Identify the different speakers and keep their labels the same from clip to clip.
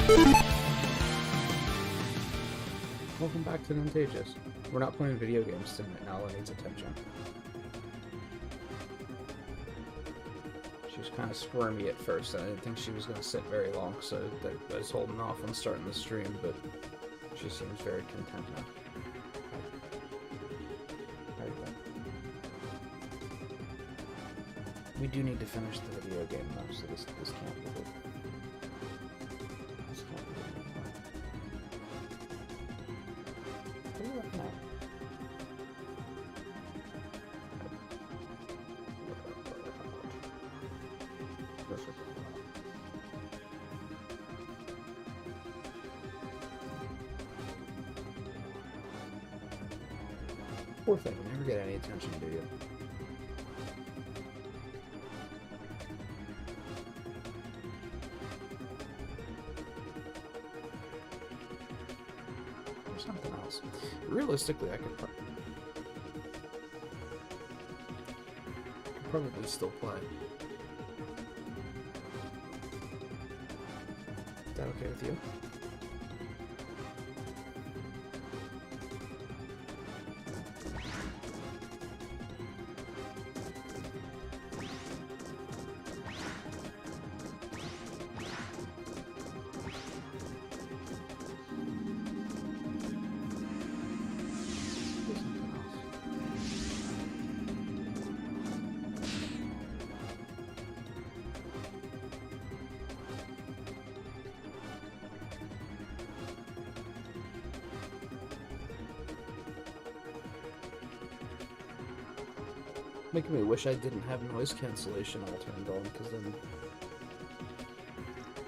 Speaker 1: Welcome back to Nintagious. We're not playing video games tonight. Nala needs attention. She was kind of squirmy at first, and I didn't think she was going to sit very long, so I was holding off on starting the stream, but she seems very content now. How you doing? We do need to finish the video game, though, so this can't be good. This can't be good. What are you looking at? Poor thing, you never get any attention, do you? Or something else. Realistically, I could probably still play. Is that okay with you? Making me wish I didn't have noise cancellation all turned on, because then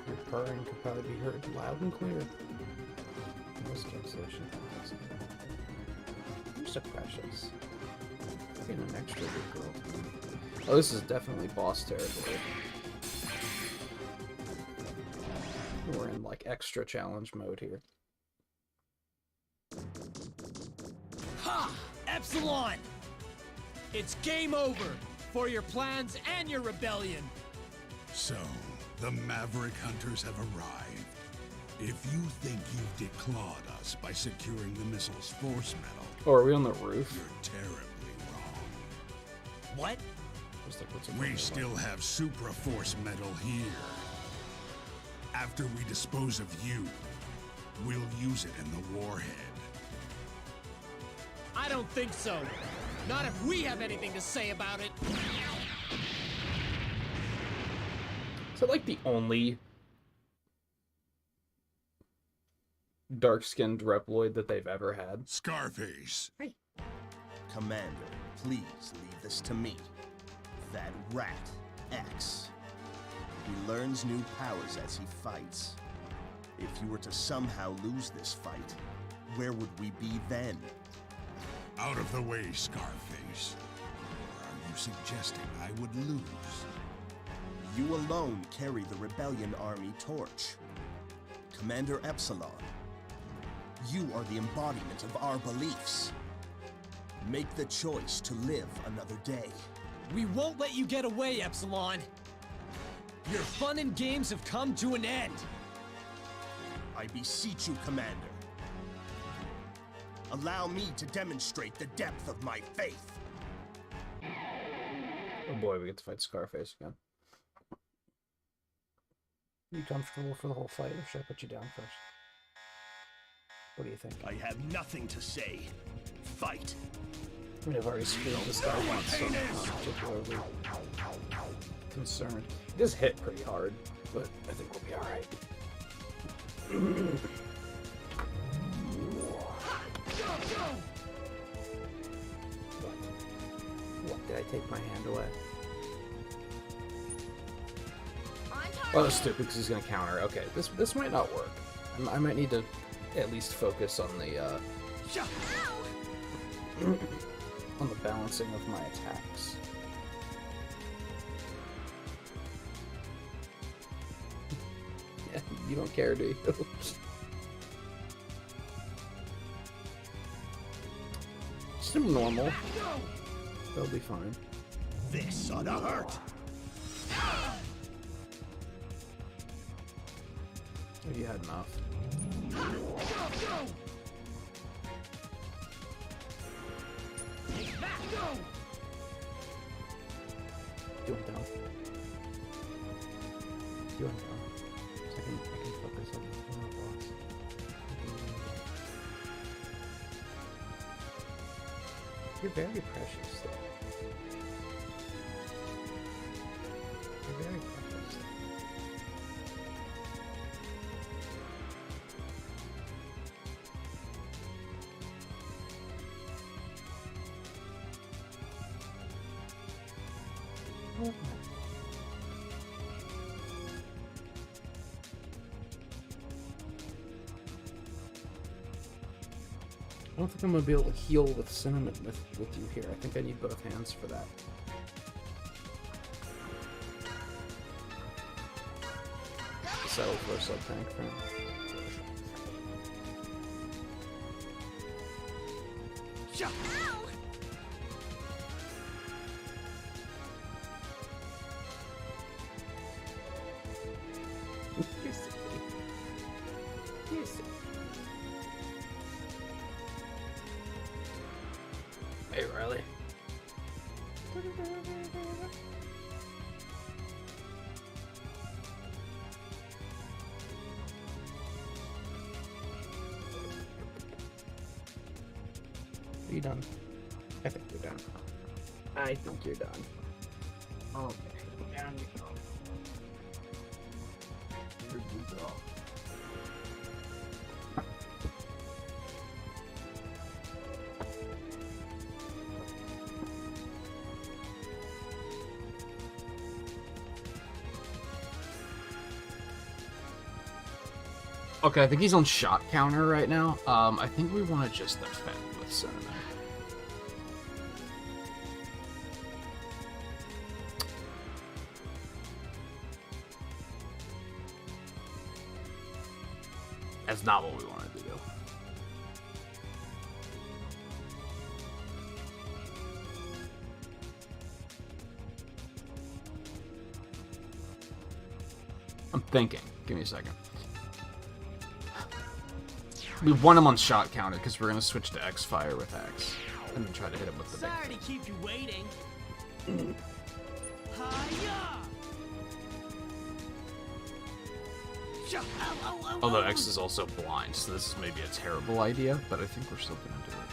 Speaker 1: your purring could probably be heard loud and clear. Noise cancellation. You're so precious. Being an extra good girl. Oh, this is definitely boss territory. We're in like extra challenge mode here.
Speaker 2: Ha! Epsilon! It's game over for your plans and your rebellion.
Speaker 3: So, the Maverick Hunters have arrived. If you think you've declawed us by securing the missile's force metal...
Speaker 1: Oh, are we on the roof?
Speaker 3: You're terribly wrong.
Speaker 2: What?
Speaker 3: We still have Supra Force metal here. After we dispose of you, we'll use it in the warhead.
Speaker 2: I don't think so. Not if we have anything to say about it.
Speaker 1: Is that like the only dark-skinned Reploid that they've ever had?
Speaker 3: Scarface!
Speaker 2: Hey.
Speaker 4: Commander, please leave this to me. That rat, X. He learns new powers as he fights. If you were to somehow lose this fight, where would we be then?
Speaker 3: Out of the way, Scarface. Or are you suggesting I would lose?
Speaker 4: You alone carry the Rebellion Army torch. Commander Epsilon, you are the embodiment of our beliefs. Make the choice to live another day.
Speaker 2: We won't let you get away, Epsilon. Your fun and games have come to an end.
Speaker 4: I beseech you, Commander. Allow me to demonstrate the depth of my faith.
Speaker 1: Oh boy, we get to fight Scarface again. Are you comfortable for the whole fight, or should I put you down first? What do you think?
Speaker 4: I have nothing to say. Fight.
Speaker 1: I mean, I've already screwed this guy once, so I'm not particularly concerned. He does hit pretty hard, but I think we'll be alright. What? Did I take my hand away? Oh, that's stupid because he's gonna counter. Okay, this might not work. I might need to at least focus on the on the balancing of my attacks. Yeah, you don't care, do you? Just do normal. They'll be fine.
Speaker 4: This ought to hurt.
Speaker 1: You had enough. Do him down. Do him down. So I can focus on the boss. You're very precious, though. You're very precious. Oh. I don't think I'm gonna be able to heal with cinnamon with you here. I think I need both hands for that. Settle for a sub tank for him. You're silly. You're silly. Hey, Riley. Are you done? I think you're done. I think you're done. Okay, down you go. Here you go. Okay, I think he's on shot counter right now. I think we want to just defend with cinnamon. That's not what we wanted to do. I'm thinking. Give me a second. We want him on shot counter because we're going to switch to X-Fire with X. And then try to hit him with the big
Speaker 2: Sorry
Speaker 1: thing.
Speaker 2: to keep you waiting. Hiya!
Speaker 1: Although X is also blind, so this is maybe a terrible idea, but I think we're still going to do it.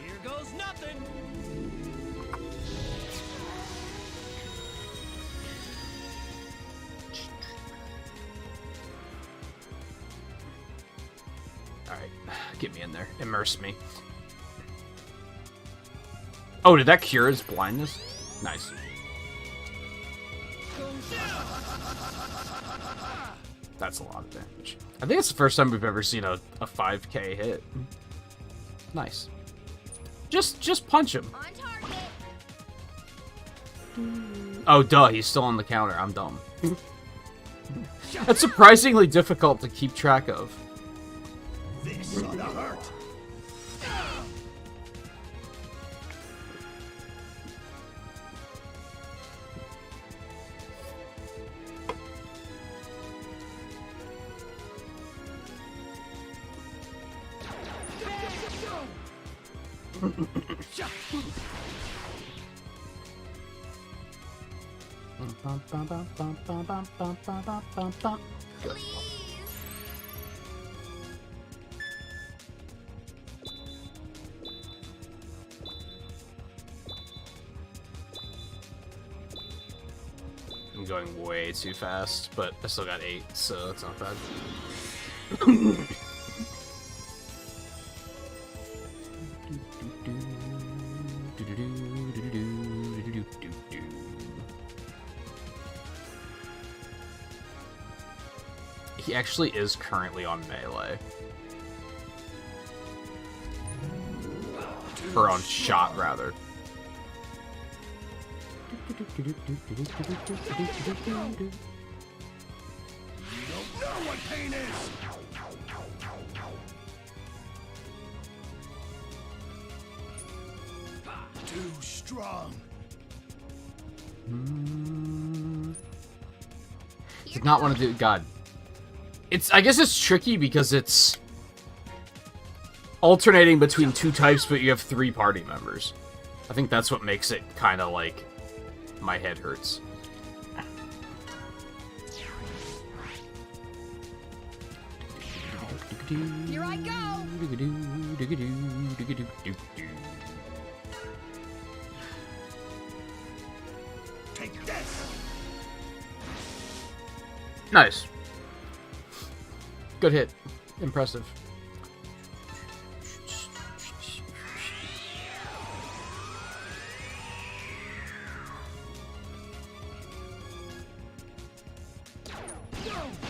Speaker 2: Here goes nothing.
Speaker 1: Alright, get me in there. Immerse me. Oh, did that cure his blindness? Nice. That's a lot of damage. I think it's the first time we've ever seen a 5k hit. Nice. Just punch him.
Speaker 5: On target.
Speaker 1: Oh, duh, he's still on the counter. I'm dumb. That's surprisingly difficult to keep track of.
Speaker 4: This ought to hurt.
Speaker 5: Please.
Speaker 1: I'm going way too fast, but I still got 8, so that's not bad. He actually is currently on melee. Or on shot, rather.
Speaker 3: You don't know what pain is! Too strong.
Speaker 1: Did not want to do... God. I guess it's tricky because it's alternating between two types, but you have 3 party members. I think that's what makes it kind of like my head hurts.
Speaker 5: Here I go.
Speaker 4: Take this.
Speaker 1: Nice. Good hit. Impressive.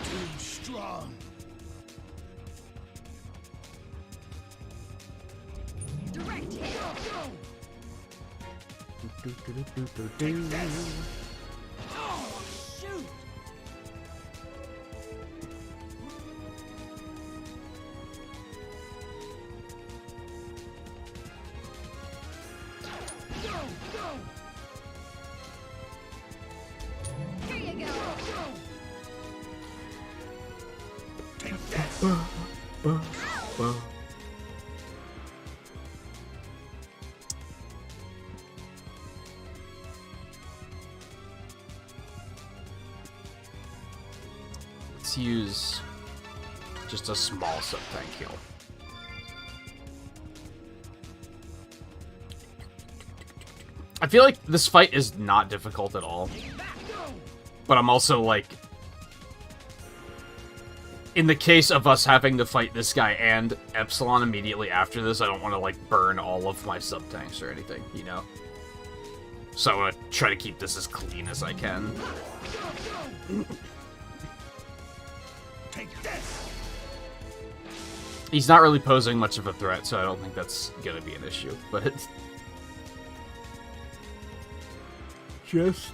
Speaker 4: Too strong.
Speaker 5: Direct hit.
Speaker 4: Take this.
Speaker 5: Oh, shoot. Here you go.
Speaker 4: Take this.
Speaker 1: Let's use just a small sub-tank heal. I feel like this fight is not difficult at all. But I'm also like, in the case of us having to fight this guy and Epsilon immediately after this, I don't want to like burn all of my sub-tanks or anything, you know? So I'm gonna try to keep this as clean as I can.
Speaker 4: Take this.
Speaker 1: He's not really posing much of a threat, so I don't think that's gonna be an issue, but it's... Just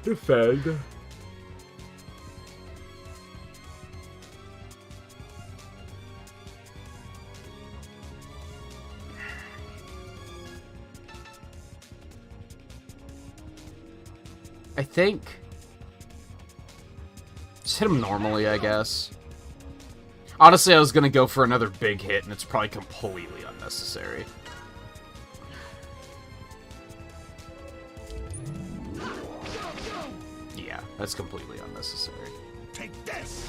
Speaker 1: defend. I think... Just hit him normally, I guess. Honestly, I was gonna go for another big hit, and it's probably completely unnecessary. Yeah, that's completely unnecessary.
Speaker 4: Take this.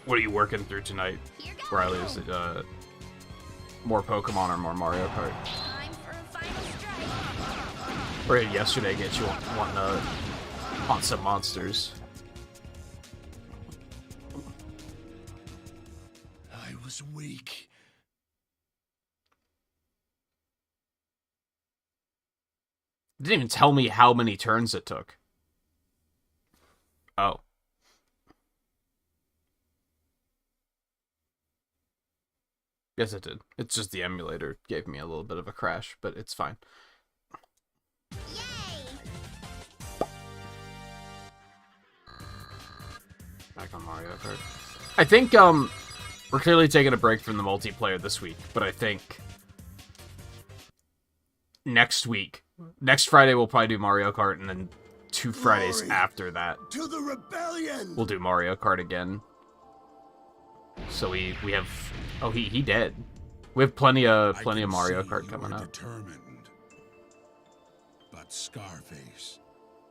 Speaker 1: What are you working through tonight, Riley? Is it more Pokemon or more Mario Kart?
Speaker 5: Time for a final strike.
Speaker 1: Or did yesterday get you on some monsters?
Speaker 4: I was weak.
Speaker 1: Didn't even tell me how many turns it took. Oh. Yes, it did. It's just the emulator gave me a little bit of a crash, but it's fine. Back on Mario Kart. I think, we're clearly taking a break from the multiplayer this week, but I think next Friday we'll probably do Mario Kart, and then 2 Fridays after that
Speaker 4: To the rebellion.
Speaker 1: we'll do Mario Kart again. So we have... Oh, he dead. We have plenty of Mario Kart coming up.
Speaker 3: Determined. But Scarface,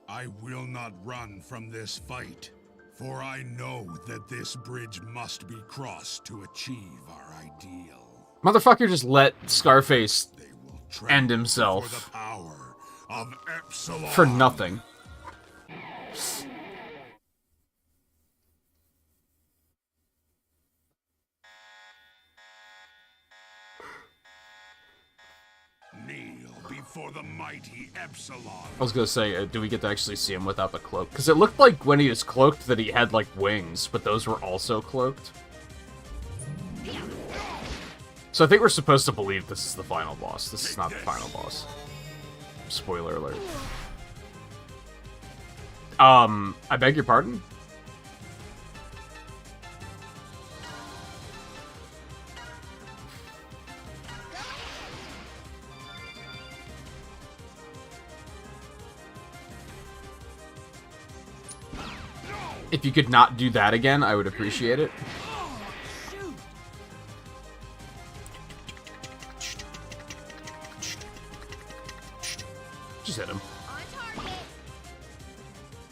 Speaker 3: I will not run from this fight, for I know that this bridge must be crossed to achieve our ideal.
Speaker 1: Motherfucker just let Scarface
Speaker 3: They will
Speaker 1: end
Speaker 3: tremble
Speaker 1: himself
Speaker 3: for the power of Epsilon.
Speaker 1: for nothing.
Speaker 3: Kneel before the mighty Epsilon.
Speaker 1: I was gonna say, do we get to actually see him without the cloak? Because it looked like when he was cloaked that he had, like, wings, but those were also cloaked. So I think we're supposed to believe this is the final boss. This is not the final boss. Spoiler alert. I beg your pardon? If you could not do that again, I would appreciate it. Just hit him.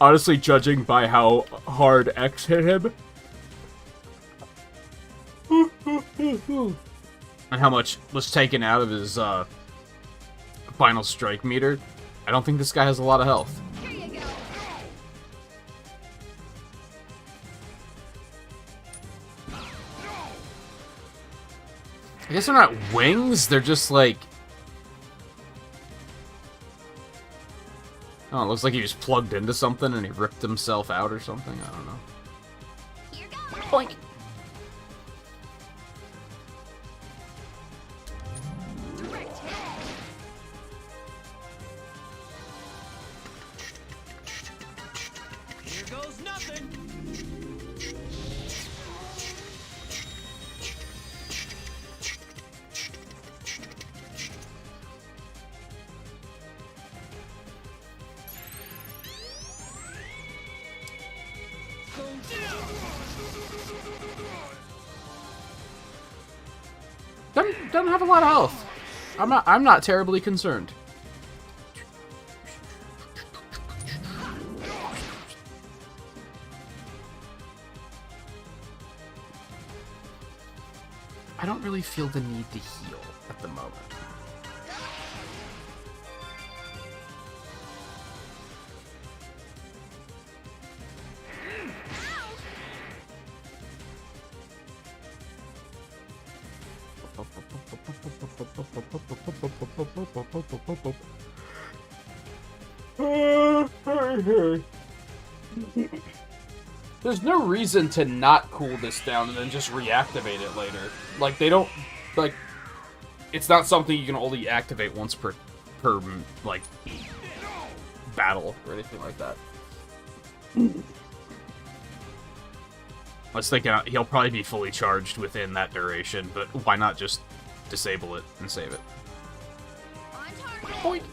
Speaker 1: Honestly, judging by how hard X hit him, and how much was taken out of his final strike meter, I don't think this guy has a lot of health.
Speaker 5: Here you go.
Speaker 1: I guess they're not wings, they're just like... Oh, it looks like he was plugged into something and he ripped himself out or something. I don't know.
Speaker 5: Here goes.
Speaker 1: Boink.
Speaker 5: Direct hit.
Speaker 2: Here goes nothing.
Speaker 1: Doesn't have a lot of health. I'm not terribly concerned. I don't really feel the need to heal at the moment. There's no reason to not cool this down and then just reactivate it later. Like, they don't... Like, it's not something you can only activate once per like, battle or anything like that. I was thinking he'll probably be fully charged within that duration, but why not just disable it and save it?
Speaker 5: On target.
Speaker 1: Boink.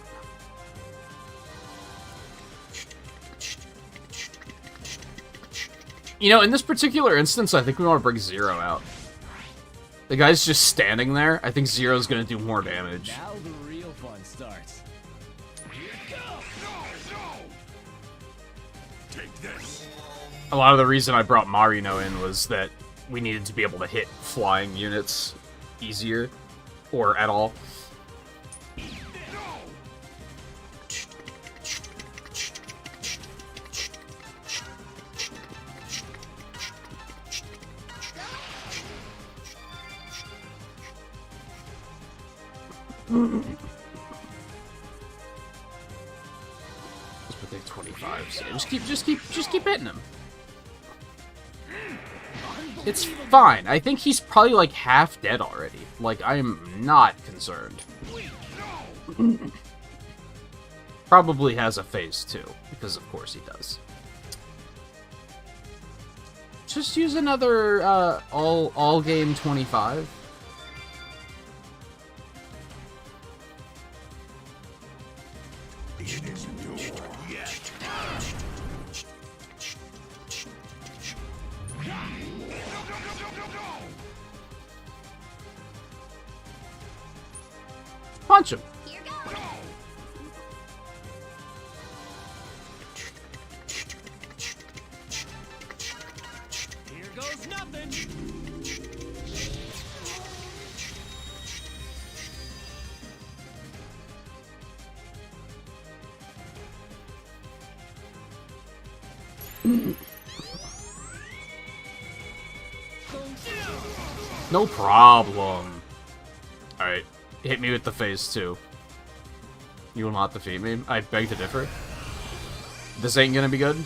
Speaker 1: You know, in this particular instance, I think we want to bring Zero out. The guy's just standing there. I think Zero's going to do more damage.
Speaker 2: Now the real fun starts. Here it goes.
Speaker 3: Take this.
Speaker 1: A lot of the reason I brought Marino in was that we needed to be able to hit flying units easier, or at all. Let's put the 25. So just keep hitting him. It's fine. I think he's probably like half dead already. Like, I'm not concerned. Probably has a phase 2, because of course he does. Just use another all game 25. Punch him.
Speaker 5: Here goes.
Speaker 2: Here goes nothing.
Speaker 1: No problem. Alright, hit me with the phase 2. You will not defeat me. I beg to differ. This ain't gonna be good.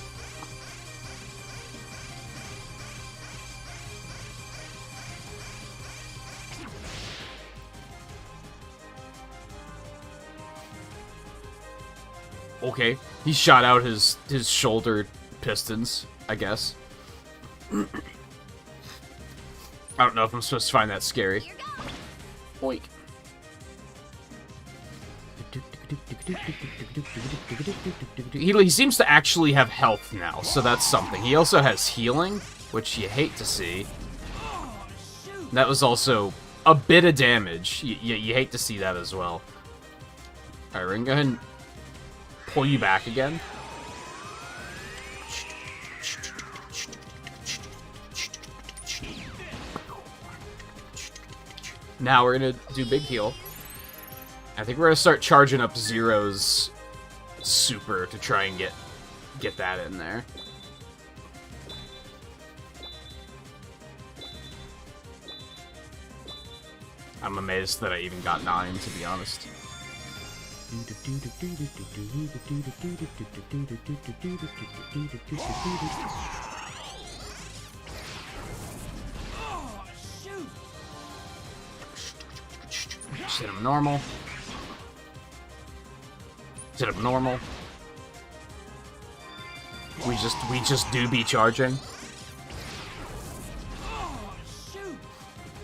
Speaker 1: Okay, he shot out his shoulder pistons, I guess. I don't know if I'm supposed to find that scary.
Speaker 5: Here goes.
Speaker 1: Boink. He seems to actually have health now, so that's something. He also has healing, which you hate to see. That was also a bit of damage. You hate to see that as well. Alright, we're gonna go ahead and pull you back again. Now we're gonna do big heal. I think we're gonna start charging up Zero's super to try and get that in there. I'm amazed that I even got 9, to be honest. Just hit him normal. Hit him normal. We just do be charging.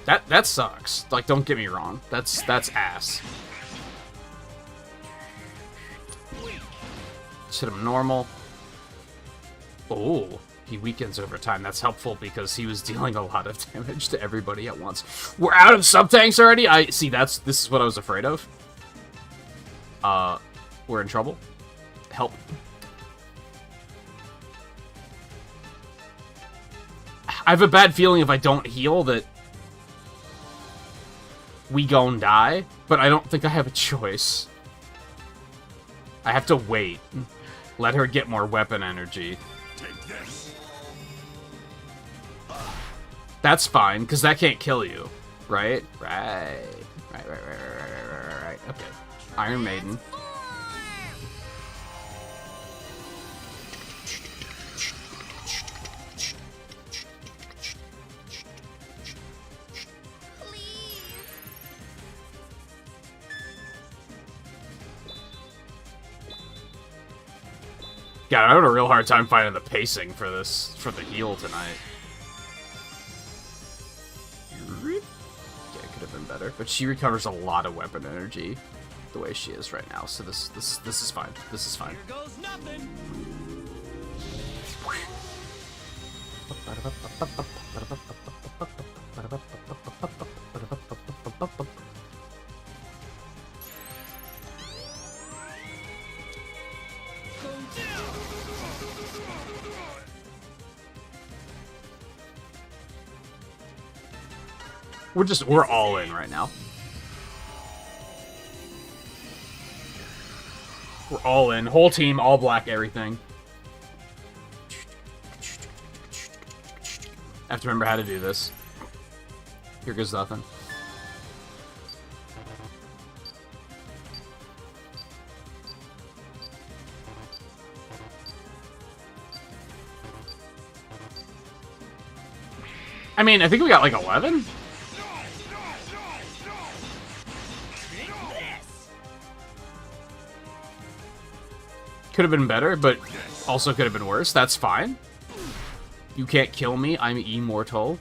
Speaker 1: That sucks. Like, don't get me wrong. That's ass. Just hit him normal. Oh, he weakens over time. That's helpful because he was dealing a lot of damage to everybody at once. We're out of sub-tanks already? I see, this is what I was afraid of. We're in trouble. Help. I have a bad feeling if I don't heal that we gon' die, but I don't think I have a choice. I have to wait. Let her get more weapon energy.
Speaker 3: Take this.
Speaker 1: That's fine, because that can't kill you. Right? Right. Okay. Iron Maiden. God, I had a real hard time finding the pacing for the heal tonight. Yeah, it could have been better, but she recovers a lot of weapon energy the way she is right now. So this is fine. This is fine.
Speaker 2: Here goes nothing.
Speaker 1: We're all in right now. We're all in. Whole team, all black, everything. I have to remember how to do this. Here goes nothing. I mean, I think we got like 11? Could have been better, but also could have been worse. That's fine. You can't kill me. I'm immortal.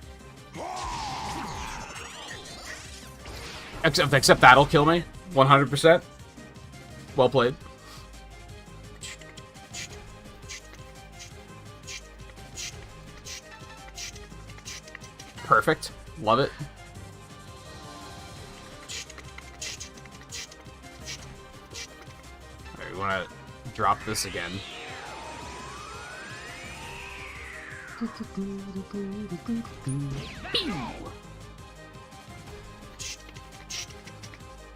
Speaker 1: Except that'll kill me. 100%. Well played. Perfect. Love it. Alright, we want to drop this again.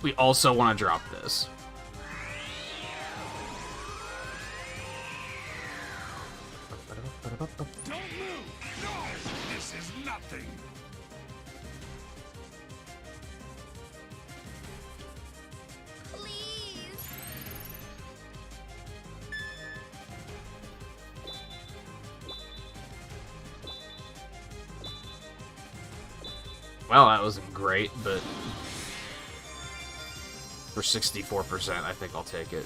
Speaker 1: We also want to drop this.
Speaker 3: Don't move! No! This is nothing!
Speaker 5: Please.
Speaker 1: Well, that wasn't great, but for 64%, I think I'll take it.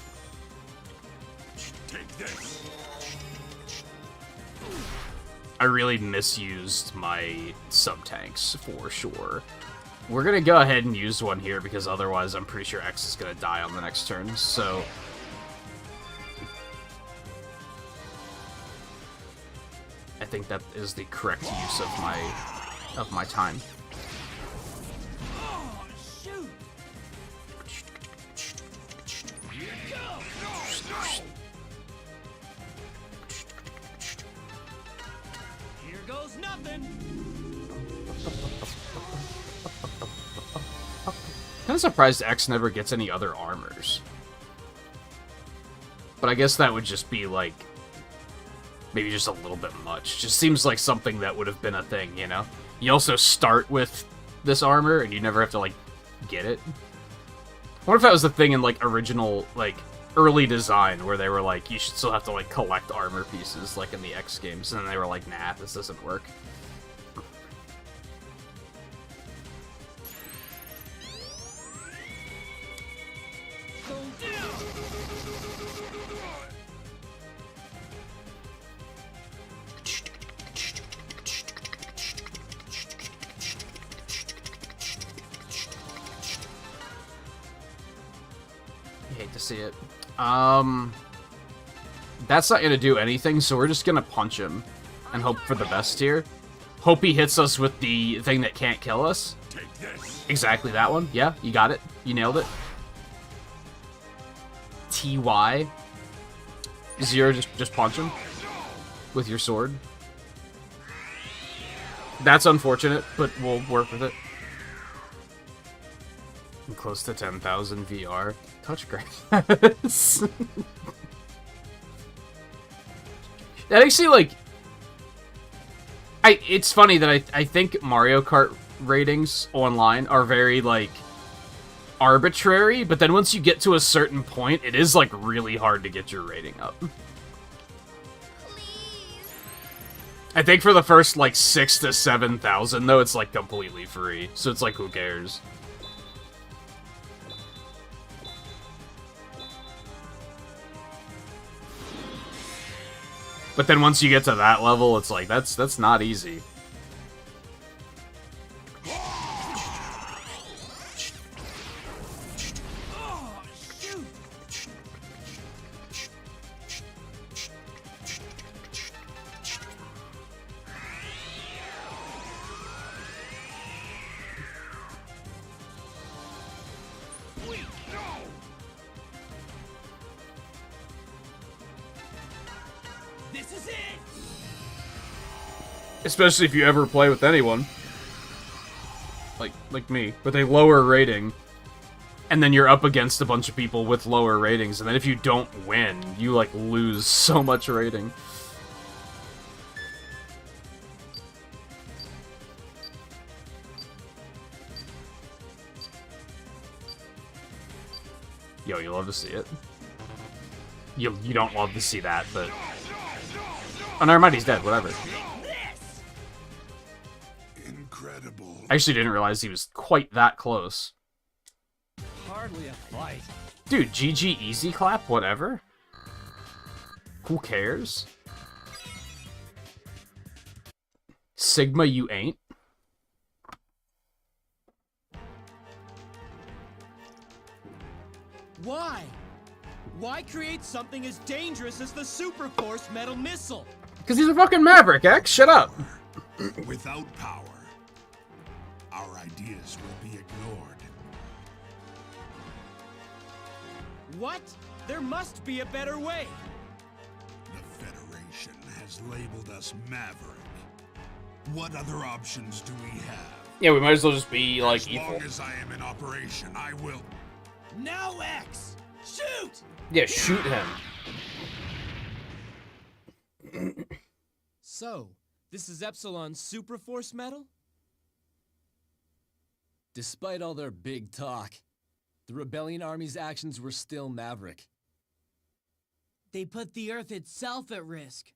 Speaker 3: Take this!
Speaker 1: I really misused my sub-tanks, for sure. We're gonna go ahead and use one here, because otherwise I'm pretty sure X is gonna die on the next turn, so think that is the correct use of my time.
Speaker 2: Oh, shoot! Here it goes! Go! Here goes nothing!
Speaker 1: Kind of surprised X never gets any other armors. But I guess that would just be, like, maybe just a little bit much. Just seems like something that would have been a thing, you know? You also start with this armor, and you never have to, like, get it. I wonder if that was the thing in, like, original, like, early design, where they were like, you should still have to, like, collect armor pieces, like in the X games, and then they were like, nah, this doesn't work. See it. That's not gonna do anything, so we're just gonna punch him and hope for the best here. Hope he hits us with the thing that can't kill us.
Speaker 3: Take this.
Speaker 1: Exactly that one. Yeah, you got it. You nailed it. TY. Zero, just punch him with your sword. That's unfortunate, but we'll work with it. I'm close to 10,000 VR. Touch grass. That actually, like... It's funny that I think Mario Kart ratings online are very, like, arbitrary, but then once you get to a certain point, it is, like, really hard to get your rating up.
Speaker 5: Please.
Speaker 1: I think for the first, like, 6,000 to 7,000, though, it's, like, completely free. So it's like, who cares? But then once you get to that level, it's like, that's not easy.
Speaker 2: Oh, shoot! Wait, no! This is it!
Speaker 1: Especially if you ever play with anyone. Like me, with a lower rating. And then you're up against a bunch of people with lower ratings, and then if you don't win, you, like, lose so much rating. Yo, you love to see it. You don't love to see that, but... Oh, never mind, he's dead, whatever.
Speaker 3: Incredible.
Speaker 1: I actually didn't realize he was quite that close.
Speaker 2: Hardly a fight.
Speaker 1: Dude, GG easy clap, whatever. Who cares? Sigma, you ain't.
Speaker 2: Why? Why create something as dangerous as the Super Force metal missile?
Speaker 1: Because he's a fucking maverick, X. Shut up.
Speaker 3: Without power, our ideas will be ignored.
Speaker 2: What? There must be a better way.
Speaker 3: The Federation has labeled us Maverick. What other options do we have?
Speaker 1: Yeah, we might as well just be, like,
Speaker 3: As
Speaker 1: evil.
Speaker 3: long as I am in operation, I will.
Speaker 2: Now, X! Shoot!
Speaker 1: Yeah, shoot him.
Speaker 2: So, this is Epsilon's Super Force metal?
Speaker 6: Despite all their big talk, the Rebellion Army's actions were still maverick.
Speaker 2: They put the Earth itself at risk.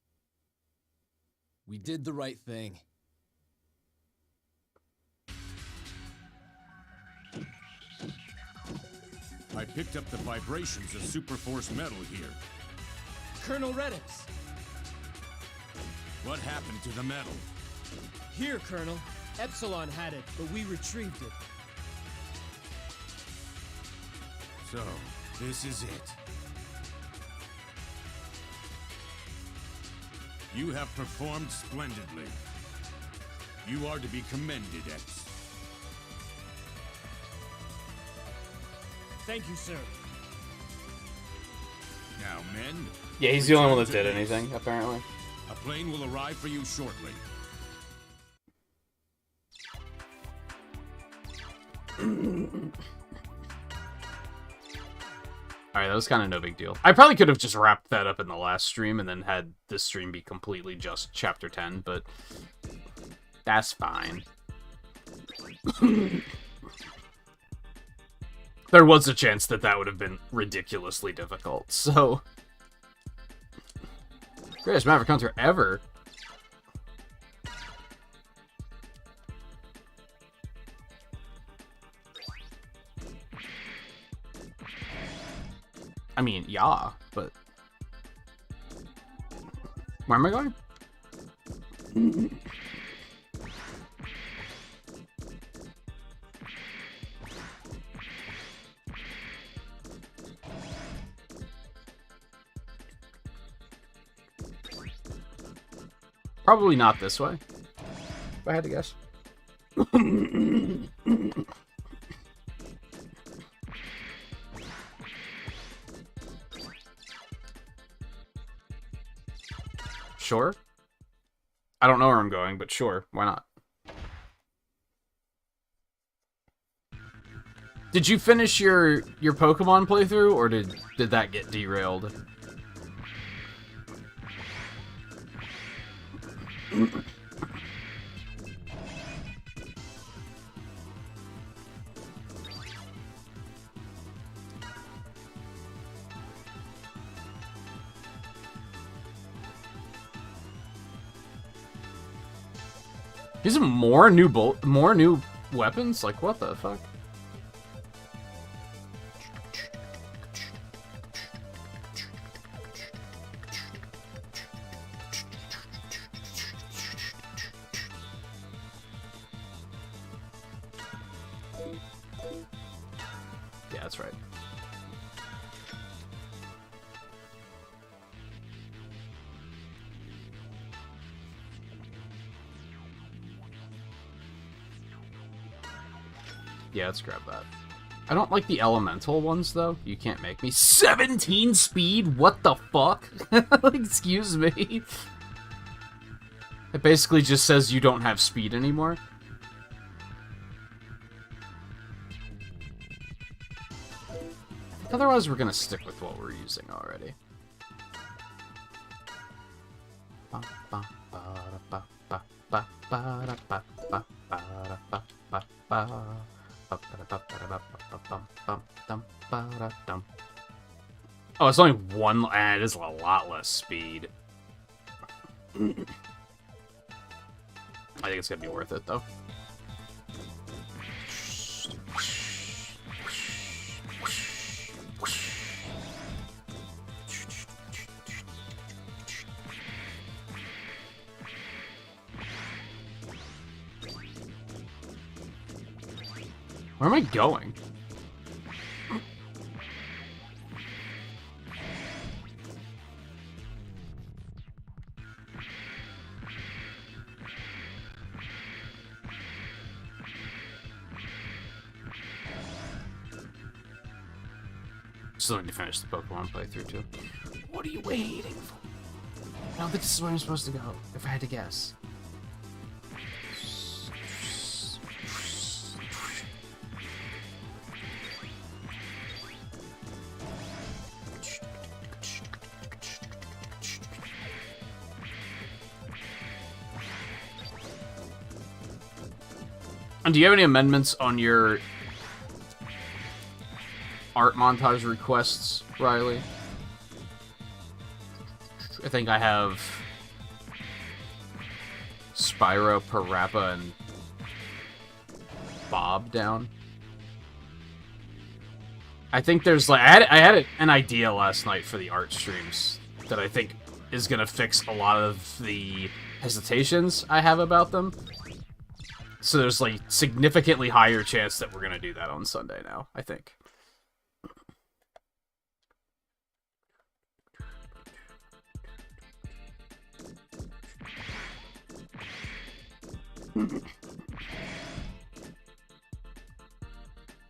Speaker 6: We did the right thing.
Speaker 7: I picked up the vibrations of Super Force metal here.
Speaker 2: Colonel Reddix.
Speaker 7: What happened to the metal?
Speaker 2: Here, Colonel. Epsilon had it, but we retrieved it.
Speaker 7: So, this is it. You have performed splendidly. You are to be commended, X.
Speaker 2: Thank you, sir.
Speaker 7: Now, men.
Speaker 1: Yeah, he's the only one
Speaker 7: return
Speaker 1: that
Speaker 7: to
Speaker 1: did
Speaker 7: base.
Speaker 1: anything, apparently.
Speaker 7: A plane will arrive for you shortly.
Speaker 1: Alright, that was kind of no big deal. I probably could have just wrapped that up in the last stream and then had this stream be completely just Chapter 10, but that's fine. There was a chance that that would have been ridiculously difficult, so... Greatest Maverick Hunter ever. I mean, yeah, but... Where am I going? Probably not this way, if I had to guess. Sure. I don't know where I'm going, but sure, why not? Did you finish your Pokemon playthrough, or did that get derailed? These are more new weapons? Like, what the fuck? Yeah, that's right. Yeah, let's grab that. I don't like the elemental ones, though. You can't make me. 17 speed? What the fuck? Excuse me. It basically just says you don't have speed anymore. Otherwise, we're gonna stick with what we're using already. Oh, it's only one. It is a lot less speed. I think it's gonna be worth it, though. Where am I going? Still need to finish the Pokemon playthrough, too. What are you waiting for? I don't think this is where I'm supposed to go, if I had to guess. And do you have any amendments on your art montage requests, Riley? I think I have Spyro, Parappa, and Bob down. I think there's like I had an idea last night for the art streams that I think is gonna fix a lot of the hesitations I have about them. So there's like significantly higher chance that we're gonna do that on Sunday now, I think.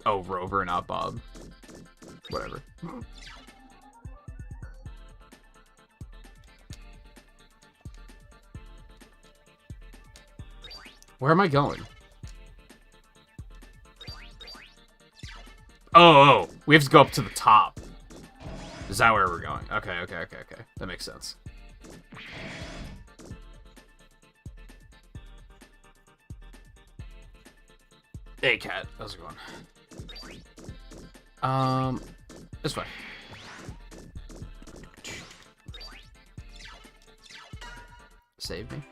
Speaker 1: Oh, Rover, not Bob. Whatever. Where am I going? Oh, we have to go up to the top. Is that where we're going? Okay. That makes sense. Hey, cat. How's it going? This way. Save me.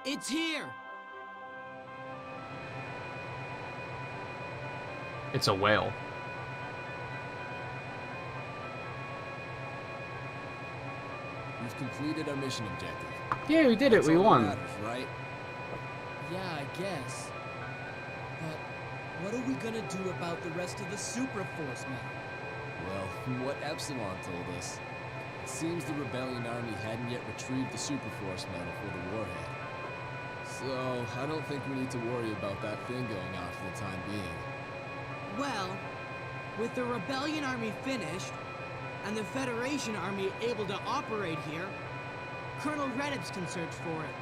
Speaker 2: It's here!
Speaker 1: It's a whale.
Speaker 6: We've completed our mission objective.
Speaker 1: Yeah, we did it.
Speaker 6: That's
Speaker 1: We
Speaker 6: all that
Speaker 1: won.
Speaker 6: matters, right?
Speaker 2: Yeah, I guess. But what are we gonna do about the rest of the Super Force metal?
Speaker 6: Well, from what Epsilon told us, it seems the Rebellion Army hadn't yet retrieved the Super Force medal for the warhead. So, I don't think we need to worry about that thing going off for the time being.
Speaker 8: Well, with the Rebellion Army finished, and the Federation Army able to operate here, Colonel Redips can search for it.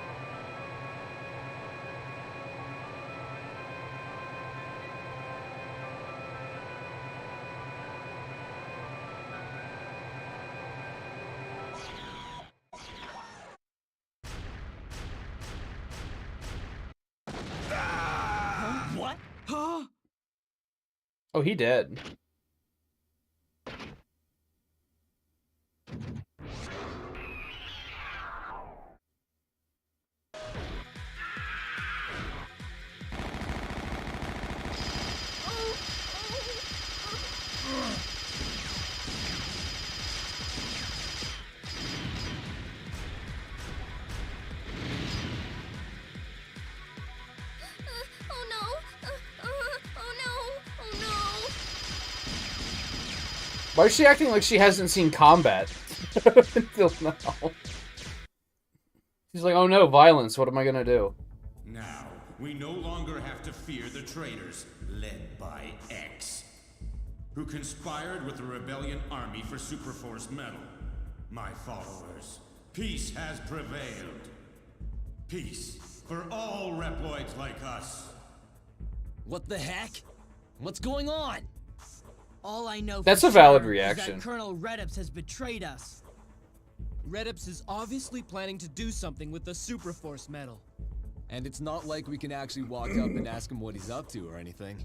Speaker 2: What?
Speaker 8: Huh?
Speaker 1: Oh, he did.
Speaker 5: Oh no! Oh no! Oh no!
Speaker 1: Why is she acting like she hasn't seen combat until now? She's like, oh no, violence, what am I gonna do?
Speaker 7: Now, we no longer have to fear the traitors, led by X, who conspired with the Rebellion Army for Superforce metal. My followers, peace has prevailed. Peace for all Reploids like us.
Speaker 2: What the heck? What's going on?
Speaker 8: All I know
Speaker 1: That's
Speaker 8: for
Speaker 1: a valid
Speaker 8: sure
Speaker 1: reaction.
Speaker 8: is that Colonel Redips has betrayed us.
Speaker 2: Redips is obviously planning to do something with the Super Force medal.
Speaker 6: And it's not like we can actually walk up and ask him what he's up to or anything.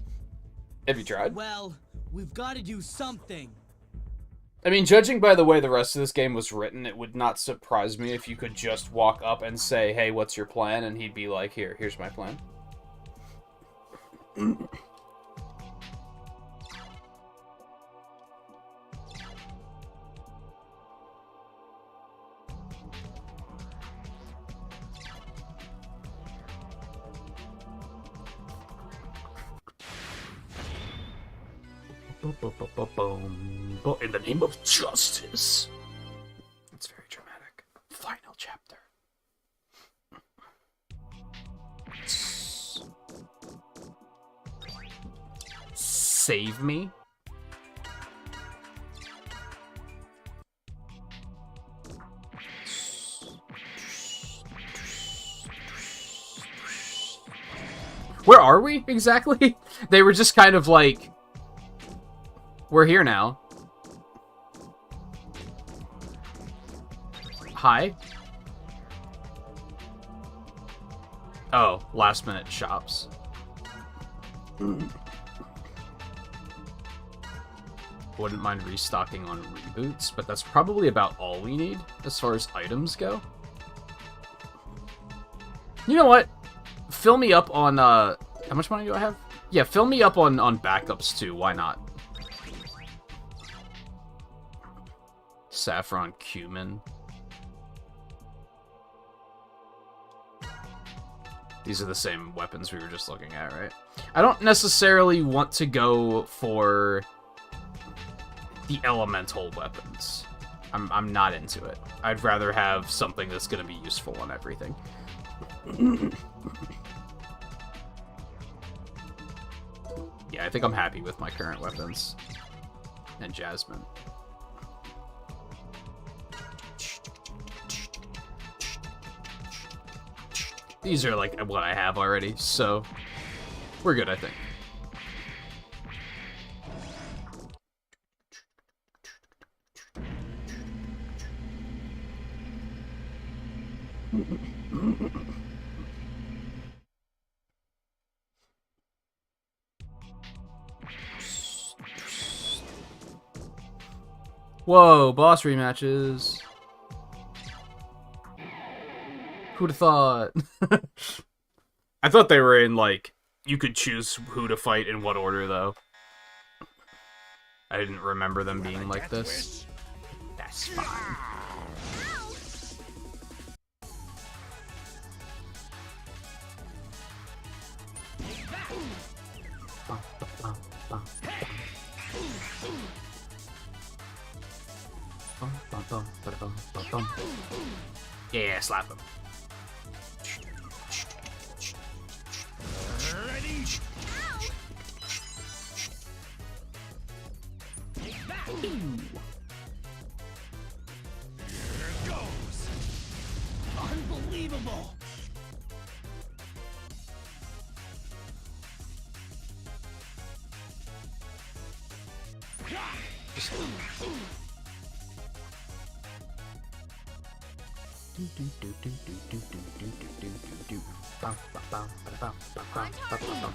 Speaker 1: Have you tried?
Speaker 8: Well, we've got to do something.
Speaker 1: I mean, judging by the way the rest of this game was written, it would not surprise me if you could just walk up and say, hey, what's your plan? And he'd be like, here's my plan. In the name of justice. It's very dramatic. Final chapter. Save me? Where are we exactly? They were just kind of like, we're here now. Hi? Oh, last minute shops. Wouldn't mind restocking on reboots, but that's probably about all we need as far as items go. You know what? fill me up on, how much money do I have? Yeah, fill me up on backups, too. Why not? Saffron cumin. These are the same weapons we were just looking at, right? I don't necessarily want to go for the elemental weapons. I'm not into it. I'd rather have something that's going to be useful on everything. Yeah, I think I'm happy with my current weapons. And Jasmine. These are like what I have already, so we're good, I think. Whoa, boss rematches. Who'd have thought? I thought they were in, like, you could choose who to fight in what order, though. I didn't remember them being like this. That's fine. Yeah, slap him.
Speaker 5: Ready? Here it goes. Unbelievable.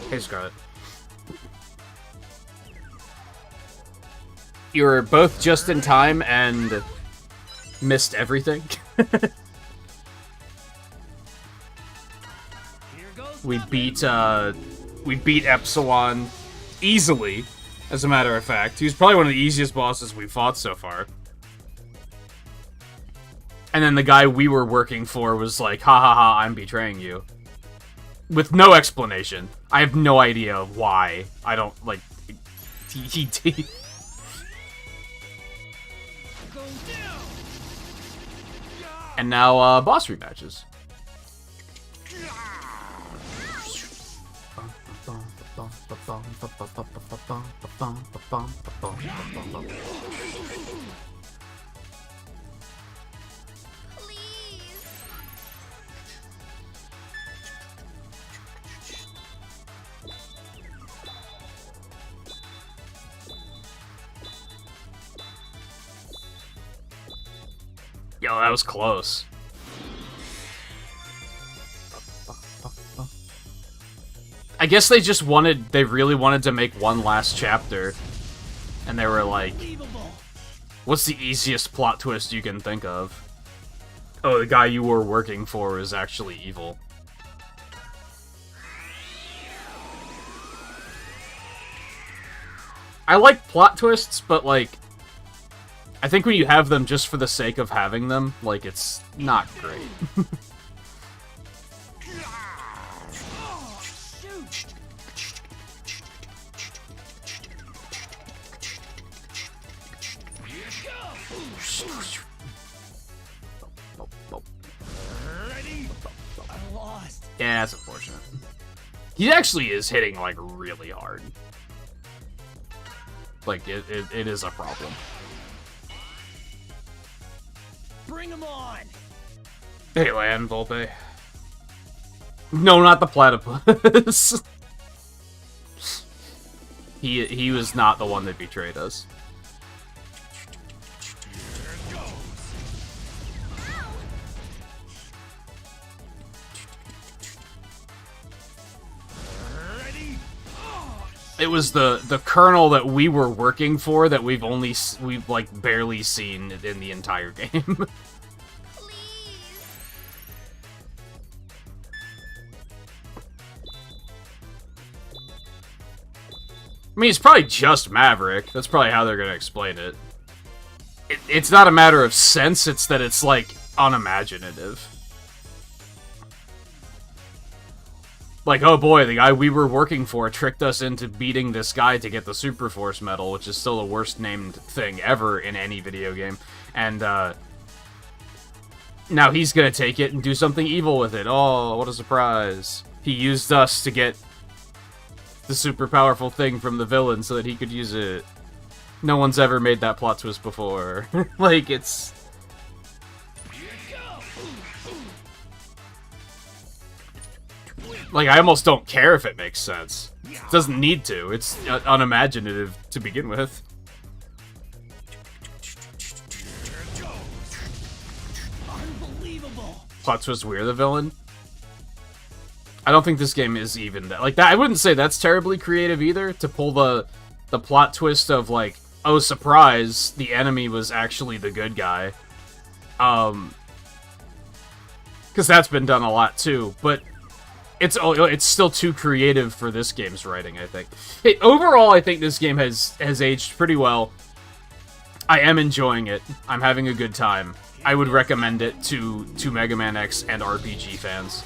Speaker 1: Hey, Scarlet. You were both just in time and missed everything. We beat Epsilon easily, as a matter of fact. He was probably one of the easiest bosses we've fought so far. And then the guy we were working for was like, ha ha ha, I'm betraying you. With no explanation. I have no idea why. I don't, like... He And now, boss rematches. Yo, that was close. I guess they just they really wanted to make one last chapter. And they were like, what's the easiest plot twist you can think of? Oh, the guy you were working for is actually evil. I like plot twists, but like, I think when you have them just for the sake of having them, like, it's not great. Yeah, that's unfortunate. He actually is hitting, like, really hard. Like, it is a problem.
Speaker 5: Bring him on.
Speaker 1: Hey, land, Volpe. No, not the platypus. He was not the one that betrayed us. It was the colonel that we were working for that we've like barely seen in the entire game. I mean, it's probably just Maverick. That's probably how they're gonna explain it. It's not a matter of sense, it's that it's, like, unimaginative. Like, oh boy, the guy we were working for tricked us into beating this guy to get the Super Force medal, which is still the worst named thing ever in any video game. And, now he's gonna take it and do something evil with it. Oh, what a surprise. He used us to get the super powerful thing from the villain so that he could use it. No one's ever made that plot twist before. Like, it's... Like, I almost don't care if it makes sense. It doesn't need to. It's unimaginative to begin with.
Speaker 8: Unbelievable.
Speaker 1: Plot twist, we're the villain? I don't think this game is even that. Like, that, I wouldn't say that's terribly creative either, to pull the plot twist of, like, oh, surprise, the enemy was actually the good guy. Because that's been done a lot, too. But it's still too creative for this game's writing, I think. Hey, overall, I think this game has aged pretty well. I am enjoying it. I'm having a good time. I would recommend it to Mega Man X and RPG fans.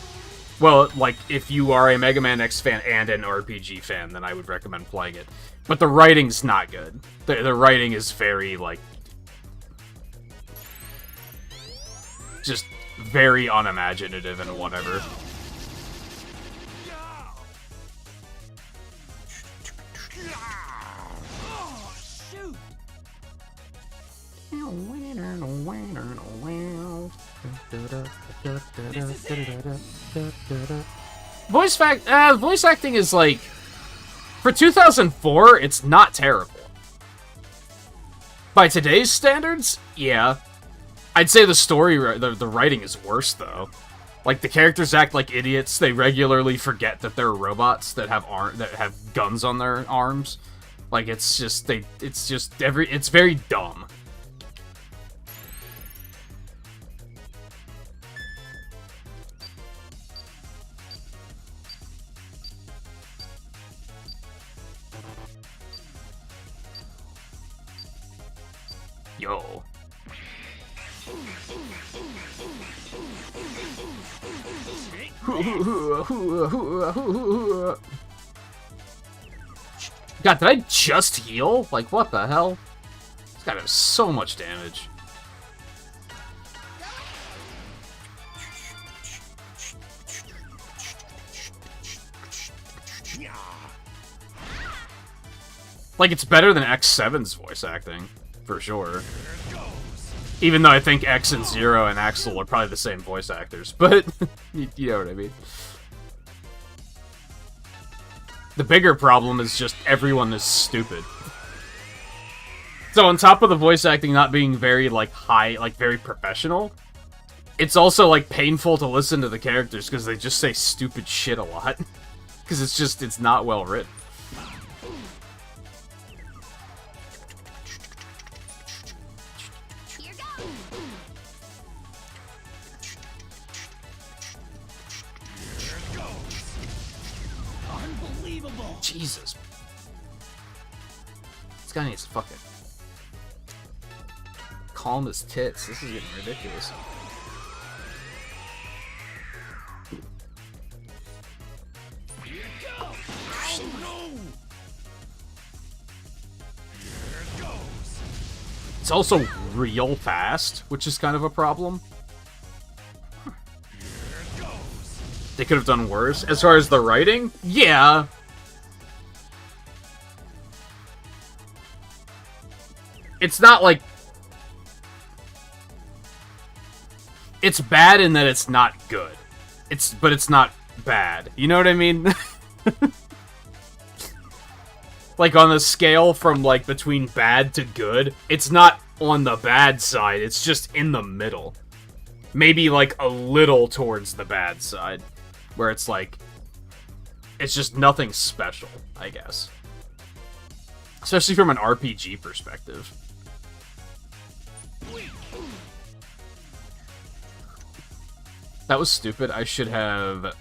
Speaker 1: Well, like, if you are a Mega Man X fan and an RPG fan, then I would recommend playing it. But the writing's not good. The writing is very, like... just very unimaginative and whatever.
Speaker 8: Oh, shoot.
Speaker 1: Voice acting is like, for 2004, it's not terrible. By today's standards, yeah. I'd say the story, the writing is worse though. Like, the characters act like idiots. They regularly forget that they're robots that have guns on their arms. Like, it's very dumb. Yo. God, did I just heal? Like, what the hell? This guy does so much damage. Like, it's better than X7's voice acting, for sure. Even though I think X and Zero and Axel are probably the same voice actors, but you know what I mean. The bigger problem is just everyone is stupid. So on top of the voice acting not being very, like, high, like, very professional, it's also, like, painful to listen to the characters because they just say stupid shit a lot. Because it's not well written. Jesus. This guy needs to fucking calm his tits. This is getting ridiculous. It's also real fast, which is kind of a problem. They could have done worse. As far as the writing, yeah. It's not like... It's bad in that it's not good. But it's not bad. You know what I mean? Like, on the scale from, like, between bad to good, it's not on the bad side, it's just in the middle. Maybe, like, a little towards the bad side. Where it's, like... It's just nothing special, I guess. Especially from an RPG perspective. That was stupid. I should have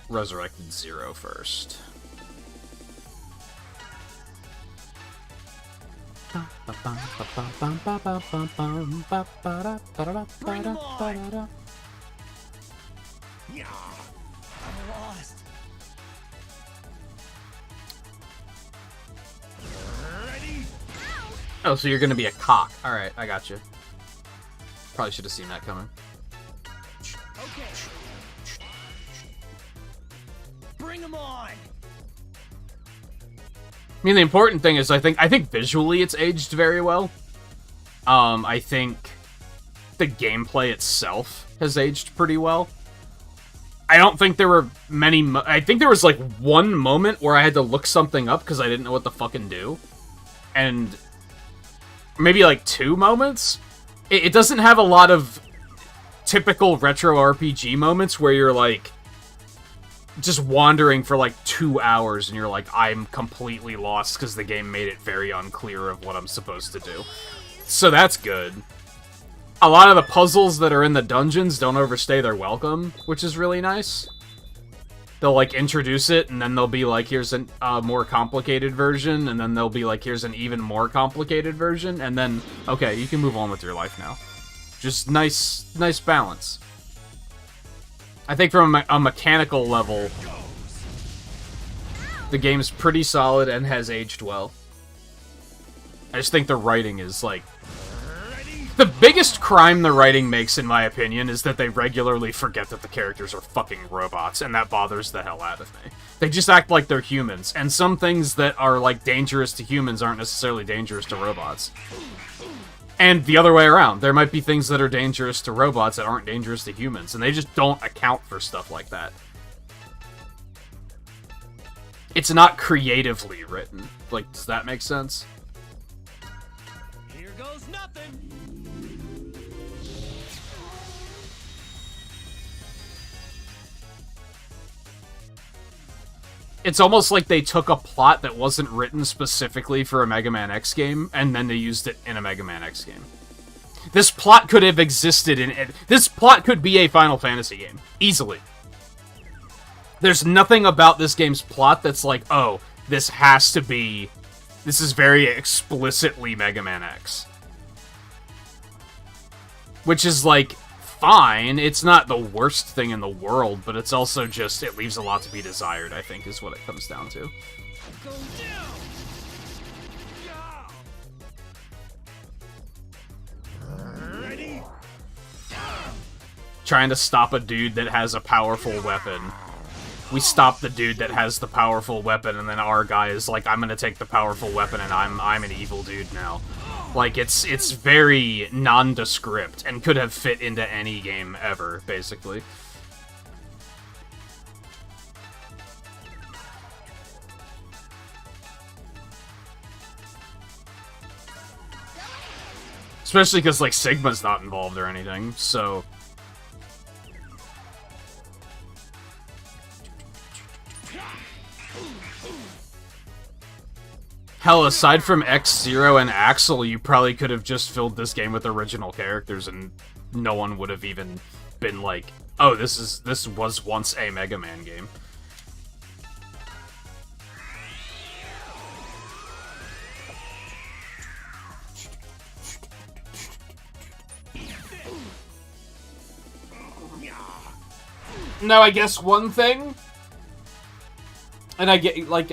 Speaker 1: resurrected Zero first.
Speaker 2: I'm lost.
Speaker 1: Oh, so you're gonna be a cock. Alright, I got you. Probably should have seen that coming.
Speaker 2: Okay. Bring them on.
Speaker 1: I mean, the important thing is I think visually it's aged very well. I think the gameplay itself has aged pretty well. I don't think there were many... I think there was, like, one moment where I had to look something up because I didn't know what to fucking do. And maybe, like, 2 moments? It doesn't have a lot of typical retro RPG moments where you're, like, just wandering for, like, 2 hours and you're like, I'm completely lost because the game made it very unclear of what I'm supposed to do. So that's good. A lot of the puzzles that are in the dungeons don't overstay their welcome, which is really nice. They'll, like, introduce it, and then they'll be like, here's a more complicated version, and then they'll be like, here's an even more complicated version, and then, okay, you can move on with your life now. Just nice balance. I think from a mechanical level, the game's pretty solid and has aged well. I just think the writing is, like... The biggest crime the writing makes, in my opinion, is that they regularly forget that the characters are fucking robots, and that bothers the hell out of me. They just act like they're humans, and some things that are, like, dangerous to humans aren't necessarily dangerous to robots. And the other way around. There might be things that are dangerous to robots that aren't dangerous to humans, and they just don't account for stuff like that. It's not creatively written. Like, does that make sense?
Speaker 2: Here goes nothing.
Speaker 1: It's almost like they took a plot that wasn't written specifically for a Mega Man X game, and then they used it in a Mega Man X game. This plot could have existed in... This plot could be a Final Fantasy game. Easily. There's nothing about this game's plot that's like, oh, this has to be... This is very explicitly Mega Man X. Which is, like, fine. It's not the worst thing in the world, but it's also just, it leaves a lot to be desired, I think, is what it comes down to.
Speaker 2: Go down. Ready?
Speaker 1: Trying to stop a dude that has a powerful weapon. We stop the dude that has the powerful weapon, and then our guy is like, I'm gonna take the powerful weapon, and I'm an evil dude now. Like, it's very nondescript, and could have fit into any game ever, basically. Especially because, like, Sigma's not involved or anything, so... Hell, aside from X-Zero and Axel, you probably could have just filled this game with original characters and no one would have even been like, oh, this was once a Mega Man game. Now, I guess one thing, and I get, like...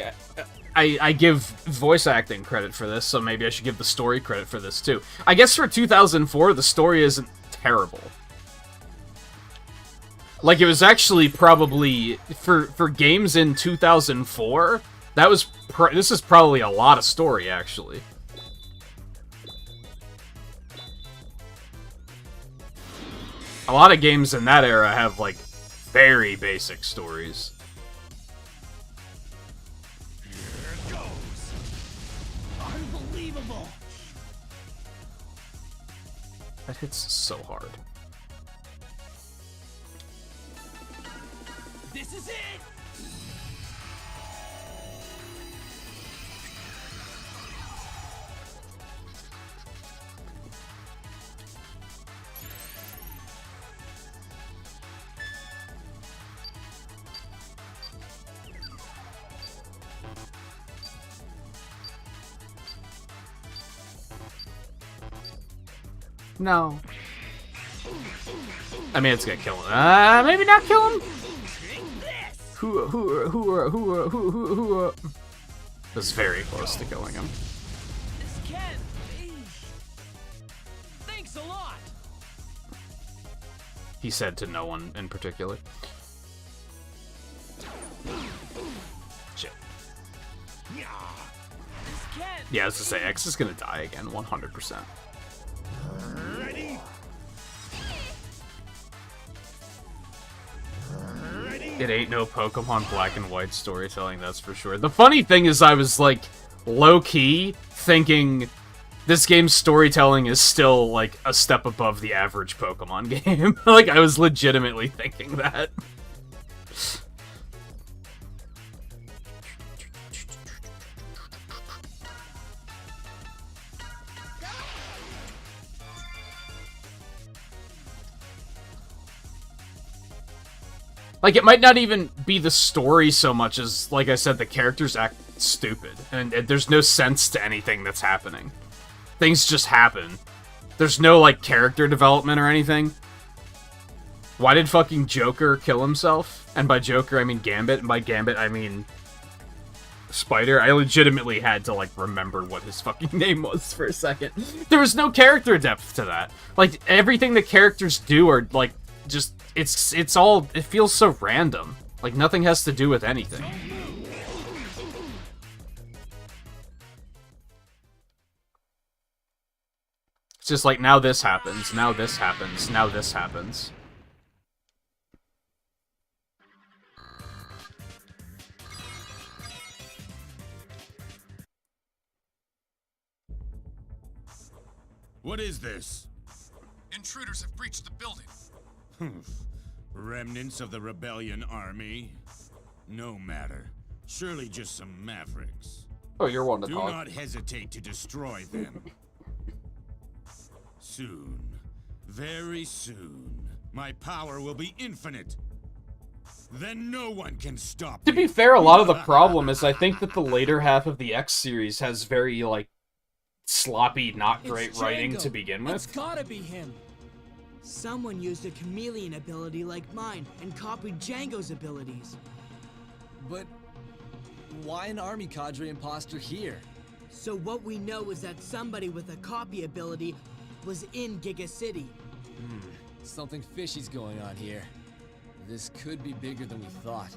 Speaker 1: I give voice acting credit for this, so maybe I should give the story credit for this, too. I guess for 2004, the story isn't terrible. Like, it was actually probably, for games in 2004, that was, this is probably a lot of story, actually. A lot of games in that era have, like, very basic stories. That hits so hard.
Speaker 2: This is it.
Speaker 1: No. I mean, it's gonna kill him. Maybe not kill him? Who? Was very close to killing him.
Speaker 2: This can't be. Thanks a lot.
Speaker 1: He said to no one in particular. Shit. Yeah, as to say, X is gonna die again, 100%.
Speaker 3: Ready?
Speaker 1: It ain't no Pokemon Black and White storytelling, that's for sure. The funny thing is I was, like, low-key thinking this game's storytelling is still, like, a step above the average Pokemon game. Like, I was legitimately thinking that. Like, it might not even be the story so much as, like I said, the characters act stupid. And there's no sense to anything that's happening. Things just happen. There's no, like, character development or anything. Why did fucking Joker kill himself? And by Joker, I mean Gambit. And by Gambit, I mean Spider. I legitimately had to, like, remember what his fucking name was for a second. There was no character depth to that. Like, everything the characters do are, like, just... It's all... It feels so random. Like, nothing has to do with anything. It's just like, now this happens, now this happens, now this happens.
Speaker 7: What is this?
Speaker 3: Intruders have breached the building.
Speaker 7: Remnants of the rebellion army? No matter. Surely just some mavericks.
Speaker 1: Oh, you're one to
Speaker 7: Do
Speaker 1: talk.
Speaker 7: not hesitate to destroy them. Soon, very soon, my power will be infinite. Then no one can stop
Speaker 1: To
Speaker 7: me.
Speaker 1: be fair, a lot of the problem is I think that the later half of the X series has very, like, sloppy, not great
Speaker 2: It's
Speaker 1: writing
Speaker 2: Django.
Speaker 1: to begin
Speaker 2: It's
Speaker 1: with.
Speaker 2: gotta be him.
Speaker 8: Someone used a chameleon ability like mine and copied Django's abilities.
Speaker 6: But why an army cadre imposter here?
Speaker 8: So what we know is that somebody with a copy ability was in Giga City.
Speaker 6: Something fishy's going on here. This could be bigger than we thought.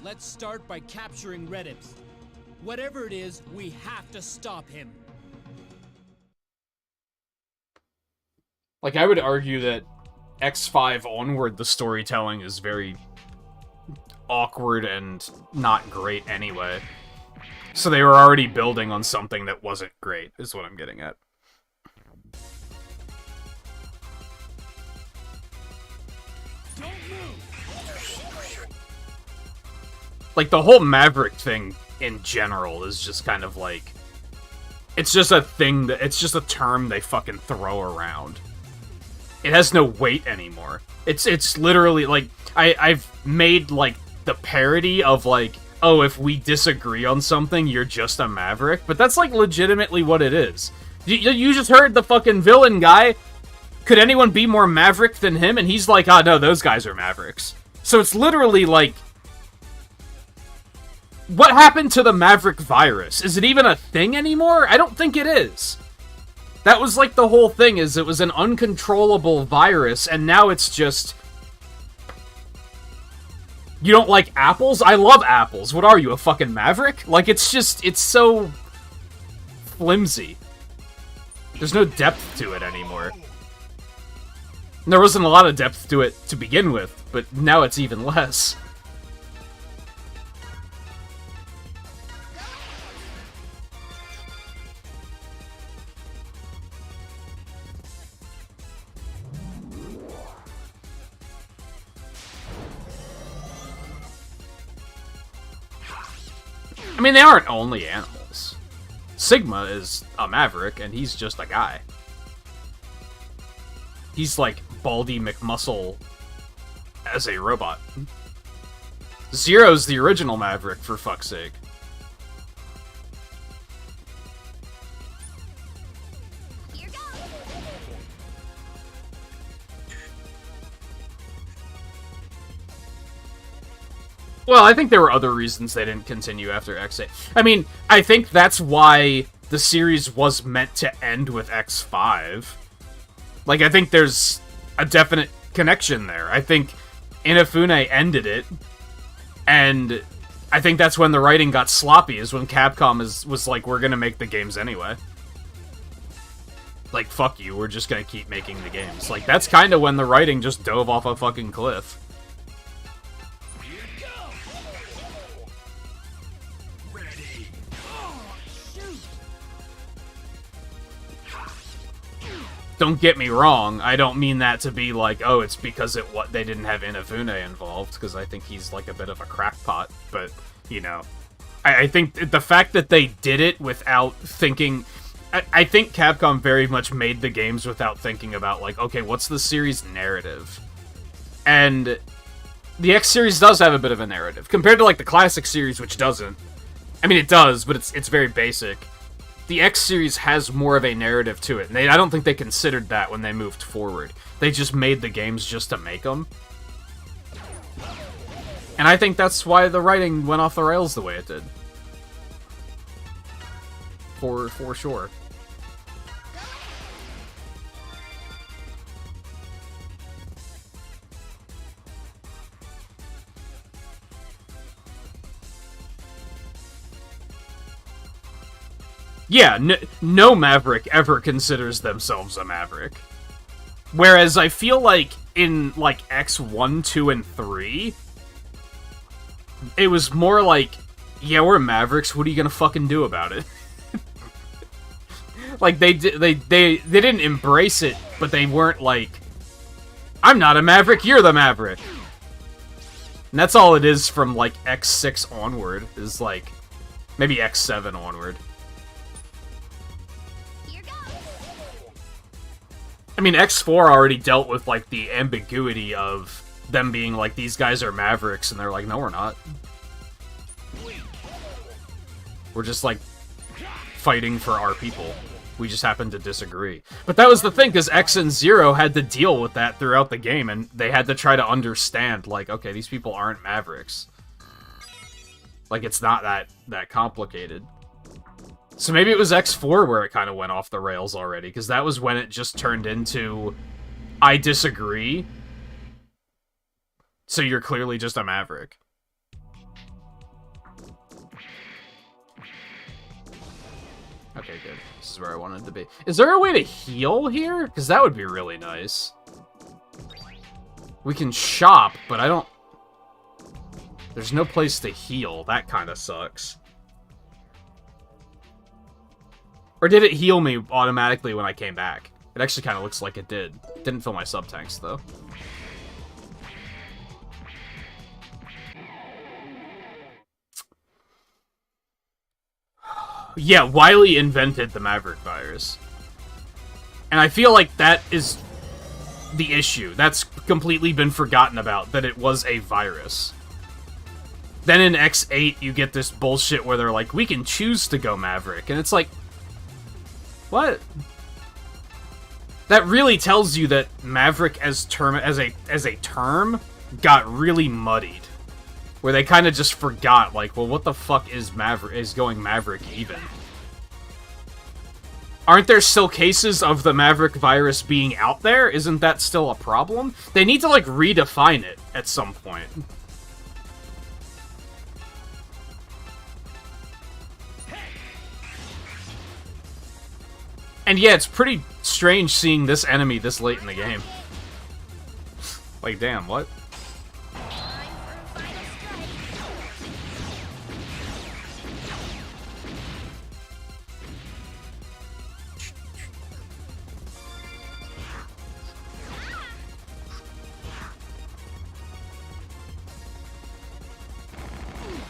Speaker 2: Let's start by capturing Redips. Whatever it is, we have to stop him.
Speaker 1: Like, I would argue that X5 onward, the storytelling is very awkward and not great anyway. So they were already building on something that wasn't great, is what I'm getting at. Like, the whole Maverick thing in general is just kind of like... It's just a thing that... It's just a term they fucking throw around. It has no weight anymore. It's literally, like... I've made, like, the parody of, like... Oh, if we disagree on something, you're just a Maverick. But that's, like, legitimately what it is. You just heard the fucking villain guy. Could anyone be more Maverick than him? And he's like, oh, no, those guys are Mavericks. So it's literally, like... What happened to the Maverick virus? Is it even a thing anymore? I don't think it is. That was like the whole thing, is it was an uncontrollable virus, and now it's just... You don't like apples? I love apples. What are you, a fucking Maverick? Like, it's just, it's so... flimsy. There's no depth to it anymore. And there wasn't a lot of depth to it to begin with, but now it's even less. I mean, they aren't only animals. Sigma is a Maverick, and he's just a guy. He's like Baldy McMuscle as a robot. Zero's the original Maverick, for fuck's sake.
Speaker 5: Here goes.
Speaker 1: Well, I think there were other reasons they didn't continue after X8. I mean, I think that's why the series was meant to end with X5. Like, I think there's a definite connection there. I think Inafune ended it, and I think that's when the writing got sloppy, is when Capcom was like, we're gonna make the games anyway. Like, fuck you, we're just gonna keep making the games. Like, that's kind of when the writing just dove off a fucking cliff. Don't get me wrong, I don't mean that to be like, oh, it's because they didn't have Inafune involved, because I think he's like a bit of a crackpot, but, you know. I think the fact that they did it without thinking... I think Capcom very much made the games without thinking about, like, okay, what's the series' narrative? And the X series does have a bit of a narrative, compared to, like, the classic series, which doesn't. I mean, it does, but it's very basic. The X series has more of a narrative to it, and I don't think they considered that when they moved forward. They just made the games just to make them. And I think that's why the writing went off the rails the way it did. For sure. Yeah, no Maverick ever considers themselves a Maverick. Whereas I feel like in, like, X1, 2, and 3, it was more like, yeah, we're Mavericks, what are you gonna fucking do about it? Like, they didn't embrace it, but they weren't like, I'm not a Maverick, you're the Maverick! And that's all it is from, like, X6 onward, is, like, maybe X7 onward. I mean, X4 already dealt with, like, the ambiguity of them being like, these guys are Mavericks, and they're like, no, we're not. We're just, like, fighting for our people. We just happen to disagree. But that was the thing, because X and Zero had to deal with that throughout the game, and they had to try to understand, like, okay, these people aren't Mavericks. Like, it's not that complicated. So maybe it was X4 where it kind of went off the rails already, because that was when it just turned into, I disagree, so you're clearly just a Maverick. Okay, good. This is where I wanted to be. Is there a way to heal here? Because that would be really nice. We can shop, but I don't... There's no place to heal. That kind of sucks. Or did it heal me automatically when I came back? It actually kind of looks like it did. Didn't fill my sub-tanks, though. Yeah, Wily invented the Maverick virus. And I feel like that is the issue. That's completely been forgotten about, that it was a virus. Then in X8, you get this bullshit where they're like, we can choose to go Maverick. And it's like... What? That really tells you that Maverick as a term got really muddied. Where they kind of just forgot, like, well, what the fuck is going Maverick even? Aren't there still cases of the Maverick virus being out there? Isn't that still a problem? They need to, like, redefine it at some point. And yeah, it's pretty strange seeing this enemy this late in the game. Like, damn, what?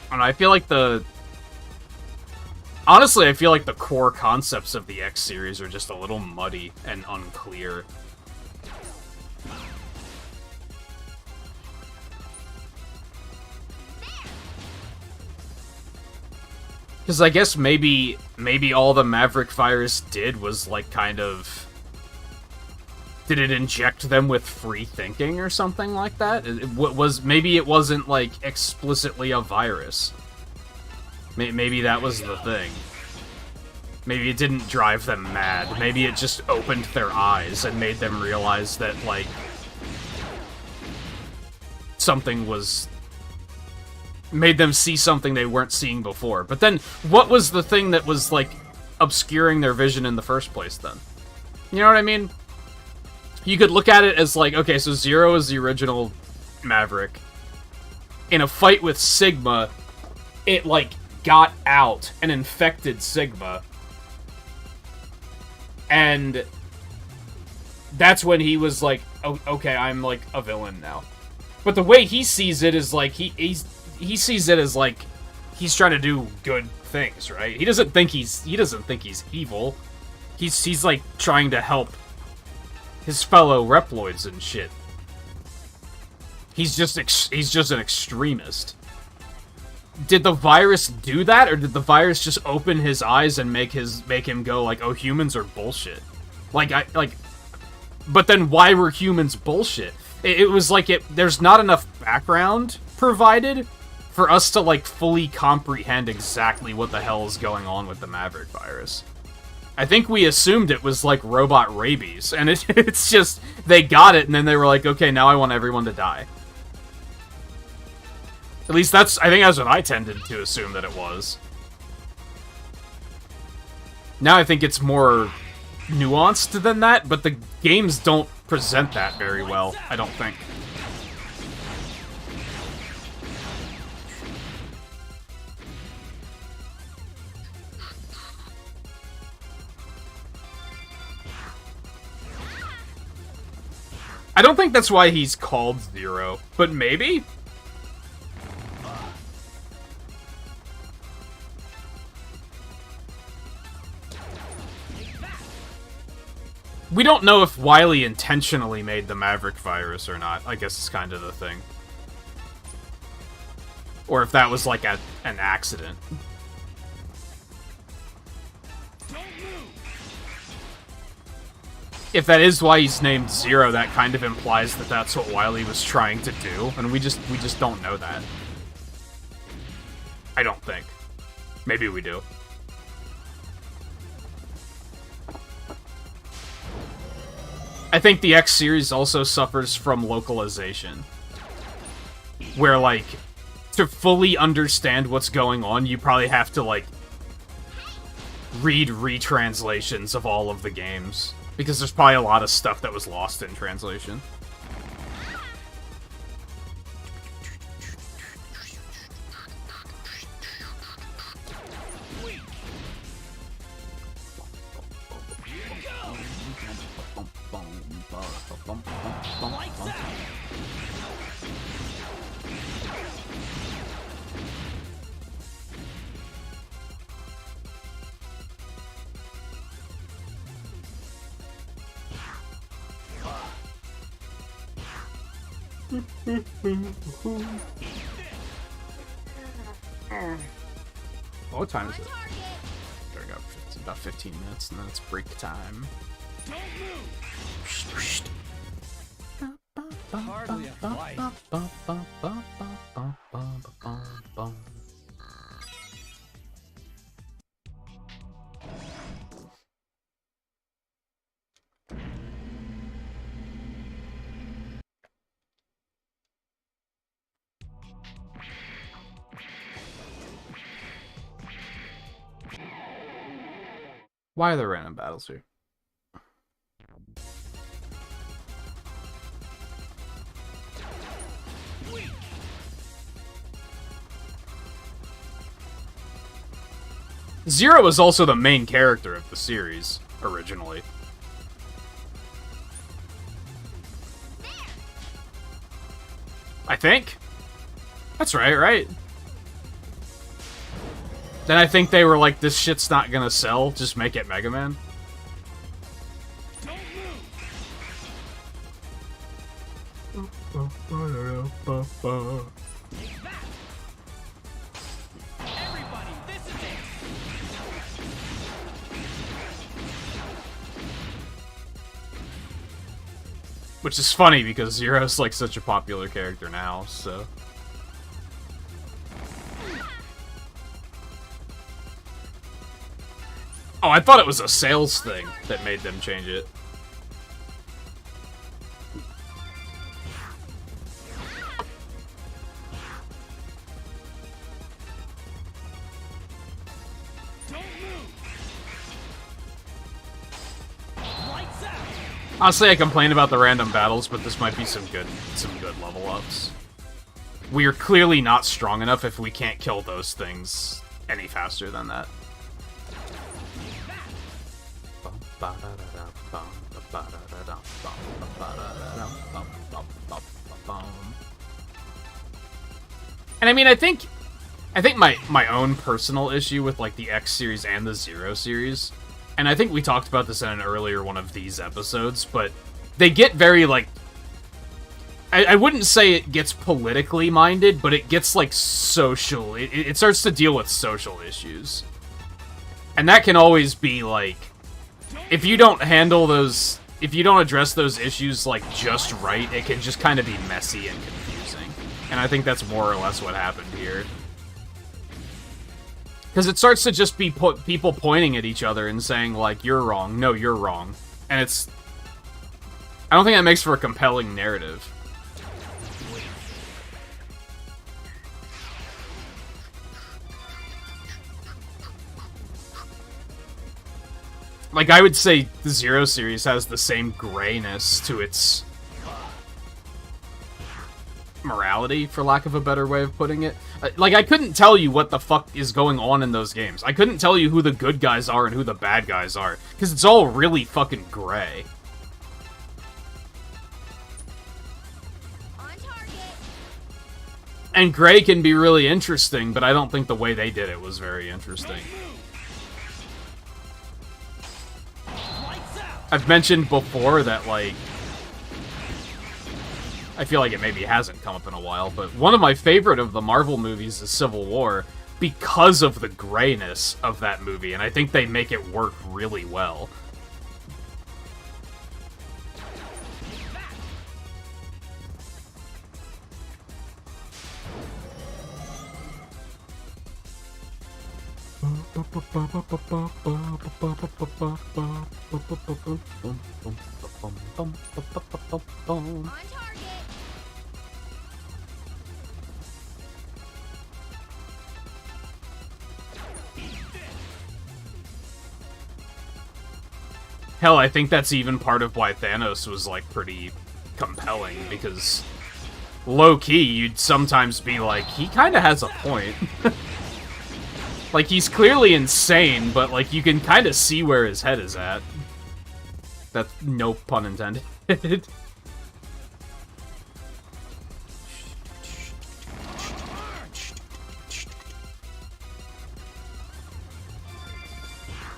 Speaker 1: I don't know, I feel like honestly, I feel like the core concepts of the X series are just a little muddy and unclear. Because I guess maybe all the Maverick virus did was, like, kind of Did it inject them with free thinking or something like that? Maybe it wasn't, like, explicitly a virus. Maybe that was the thing. Maybe it didn't drive them mad. Maybe it just opened their eyes and made them realize that, like, something was... made them see something they weren't seeing before. But then, what was the thing that was, like, obscuring their vision in the first place, then? You know what I mean? You could look at it as, like, okay, so Zero is the original Maverick. In a fight with Sigma, it, like, got out and infected Sigma. And that's when he was like, oh, okay, I'm, like, a villain now. But the way he sees it is, like, he sees it as, like, he's trying to do good things, right? He doesn't think he's evil. He's like, trying to help his fellow Reploids and shit. He's just an extremist. Did the virus do that, or did the virus just open his eyes and make him go like, "Oh, humans are bullshit"? But then why were humans bullshit? It was like there's not enough background provided for us to like fully comprehend exactly what the hell is going on with the Maverick virus. I think we assumed it was like robot rabies, and it's just they got it and then they were like, "Okay, now I want everyone to die." At least I think that's what I tended to assume that it was. Now I think it's more nuanced than that, but the games don't present that very well, I don't think. I don't think that's why he's called Zero, but maybe? We don't know if Wily intentionally made the Maverick virus or not. I guess it's kind of the thing. Or if that was like an accident. If that is why he's named Zero, that kind of implies that that's what Wily was trying to do, and we just don't know that. I don't think. Maybe we do. I think the X series also suffers from localization. Where, like, to fully understand what's going on, you probably have to, like, read retranslations of all of the games. Because there's probably a lot of stuff that was lost in translation. What time is it? There we go. It's about 15 minutes, and then it's break time.
Speaker 6: Hardly a flight.
Speaker 1: Why are there random battles here? Zero was also the main character of the series, originally. I think? That's right? Then I think they were like, this shit's not gonna sell, just make it Mega Man.
Speaker 2: Everybody, this is it.
Speaker 1: Which is funny because Zero's like such a popular character now, so. Oh, I thought it was a sales thing that made them change it. Honestly, I complain about the random battles, but this might be some good level ups. We are clearly not strong enough if we can't kill those things any faster than that. And I mean, I think my own personal issue with like the X series and the Zero series, and I think we talked about this in an earlier one of these episodes, but they get very, like... I wouldn't say it gets politically minded, but it gets, like, social... It starts to deal with social issues. And that can always be, like... If you don't handle those... If you don't address those issues, like, just right, it can just kind of be messy and confusing. And I think that's more or less what happened here. Because it starts to just be people pointing at each other and saying, like, you're wrong, no, you're wrong. And it's... I don't think that makes for a compelling narrative. Like, I would say the Zero series has the same grayness to its... morality, for lack of a better way of putting it. Like, I couldn't tell you what the fuck is going on in those games. I couldn't tell you who the good guys are and who the bad guys are, because it's all really fucking gray.
Speaker 5: On target.
Speaker 1: And gray can be really interesting, but I don't think the way they did it was very interesting. I've mentioned before that, like... I feel like it maybe hasn't come up in a while, but one of my favorite of the Marvel movies is Civil War because of the grayness of that movie, and I think they make it work really well.
Speaker 5: On target.
Speaker 1: Hell, I think that's even part of why Thanos was, like, pretty compelling, because low-key, you'd sometimes be like, he kinda has a point. Like, he's clearly insane, but, like, you can kinda see where his head is at. That's no pun intended.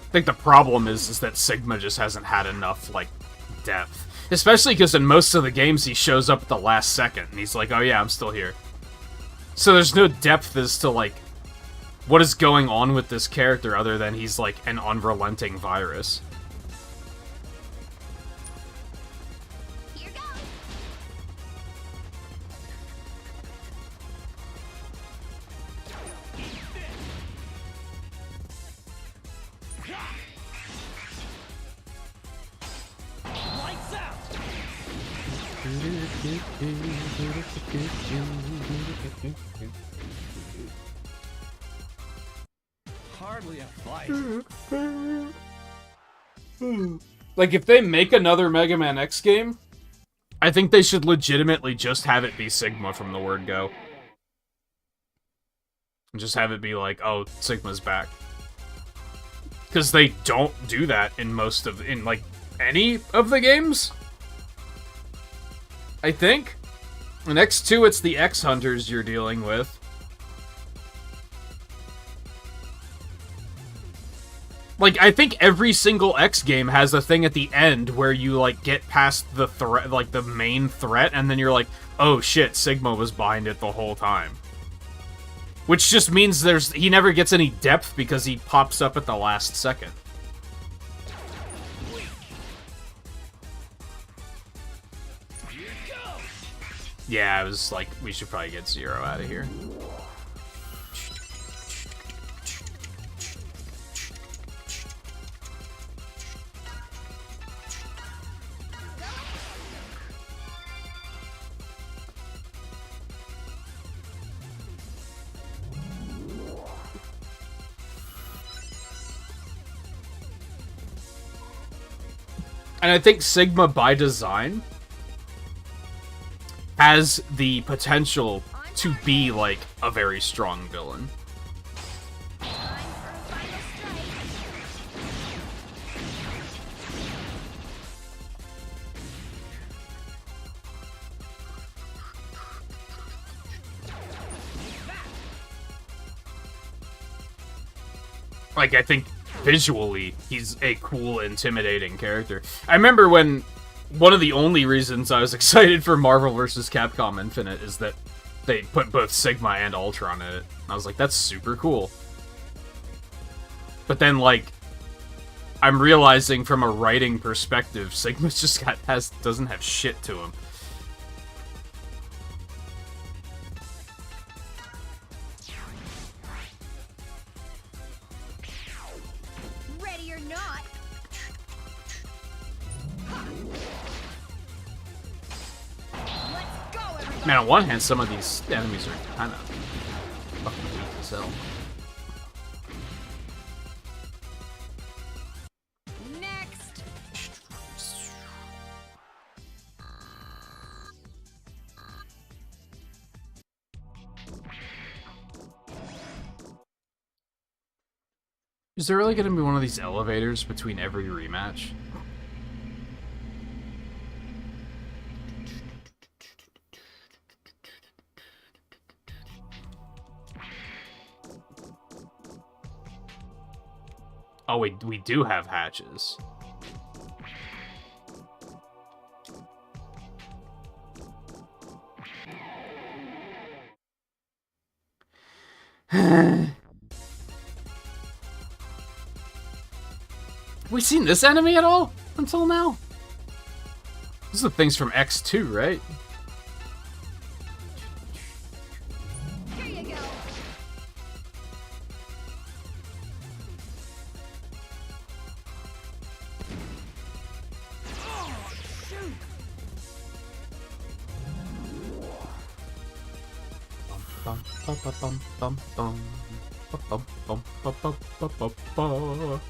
Speaker 1: I think the problem is that Sigma just hasn't had enough, like, depth. Especially because in most of the games he shows up at the last second, and he's like, oh yeah, I'm still here. So there's no depth as to, like, what is going on with this character other than he's, like, an unrelenting virus.
Speaker 5: Here goes.
Speaker 2: Lights out! Hardly a fight.
Speaker 1: Like, if they make another Mega Man X game, I think they should legitimately just have it be Sigma from the word go. And just have it be like, oh, Sigma's back. Because they don't do that in like, any of the games? I think. In X2, it's the X-Hunters you're dealing with. Like, I think every single X game has a thing at the end where you, like, get past the threat, like, the main threat, and then you're like, oh shit, Sigma was behind it the whole time. Which just means he never gets any depth because he pops up at the last second. Yeah, I was like, we should probably get Zero out of here. And I think Sigma, by design, has the potential to be, like, a very strong villain. Like, I think visually, he's a cool, intimidating character. I remember when one of the only reasons I was excited for Marvel vs. Capcom Infinite is that they put both Sigma and Ultron in it. I was like, that's super cool. But then, like, I'm realizing from a writing perspective, Sigma's just doesn't have shit to him.
Speaker 5: Ready or not. Let's go, everybody.
Speaker 1: Man, on one hand, some of these enemies are kind of fucking weak as hell.
Speaker 5: Next.
Speaker 1: Is there really gonna be one of these elevators between every rematch? Oh, we do have hatches. Have we seen this enemy at all until now? These are things from X2, right?
Speaker 5: Here you go.
Speaker 8: Oh, shoot!
Speaker 1: Bum, bum, bum, bum, bum, bum, bum, bum, bum, bum, bum, bum.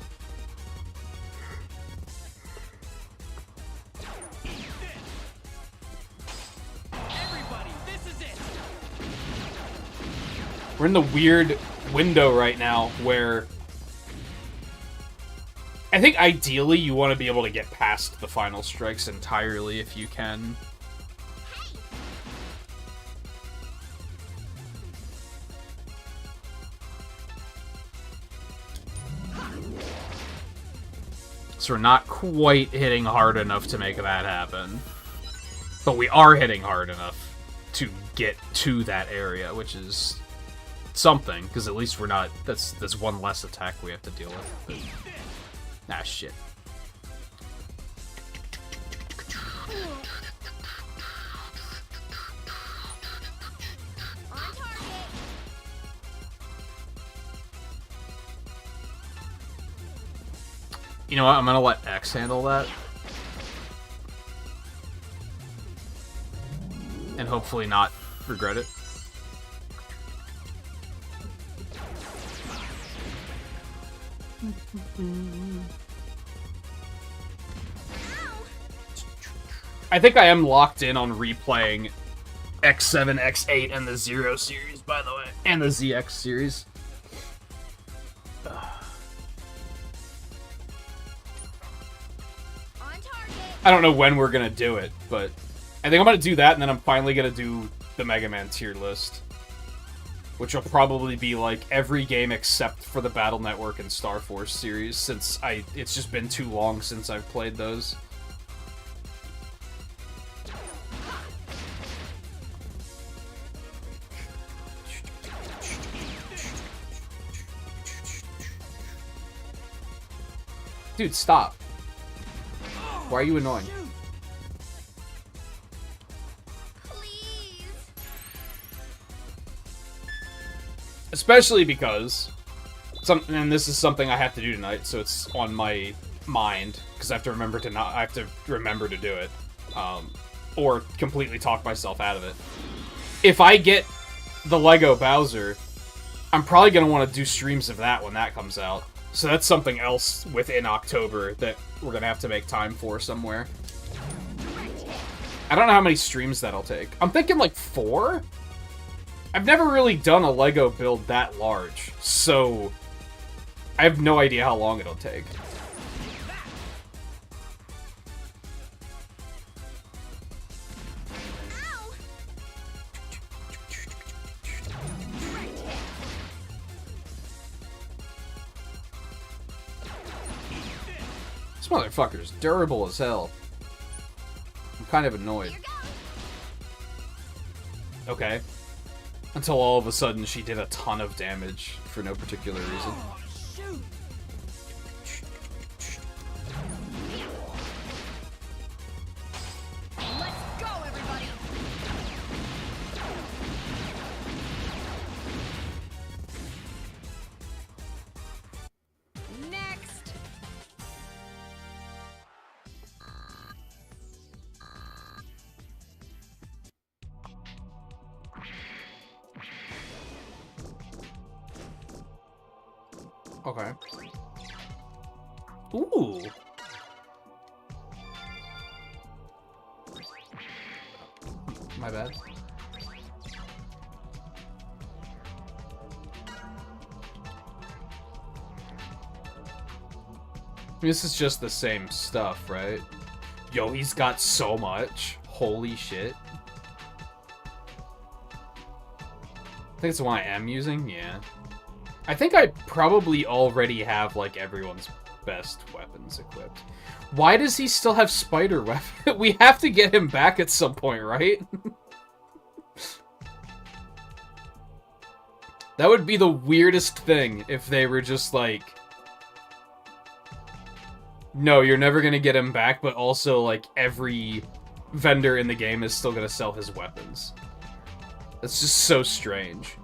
Speaker 2: Everybody, this is it.
Speaker 1: We're in the weird window right now where I think ideally you want to be able to get past the final strikes entirely if you can. So we're not quite hitting hard enough to make that happen. But we are hitting hard enough to get to that area, which is something, because at least we're not... That's one less attack we have to deal with. Ah, shit.
Speaker 5: On target.
Speaker 1: You know what? I'm gonna let X handle that. And hopefully not regret it. I think I am locked in on replaying X7, X8, and the Zero series, by the way. And the ZX series.
Speaker 5: On target.
Speaker 1: I don't know when we're gonna do it, but I think I'm gonna do that, and then I'm finally gonna do the Mega Man tier list. Which will probably be like every game except for the Battle Network and Star Force series, since it's just been too long since I've played those. Dude, stop. Why are you annoying?
Speaker 5: Please.
Speaker 1: Especially because, and this is something I have to do tonight, so it's on my mind, because I have to remember to do it, or completely talk myself out of it. If I get the Lego Bowser, I'm probably going to want to do streams of that when that comes out. So that's something else within October that we're going to have to make time for somewhere. I don't know how many streams that'll take. I'm thinking like 4? I've never really done a Lego build that large, so I have no idea how long it'll take. This motherfucker's durable as hell. I'm kind of annoyed. Okay. Until all of a sudden she did a ton of damage for no particular reason.
Speaker 2: Shoot!
Speaker 5: Let's go, everybody! Next!
Speaker 1: Okay. Ooh. My bad. This is just the same stuff, right? Yo, he's got so much. Holy shit. I think it's the one I am using? Yeah. I think I probably already have, like, everyone's best weapons equipped. Why does he still have spider weapon? We have to get him back at some point, right? That would be the weirdest thing if they were just like... No, you're never gonna get him back, but also, like, every vendor in the game is still gonna sell his weapons. That's just so strange.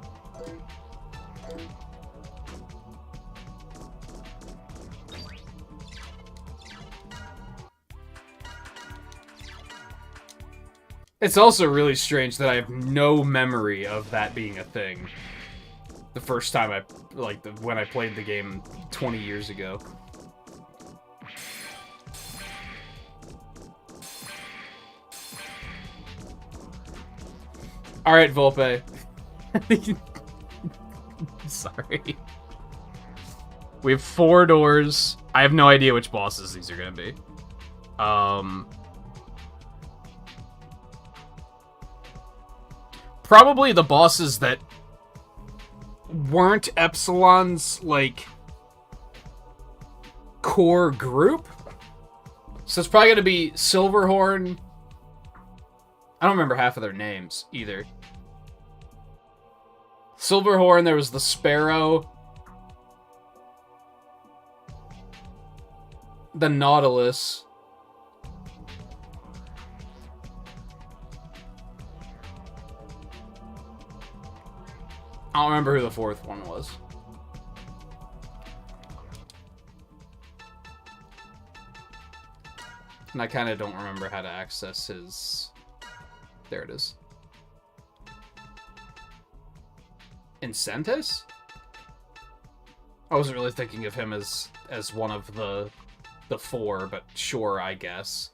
Speaker 1: It's also really strange that I have no memory of that being a thing. The first time when I played the game 20 years ago. Alright, Volpe. Sorry. We have 4 doors. I have no idea which bosses these are gonna be. Probably the bosses that weren't Epsilon's, like, core group. So it's probably gonna be Silverhorn. I don't remember half of their names, either. Silverhorn, there was the Sparrow. The Nautilus. I don't remember who the 4th one was. And I kind of don't remember how to access his... There it is. Incentus? I wasn't really thinking of him as one of the 4, but sure, I guess.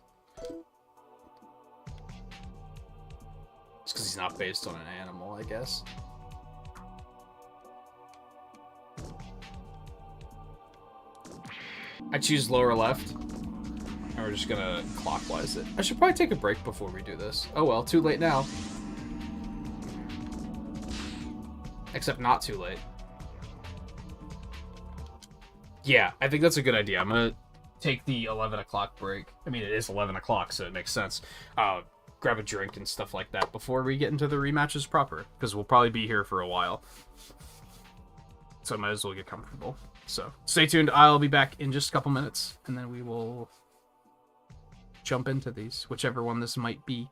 Speaker 1: It's because he's not based on an animal, I guess. I choose lower left. And we're just gonna clockwise it. I should probably take a break before we do this. Oh well, too late now. Except not too late. Yeah, I think that's a good idea. I'm gonna take the 11 o'clock break. I mean, it is 11 o'clock, so it makes sense. Grab a drink and stuff like that before we get into the rematches proper. Because we'll probably be here for a while. So I might as well get comfortable. So, stay tuned. I'll be back in just a couple minutes, and then we will jump into these, whichever one this might be.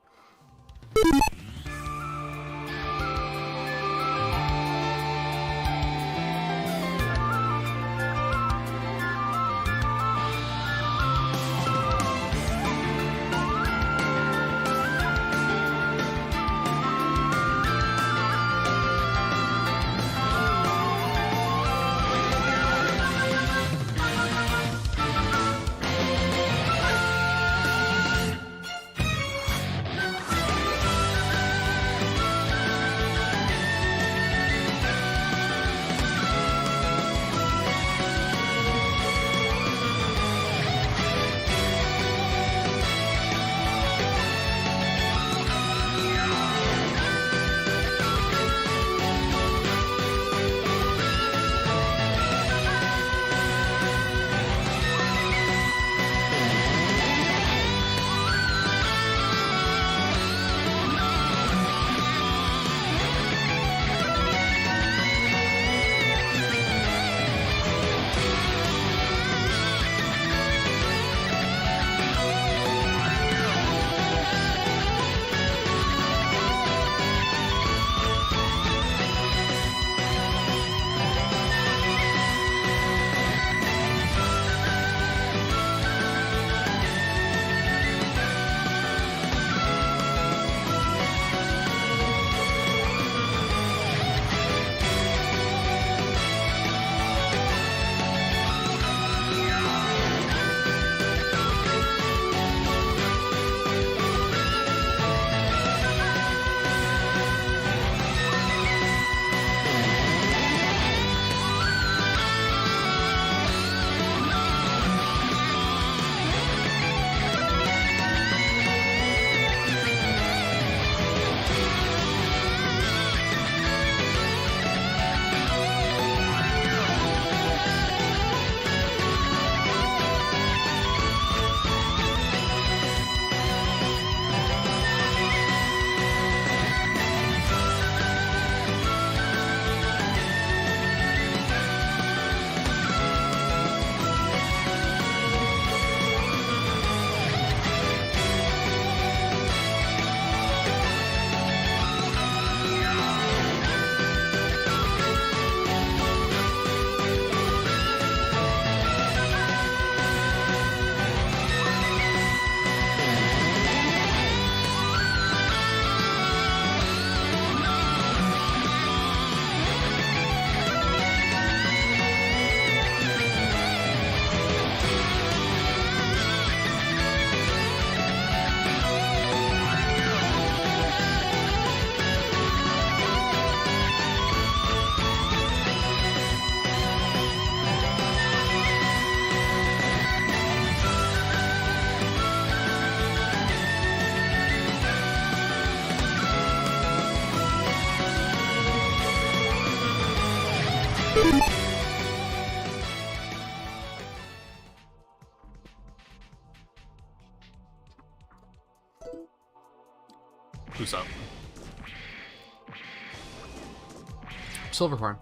Speaker 1: Silverhorn.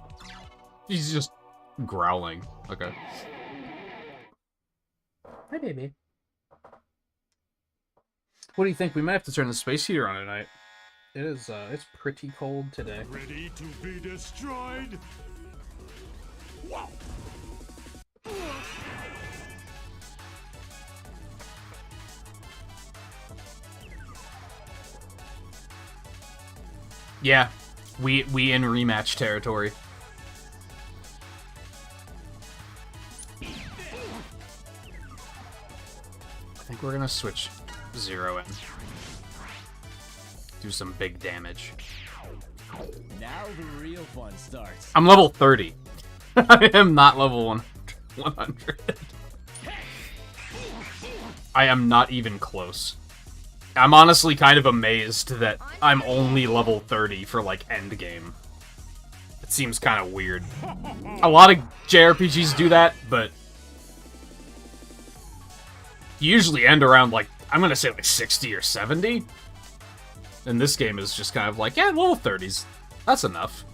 Speaker 1: He's just growling. Okay. Hi, baby. What do you think? We might have to turn the space heater on tonight. It is, it's pretty cold today.
Speaker 3: Ready to be destroyed? Wow.
Speaker 1: Yeah, we in rematch territory. I think we're gonna switch Zero in. Do some big damage.
Speaker 6: Now the real fun starts.
Speaker 1: I'm level 30. I am not level 100. I am not even close. I'm honestly kind of amazed that I'm only level 30 for, like, endgame. It seems kind of weird. A lot of JRPGs do that, but you usually end around, like, I'm gonna say, like, 60 or 70. And this game is just kind of like, yeah, level 30s. That's enough.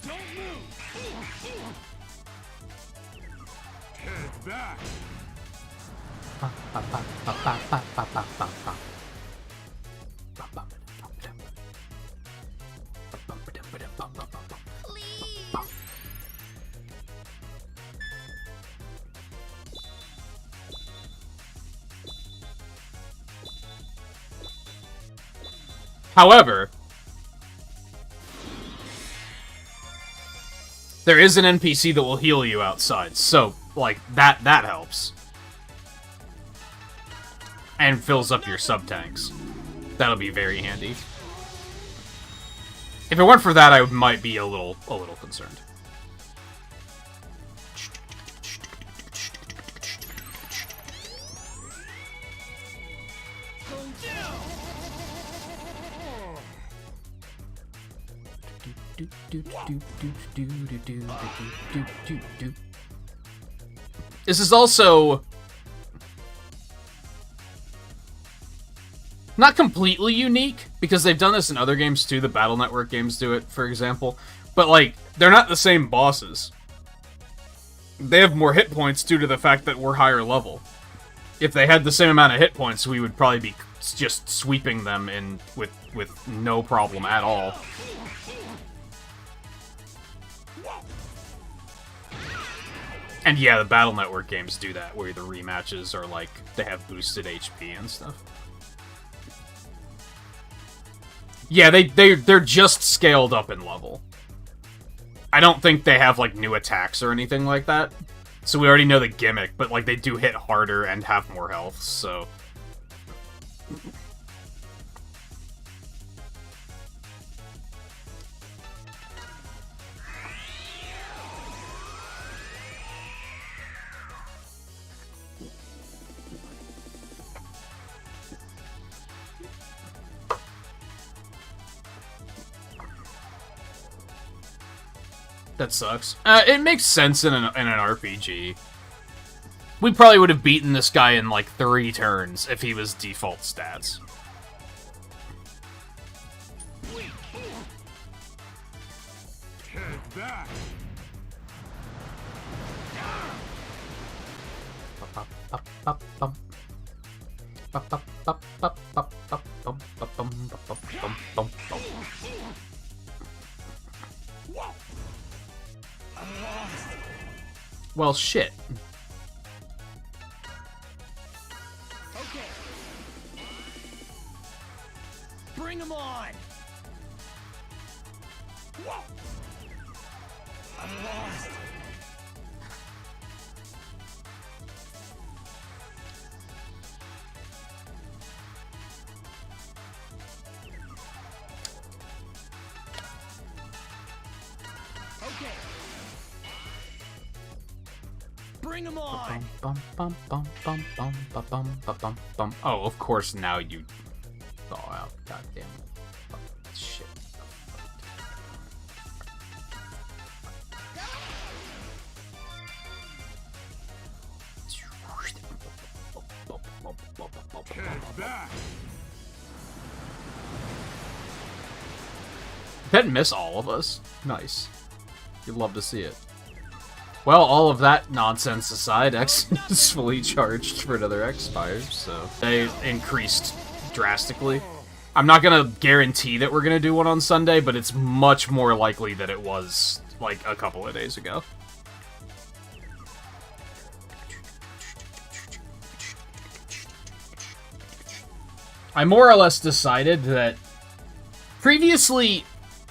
Speaker 3: Don't move. Head back.
Speaker 1: However, there is an NPC that will heal you outside, so, like, that helps. And fills up your sub-tanks. That'll be very handy. If it weren't for that, I might be a little concerned. This is also not completely unique, because they've done this in other games too. The Battle Network games do it, for example. But, like, they're not the same bosses. They have more hit points due to the fact that we're higher level. If they had the same amount of hit points, we would probably be just sweeping them in with no problem at all. And yeah, the Battle Network games do that, where the rematches are like, they have boosted HP and stuff. Yeah, they're just scaled up in level. I don't think they have, like, new attacks or anything like that. So we already know the gimmick, but, like, they do hit harder and have more health, so... That sucks. It makes sense in an RPG. We probably would have beaten this guy in, like, 3 turns if he was default stats.
Speaker 3: Head back.
Speaker 1: Well, shit.
Speaker 6: Okay. Bring him on. I'm lost. Okay. Bring him on.
Speaker 1: Oh, of course now you thaw out. Goddamn. Shit.
Speaker 3: Head back.
Speaker 1: Didn't miss all of us. Nice. You'd love to see it. Well, all of that nonsense aside, X is fully charged for another X fire, so they increased drastically. I'm not gonna guarantee that we're gonna do one on Sunday, but it's much more likely that it was, like, a couple of days ago. I more or less decided that previously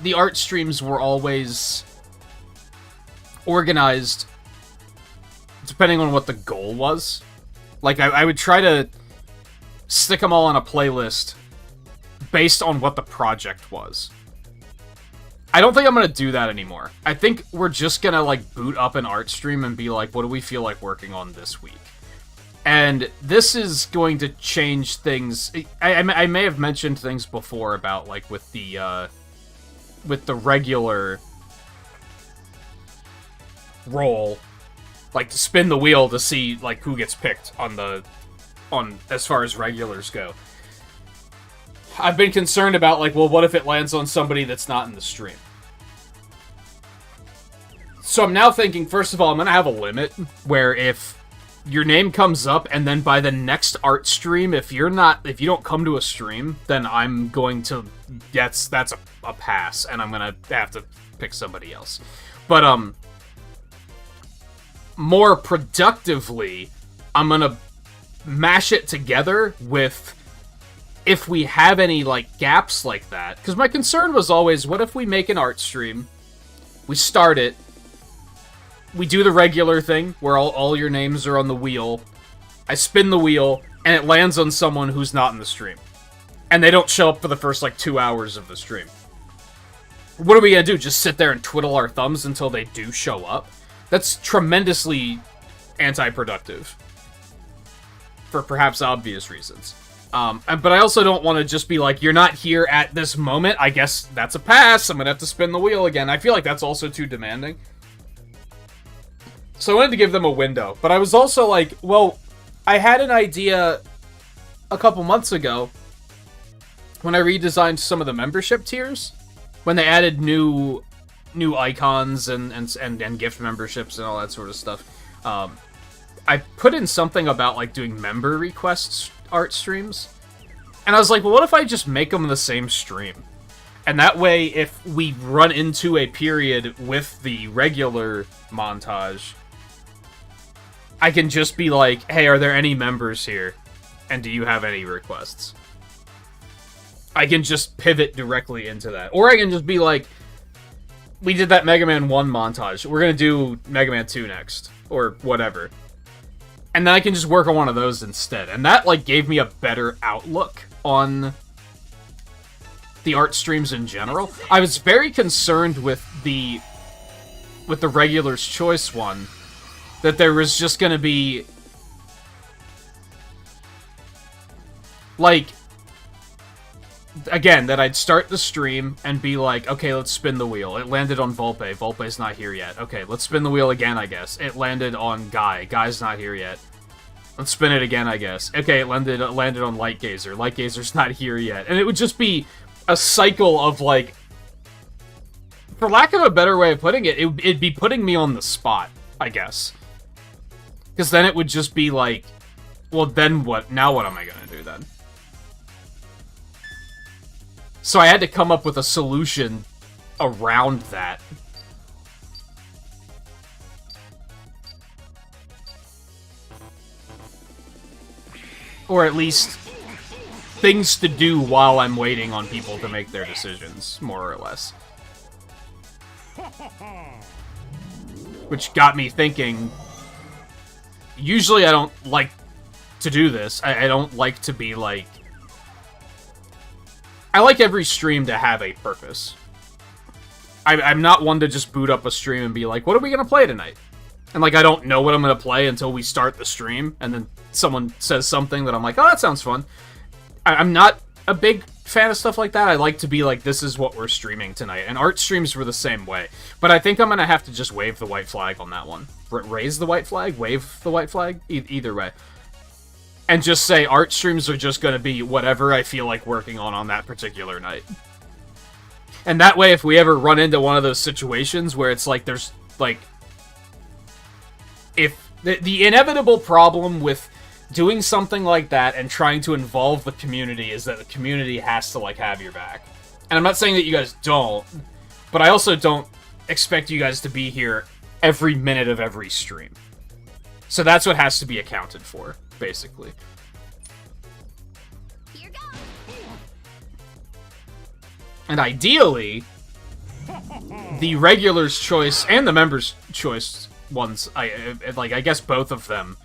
Speaker 1: the art streams were always organized depending on what the goal was. Like, I would try to stick them all on a playlist based on what the project was. I don't think I'm gonna do that anymore. I think we're just gonna, like, boot up an art stream and be like, what do we feel like working on this week? And this is going to change things. I may have mentioned things before about, like, with the regular roll, like, to spin the wheel to see, like, who gets picked on as far as regulars go. I've been concerned about, like, well, what if it lands on somebody that's not in the stream? So I'm now thinking, first of all, I'm going to have a limit where if your name comes up and then by the next art stream, if you don't come to a stream, then I'm going to, that's a pass, and I'm going to have to pick somebody else. But, more productively, I'm going to mash it together with if we have any, like, gaps like that. Because my concern was always, what if we make an art stream, we start it, we do the regular thing, where all your names are on the wheel, I spin the wheel, and it lands on someone who's not in the stream. And they don't show up for the first, like, 2 hours of the stream. What are we gonna do? Just sit there and twiddle our thumbs until they do show up? That's tremendously anti-productive. For perhaps obvious reasons. But I also don't want to just be like, you're not here at this moment, I guess that's a pass, I'm gonna have to spin the wheel again. I feel like that's also too demanding. So I wanted to give them a window. But I was also like, well, I had an idea a couple months ago when I redesigned some of the membership tiers. When they added new icons and gift memberships and all that sort of stuff. I put in something about, like, doing member requests art streams. And I was like, well, what if I just make them the same stream? And that way, if we run into a period with the regular montage, I can just be like, hey, are there any members here? And do you have any requests? I can just pivot directly into that. Or I can just be like, we did that Mega Man 1 montage. We're gonna do Mega Man 2 next. Or whatever. And then I can just work on one of those instead. And that, like, gave me a better outlook on the art streams in general. I was very concerned with the Regular's Choice one, that there was just gonna be, like, again, that I'd start the stream and be like, okay, let's spin the wheel. It landed on Volpe. Volpe's not here yet. Okay, let's spin the wheel again, I guess. It landed on Guy. Guy's not here yet. Let's spin it again, I guess. Okay, it landed on Lightgazer. Lightgazer's not here yet. And it would just be a cycle of, like, for lack of a better way of putting it, it'd be putting me on the spot, I guess. Because then it would just be like, well, then what? Now what am I gonna do then? So I had to come up with a solution around that. Or at least things to do while I'm waiting on people to make their decisions, more or less. Which got me thinking, usually I don't like to do this. I don't like to be like... I like every stream to have a purpose. I'm not one to just boot up a stream and be like, what are we going to play tonight? And, like, I don't know what I'm going to play until we start the stream, and then someone says something that I'm like, oh, that sounds fun. I'm not a big fan of stuff like that. I like to be like, this is what we're streaming tonight. And art streams were the same way. But I think I'm going to have to just wave the white flag on that one. Raise the white flag? Wave the white flag? Either way. And just say art streams are just going to be whatever I feel like working on that particular night. And that way, if we ever run into one of those situations where it's like there's, like... If... The inevitable problem with doing something like that and trying to involve the community is that the community has to, like, have your back. And I'm not saying that you guys don't, but I also don't expect you guys to be here every minute of every stream. So that's what has to be accounted for, basically.
Speaker 5: Here goes.
Speaker 1: And ideally, the regulars' choice and the members' choice ones, I guess both of them,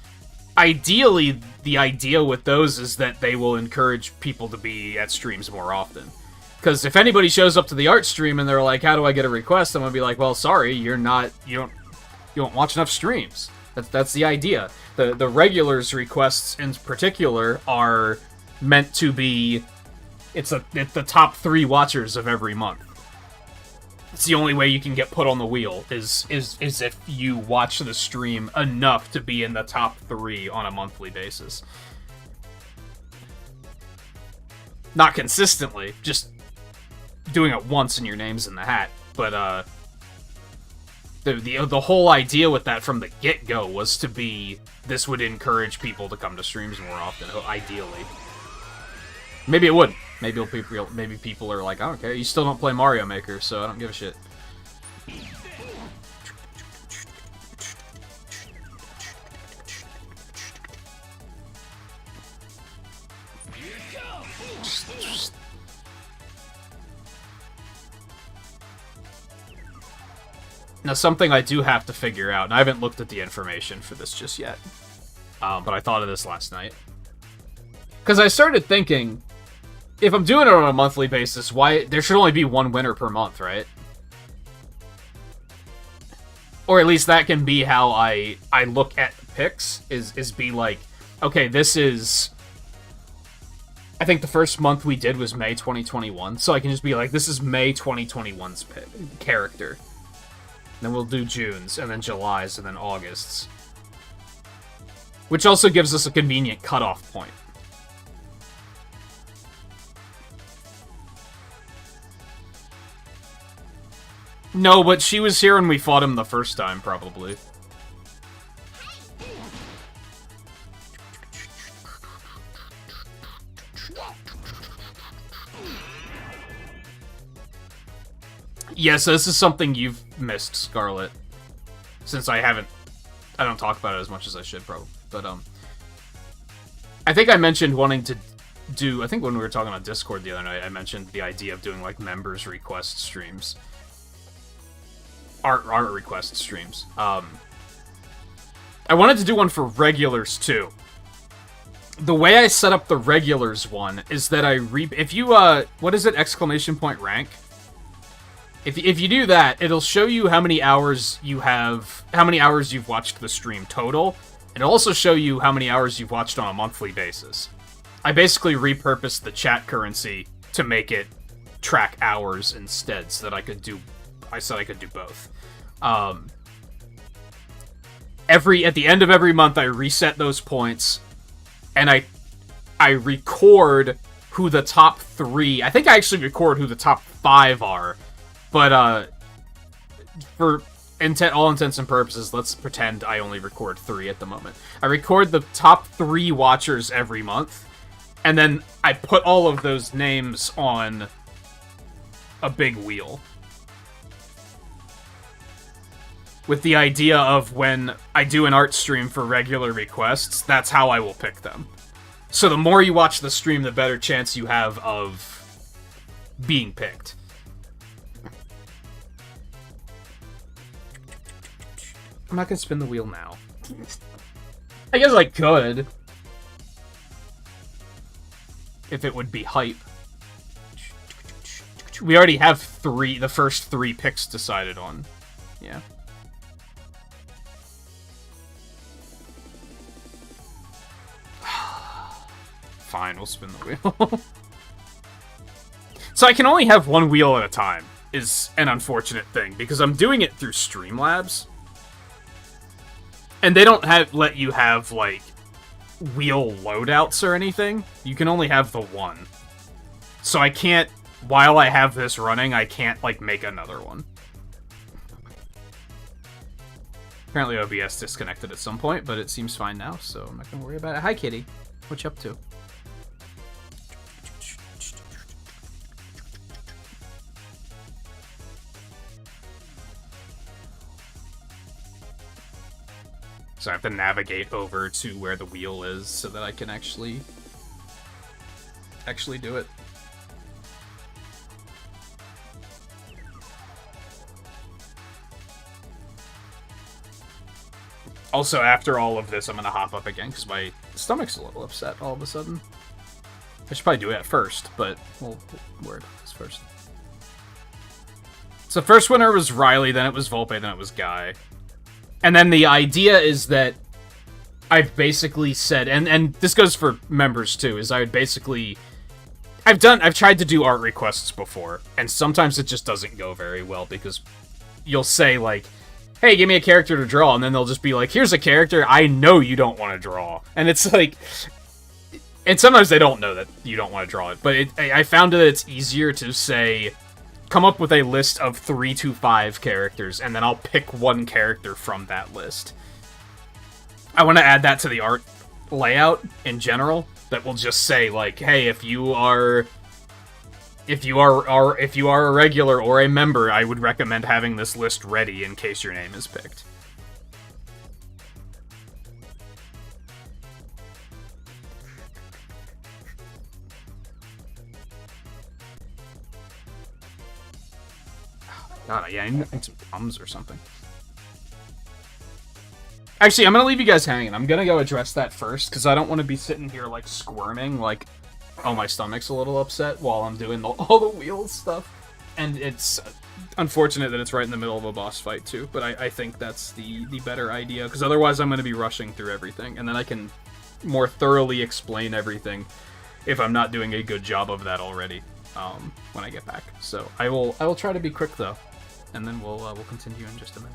Speaker 1: ideally, the idea with those is that they will encourage people to be at streams more often. Because if anybody shows up to the art stream and they're like, how do I get a request? I'm gonna be like, well, sorry, you don't watch enough streams. That's the idea. The regulars' requests in particular are meant to be, it's the top 3 watchers of every month. It's the only way you can get put on the wheel, is if you watch the stream enough to be in the top 3 on a monthly basis. Not consistently, just doing it once and your name's in the hat. But, the whole idea with that from the get-go was to be, this would encourage people to come to streams more often, ideally. Maybe it wouldn't. Maybe people are like, oh, okay, you still don't play Mario Maker, so I don't give a shit. Now, something I do have to figure out, and I haven't looked at the information for this just yet, but I thought of this last night. Because I started thinking, if I'm doing it on a monthly basis, why there should only be one winner per month, right? Or at least that can be how I look at the picks, is be like, okay, this is... I think the first month we did was May 2021, so I can just be like, this is May 2021's character. Then we'll do June's, and then July's, and then August's. Which also gives us a convenient cutoff point. No, but she was here when we fought him the first time, probably. Yeah, so this is something you've missed, Scarlet. Since I don't talk about it as much as I should, probably. But, I think I mentioned wanting to do, I think when we were talking on Discord the other night, I mentioned the idea of doing, like, members request streams. Art request streams. I wanted to do one for regulars, too. The way I set up the regulars one is that if you, what is it, exclamation point rank? If you do that, it'll show you how many hours you have, how many hours you've watched the stream total. It'll also show you how many hours you've watched on a monthly basis. I basically repurposed the chat currency to make it track hours instead, so that I said I could do both. At the end of every month, I reset those points, and I record who the top 3, I think I actually record who the top 5 are. But, for all intents and purposes, let's pretend I only record 3 at the moment. I record the top 3 watchers every month, and then I put all of those names on a big wheel. With the idea of when I do an art stream for regular requests, that's how I will pick them. So the more you watch the stream, the better chance you have of being picked. I'm not gonna spin the wheel now. I guess I could. If it would be hype. We already have the first 3 picks decided on. Yeah. Fine, we'll spin the wheel. So I can only have one wheel at a time, is an unfortunate thing, because I'm doing it through Streamlabs. And they don't let you have, like, wheel loadouts or anything. You can only have the one. So I can't while I have this running, I can't, like, make another one. Apparently OBS disconnected at some point, but it seems fine now, so I'm not gonna worry about it. Hi, Kitty. What you up to? So I have to navigate over to where the wheel is so that I can actually do it. Also, after all of this, I'm gonna hop up again because my stomach's a little upset all of a sudden. I should probably do it at first, but we'll worry about this first. So first winner was Riley, then it was Volpe, then it was Guy. And then the idea is that I've basically said, and this goes for members too, is I would basically... I've tried to do art requests before, and sometimes it just doesn't go very well, because you'll say, like, hey, give me a character to draw, and then they'll just be like, here's a character I know you don't want to draw. And it's like... And sometimes they don't know that you don't want to draw it, but I found that it's easier to say... Come up with a list of 3 to 5 characters, and then I'll pick one character from that list. I want to add that to the art layout in general. That will just say, like, hey, if you are a regular or a member, I would recommend having this list ready in case your name is picked. God, yeah, I need some drums or something. Actually, I'm gonna leave you guys hanging. I'm gonna go address that first, because I don't want to be sitting here, like, squirming, like, oh, my stomach's a little upset while I'm doing all the wheels stuff. And it's unfortunate that it's right in the middle of a boss fight, too, but I think that's the better idea, because otherwise I'm gonna be rushing through everything, and then I can more thoroughly explain everything if I'm not doing a good job of that already, when I get back. So, I will try to be quick, though. And then we'll continue in just a minute.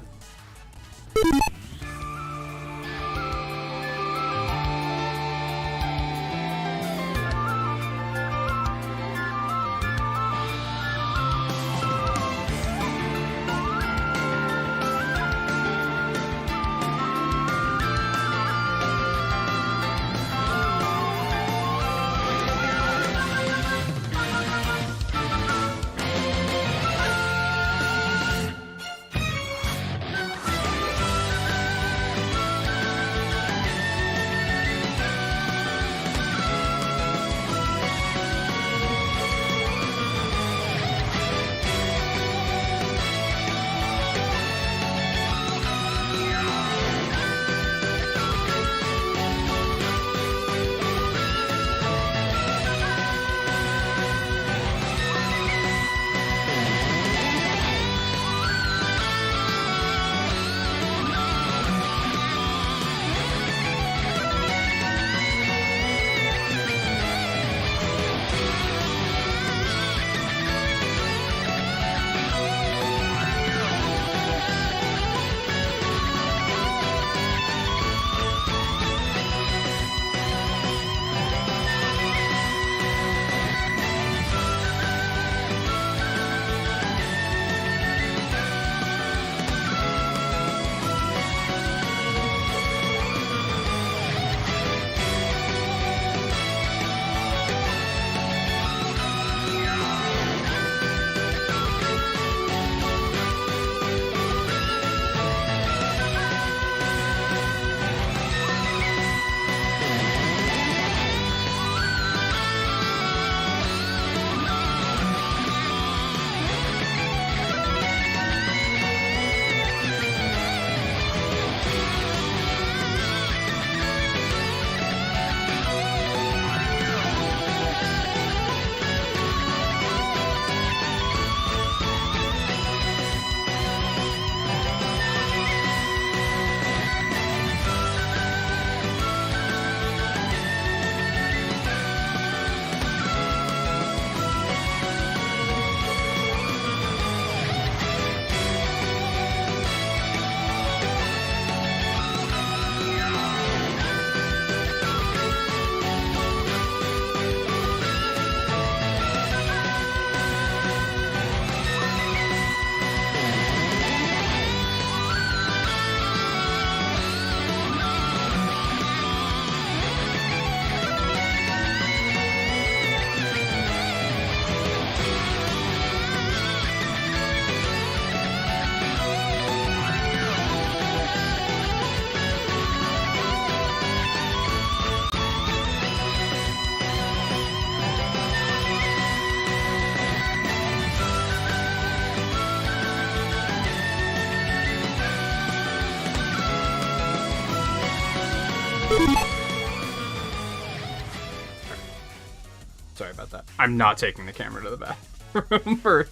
Speaker 1: Sorry about that. I'm not taking the camera to the bathroom for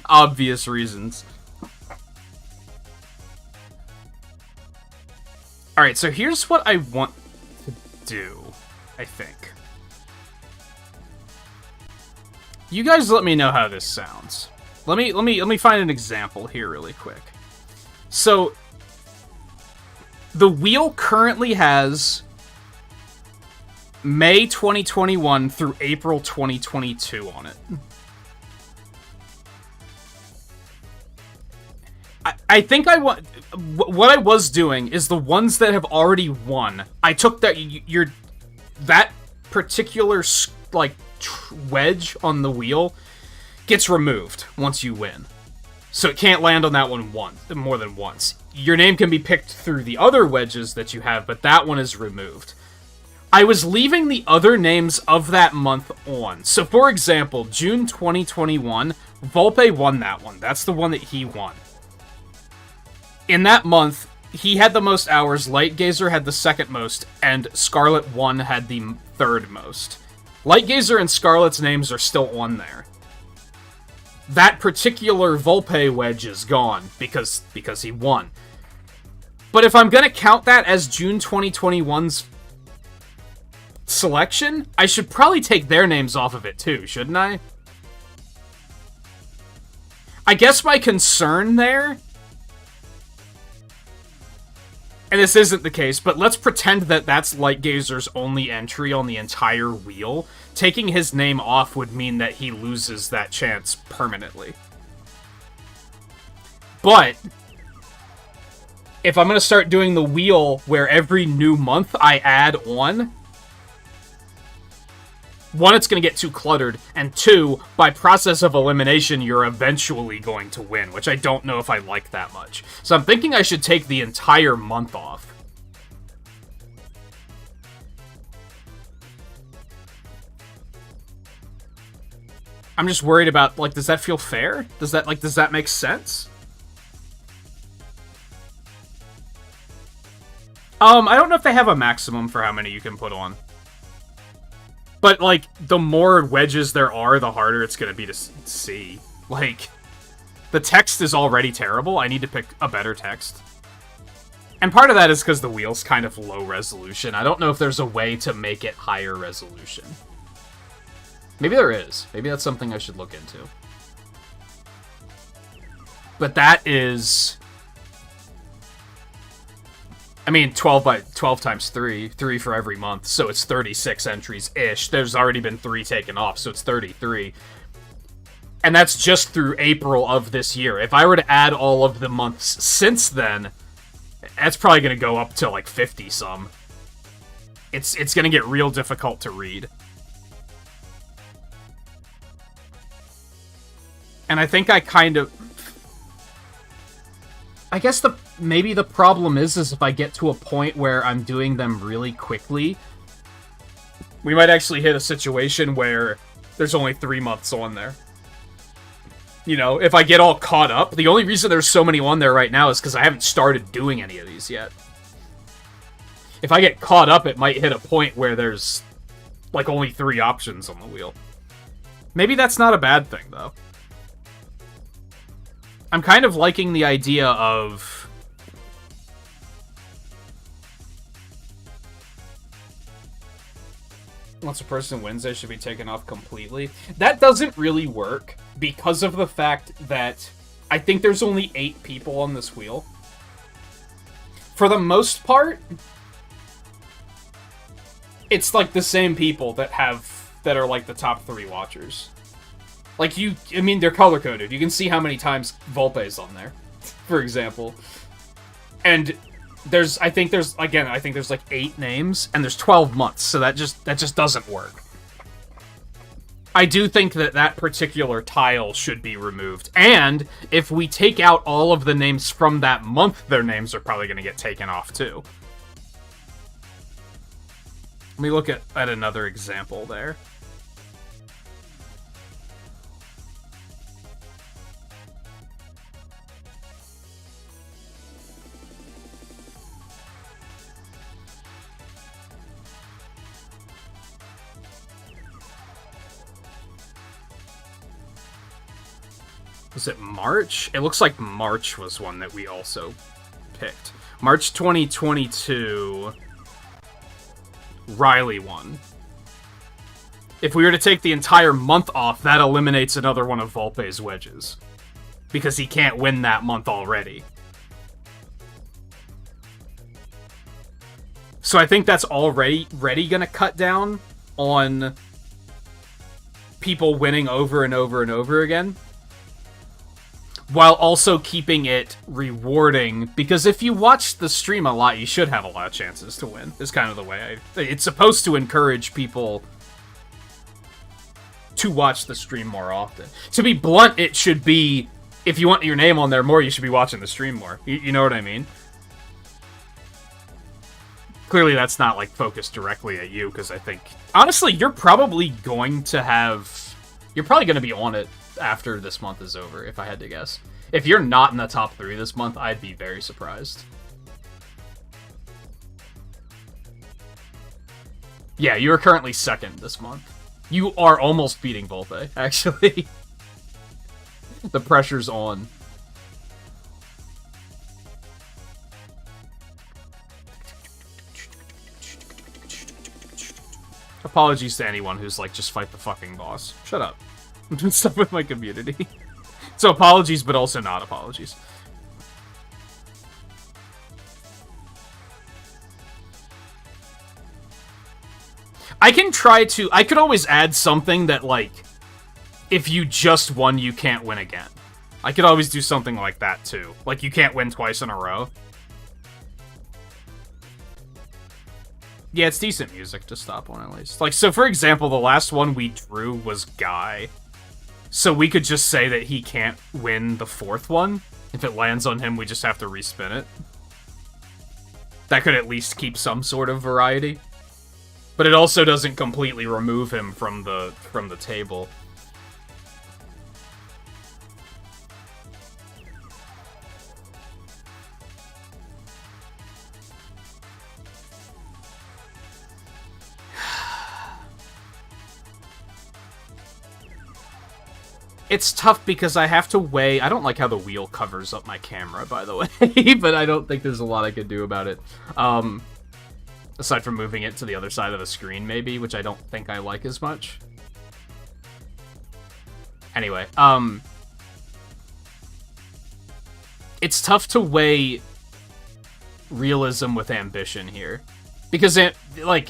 Speaker 1: obvious reasons. Alright, so here's what I want to do, I think. You guys let me know how this sounds. Let me find an example here really quick. So the wheel currently has May 2021 through April 2022 on it. I think what I was doing is the ones that have already won. I took that that particular like wedge on the wheel gets removed once you win, so it can't land on that one more than once. Your name can be picked through the other wedges that you have, but that one is removed. I was leaving the other names of that month on. So, for example, June 2021, Volpe won that one. That's the one that he won. In that month, he had the most hours, Lightgazer had the second most, and Scarlet 1 had the third most. Lightgazer and Scarlet's names are still on there. That particular Volpe wedge is gone, because he won. But if I'm gonna count that as June 2021's selection, I should probably take their names off of it too, shouldn't I? I guess my concern there, and this isn't the case, but let's pretend that that's Lightgazer's only entry on the entire wheel. Taking his name off would mean that he loses that chance permanently. But if I'm going to start doing the wheel where every new month I add on, one, it's going to get too cluttered, and two, by process of elimination, you're eventually going to win, which I don't know if I like that much. So I'm thinking I should take the entire month off. I'm just worried about, like, does that feel fair? Does that make sense? I don't know if they have a maximum for how many you can put on. But, like, the more wedges there are, the harder it's gonna be to see. Like, the text is already terrible. I need to pick a better text. And part of that is because the wheel's kind of low resolution. I don't know if there's a way to make it higher resolution. Maybe there is. Maybe that's something I should look into. But that is... I mean, 12 times 3. 3 for every month, so it's 36 entries-ish. There's already been 3 taken off, so it's 33. And that's just through April of this year. If I were to add all of the months since then, that's probably going to go up to, like, 50-some. It's going to get real difficult to read. And I think I kind of... I guess maybe the problem is if I get to a point where I'm doing them really quickly, we might actually hit a situation where there's only 3 months on there. You know, if I get all caught up, the only reason there's so many on there right now is because I haven't started doing any of these yet. If I get caught up, it might hit a point where there's, like, only 3 options on the wheel. Maybe that's not a bad thing, though. I'm kind of liking the idea of... once a person wins, they should be taken off completely. That doesn't really work because of the fact that I think there's only 8 people on this wheel. For the most part, it's like the same people that are like the top 3 watchers. Like, I mean, they're color-coded. You can see how many times Volpe's on there, for example. And I think there's like 8 names, and there's 12 months, so that just doesn't work. I do think that particular tile should be removed, and if we take out all of the names from that month, their names are probably going to get taken off, too. Let me look at another example there. Was it March? It looks like March was one that we also picked. March 2022, Riley won. If we were to take the entire month off, that eliminates another one of Volpe's wedges. Because he can't win that month already. So I think that's already gonna cut down on people winning over and over and over again. While also keeping it rewarding, because if you watch the stream a lot, you should have a lot of chances to win, is kind of the way it's supposed to encourage people to watch the stream more often. To be blunt, it should be, if you want your name on there more, you should be watching the stream more. You know what I mean? Clearly that's not, like, focused directly at you, because I think... Honestly, you're probably going to have... You're probably going to be on it after this month is over, if I had to guess. If you're not in the top 3 this month, I'd be very surprised. Yeah, you are currently 2nd this month. You are almost beating Volpe, actually. The pressure's on. Apologies to anyone who's like, just fight the fucking boss. Shut up. I'm doing stuff with my community. So apologies, but also not apologies. I could always add something that, like, if you just won, you can't win again. I could always do something like that, too. Like, you can't win twice in a row. Yeah, it's decent music to stop on, at least. Like, so for example, the last one we drew was Guy. So we could just say that he can't win the 4th one. If it lands on him, we just have to respin it. That could at least keep some sort of variety. But it also doesn't completely remove him from the table. It's tough because I have to weigh... I don't like how the wheel covers up my camera, by the way, but I don't think there's a lot I could do about it. Aside from moving it to the other side of the screen, maybe, which I don't think I like as much. Anyway, it's tough to weigh realism with ambition here. Because, like,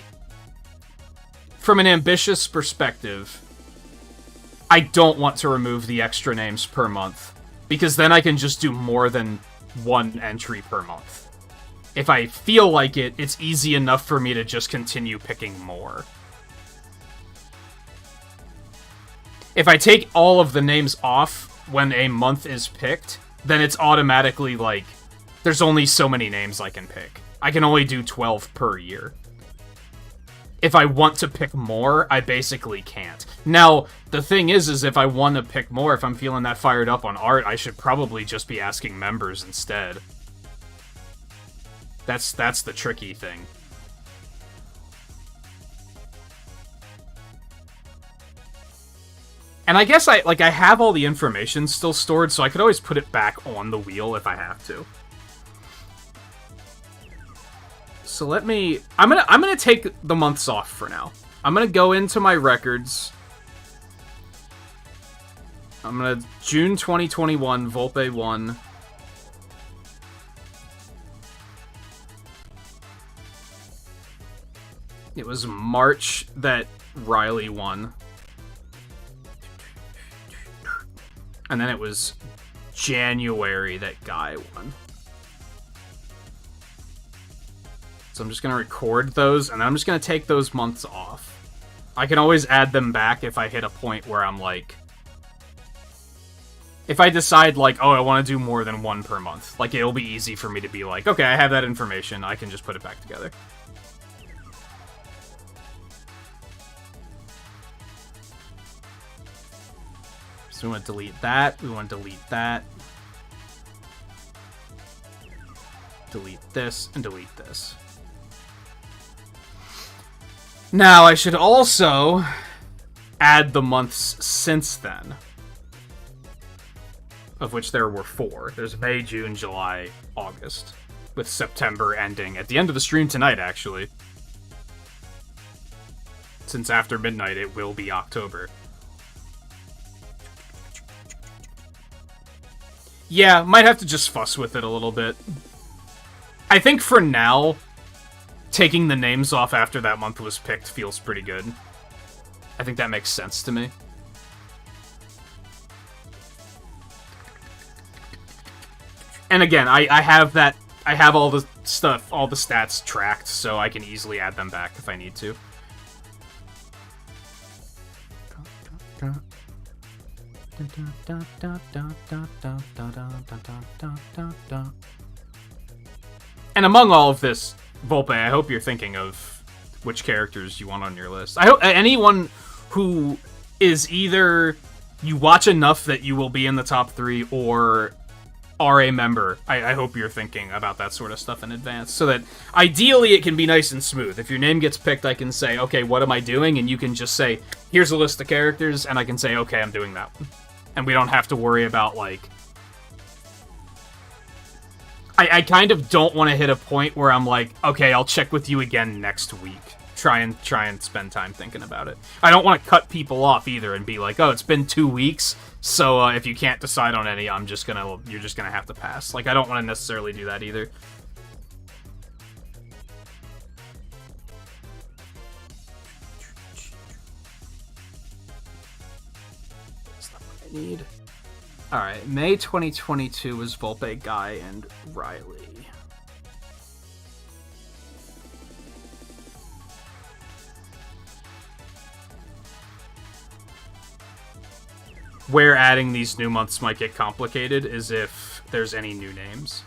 Speaker 1: from an ambitious perspective... I don't want to remove the extra names per month, because then I can just do more than one entry per month. If I feel like it, it's easy enough for me to just continue picking more. If I take all of the names off when a month is picked, then it's automatically like, there's only so many names I can pick. I can only do 12 per year. If I want to pick more, I basically can't. Now, the thing is if I want to pick more, if I'm feeling that fired up on art, I should probably just be asking members instead. That's the tricky thing. And I guess I have all the information still stored, so I could always put it back on the wheel if I have to. So let me... I'm gonna take the months off for now. I'm gonna go into my records. I'm gonna... June 2021, Volpe 1. It was March that Riley won. And then it was January that Guy won. So I'm just going to record those, and then I'm just going to take those months off. I can always add them back if I hit a point where I'm like... If I decide, like, oh, I want to do more than one per month. Like, it'll be easy for me to be like, okay, I have that information, I can just put it back together. So we want to delete that, we want to delete that. Delete this, and delete this. Now, I should also add the months since then. of which there were 4. There's May, June, July, August, with September ending at the end of the stream tonight, actually. Since after midnight, it will be October. Yeah, might have to just fuss with it a little bit. I think for now, taking the names off after that month was picked feels pretty good. I think that makes sense to me. And again, I have all the stuff, all the stats tracked, so I can easily add them back if I need to. And among all of this, Volpe, I hope you're thinking of which characters you want on your list. I hope anyone who is either you watch enough that you will be in the top 3 or are a member, I hope you're thinking about that sort of stuff in advance, so that ideally it can be nice and smooth. If your name gets picked, I can say, okay, what am I doing? And you can just say, here's a list of characters, and I can say, okay, I'm doing that one. And we don't have to worry about, like... I kind of don't want to hit a point where I'm like, okay, I'll check with you again next week. Try and spend time thinking about it. I don't want to cut people off either and be like, oh, it's been 2 weeks, so if you can't decide on any, you're just gonna have to pass. Like, I don't want to necessarily do that either. That's not what I need. Alright, May 2022 was Volpe, Guy, and Riley. Where adding these new months might get complicated is if there's any new names.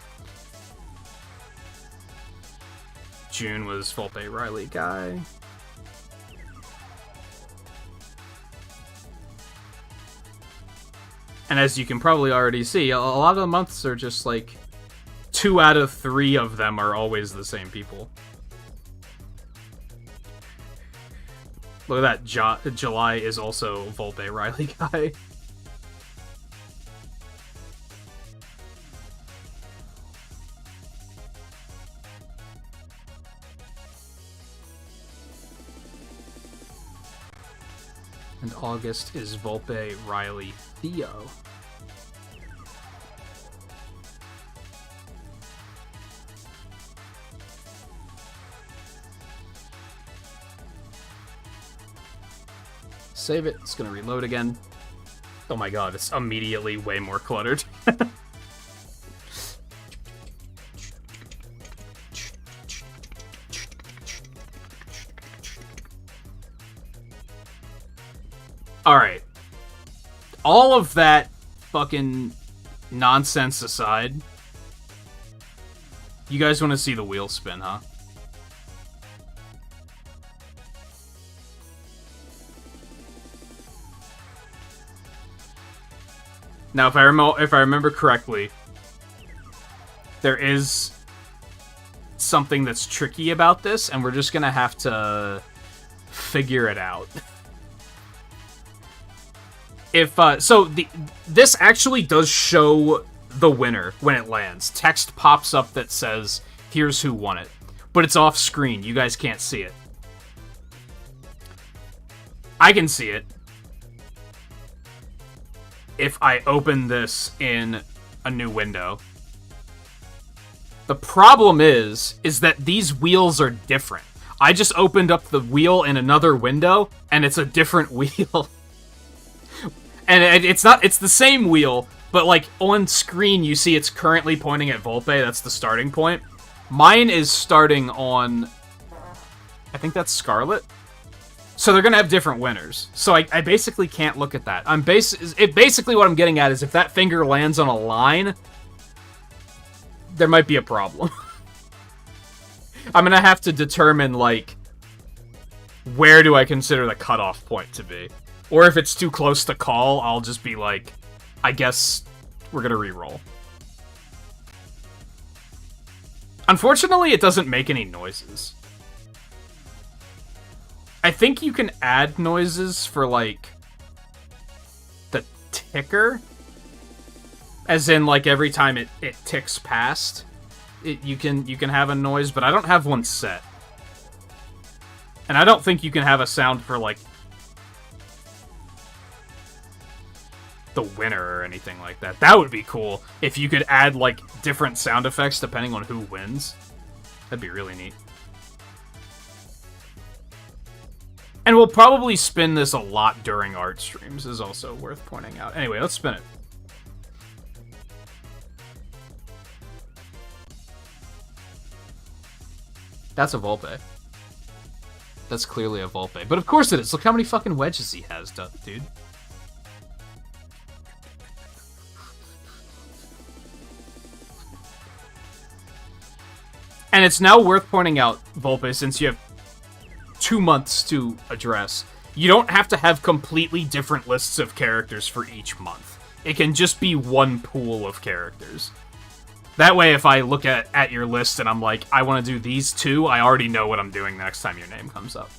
Speaker 1: June was Volpe, Riley, Guy. And as you can probably already see, a lot of the months are just like 2 out of 3 of them are always the same people. Look at that, July is also Volpe, Riley, Guy. And August is Volpe, Riley, Theo. Save it. It's gonna reload again. Oh my god, it's immediately way more cluttered. Alright. All of that fucking nonsense aside, you guys want to see the wheel spin, huh? Now, if I remember correctly, there is something that's tricky about this, and we're just gonna have to figure it out. This actually does show the winner when it lands. Text pops up that says, here's who won it. But it's off screen. You guys can't see it. I can see it if I open this in a new window. The problem is that these wheels are different. I just opened up the wheel in another window, and it's a different wheel. And it's the same wheel, but like on screen you see it's currently pointing at Volpe. That's the starting point. Mine is starting on, I think that's Scarlet. So they're gonna have different winners. So I basically can't look at that. Basically what I'm getting at is if that finger lands on a line, there might be a problem. I'm gonna have to determine, like, where do I consider the cutoff point to be? Or if it's too close to call, I'll just be like, I guess we're gonna re-roll. Unfortunately, it doesn't make any noises. I think you can add noises for, like, the ticker. As in, like, every time it ticks past, you can have a noise, but I don't have one set. And I don't think you can have a sound for, like, the winner or anything like that. That would be cool if you could add, like, different sound effects depending on who wins. That'd be really neat. And we'll probably spin this a lot during art streams, is also worth pointing out. Anyway, let's spin it. That's a Volpe. That's clearly a Volpe. But of course it is. Look how many fucking wedges he has, dude. And it's now worth pointing out, Volpe, since you have 2 months to address, you don't have to have completely different lists of characters for each month. It can just be one pool of characters. That way, if I look at your list and I'm like, I want to do these 2, I already know what I'm doing next time your name comes up.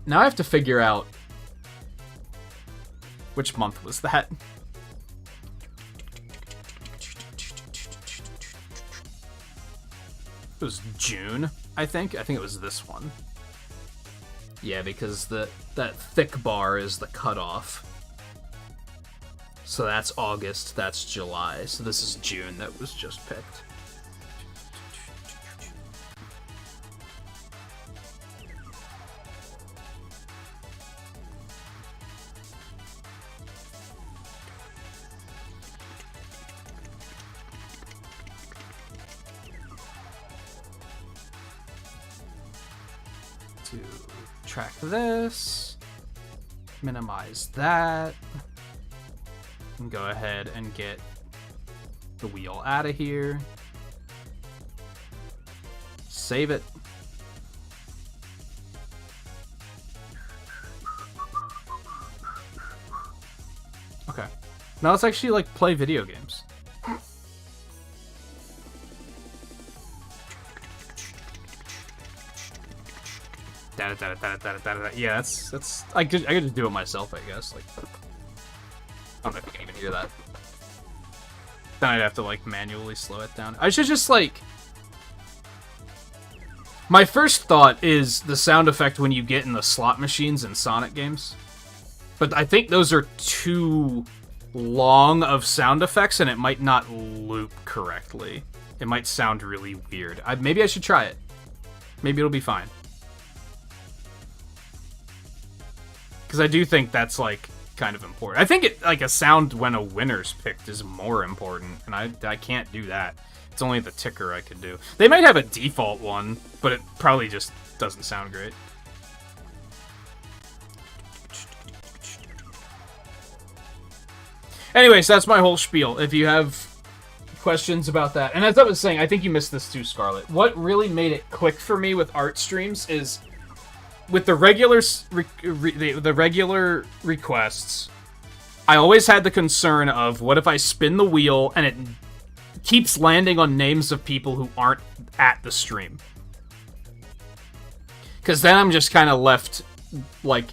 Speaker 1: Now I have to figure out which month was that. It was June, I think. I think it was this one. Yeah, because that thick bar is the cutoff. So that's August, that's July. So this is June that was just picked. To track this, minimize that. And go ahead and get the wheel out of here. Save it. Okay. Now let's actually, like, play video games. Yeah, that's I could just do it myself, I guess. Like, I don't know if you can even hear that. Then I'd have to, like, manually slow it down. I should just, like... My first thought is the sound effect when you get in the slot machines in Sonic games. But I think those are too long of sound effects, and it might not loop correctly. It might sound really weird. Maybe I should try it. Maybe it'll be fine. Because I do think that's, like, kind of important. I think it, like, a sound when a winner's picked is more important, and I can't do that. It's only the ticker I could do. They might have a default one, but it probably just doesn't sound great. Anyways, that's my whole spiel. If you have questions about that, and as I was saying, I think you missed this too, Scarlet. What really made it click for me with art streams is with the regular the regular requests, I always had the concern of what if I spin the wheel and it keeps landing on names of people who aren't at the stream. Because then I'm just kind of left, like,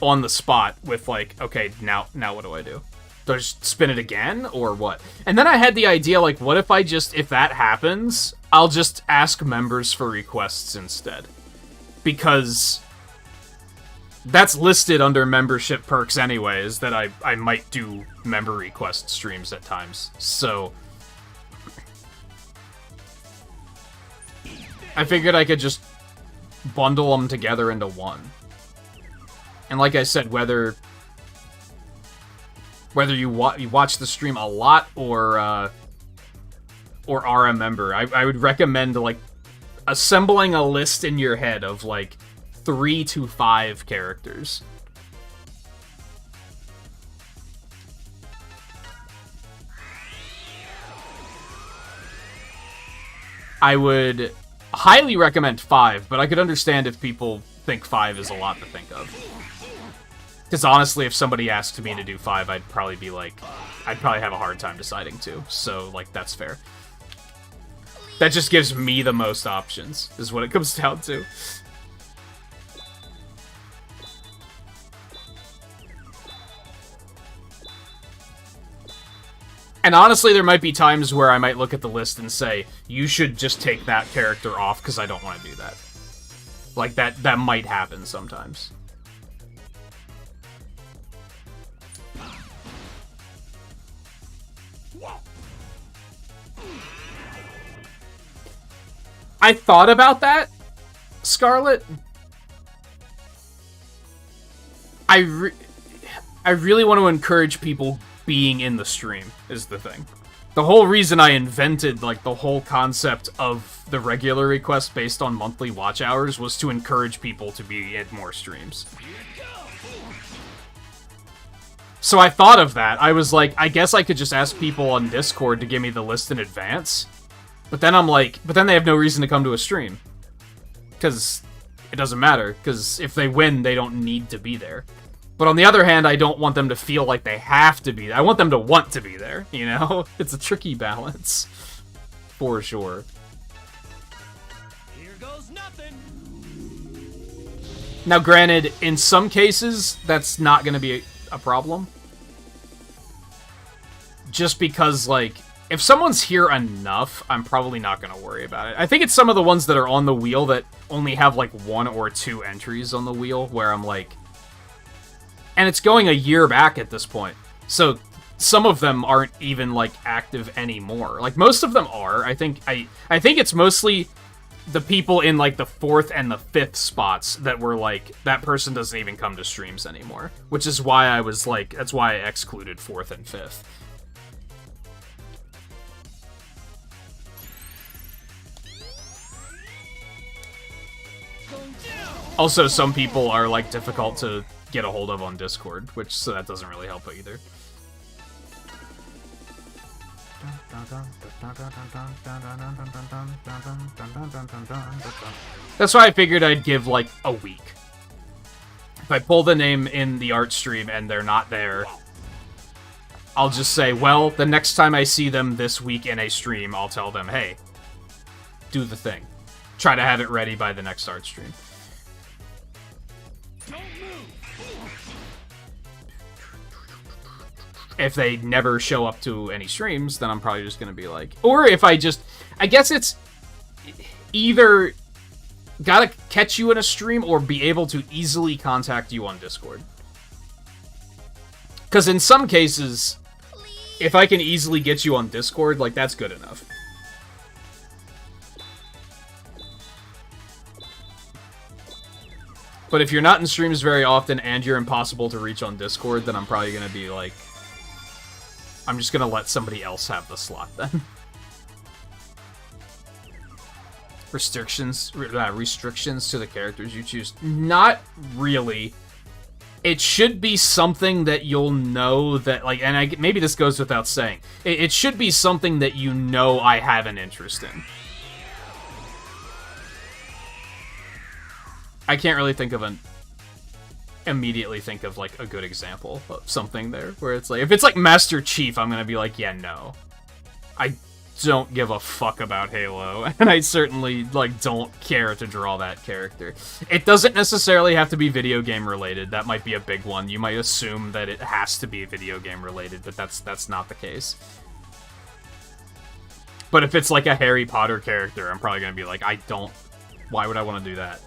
Speaker 1: on the spot with, like, okay, now what do I do? Do I just spin it again, or what? And then I had the idea, like, what if I just, if that happens, I'll just ask members for requests instead. Because that's listed under membership perks anyways, that I might do member request streams at times. So I figured I could just bundle them together into one. And like I said, whether you watch the stream a lot or are a member, I would recommend, like, assembling a list in your head of, like, 3 to 5 characters. I would highly recommend 5, but I could understand if people think 5 is a lot to think of. Because honestly, if somebody asked me to do 5, I'd probably be like, I'd probably have a hard time deciding to. So, like, that's fair. That just gives me the most options, is what it comes down to. And honestly, there might be times where I might look at the list and say, you should just take that character off because I don't want to do that. Like, that might happen sometimes. I thought about that, Scarlet. I really want to encourage people being in the stream, is the thing. The whole reason I invented, like, the whole concept of the regular request based on monthly watch hours was to encourage people to be in more streams. So I thought of that. I was like, I guess I could just ask people on Discord to give me the list in advance. But then I'm like, but then they have no reason to come to a stream. Because it doesn't matter. Because if they win, they don't need to be there. But on the other hand, I don't want them to feel like they have to be there. I want them to want to be there, you know? It's a tricky balance. For sure.
Speaker 2: Here goes nothing.
Speaker 1: Now, granted, in some cases, that's not going to be a problem. Just because, like, if someone's here enough, I'm probably not going to worry about it. I think it's some of the ones that are on the wheel that only have, like, 1 or 2 entries on the wheel, where I'm like... And it's going a year back at this point. So some of them aren't even, like, active anymore. Like, most of them are. I think it's mostly the people in, like, the 4th and the 5th spots that were, like, that person doesn't even come to streams anymore. Which is why I was, like, that's why I excluded 4th and 5th. Also, some people are, like, difficult to get a hold of on Discord, which, so that doesn't really help either. That's why I figured I'd give, like, a week. If I pull the name in the art stream and they're not there, I'll just say, well, the next time I see them this week in a stream, I'll tell them, hey, do the thing. Try to have it ready by the next art stream. If they never show up to any streams, then I'm probably just going to be like... Or if I just... I guess it's either gotta catch you in a stream or be able to easily contact you on Discord. Because in some cases, if I can easily get you on Discord, like, that's good enough. But if you're not in streams very often and you're impossible to reach on Discord, then I'm probably going to be like... I'm just gonna let somebody else have the slot then. Restrictions to the characters you choose. Not really. It should be something that you'll know that, like, and maybe this goes without saying. It should be something that you know I have an interest in. I can't really immediately think of, like, a good example of something there, where it's like, if it's like Master Chief, I'm gonna be like, yeah, no. I don't give a fuck about Halo, and I certainly, like, don't care to draw that character. It doesn't necessarily have to be video game related. That might be a big one. You might assume that it has to be video game related, but that's not the case. But if it's like a Harry Potter character, I'm probably gonna be like, why would I want to do that?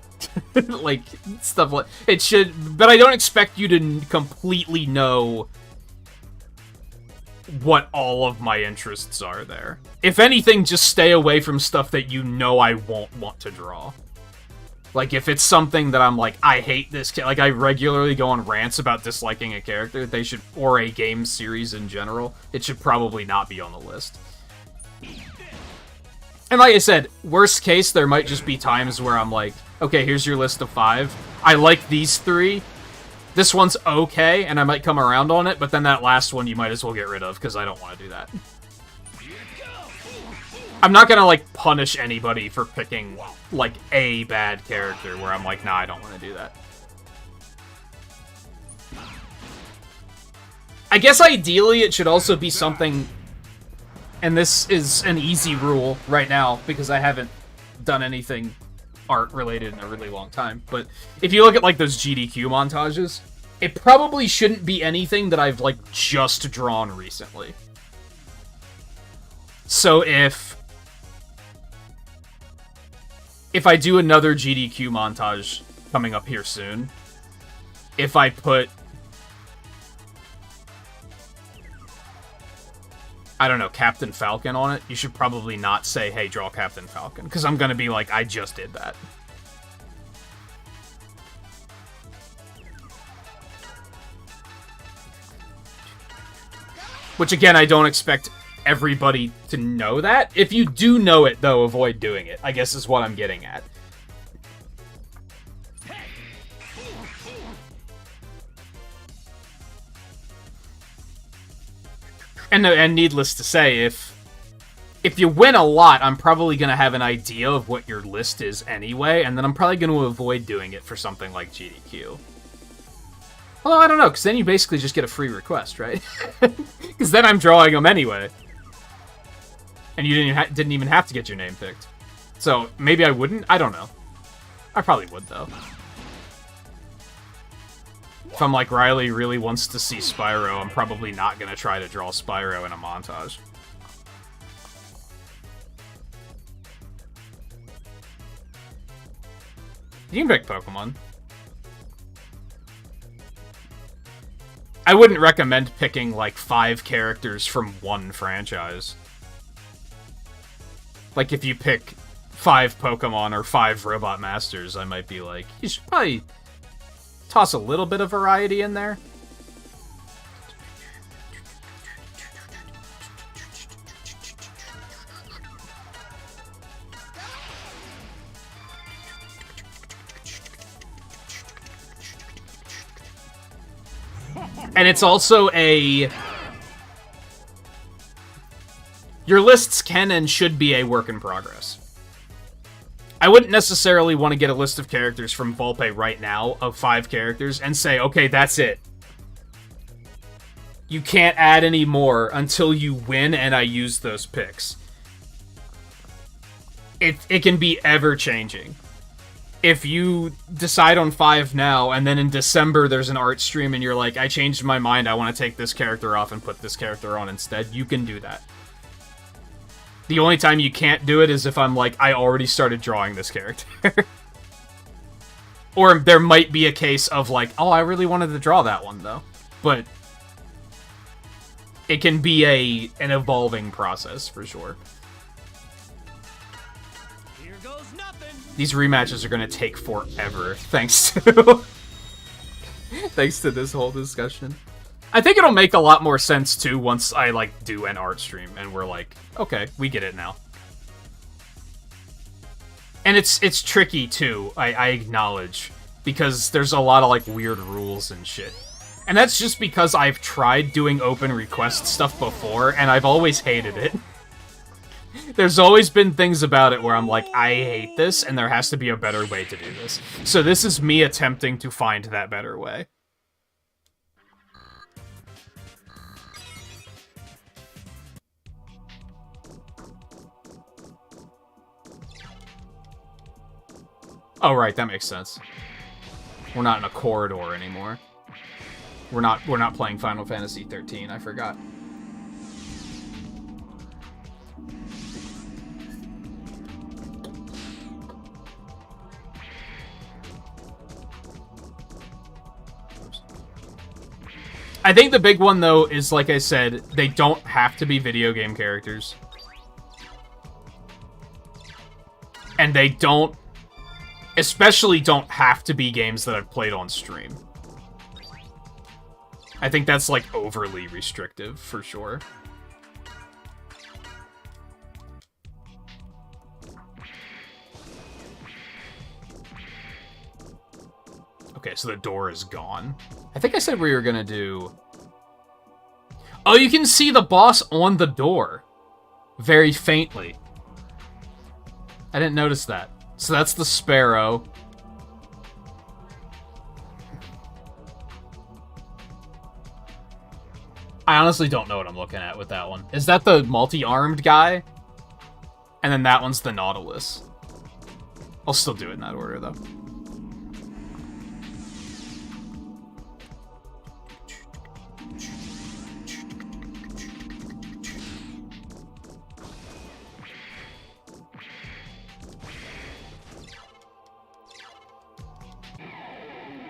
Speaker 1: Like, stuff like... It should... But I don't expect you to completely know what all of my interests are there. If anything, just stay away from stuff that you know I won't want to draw. Like, if it's something that I'm like, I hate this... Like, I regularly go on rants about disliking a character, they should... Or a game series in general, it should probably not be on the list. And like I said, worst case, there might just be times where I'm like, okay, here's your list of 5. I like these 3. This one's okay, and I might come around on it, but then that last one you might as well get rid of, because I don't want to do that. I'm not gonna, like, punish anybody for picking, like, a bad character, where I'm like, nah, I don't want to do that. I guess ideally it should also be something... And this is an easy rule right now, because I haven't done anything art-related in a really long time. But if you look at, like, those GDQ montages, it probably shouldn't be anything that I've, like, just drawn recently. So if I do another GDQ montage coming up here soon, if I put, I don't know, Captain Falcon on it, you should probably not say, hey, draw Captain Falcon, because I'm going to be like, I just did that. Which, again, I don't expect everybody to know that. If you do know it, though, avoid doing it, I guess is what I'm getting at. And needless to say, if you win a lot, I'm probably going to have an idea of what your list is anyway, and then I'm probably going to avoid doing it for something like GDQ. Well, I don't know, because then you basically just get a free request, right? Because then I'm drawing them anyway. And you didn't even have to get your name picked. So, maybe I wouldn't? I don't know. I probably would, though. If I'm like, Riley really wants to see Spyro, I'm probably not going to try to draw Spyro in a montage. You can pick Pokemon. I wouldn't recommend picking, like, 5 characters from one franchise. Like, if you pick 5 Pokemon or 5 Robot Masters, I might be like, you should probably toss a little bit of variety in there. And it's also a... Your lists can and should be a work in progress. I wouldn't necessarily want to get a list of characters from Volpe right now, of 5 characters, and say, okay, that's it. You can't add any more until you win and I use those picks. It can be ever-changing. If you decide on 5 now, and then in December there's an art stream and you're like, I changed my mind, I want to take this character off and put this character on instead, you can do that. The only time you can't do it is if I'm like, I already started drawing this character. Or there might be a case of like, oh, I really wanted to draw that one, though. But it can be an evolving process, for sure.
Speaker 2: Here goes nothing.
Speaker 1: These rematches are going to take forever, thanks to... thanks to this whole discussion. I think it'll make a lot more sense, too, once I, like, do an art stream, and we're like, okay, we get it now. And it's tricky, too, I acknowledge, because there's a lot of, like, weird rules and shit. And that's just because I've tried doing open request stuff before, and I've always hated it. There's always been things about it where I'm like, I hate this, and there has to be a better way to do this. So this is me attempting to find that better way. Oh, right, that makes sense. We're not in a corridor anymore. We're not playing Final Fantasy 13, I forgot. I think the big one, though, is, like I said, they don't have to be video game characters. And they don't... especially don't have to be games that I've played on stream. I think that's, like, overly restrictive, for sure. Okay, so the door is gone. I think I said we were gonna do... Oh, you can see the boss on the door. Very faintly. I didn't notice that. So that's the Sparrow. I honestly don't know what I'm looking at with that one. Is that the multi-armed guy? And then that one's the Nautilus. I'll still do it in that order, though.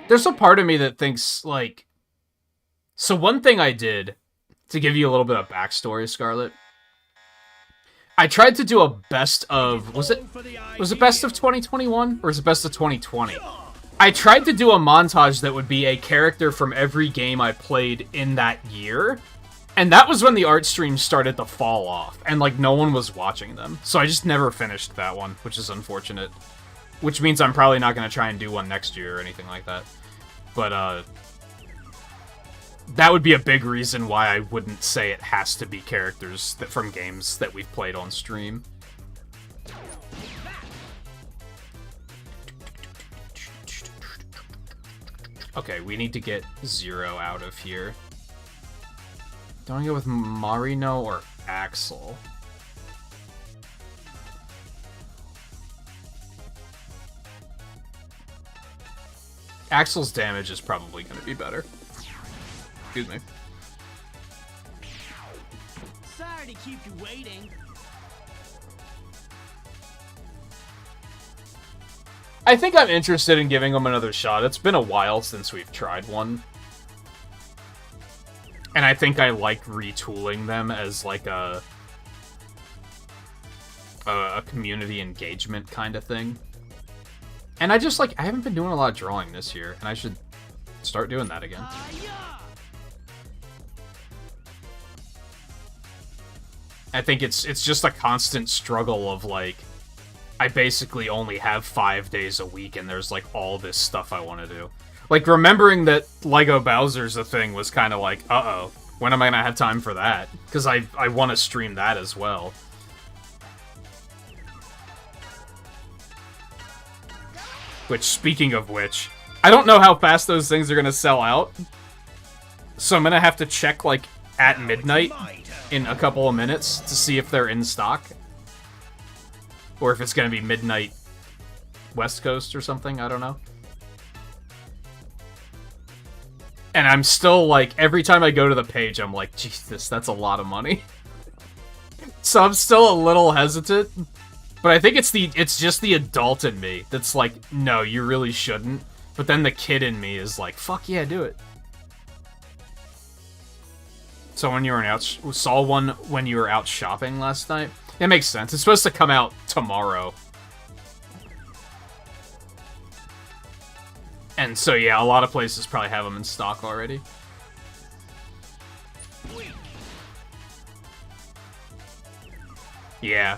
Speaker 1: There's a part of me that thinks, like... So one thing I did, to give you a little bit of backstory, Scarlet, I tried to do a best of... Was it best of 2021? Or was it best of 2020? I tried to do a montage that would be a character from every game I played in that year. And that was when the art streams started to fall off. And, like, no one was watching them. So I just never finished that one, which is unfortunate. Which means I'm probably not going to try and do one next year or anything like that. But, that would be a big reason why I wouldn't say it has to be characters that from games that we've played on stream. Okay, we need to get Zero out of here. Don't I go with Marino or Axel? Axel's damage is probably going to be better. Excuse me.
Speaker 8: Sorry to keep you waiting.
Speaker 1: I think I'm interested in giving them another shot. It's been a while since we've tried one. And I think I like retooling them as like a community engagement kind of thing. And I just like, I haven't been doing a lot of drawing this year, and I should start doing that again. I think it's just a constant struggle of, like, I basically only have 5 days a week, and there's, like, all this stuff I want to do. Like, remembering that Lego Bowser's a thing was kind of like, uh-oh, when am I going to have time for that? Because I want to stream that as well. Which, speaking of which, I don't know how fast those things are going to sell out. So I'm going to have to check, like, at midnight in a couple of minutes to see if they're in stock. Or if it's going to be midnight West Coast or something, I don't know. And I'm still, like, every time I go to the page, I'm like, Jesus, that's a lot of money. So I'm still a little hesitant. But I think it's just the adult in me that's like, no, you really shouldn't. But then the kid in me is like, fuck yeah, do it. So when you were saw one when you were out shopping last night? It makes sense. It's supposed to come out tomorrow. And so yeah, a lot of places probably have them in stock already. Yeah.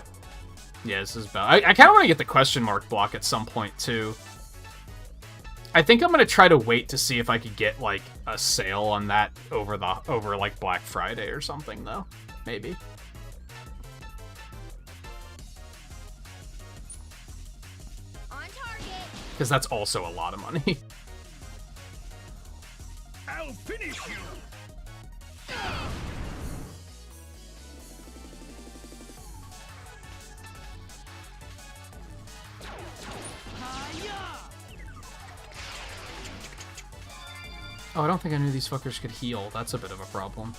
Speaker 1: Yeah, this is about... I kind of want to get the question mark block at some point, too. I think I'm going to try to wait to see if I could get, like, a sale on that over, like, Black Friday or something, though. Maybe.
Speaker 5: On target.
Speaker 1: Because that's also a lot of money.
Speaker 3: I'll finish you!
Speaker 1: Oh, I don't think I knew these fuckers could heal. That's a bit of a problem.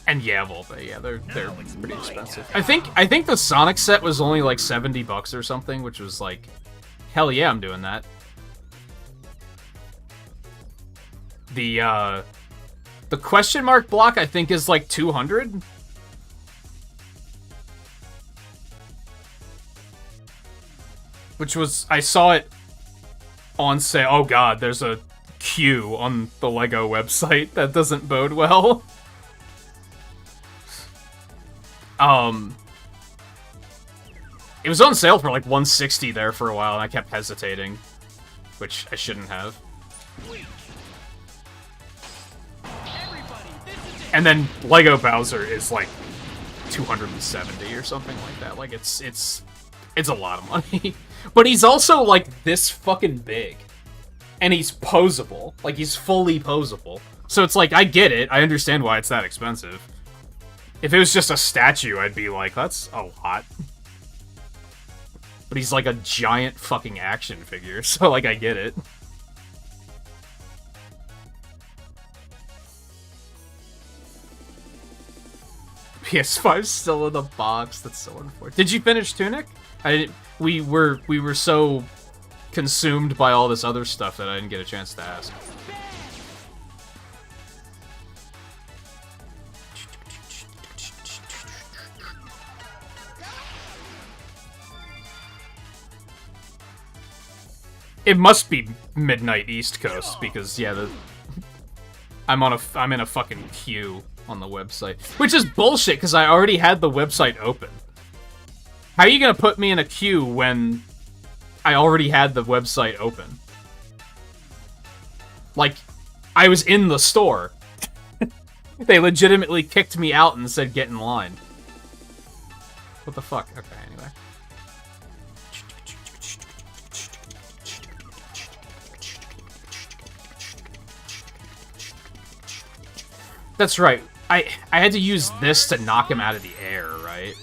Speaker 1: And yeah, Volpe, yeah, they're pretty expensive. I think the Sonic set was only like $70 or something, which was like, hell yeah, I'm doing that. The question mark block I think is like 200. Which was, I saw it on sale. Oh god, there's a queue on the LEGO website. That doesn't bode well. It was on sale for like $160 there for a while, and I kept hesitating. Which I shouldn't have. And then Lego Bowser is like 270 or something like that. Like, it's a lot of money. But he's also, like, this fucking big. And he's posable. Like, he's fully posable. So it's like, I get it. I understand why it's that expensive. If it was just a statue, I'd be like, that's a lot. But he's like a giant fucking action figure, so, like, I get it. PS5's still in the box. That's so unfortunate. Did you finish Tunic? I didn't. We were so consumed by all this other stuff that I didn't get a chance to ask. It must be midnight East Coast because yeah, I'm in a fucking queue on the website, which is bullshit because I already had the website open. How are you gonna put me in a queue when I already had the website open? Like, I was in the store. They legitimately kicked me out and said get in line. What the fuck? Okay, anyway. That's right. I had to use this to knock him out of the air, right?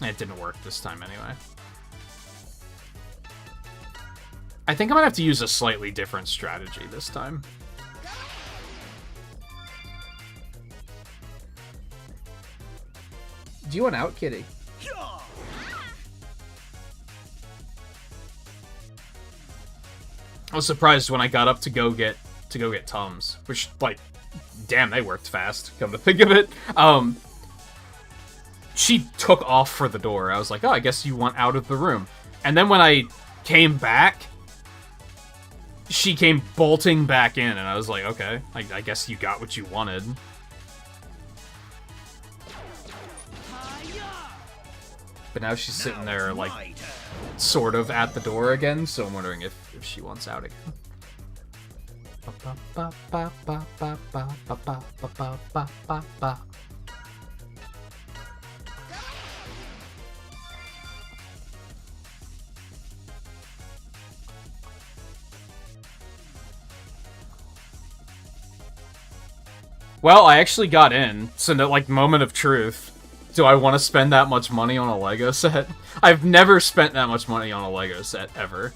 Speaker 1: It didn't work this time anyway. I think I'm gonna have to use a slightly different strategy this time. Do you want out, kitty? I was surprised when I got up to go get Tums, which, like, damn, they worked fast, come to think of it. She took off for the door. I was like, oh, I guess you want out of the room. And then when I came back, she came bolting back in, and I was like, okay, I guess you got what you wanted. But now she's sitting there, like, sort of at the door again, so I'm wondering if she wants out again. Well, I actually got in, so no, like, moment of truth. Do I want to spend that much money on a Lego set? I've never spent that much money on a Lego set, ever.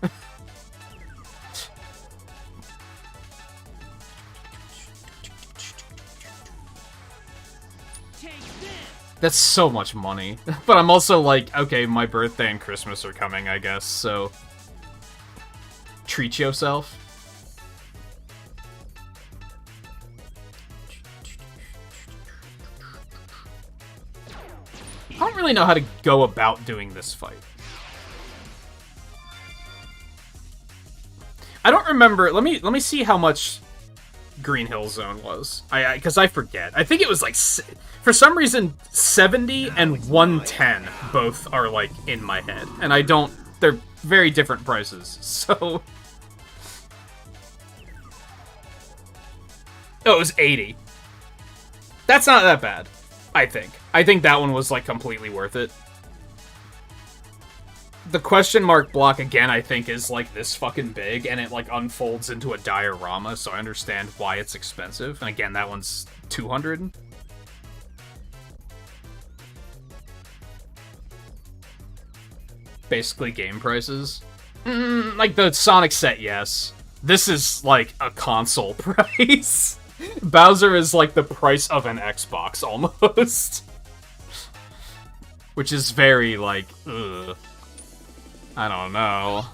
Speaker 1: That's so much money. But I'm also like, okay, my birthday and Christmas are coming, I guess, so... treat yourself. I don't really know how to go about doing this fight. I don't remember. Let me see how much Green Hill Zone was. Because I forget. I think it was like, for some reason, 70 and 110 both are like in my head, and I don't. They're very different prices. So, oh, it was 80. That's not that bad. I think that one was, like, completely worth it. The question mark block, again, I think is, like, this fucking big, and it, like, unfolds into a diorama, so I understand why it's expensive. And again, that one's 200. Basically game prices. Like, the Sonic set, yes. This is, like, a console price. Bowser is like the price of an Xbox, almost. Which is very, like, ugh. I don't know.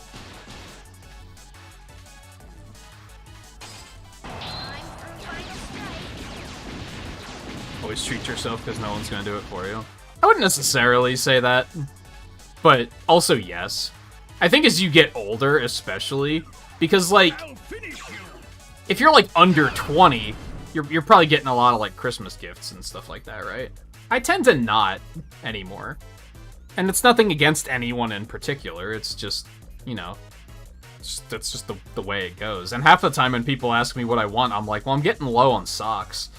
Speaker 1: Always treat yourself because no one's gonna do it for you. I wouldn't necessarily say that, but also yes. I think as you get older, especially, because, like, if you're, like, under 20, you're probably getting a lot of, like, Christmas gifts and stuff like that, right? I tend to not anymore. And it's nothing against anyone in particular, it's just, you know, that's just the way it goes. And half the time when people ask me what I want, I'm like, well, I'm getting low on socks.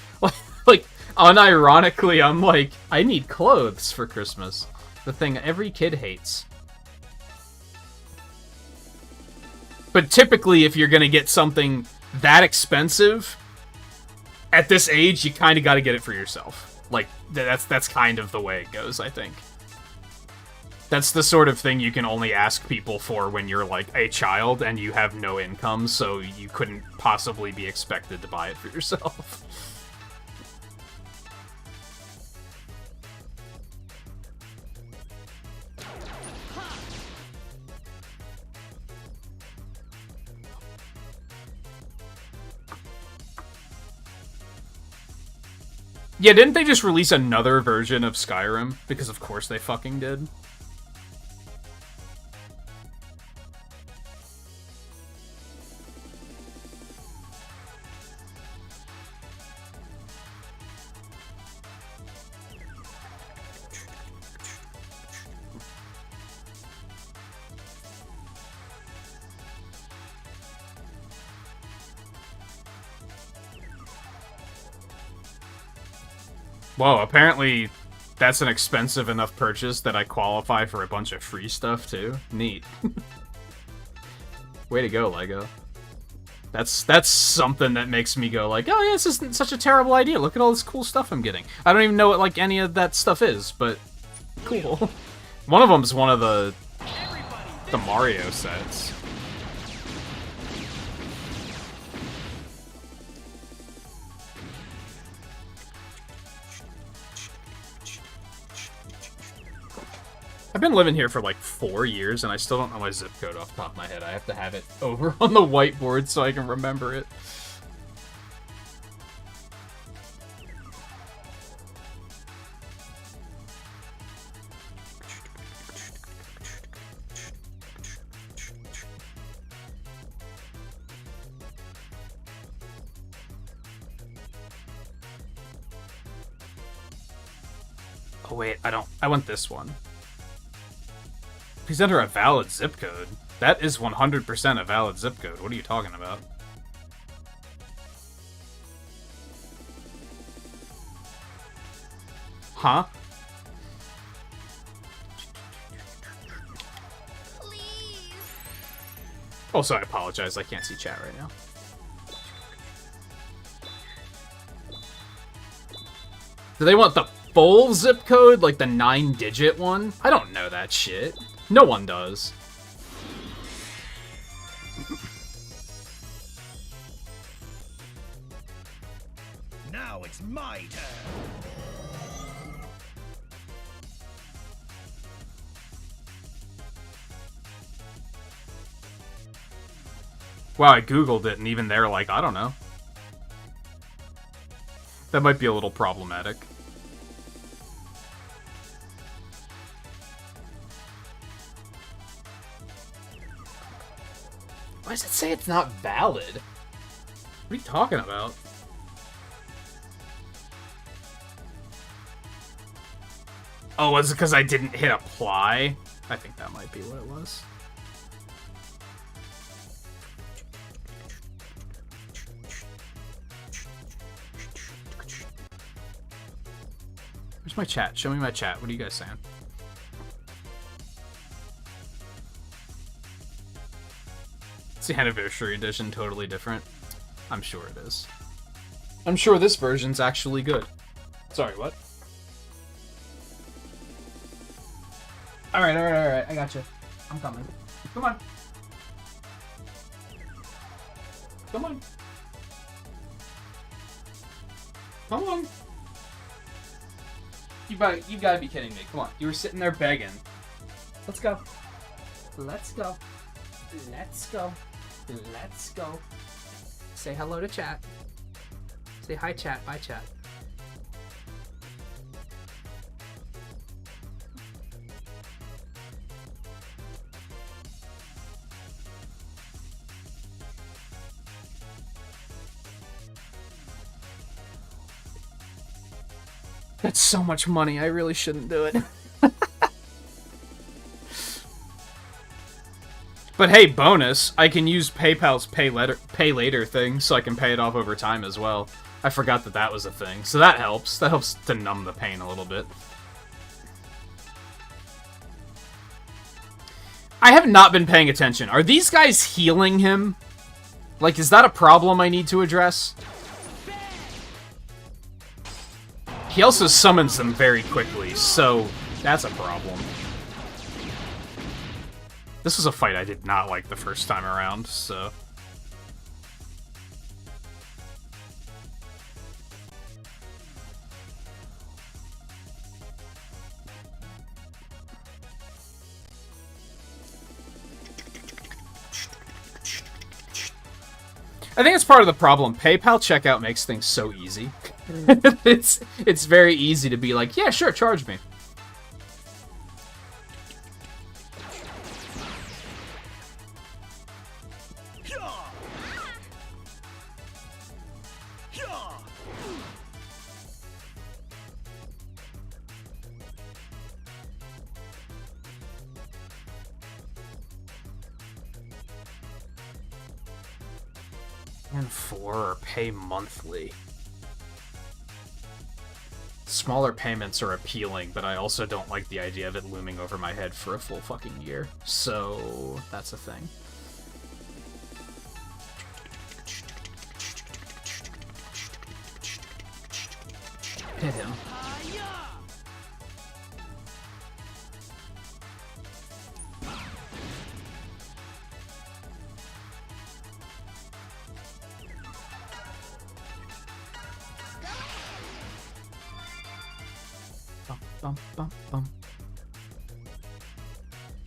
Speaker 1: Like, unironically, I'm like, I need clothes for Christmas. The thing every kid hates. But typically, if you're gonna get something that expensive, at this age, you kind of got to get it for yourself. Like, that's kind of the way it goes, I think. That's the sort of thing you can only ask people for when you're, like, a child and you have no income, so you couldn't possibly be expected to buy it for yourself. Yeah, didn't they just release another version of Skyrim? Because of course they fucking did. Whoa, apparently that's an expensive enough purchase that I qualify for a bunch of free stuff, too. Neat. Way to go, LEGO. That's something that makes me go like, oh yeah, this isn't such a terrible idea. Look at all this cool stuff I'm getting. I don't even know what, like, any of that stuff is, but cool. One of them's one of the Mario sets. I've been living here for like 4 years, and I still don't know my zip code off the top of my head. I have to have it over on the whiteboard so I can remember it. Oh wait, I want this one. Please enter a valid zip code. That is 100% a valid zip code. What are you talking about? Huh?
Speaker 5: Please.
Speaker 1: Also, I apologize. I can't see chat right now. Do they want the full zip code? Like the 9-digit one? I don't know that shit. No one does.
Speaker 4: Now it's my turn.
Speaker 1: Wow, I googled it and even they're like, I don't know. That might be a little problematic. Why does it say it's not valid? What are you talking about? Oh, was it because I didn't hit apply? I think that might be what it was. Where's my chat? Show me my chat. What are you guys saying? It's the anniversary edition, totally different. I'm sure it is. I'm sure this version's actually good. Sorry, what? Alright, I gotcha. I'm coming. Come on. Come on. Come on. You gotta be kidding me. Come on. You were sitting there begging. Let's go. Let's go. Let's go. Let's go. Say hello to chat. Say hi chat, bye chat. That's so much money, I really shouldn't do it. But hey, bonus, I can use PayPal's pay later thing, so I can pay it off over time as well. I forgot that that was a thing, so that helps. That helps to numb the pain a little bit. I have not been paying attention. Are these guys healing him? Like, is that a problem I need to address? He also summons them very quickly, so that's a problem. This was a fight I did not like the first time around, so... I think it's part of the problem. PayPal checkout makes things so easy. It's very easy to be like, yeah, sure, charge me. And 4 or pay monthly. Smaller payments are appealing, but I also don't like the idea of it looming over my head for a full fucking year. So, that's a thing. Hit him. Bum, bum, bum.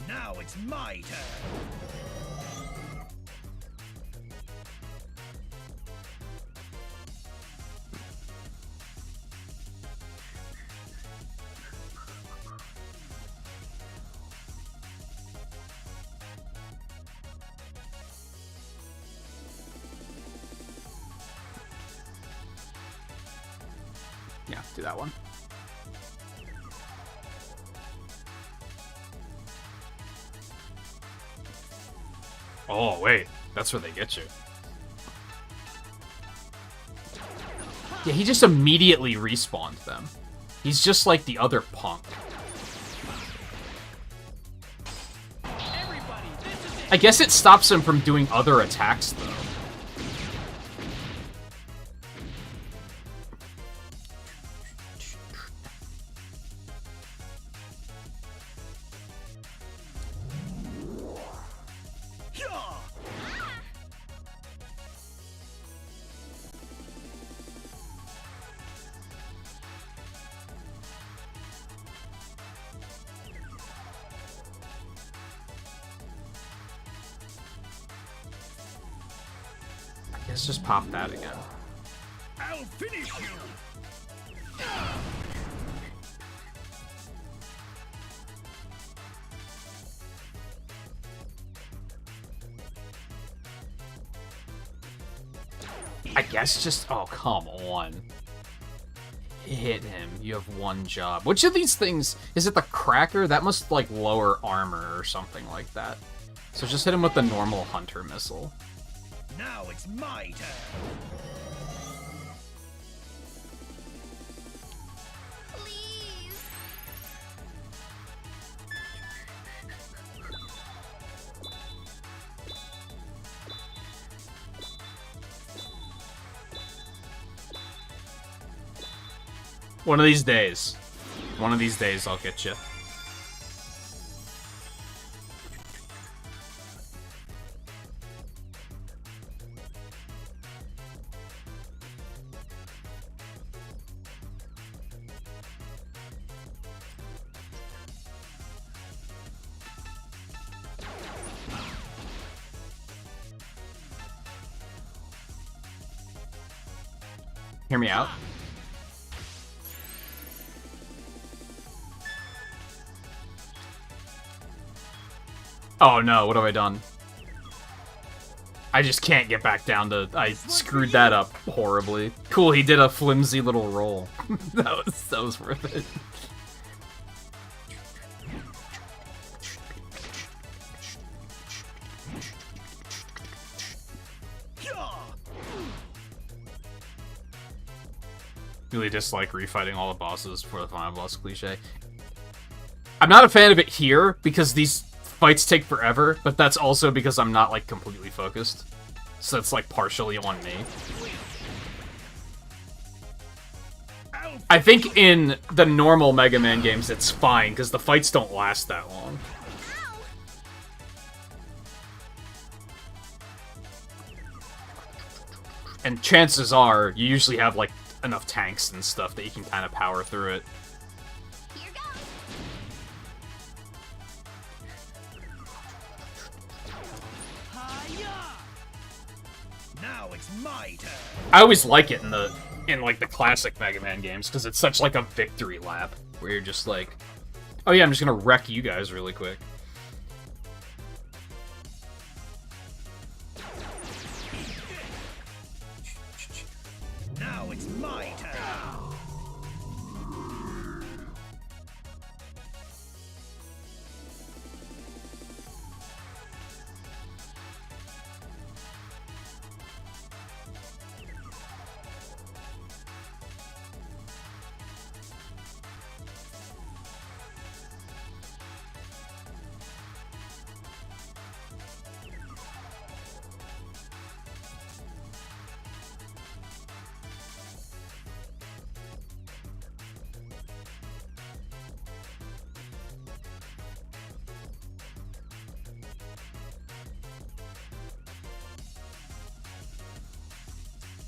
Speaker 9: Now it's my turn.
Speaker 1: Yeah, do that one. Oh, wait. That's where they get you. Yeah, he just immediately respawned them. He's just like the other punk. I guess it stops him from doing other attacks, though. Let's just pop that again.
Speaker 9: I'll finish you.
Speaker 1: I guess just... Oh, come on. Hit him. You have one job. Which of these things... Is it the cracker? That must, like, lower armor or something like that. So just hit him with the normal hunter missile.
Speaker 9: Now it's my turn.
Speaker 5: Please.
Speaker 1: One of these days. One of these days I'll get you. Hear me out. Oh no, what have I done? I just can't get back down to... I screwed that up horribly. Cool, he did a flimsy little roll. that was worth it. Really dislike refighting all the bosses before the final boss cliche. I'm not a fan of it here, because these fights take forever, but that's also because I'm not, like, completely focused. So it's, like, partially on me. I think in the normal Mega Man games it's fine, because the fights don't last that long. And chances are, you usually have, like, enough tanks and stuff that you can kind of power through it.
Speaker 5: Here goes.
Speaker 9: Hiya! Now it's my turn.
Speaker 1: I always like it in like the classic Mega Man games because it's such like a victory lap where you're just like, oh yeah, I'm just gonna wreck you guys really quick.
Speaker 9: Now it's my turn.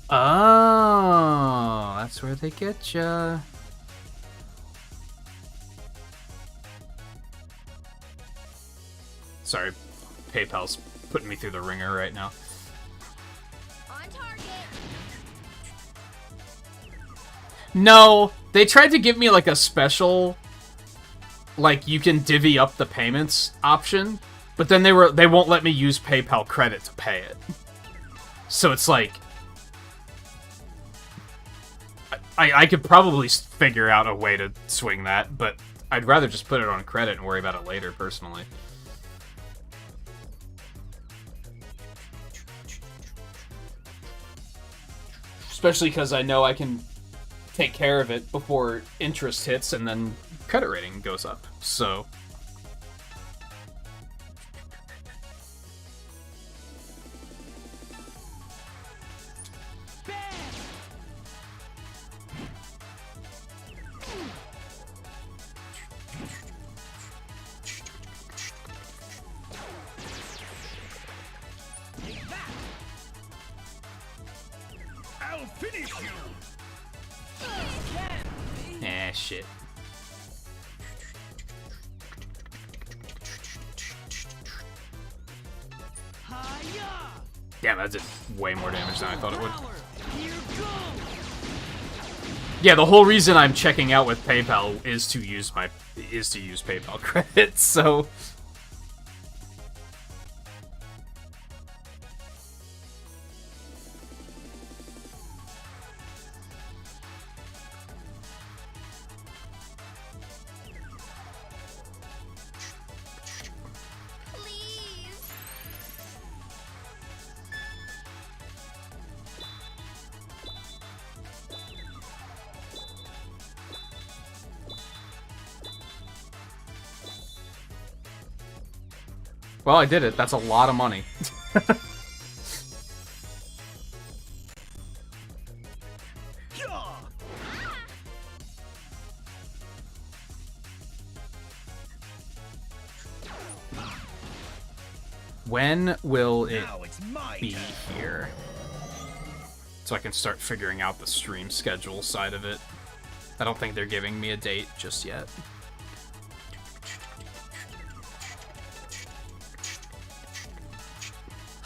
Speaker 1: Oh, that's where they get ya. Sorry, PayPal's putting me through the ringer right now.
Speaker 5: On target.
Speaker 1: No, they tried to give me like a special, like you can divvy up the payments option, but then they won't let me use PayPal credit to pay it. So it's like, I could probably figure out a way to swing that, but I'd rather just put it on credit and worry about it later, personally. Especially because I know I can take care of it before interest hits and then credit rating goes up, so...
Speaker 9: I'll finish you.
Speaker 1: Eh, shit.
Speaker 9: Hiya!
Speaker 1: Damn, that did way more damage than I thought it would.
Speaker 9: Power. Here goes.
Speaker 1: Yeah, the whole reason I'm checking out with PayPal is to use PayPal credit, so...
Speaker 5: Please.
Speaker 1: Well, I did it. That's a lot of money.
Speaker 9: Yeah.
Speaker 1: When will it
Speaker 9: Now it's my
Speaker 1: be
Speaker 9: turn.
Speaker 1: here? So I can start figuring out the stream schedule side of it. I don't think they're giving me a date just yet.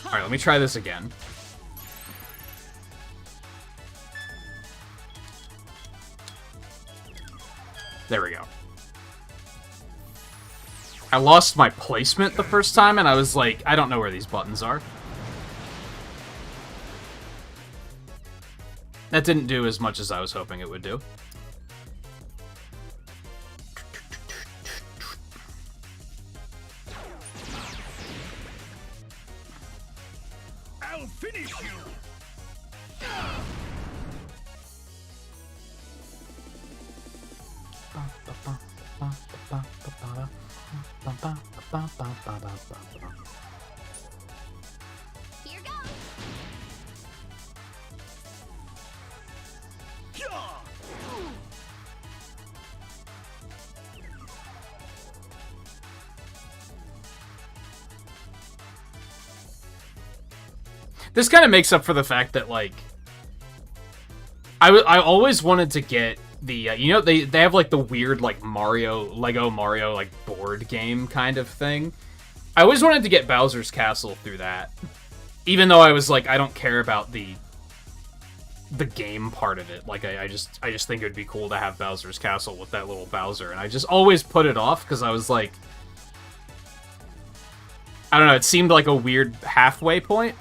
Speaker 1: Alright, let me try this again. There we go. I lost my placement the first time, and I was like, I don't know where these buttons are. That didn't do as much as I was hoping it would do.
Speaker 9: I'll finish you.
Speaker 5: Here goes.
Speaker 9: Yeah.
Speaker 1: This kind of makes up for the fact that, like, I always wanted to get the, you know, they have, like, the weird, like, Lego Mario, like, board game kind of thing. I always wanted to get Bowser's Castle through that. Even though I was like, I don't care about the game part of it. Like, I just think it would be cool to have Bowser's Castle with that little Bowser. And I just always put it off, because I was like... I don't know, it seemed like a weird halfway point.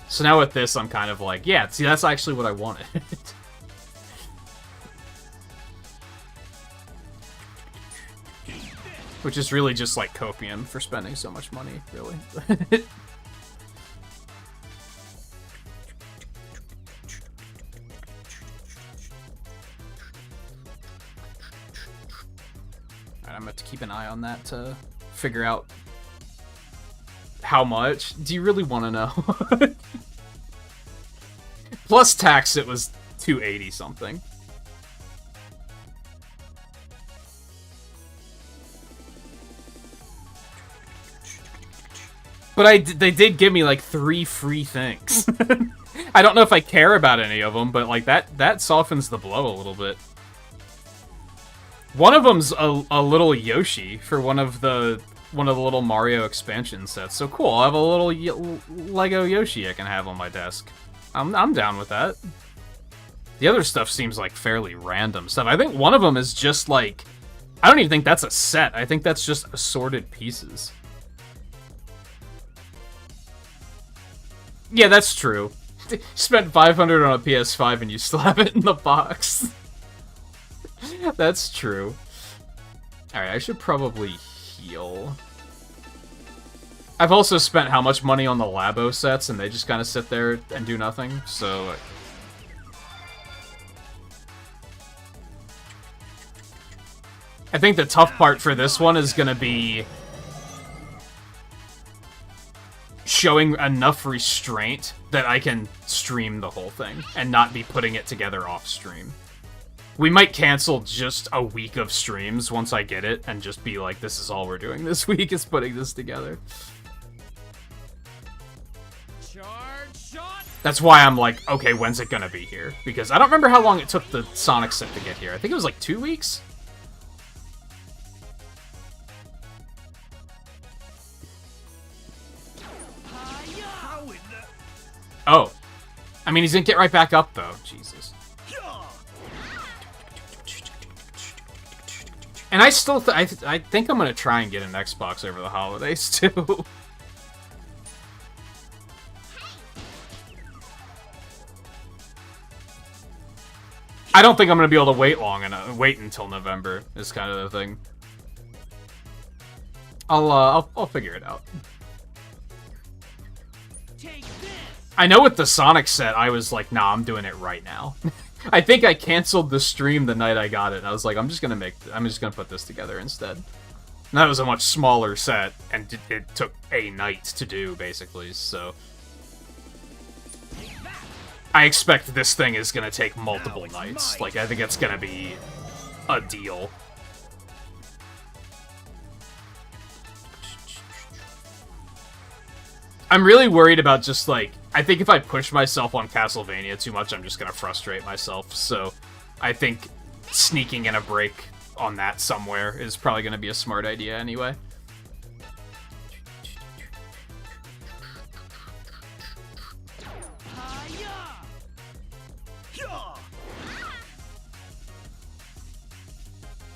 Speaker 1: So now with this, I'm kind of like, yeah, see, that's actually what I wanted. Which is really just like copium for spending so much money, really. Alright, I'm gonna have to keep an eye on that to figure out how much. Do you really want to know? Plus tax, it was 280 something. But they did give me, like, 3 free things. I don't know if I care about any of them, but, like, that softens the blow a little bit. One of them's a little Yoshi for one of the little Mario expansion sets. So cool, I have a little Lego Yoshi I can have on my desk. I'm down with that. The other stuff seems like fairly random stuff. I think one of them is just, like... I don't even think that's a set. I think that's just assorted pieces. Yeah, that's true. You spent $500 on a PS5 and you still have it in the box. That's true. Alright, I should probably heal. I've also spent how much money on the Labo sets, and they just kind of sit there and do nothing, so... I think the tough part for this one is gonna be... showing enough restraint that I can stream the whole thing and not be putting it together off stream. We might cancel just a week of streams once I get it and just be like, this is all we're doing this week is putting this together.
Speaker 2: Charge shot.
Speaker 1: That's why I'm like, okay, when's it gonna be here? Because I don't remember how long it took the Sonic set to get here. I think it was like 2 weeks? Oh. I mean, he's gonna get right back up, though. Jesus. And I still I think I'm gonna try and get an Xbox over the holidays, too. I don't think I'm gonna be able to wait long enough. Wait until November is kind of the thing. I'll figure it out. I know with the Sonic set, I was like, nah, I'm doing it right now. I think I canceled the stream the night I got it, and I was like, I'm just gonna put this together instead. And that was a much smaller set, and it took a night to do, basically, so... I expect this thing is gonna take multiple nights. Like, I think it's gonna be a deal. I'm really worried about just, like... I think if I push myself on Castlevania too much, I'm just gonna frustrate myself, so... I think sneaking in a break on that somewhere is probably gonna be a smart idea anyway.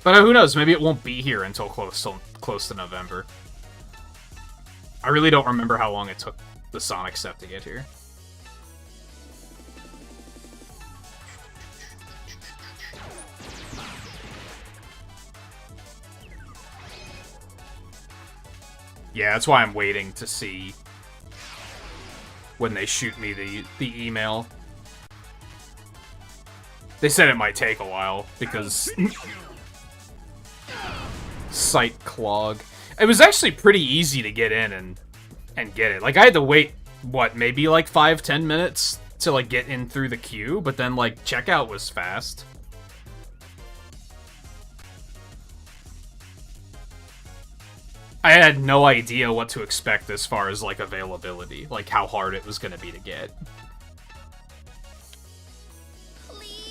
Speaker 1: But who knows, maybe it won't be here until close to November. I really don't remember how long it took the Sonic set to get here. Yeah, that's why I'm waiting to see when they shoot me the email. They said it might take a while because site clog. It was actually pretty easy to get in and get it. Like, I had to wait, what, maybe like 5-10 minutes to like get in through the queue, but then like checkout was fast. I had no idea what to expect as far as like availability, like how hard it was going to be to get.
Speaker 5: Please.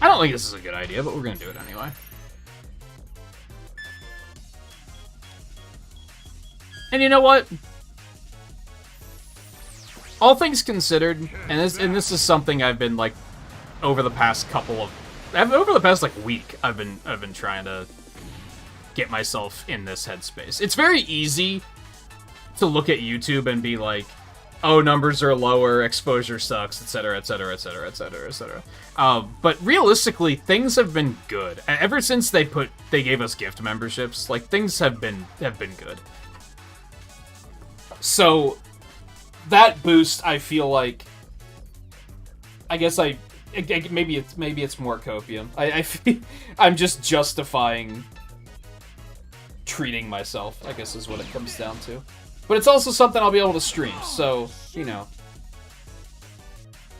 Speaker 1: I don't think this is a good idea, but we're gonna do it anyway. And you know what? All things considered, and this is something I've been like over the past week, I've been trying to get myself in this headspace. It's very easy to look at YouTube and be like, oh, numbers are lower, exposure sucks, etc., etc., etc., etc., etc. But realistically, things have been good. Ever since they gave us gift memberships, like, things have been good. So that boost, I feel like, I guess maybe it's more copium. I feel I'm just justifying treating myself, I guess is what it comes down to. But it's also something I'll be able to stream, so, you know.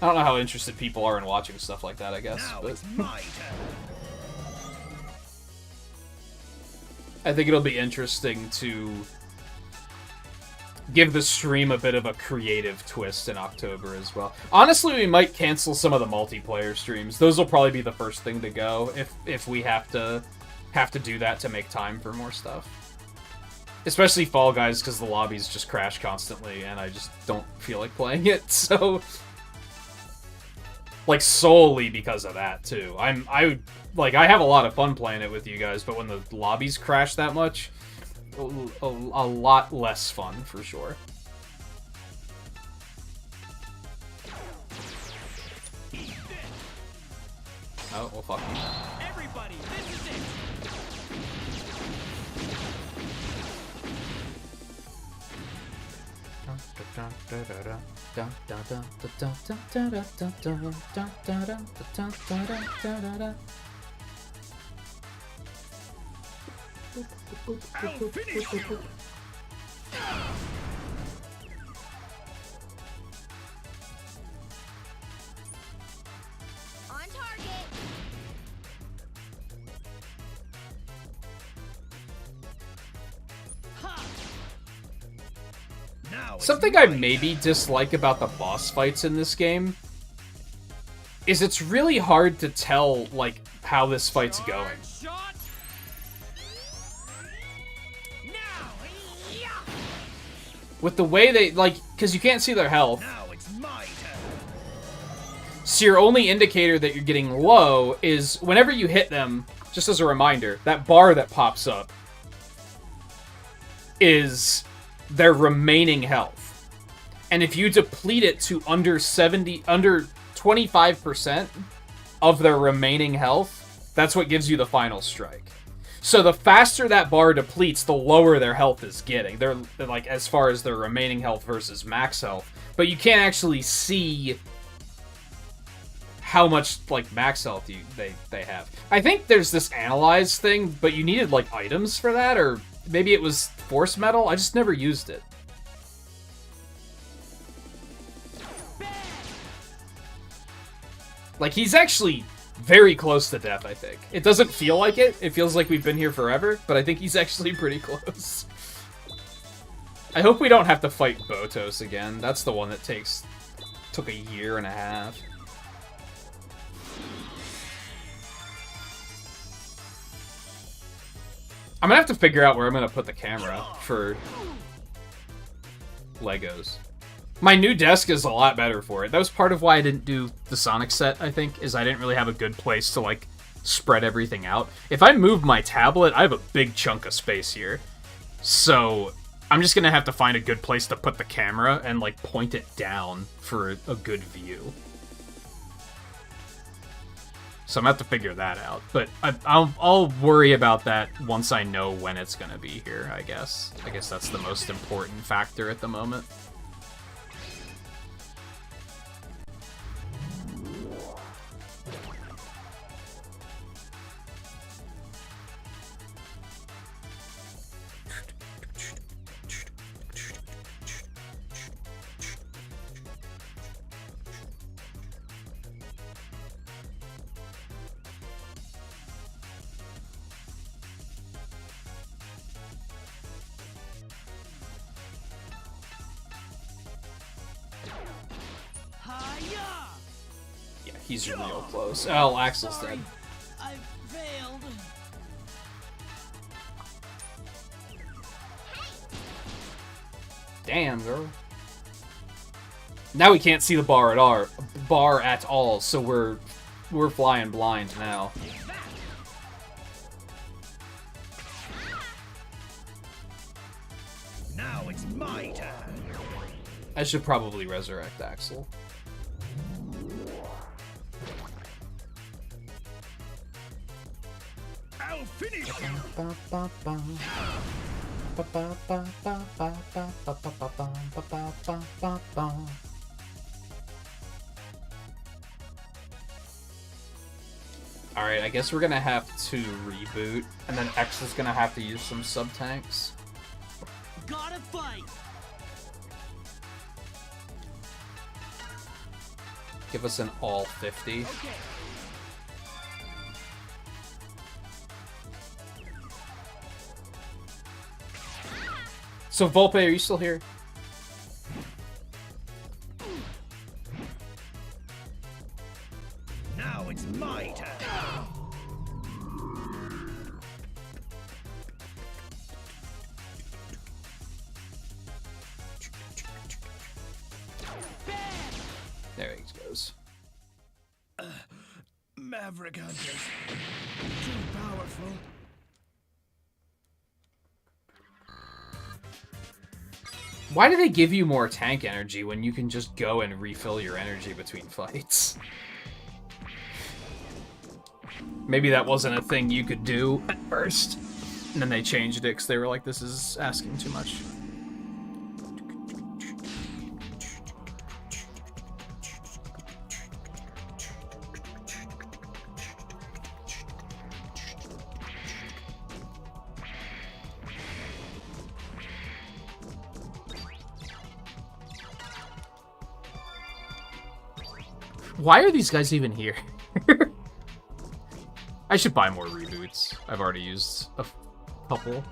Speaker 1: I don't know how interested people are in watching stuff like that, I guess. But I think it'll be interesting to give the stream a bit of a creative twist in October as well. Honestly, we might cancel some of the multiplayer streams. Those will probably be the first thing to go if we have to do that to make time for more stuff. Especially Fall Guys, because the lobbies just crash constantly, and I just don't feel like playing it, so... Like, solely because of that, too. I have a lot of fun playing it with you guys, but when the lobbies crash that much, a lot less fun, for sure. Oh, well, fuck you.
Speaker 9: Everybody, this is it. I'll finish you.
Speaker 5: On target.
Speaker 1: Something I maybe dislike about the boss fights in this game is it's really hard to tell, like, how this fight's going. With the way they, like, because you can't see their health. So your only indicator that you're getting low is whenever you hit them, just as a reminder, that bar that pops up is their remaining health. And if you deplete it to under 25% of their remaining health, that's what gives you the final strike. So the faster that bar depletes, the lower their health is getting. They're like, as far as their remaining health versus max health. But you can't actually see how much, like, max health they have. I think there's this analyze thing, but you needed, like, items for that, or maybe it was force metal? I just never used it. Like, he's actually very close to death, I think. It doesn't feel like it. It feels like we've been here forever, but I think he's actually pretty close. I hope we don't have to fight Botos again. That's the one that took a year and a half. I'm gonna have to figure out where I'm gonna put the camera for Legos. My new desk is a lot better for it. That was part of why I didn't do the Sonic set, I think, is I didn't really have a good place to, like, spread everything out. If I move my tablet, I have a big chunk of space here. So I'm just gonna have to find a good place to put the camera and, like, point it down for a good view. So I'm gonna have to figure that out. But I'll worry about that once I know when it's gonna be here, I guess. I guess that's the most important factor at the moment. Yeah, he's real close. Oh, Axel's dead.
Speaker 8: I failed.
Speaker 1: Damn, girl. Now we can't see the bar at all, so we're flying blind now.
Speaker 9: Now it's my turn.
Speaker 1: I should probably resurrect Axel.
Speaker 9: I'll finish you.
Speaker 1: Alright, I guess we're gonna have to reboot, and then X is gonna have to use some sub-tanks.
Speaker 8: Gotta fight.
Speaker 1: Give us an all 50.
Speaker 8: Okay.
Speaker 1: So Volpe, are you still here?
Speaker 9: Now it's my turn.
Speaker 1: There he goes.
Speaker 9: Maverick Hunters. Too powerful.
Speaker 1: Why do they give you more tank energy when you can just go and refill your energy between fights? Maybe that wasn't a thing you could do at first. And then they changed it because they were like, this is asking too much. Why are these guys even here? I should buy more reboots. I've already used a couple.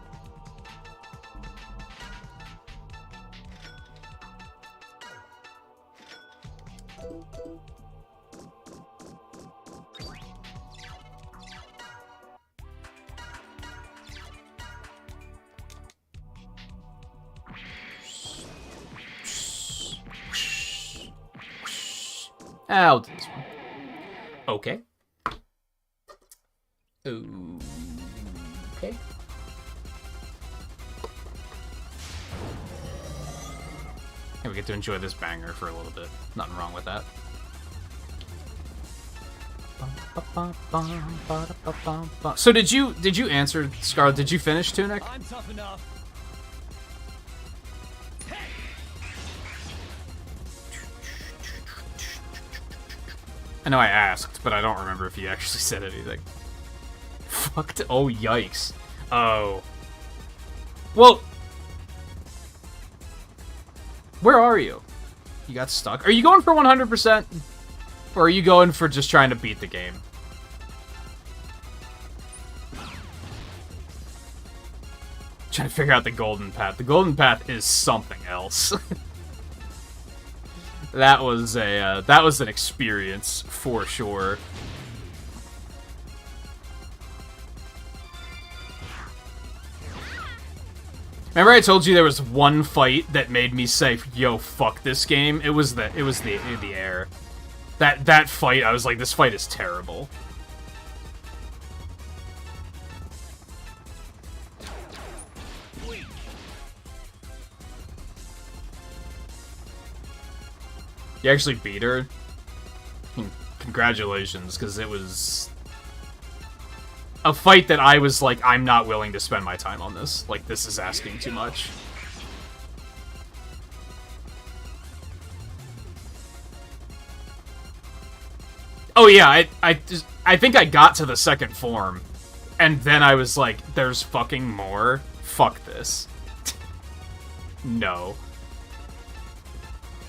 Speaker 1: I'll do this one. Okay. Okay. And we get to enjoy this banger for a little bit. Nothing wrong with that. So did you answer, Scarlet? Did you finish Tunic?
Speaker 9: I'm tough enough.
Speaker 1: I know I asked, but I don't remember if you actually said anything. Fucked. Oh, yikes. Oh. Well. Where are you? You got stuck? Are you going for 100%? Or are you going for just trying to beat the game? Trying to figure out the golden path. The golden path is something else. That was an experience for sure. Remember I told you there was one fight that made me say, "Yo, fuck this game." It was the air. That fight, I was like, this fight is terrible. You actually beat her? Congratulations, because it was a fight that I was like, I'm not willing to spend my time on this. Like, this is asking too much. Oh yeah, I think I got to the second form, and then I was like, there's fucking more? Fuck this. No.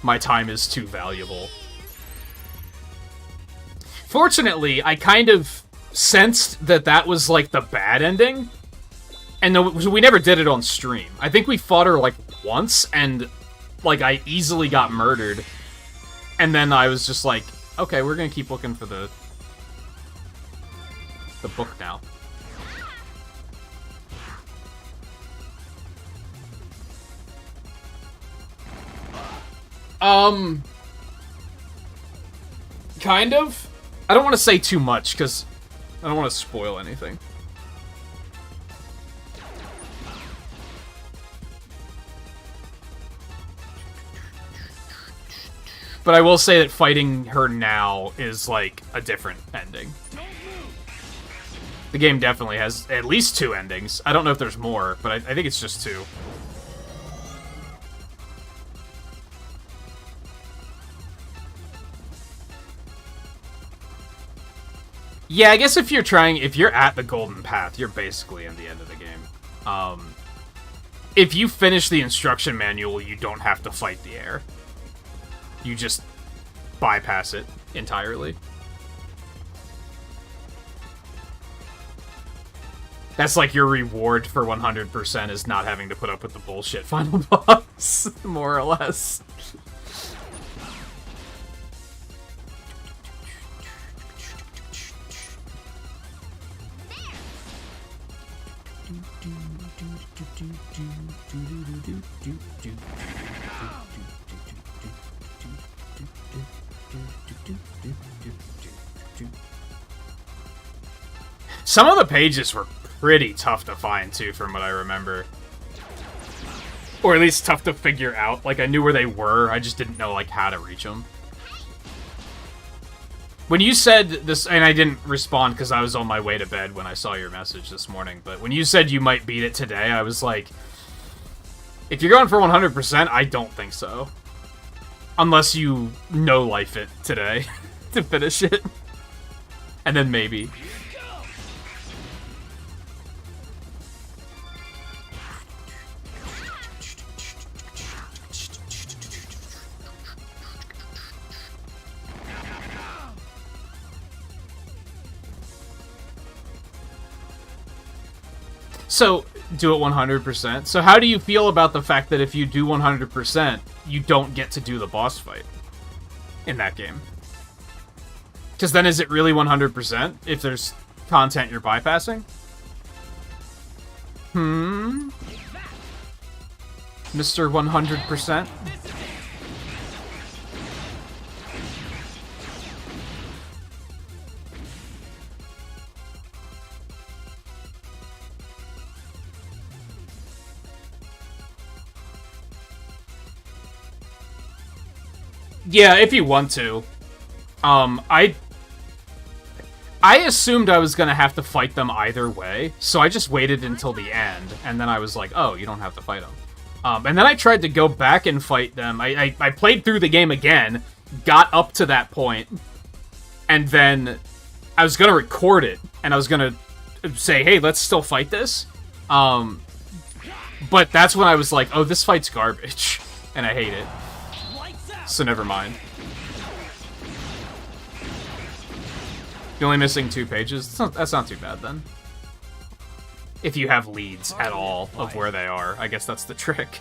Speaker 1: My time is too valuable. Fortunately, I kind of sensed that that was, like, the bad ending. And we never did it on stream. I think we fought her, like, once, and, like, I easily got murdered. And then I was just like, Okay, we're gonna keep looking for the book now. Kind of. I don't want to say too much, because I don't want to spoil anything. But I will say that fighting her now is, like, a different ending. The game definitely has at least 2 endings. I don't know if there's more, but I think it's just 2. Yeah, I guess if you're at the Golden Path, you're basically in the end of the game. If you finish the instruction manual, you don't have to fight the air. You just bypass it entirely. That's like your reward for 100% is not having to put up with the bullshit final boss, more or less. Some of the pages were pretty tough to find, too, from what I remember. Or at least tough to figure out. Like, I knew where they were, I just didn't know, like, how to reach them. When you said this, and I didn't respond because I was on my way to bed when I saw your message this morning, but when you said you might beat it today, I was like, if you're going for 100%, I don't think so. Unless you no-life it today to finish it. And then maybe. So, do it 100%. So how do you feel about the fact that if you do 100%, you don't get to do the boss fight in that game? Because then is it really 100% if there's content you're bypassing? Mr. 100%? Yeah, if you want to. I assumed I was gonna have to fight them either way, so I just waited until the end, and then I was like, oh, you don't have to fight them. And then I tried to go back and fight them. I played through the game again, got up to that point, and then I was gonna record it, and I was gonna say, hey, let's still fight this. But that's when I was like, oh, this fight's garbage, and I hate it. So never mind. You're only missing 2 pages? That's not too bad, then. If you have leads at all of where they are. I guess that's the trick.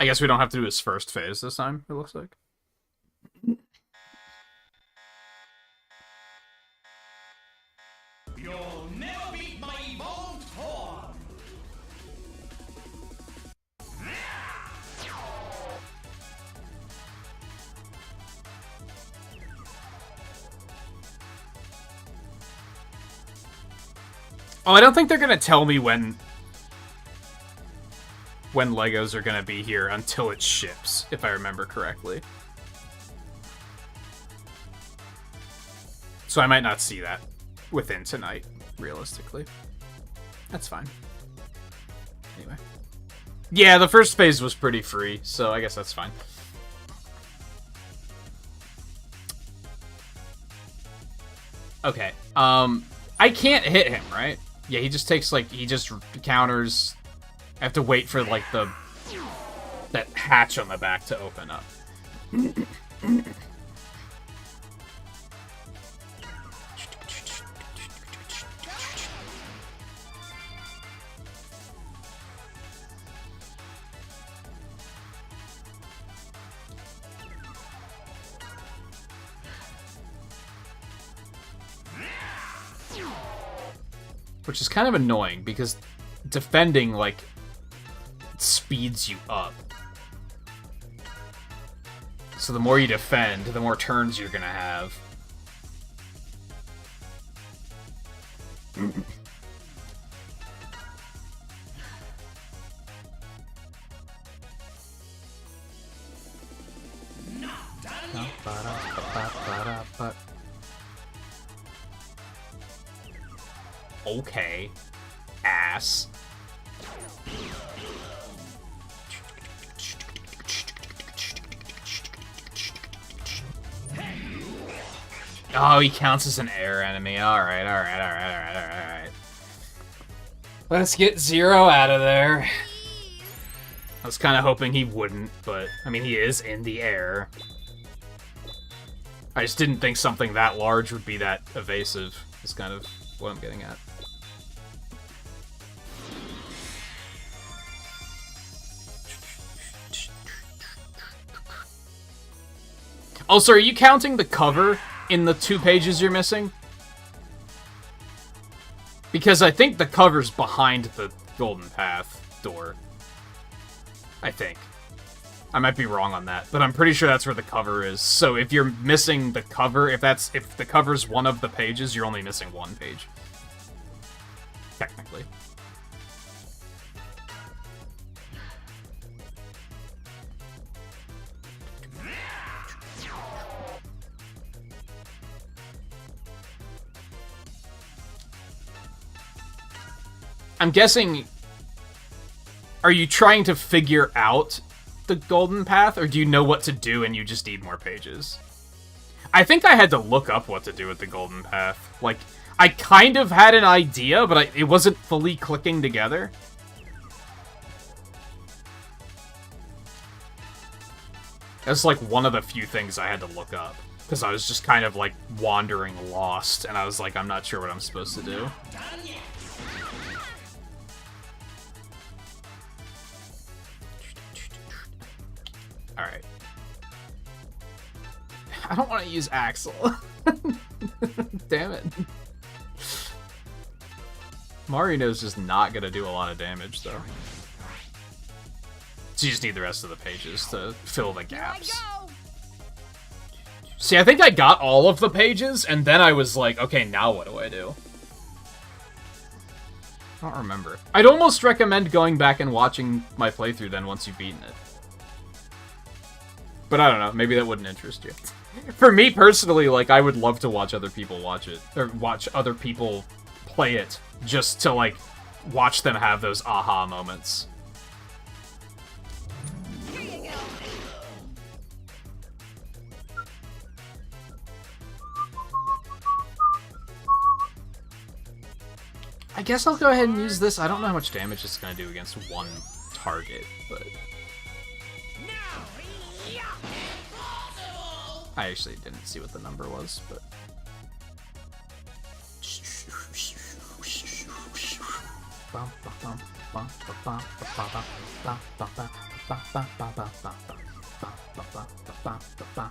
Speaker 1: I guess we don't have to do his first phase this time, it looks like.
Speaker 9: You'll never beat my evolved form!
Speaker 1: Oh, I don't think they're gonna tell me when Legos are gonna be here until it ships, if I remember correctly. So I might not see that within tonight, realistically. That's fine. Anyway. Yeah, the first phase was pretty free, so I guess that's fine. Okay, I can't hit him, right? Yeah, he just takes, like, he just counters... I have to wait for, like, that hatch on the back to open up. Which is kind of annoying, because defending, like, speeds you up. So the more you defend, the more turns you're gonna have. Okay. Ass. Oh, he counts as an air enemy. Alright, alright. Let's get Zero out of there. I was kind of hoping he wouldn't, but, I mean, he is in the air. I just didn't think something that large would be that evasive, is kind of what I'm getting at. Also, are you counting the cover in the 2 pages you're missing? Because I think the cover's behind the Golden Path door. I think. I might be wrong on that, but I'm pretty sure that's where the cover is. So if you're missing the cover, if the cover's one of the pages, you're only missing 1 page. Technically. I'm guessing, are you trying to figure out the Golden Path, or do you know what to do and you just need more pages? I think I had to look up what to do with the Golden Path. Like, I kind of had an idea, but it wasn't fully clicking together. That's like one of the few things I had to look up, because I was just kind of like wandering lost, and I was like, I'm not sure what I'm supposed to do. Alright. I don't want to use Axel. Damn it. Marino's just not going to do a lot of damage, though. So you just need the rest of the pages to fill the gaps. See, I think I got all of the pages, and then I was like, okay, now what do I do? I don't remember. I'd almost recommend going back and watching my playthrough then once you've beaten it. But I don't know, maybe that wouldn't interest you. For me personally, like, I would love to watch other people watch it, or watch other people play it, just to, like, watch them have those aha moments.
Speaker 5: Here you go.
Speaker 1: I guess I'll go ahead and use this. I don't know how much damage it's going to do against one target, but... I actually didn't see what the number was, but...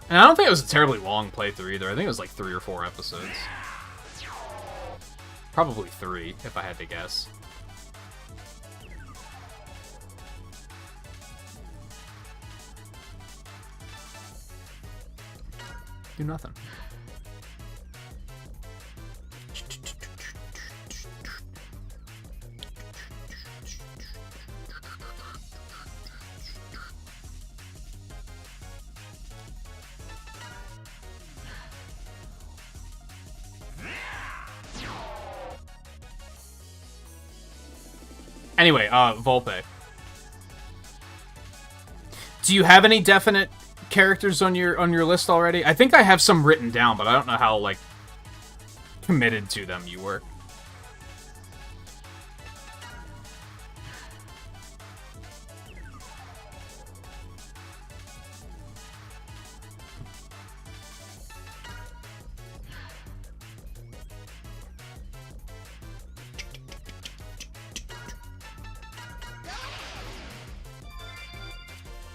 Speaker 1: And I don't think it was a terribly long playthrough either. I think it was like 3 or 4 episodes. Probably 3, if I had to guess. Do nothing. Anyway, Volpe. Do you have any definite characters on your list already? I think I have some written down, but I don't know how, like, committed to them you were.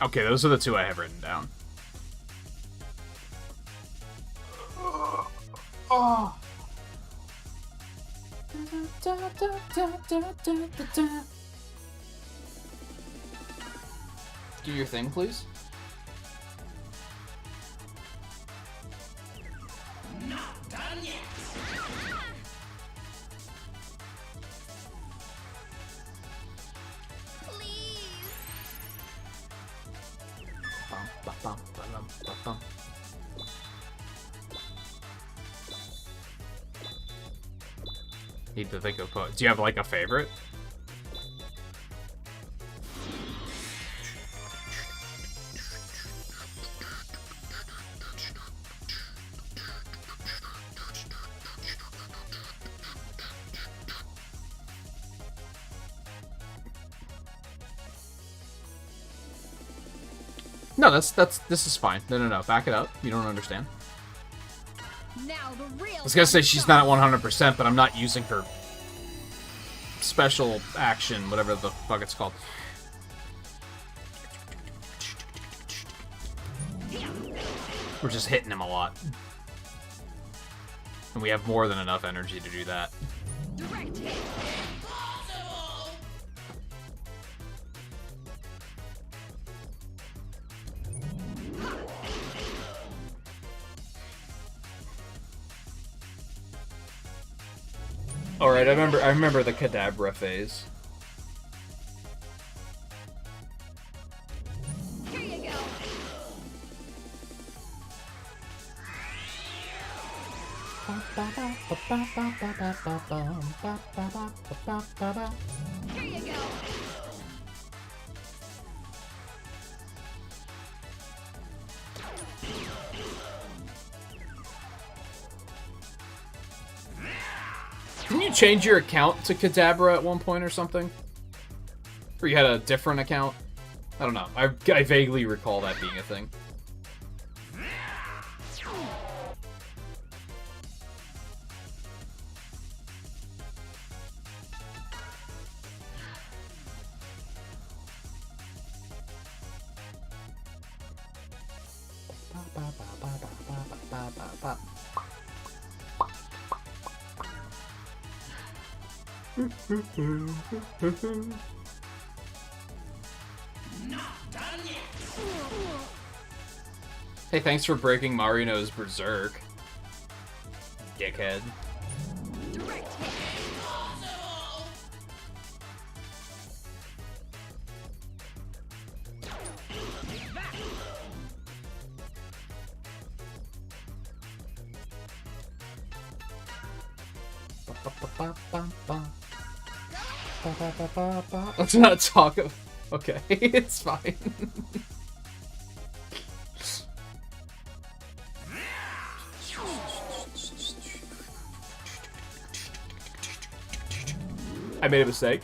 Speaker 1: Okay, those are the two I have written down. Oh. Do your thing, please.
Speaker 9: Not done yet.
Speaker 1: Need to think of do you have like a favorite? No, this is fine. No, back it up. You don't understand.
Speaker 5: Now the real
Speaker 1: I was gonna say she's not at 100%, but I'm not using her special action, whatever the fuck it's called. We're just hitting him a lot. And we have more than enough energy to do that.
Speaker 5: direct hit.
Speaker 1: Alright, I remember the Kadabra phase.
Speaker 5: Here you go. Here you go.
Speaker 1: Didn't you change your account to Kadabra at one point or something? Or you had a different account? I don't know. I vaguely recall that being a thing. Hey, thanks for breaking Marino's Berserk. Dickhead.
Speaker 5: Direct hit.
Speaker 1: Let's not talk of. Okay, it's fine. I made a mistake.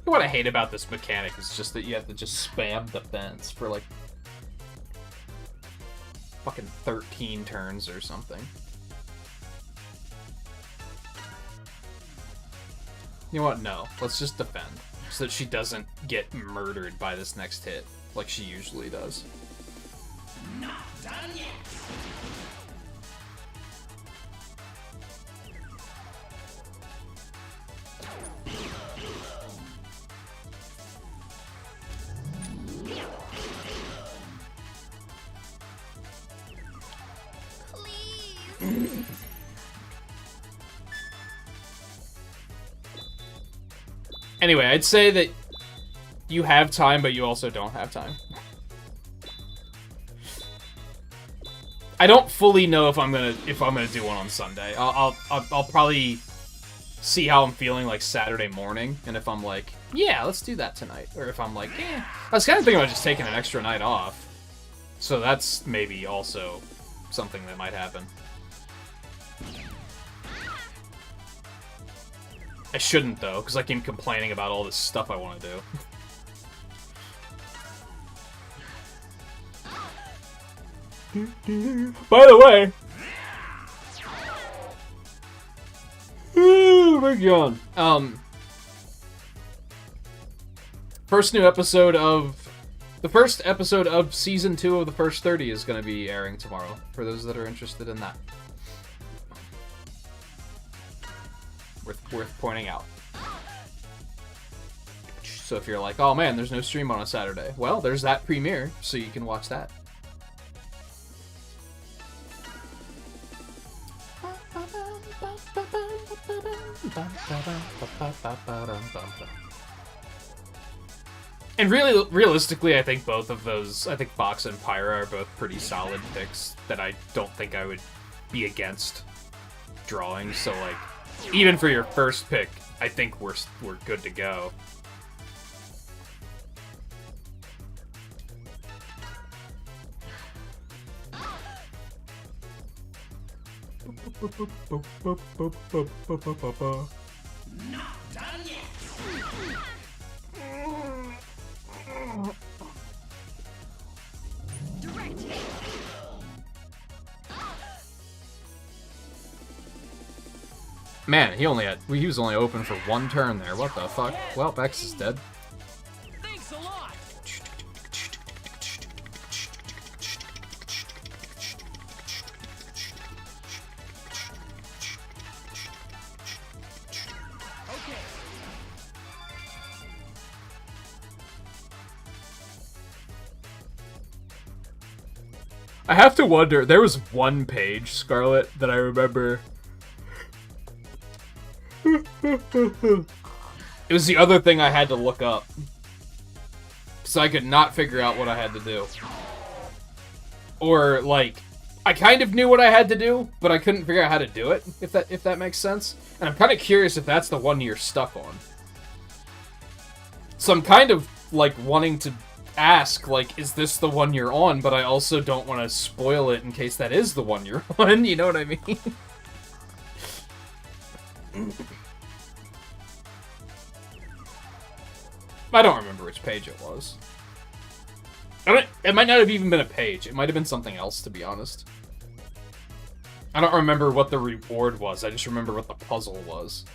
Speaker 1: What I hate about this mechanic is just that you have to just spam defense for like fucking 13 turns or something. You know what? No. Let's just defend. So that she doesn't get murdered by this next hit, like she usually does.
Speaker 9: Not done yet.
Speaker 1: Anyway, I'd say that you have time, but you also don't have time. I don't fully know if I'm gonna do one on Sunday. I'll probably see how I'm feeling like Saturday morning, and if I'm like, yeah, let's do that tonight, or if I'm like, yeah, I was kind of thinking about just taking an extra night off. So that's maybe also something that might happen. I shouldn't, though, because I keep complaining about all this stuff I want to do. By the way... Oh my god. First new episode of... The first episode of Season 2 of the First 30 is going to be airing tomorrow, for those that are interested in that. Worth pointing out. So if you're like, oh man, there's no stream on a Saturday. Well, there's that premiere, so you can watch that. And really, realistically, I think both of those, I think Fox and Pyra are both pretty solid picks that I don't think I would be against drawing. So, like, even for your first pick, I think we're good to go.
Speaker 9: Not done yet.
Speaker 5: Direct hit.
Speaker 1: Man, he was only open for one turn there. What the fuck? Well, Bex is dead.
Speaker 9: Thanks a lot. Okay.
Speaker 1: I have to wonder, there was one page, Scarlet, that I remember. It was the other thing I had to look up. Because I could not figure out what I had to do. Or, like, I kind of knew what I had to do, but I couldn't figure out how to do it, if that makes sense. And I'm kind of curious if that's the one you're stuck on. So I'm kind of, like, wanting to ask, like, is this the one you're on? But I also don't want to spoil it in case that is the one you're on, you know what I mean? I don't remember which page it was. It might not have even been a page. It might have been something else, to be honest. I don't remember what the reward was. I just remember what the puzzle was.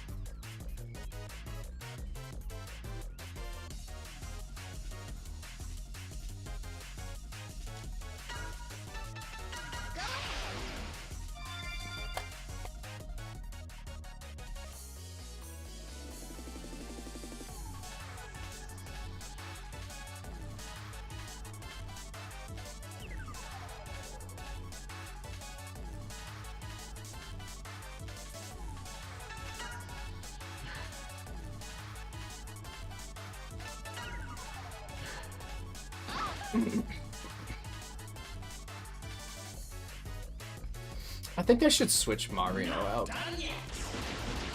Speaker 1: I think I should switch Marino out.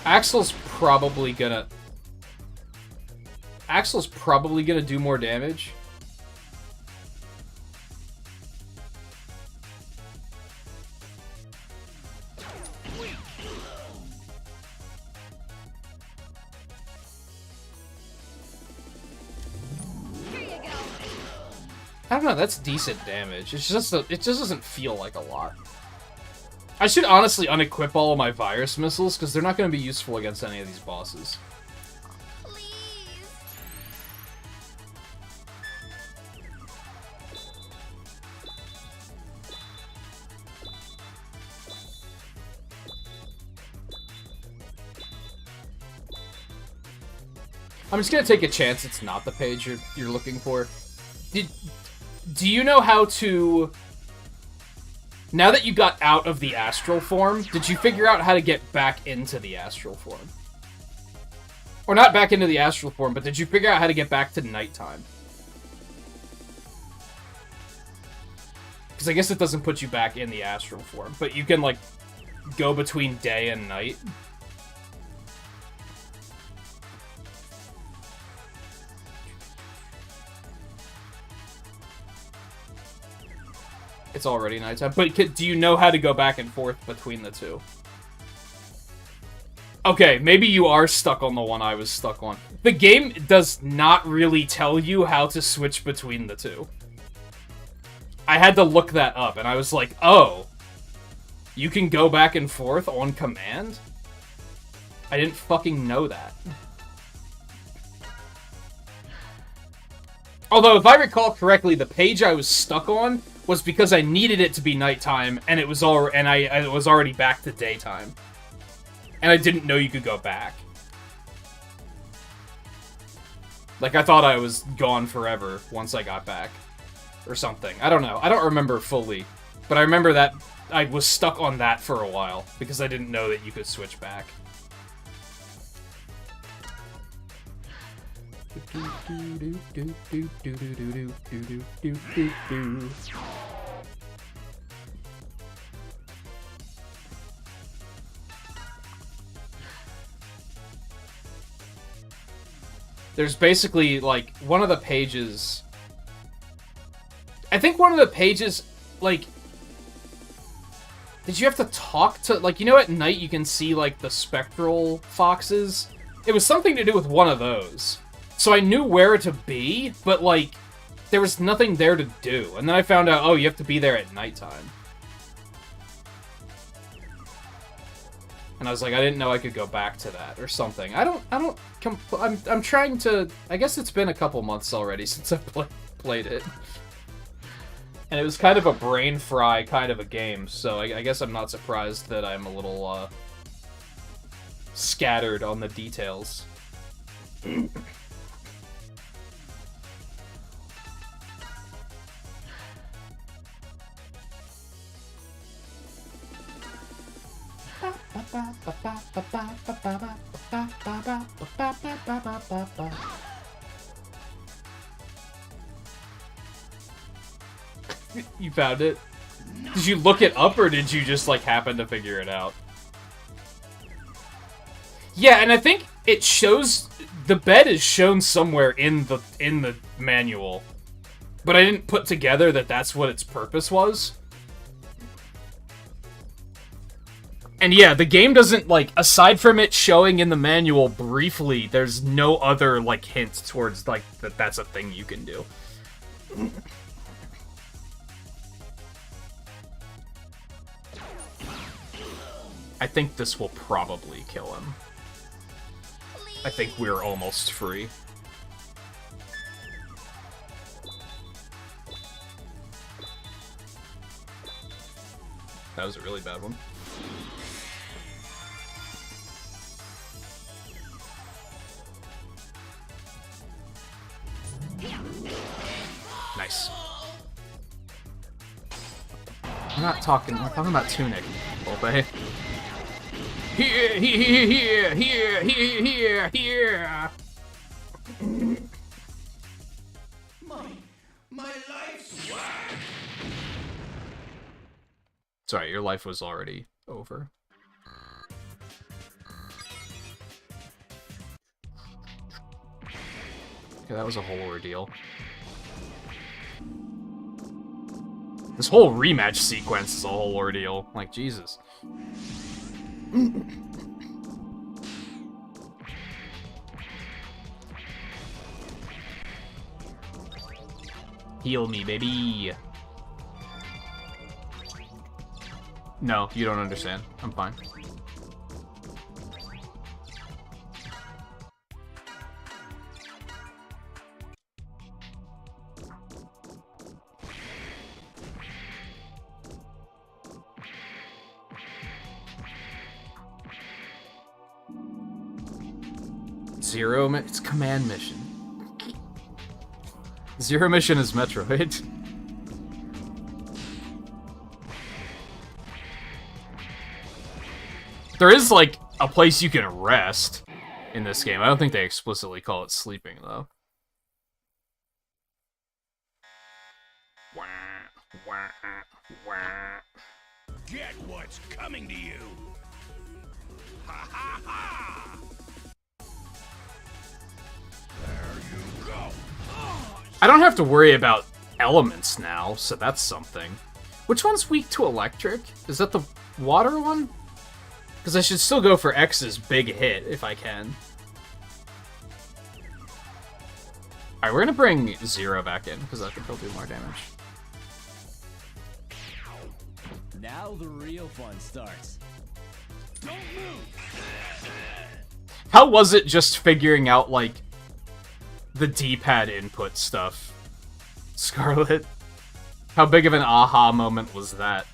Speaker 1: Axel's probably gonna do more damage. I don't know, that's decent damage. It just doesn't feel like a lot. I should honestly unequip all of my virus missiles, because they're not going to be useful against any of these bosses.
Speaker 5: Please.
Speaker 1: I'm just going to take a chance it's not the page you're looking for. Do you know how to... Now that you got out of the astral form, did you figure out how to get back into the astral form? Or not back into the astral form, but did you figure out how to get back to nighttime? Because I guess it doesn't put you back in the astral form, but you can, like, go between day and night. It's already nighttime. But do you know how to go back and forth between the two? Okay, maybe you are stuck on the one I was stuck on. The game does not really tell you how to switch between the two. I had to look that up, and I was like, oh, you can go back and forth on command? I didn't fucking know that. Although, if I recall correctly, the page I was stuck on was because I needed it to be nighttime, and it was I was already back to daytime. And I didn't know you could go back. Like, I thought I was gone forever once I got back. Or something. I don't know. I don't remember fully. But I remember that I was stuck on that for a while, because I didn't know that you could switch back. There's basically, like, one of the pages... I think one of the pages, like... Did you have to talk to... Like, you know at night you can see, like, the spectral foxes? It was something to do with one of those. So I knew where to be, but, like, there was nothing there to do. And then I found out, oh, you have to be there at nighttime. And I was like, I didn't know I could go back to that, or something. I'm trying to... I guess it's been a couple months already since I played it. And it was kind of a brain fry kind of a game, so I guess I'm not surprised that I'm a little, scattered on the details. You found it? Did you look it up, or did you just, like, happen to figure it out? Yeah, and I think it shows... The bed is shown somewhere in the manual. But I didn't put together that that's what its purpose was. And yeah, the game doesn't, like, aside from it showing in the manual briefly, there's no other, like, hint towards, like, that that's a thing you can do. I think this will probably kill him. I think we're almost free. That was a really bad one. Nice. I'm not talking, we're talking about Tunic, Volpe. Here, here, here, here, here, here, here.
Speaker 9: My life's work.
Speaker 1: Sorry, your life was already over. Okay, that was a whole ordeal. This whole rematch sequence is a whole ordeal. Like, Jesus. Heal me, baby. No, you don't understand. I'm fine. It's command mission. Zero mission is Metroid. There is, like, a place you can rest in this game. I don't think they explicitly call it sleeping, though.
Speaker 9: Get what's coming to you. Ha ha ha! There you go.
Speaker 1: I don't have to worry about elements now, so that's something. Which one's weak to electric? Is that the water one? Because I should still go for X's big hit if I can. Alright, we're gonna bring Zero back in, because I think he'll do more damage.
Speaker 6: Now the real fun starts. Don't move.
Speaker 1: How was it just figuring out, like, the D-pad input stuff? Scarlet? How big of an aha moment was that?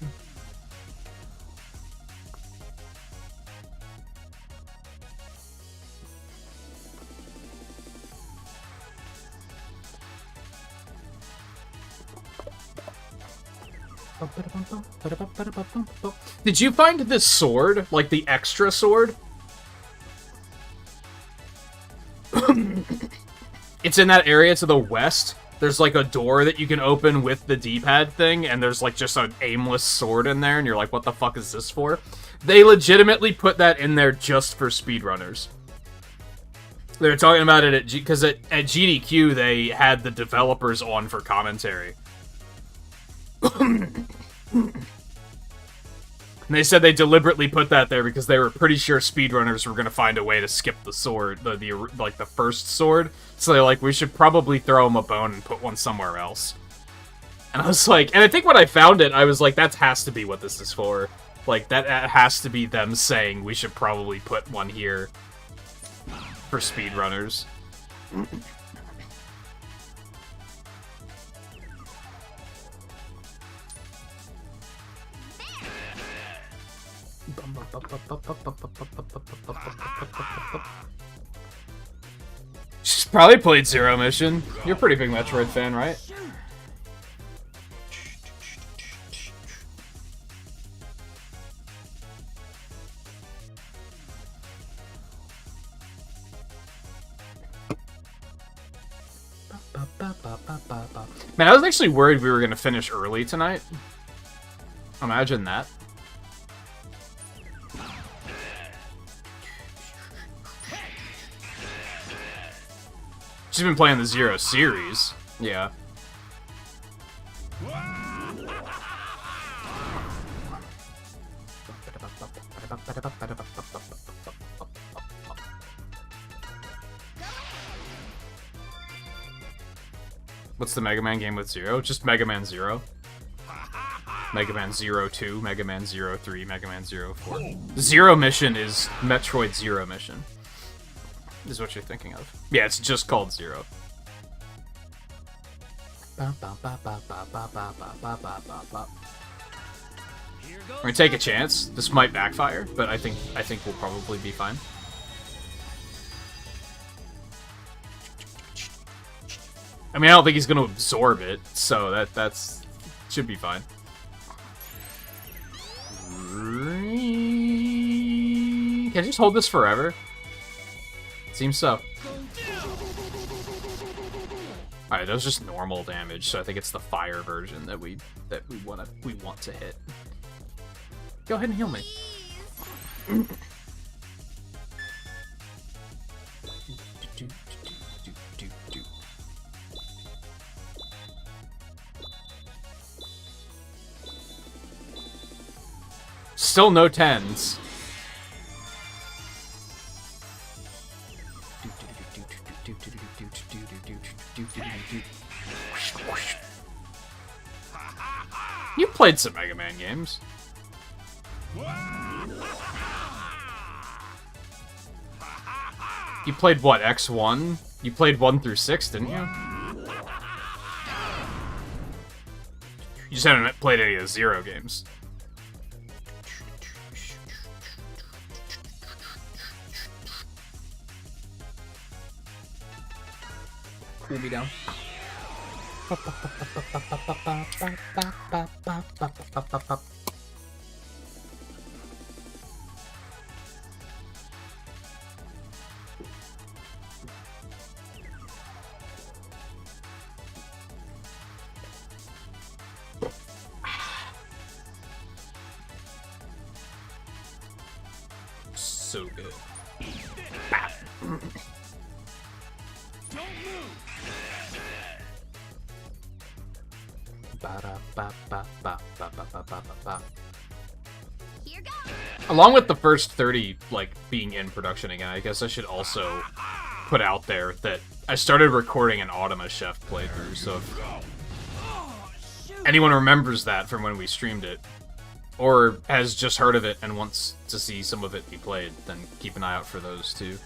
Speaker 1: Did you find this sword? Like the extra sword? It's in that area to the west. There's like a door that you can open with the D-pad thing, and there's like just an aimless sword in there, and you're like, what the fuck is this for? They legitimately put that in there just for speedrunners. They were talking about it because at GDQ they had the developers on for commentary. And they said they deliberately put that there because they were pretty sure speedrunners were going to find a way to skip the sword, like the first sword. So they're like, we should probably throw them a bone and put one somewhere else. And I was like, and I think when I found it, I was like, that has to be what this is for. Like, that has to be them saying we should probably put one here for speedrunners. She's probably played Zero Mission. You're a pretty big Metroid fan, right? Man, I was actually worried we were going to finish early tonight. Imagine that. She's been playing the Zero series. Yeah. What's the Mega Man game with Zero? Just Mega Man Zero. Mega Man 02, Mega Man 03, Mega Man 04. Zero Mission is Metroid Zero Mission. Is what you're thinking of. Yeah, it's just called Zero. We're gonna take a chance. This might backfire, but I think we'll probably be fine. I mean, I don't think he's gonna absorb it, so that's should be fine. Can I just hold this forever? Seems so. Alright, that was just normal damage, so I think it's the fire version that we want to hit. Go ahead and heal me. Still no 10s. You played some Mega Man games. You played what, X1? You played 1 through 6, didn't you? You just haven't played any of the Zero games. Cool me down. So good.
Speaker 5: Here goes.
Speaker 1: Along with the first 30, like, being in production again, I guess I should also put out there that I started recording an Automa Chef playthrough, so if anyone remembers that from when we streamed it, or has just heard of it and wants to see some of it be played, then keep an eye out for those too.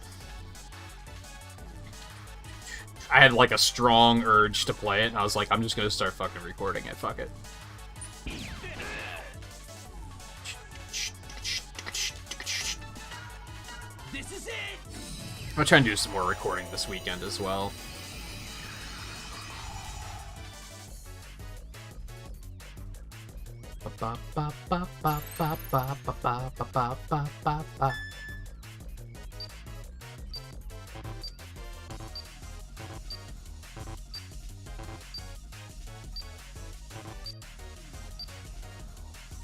Speaker 1: I had, like, a strong urge to play it, and I was like, I'm just gonna start fucking recording it, fuck it.
Speaker 9: This is it.
Speaker 1: I'm gonna try and do some more recording this weekend as well.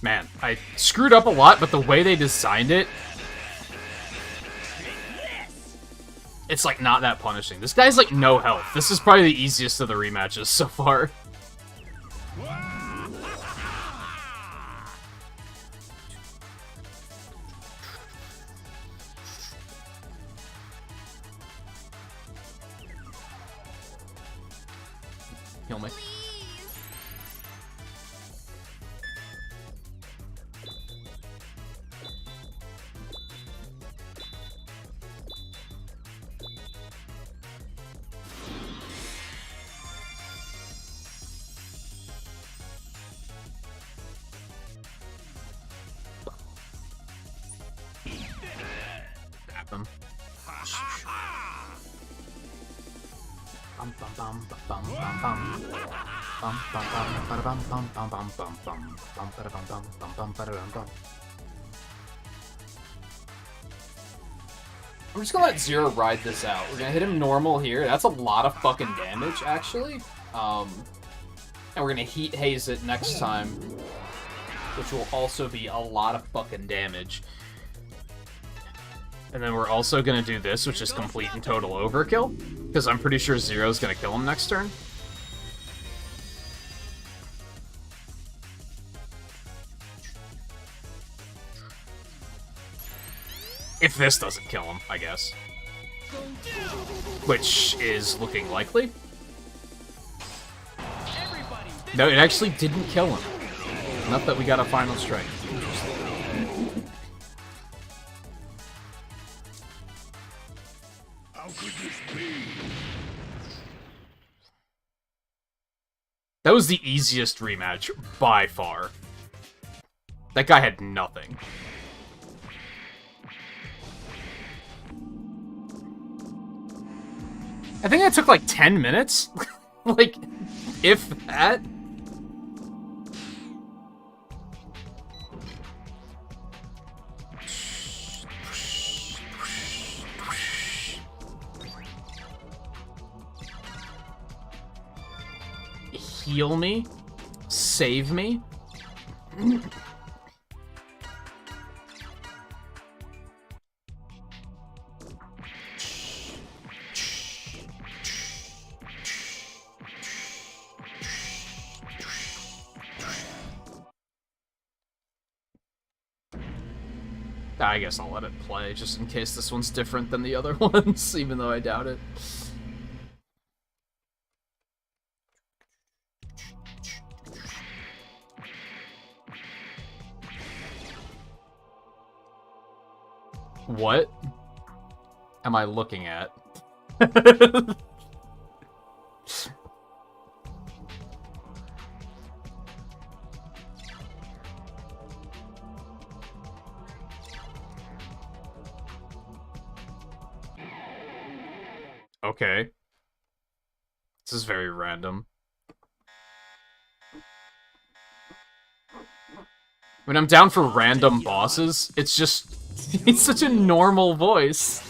Speaker 1: Man, I screwed up a lot, but the way they designed it, it's like not that punishing. This guy's like no health. This is probably the easiest of the rematches so far. Heal me. Tap him. I'm just gonna let Zero ride this out. We're gonna hit him normal here. That's a lot of fucking damage, actually. And we're gonna heat haze it next time, which will also be a lot of fucking damage. And then we're also gonna do this, which is complete and total overkill, because I'm pretty sure Zero's gonna kill him next turn. If this doesn't kill him, I guess. Which is looking likely. No, it actually didn't kill him. Not that we got a final strike.
Speaker 3: How could this be?
Speaker 1: That was the easiest rematch by far. That guy had nothing. I think that took like 10 minutes. Like, if that. Heal me? Save me? I guess I'll let it play, just in case this one's different than the other ones, even though I doubt it. What am I looking at? Okay. This is very random. When I'm down for random bosses, it's just... it's such a normal voice.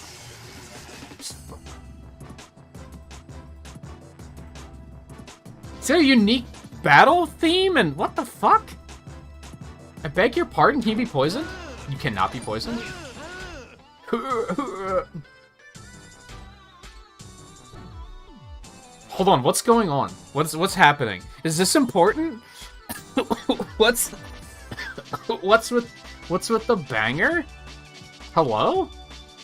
Speaker 1: Is there a unique battle theme? And what the fuck? I beg your pardon, can you be poisoned? You cannot be poisoned? Hold on, what's going on? What's happening? Is this important? What's with What's with the banger? Hello?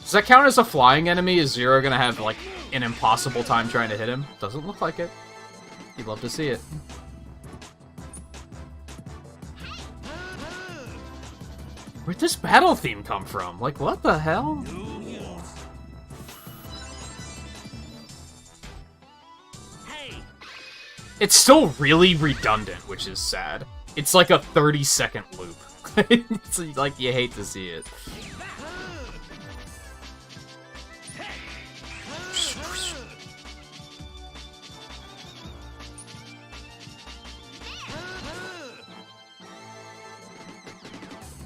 Speaker 1: Does that count as a flying enemy? Is Zero gonna have, like, an impossible time trying to hit him? Doesn't look like it. You'd love to see it. Where'd this battle theme come from? Like, what the hell? It's still really redundant, which is sad. It's like a 30-second loop. It's like, you hate to see it.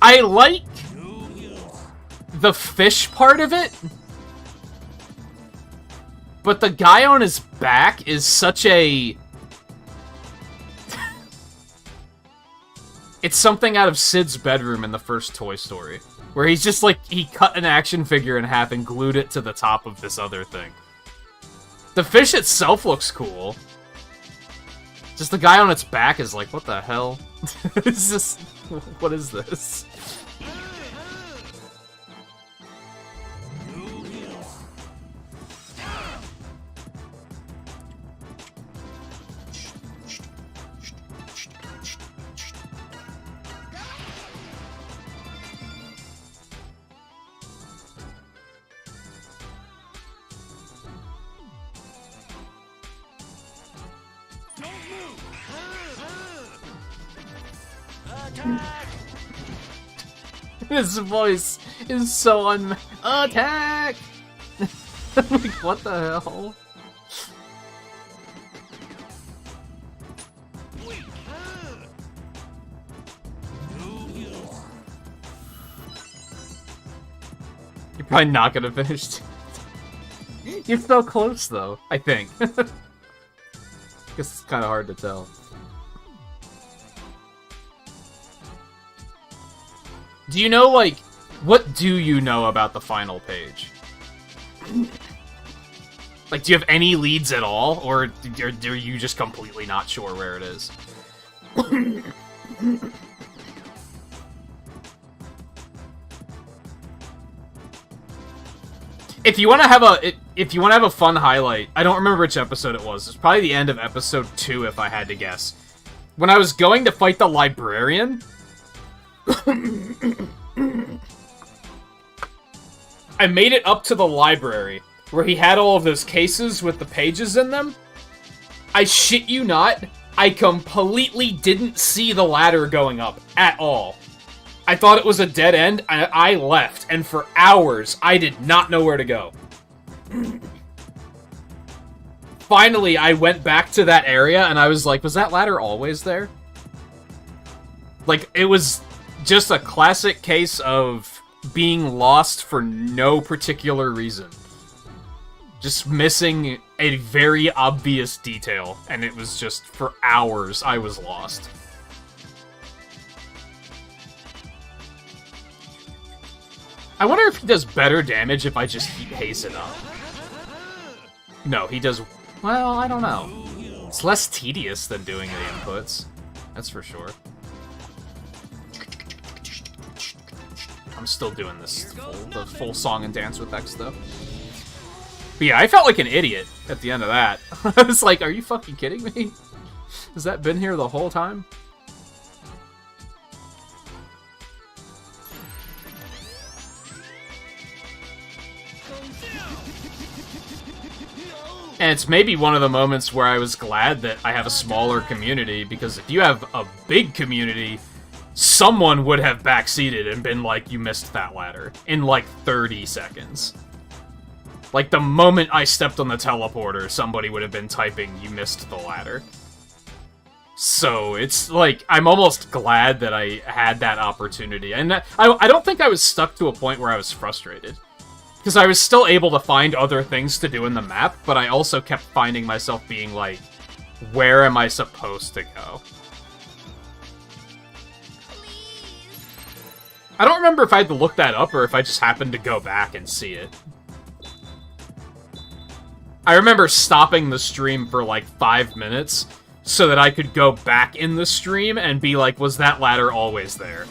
Speaker 1: I like the fish part of it, but the guy on his back is such a... It's something out of Sid's bedroom in the first Toy Story, where he's just like, he cut an action figure in half and glued it to the top of this other thing. The fish itself looks cool. Just the guy on its back is like, what the hell? It's just, what is this? His voice is so Attack! Like, what the hell? You're probably not gonna finish. You're so close, though, I think. Guess it's kind of hard to tell. Do you know, like, what do you know about the final page? Like, do you have any leads at all, or are you just completely not sure where it is? If you want to have a fun highlight, I don't remember which episode it was. It's probably the end of episode 2, if I had to guess. When I was going to fight the librarian, I made it up to the library, where he had all of those cases with the pages in them. I shit you not, I completely didn't see the ladder going up at all. I thought it was a dead end, and I left, and for hours, I did not know where to go. Finally, I went back to that area, and I was like, was that ladder always there? Like, it was just a classic case of being lost for no particular reason. Just missing a very obvious detail, and it was just, for hours, I was lost. I wonder if he does better damage if I just keep hasten up. No, he does... Well, I don't know. It's less tedious than doing the inputs. That's for sure. I'm still doing this the full song and dance with X, though. But yeah, I felt like an idiot at the end of that. I was like, are you fucking kidding me? Has that been here the whole time? And it's maybe one of the moments where I was glad that I have a smaller community, because if you have a big community, someone would have backseated and been like, you missed that ladder, in like 30 seconds. Like, the moment I stepped on the teleporter, somebody would have been typing, you missed the ladder. So, it's like, I'm almost glad that I had that opportunity. And I don't think I was stuck to a point where I was frustrated. Because I was still able to find other things to do in the map, but I also kept finding myself being like, where am I supposed to go? I don't remember if I had to look that up or if I just happened to go back and see it. I remember stopping the stream for like 5 minutes so that I could go back in the stream and be like, was that ladder always there?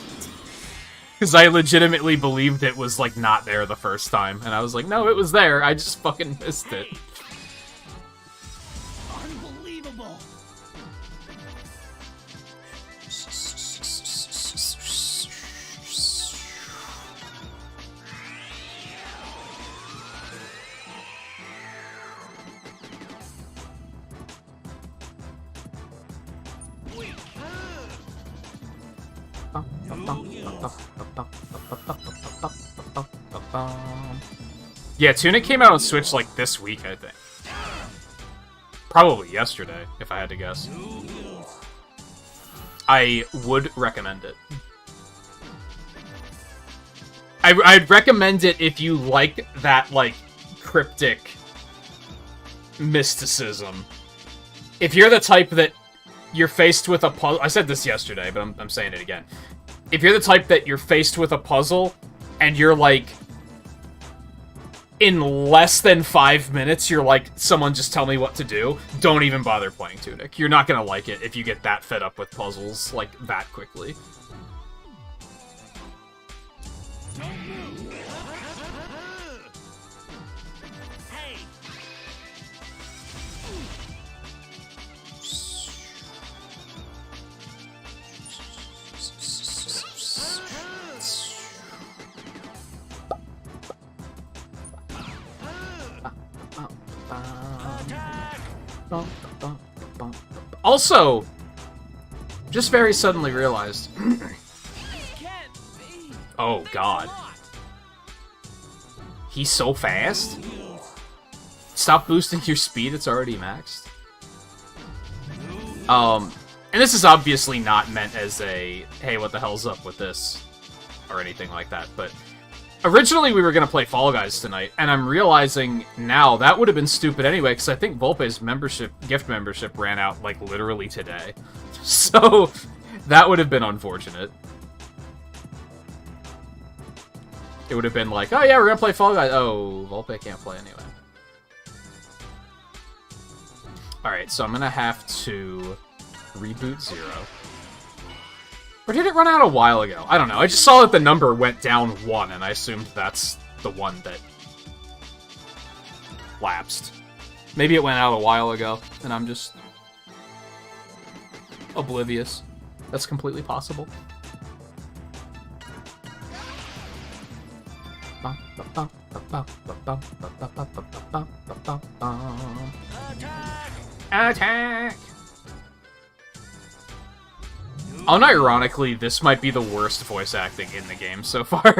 Speaker 1: Because I legitimately believed it was, like, not there the first time. And I was like, no, it was there. I just fucking missed it.
Speaker 9: Unbelievable!
Speaker 1: Yeah, Tunic came out on Switch, like, this week, I think. Probably yesterday, if I had to guess. I would recommend it. I'd recommend it if you like that, like, cryptic mysticism. If you're the type that you're faced with a puzzle... I said this yesterday, but I'm saying it again. If you're the type that you're faced with a puzzle, and you're like... in less than 5 minutes, you're like, someone just tell me what to do, don't even bother playing Tunic. You're not gonna like it if you get that fed up with puzzles, like, that quickly.
Speaker 9: Hey!
Speaker 1: Also, just very suddenly realized... oh, God. He's so fast? Stop boosting your speed, it's already maxed. And this is obviously not meant as a, hey, what the hell's up with this? Or anything like that, but... originally, we were going to play Fall Guys tonight, and I'm realizing now that would have been stupid anyway, because I think Volpe's gift membership ran out, like, literally today. So, that would have been unfortunate. It would have been like, oh yeah, we're going to play Fall Guys. Oh, Volpe can't play anyway. Alright, so I'm going to have to reboot 0. Or did it run out a while ago? I don't know. I just saw that the number went down 1, and I assumed that's the one that lapsed. Maybe it went out a while ago, and I'm just oblivious. That's completely possible. Attack! Unironically, this might be the worst voice acting in the game so far.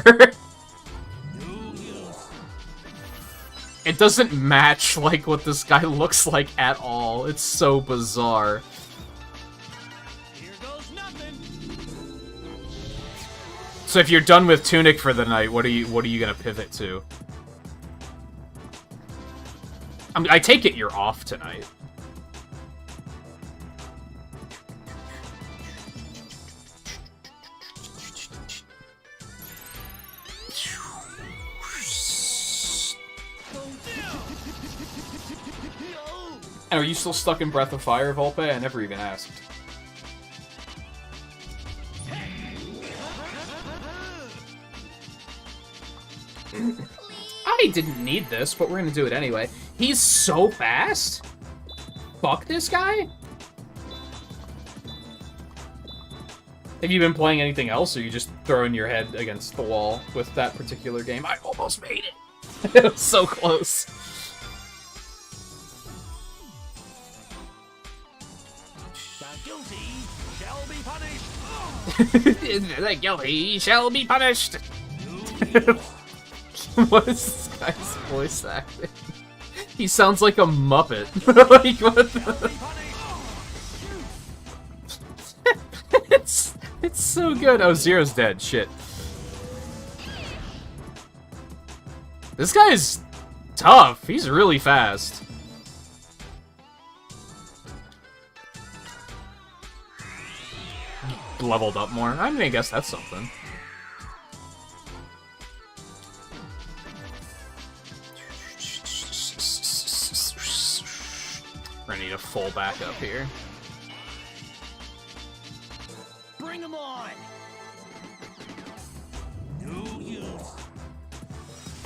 Speaker 1: It doesn't match, like, what this guy looks like at all. It's so bizarre.
Speaker 9: Here goes nothing.
Speaker 1: So if you're done with Tunic for the night, what are you gonna pivot to? I take it you're off tonight. And are you still stuck in Breath of Fire, Volpe? I never even asked. I didn't need this, but we're gonna do it anyway. He's so fast? Fuck this guy? Have you been playing anything else, or are you just throwing your head against the wall with that particular game? I almost made it! It was so close. The guilty shall be punished! What is this guy's voice acting? He sounds like a Muppet. Like, what the... It's so good. Oh, Zero's dead. Shit. This guy's tough. He's really fast. Leveled up more. I mean, I guess that's something. We're gonna need a full backup here.
Speaker 9: Bring him on.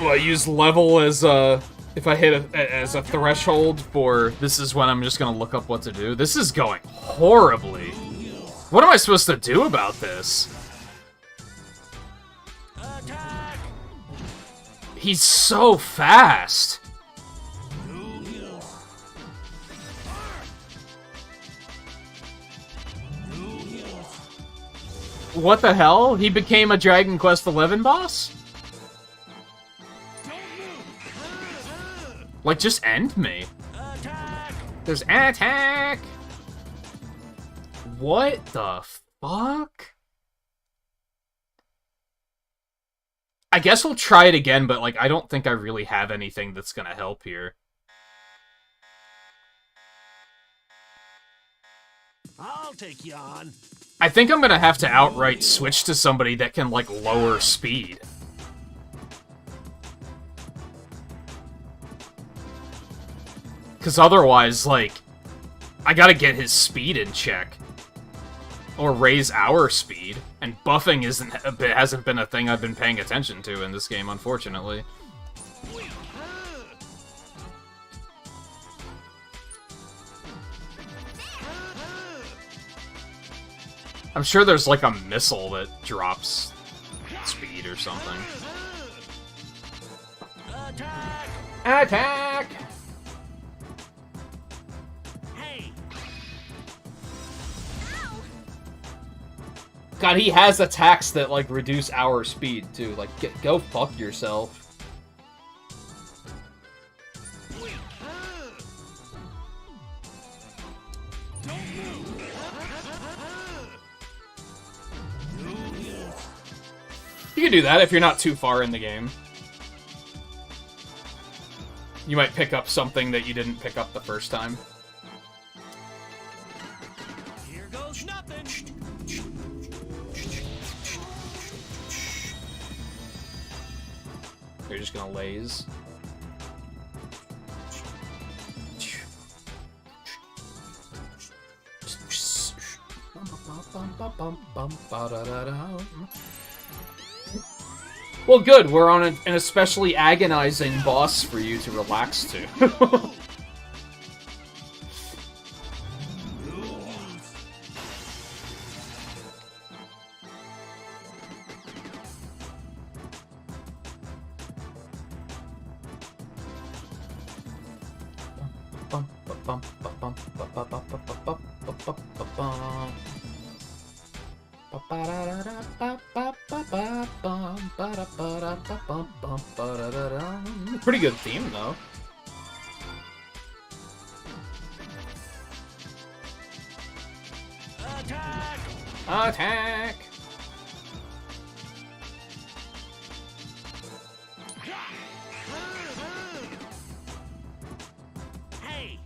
Speaker 1: I use level as a... If I hit as a threshold for... This is when I'm just gonna look up what to do. This is going horribly. What am I supposed to do about this?
Speaker 9: Attack!
Speaker 1: He's so fast. What the hell? He became a Dragon Quest XI boss? Like, just end me.
Speaker 9: Attack!
Speaker 1: There's attack! What the fuck? I guess we'll try it again, but, like, I don't think I really have anything that's gonna help here.
Speaker 9: I'll take you on.
Speaker 1: I think I'm gonna have to outright switch to somebody that can, like, lower speed. Because otherwise, like, I gotta get his speed in check. Or raise our speed. And buffing hasn't been a thing I've been paying attention to in this game, unfortunately. I'm sure there's, like, a missile that drops speed or something.
Speaker 9: Attack!
Speaker 1: Attack!
Speaker 9: Hey!
Speaker 1: God, he has attacks that, like, reduce our speed, too. Like, go fuck yourself. You can do that if you're not too far in the game. You might pick up something that you didn't pick up the first time.
Speaker 9: Here goes nothing.
Speaker 1: You're just gonna laze. Well, good. We're on an especially agonizing boss for you to relax to. Pretty good theme, though.
Speaker 9: Attack!
Speaker 1: Attack!
Speaker 9: Hey!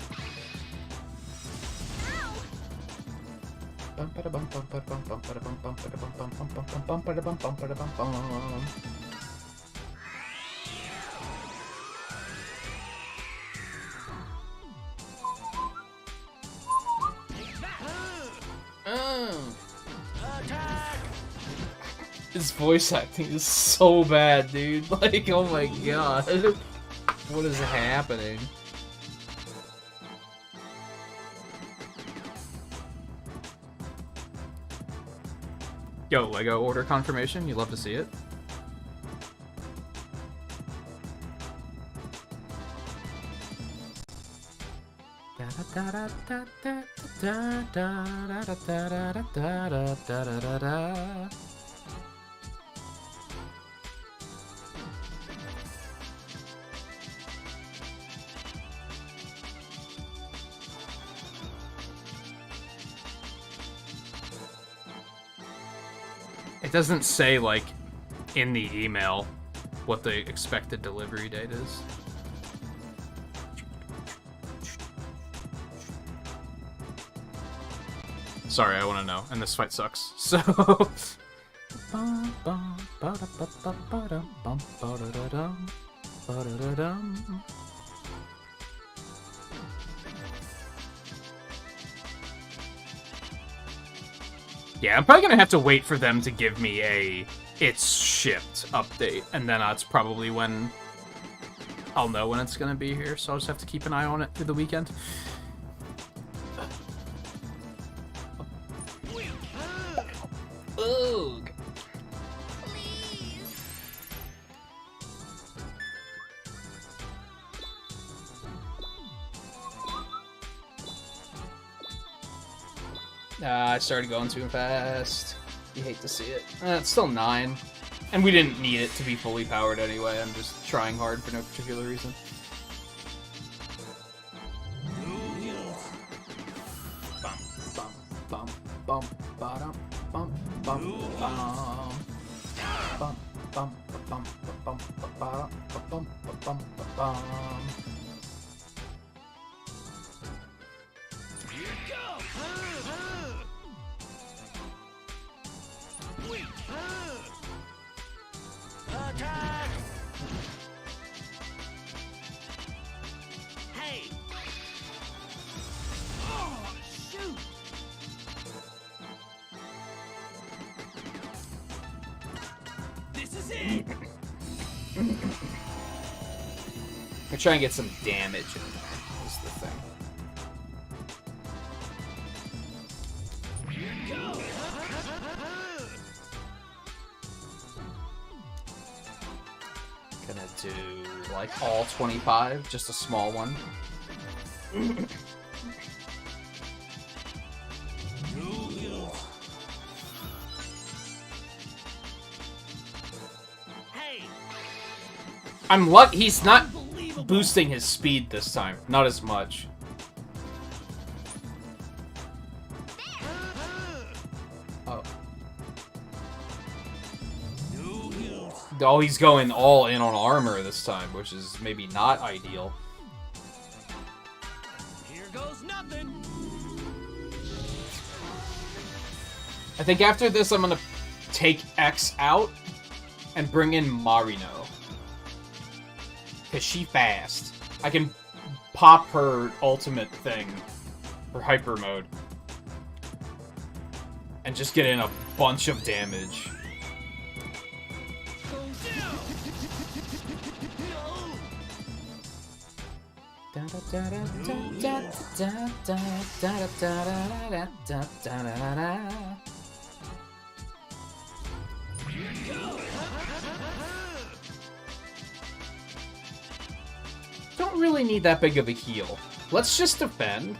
Speaker 9: Attack!
Speaker 1: His voice acting is so bad, dude. Like, oh my god. What is happening? Yo, Lego order confirmation. You love to see it. It doesn't say, like, in the email what the expected delivery date is. Sorry, I want to know, and this fight sucks. So... Yeah, I'm probably gonna have to wait for them to give me a it's shipped update, and then that's probably when I'll know when it's gonna be here, so I'll just have to keep an eye on it through the weekend. Ugh. I started going too fast. You hate to see it. It's still 9. And we didn't need it to be fully powered anyway. I'm just trying hard for no particular reason. Bum, bum, bum, bum, ba-dum, bum, bum, bum. Bum, bum, bum, bum, ba-dum, bum, bum, bum.
Speaker 9: Attack! Hey! Oh, shoot! This is it!
Speaker 1: I try and get some damage in there, is the thing. Gonna do, like, all 25, just a small one. I'm lucky he's not boosting his speed this time. Not as much. Oh. Oh, he's going all in on armor this time, which is maybe not ideal.
Speaker 9: Here goes nothing.
Speaker 1: I think after this I'm gonna take X out and bring in Marino. Because she fast. I can pop her ultimate thing, her hyper mode, and just get in a bunch of damage. Don't really need that big of a heal. Let's just defend.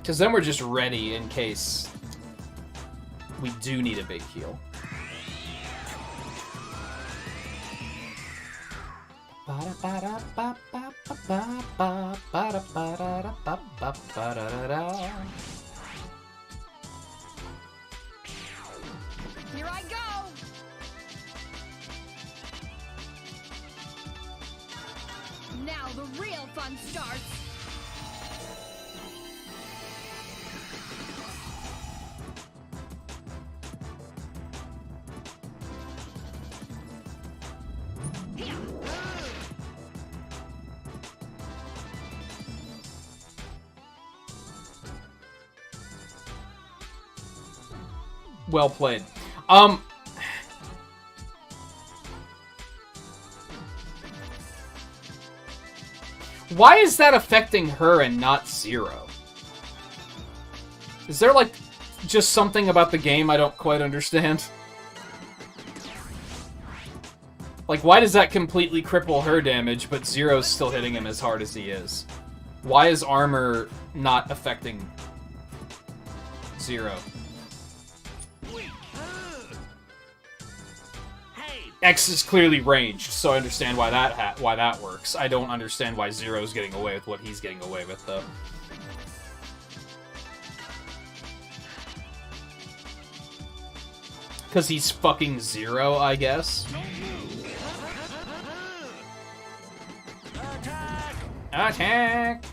Speaker 1: Because then we're just ready in case we do need a big heal.
Speaker 5: Here I go! Now the real fun starts!
Speaker 1: Well played. Why is that affecting her and not Zero? Is there, like, just something about the game I don't quite understand? Like, why does that completely cripple her damage, but Zero's still hitting him as hard as he is? Why is armor not affecting Zero? X is clearly ranged, so I understand why that works. I don't understand why Zero's getting away with what he's getting away with, though. Because he's fucking Zero, I guess.
Speaker 9: Attack!
Speaker 1: Attack!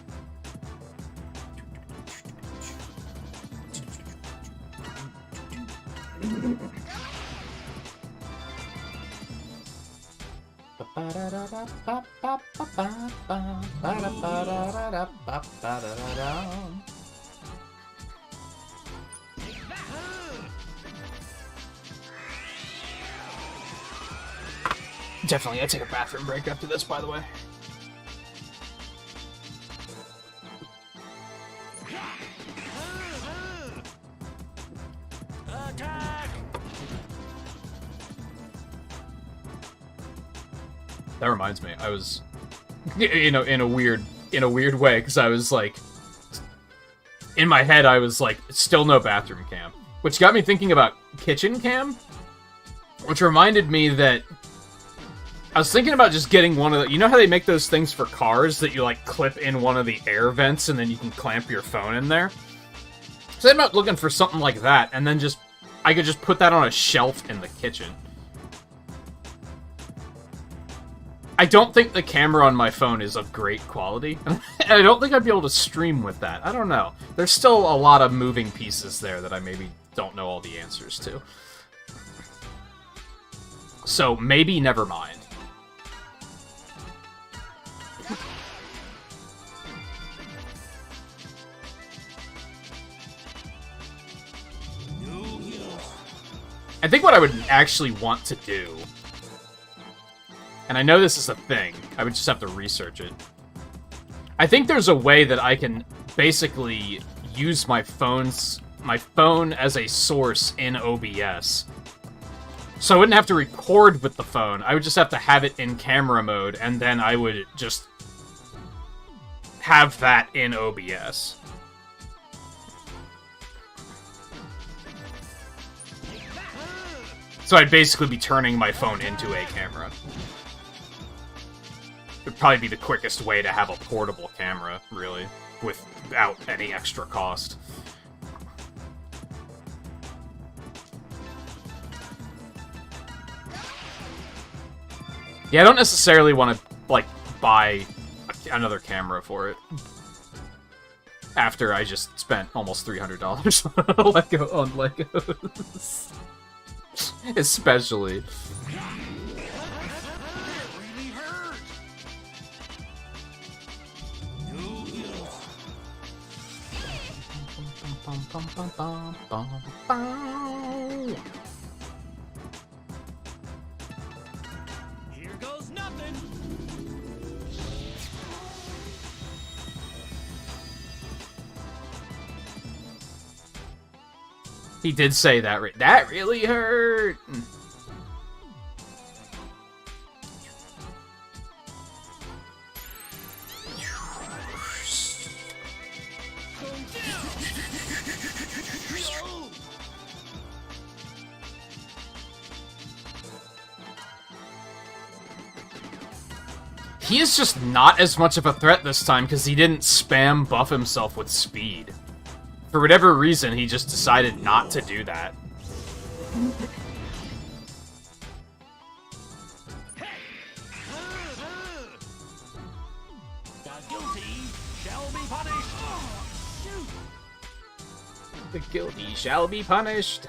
Speaker 1: Definitely gotta take a bathroom break after this, by the way. That reminds me, I was, in a weird way, because I was like, in my head, I was like, still no bathroom cam, which got me thinking about kitchen cam, which reminded me that I was thinking about just getting one of the, you know how they make those things for cars that you like clip in one of the air vents and then you can clamp your phone in there? So I'm out looking for something like that, and then I could just put that on a shelf in the kitchen. I don't think the camera on my phone is of great quality. And I don't think I'd be able to stream with that. I don't know. There's still a lot of moving pieces there that I maybe don't know all the answers to. So maybe never mind. I think what I would actually want to do, and I know this is a thing, I would just have to research it. I think there's a way that I can basically use my phone as a source in OBS. So I wouldn't have to record with the phone, I would just have to have it in camera mode, and then I would just have that in OBS. So I'd basically be turning my phone into a camera. It'd probably be the quickest way to have a portable camera, really, without any extra cost. Yeah, I don't necessarily want to, like, buy another camera for it. After I just spent almost $300 on Legos. Especially.
Speaker 9: Here goes nothing.
Speaker 1: He did say that. That really hurt. He is just not as much of a threat this time because he didn't spam buff himself with speed. For whatever reason, he just decided not to do that.
Speaker 9: The guilty shall be punished.
Speaker 1: The guilty shall be punished.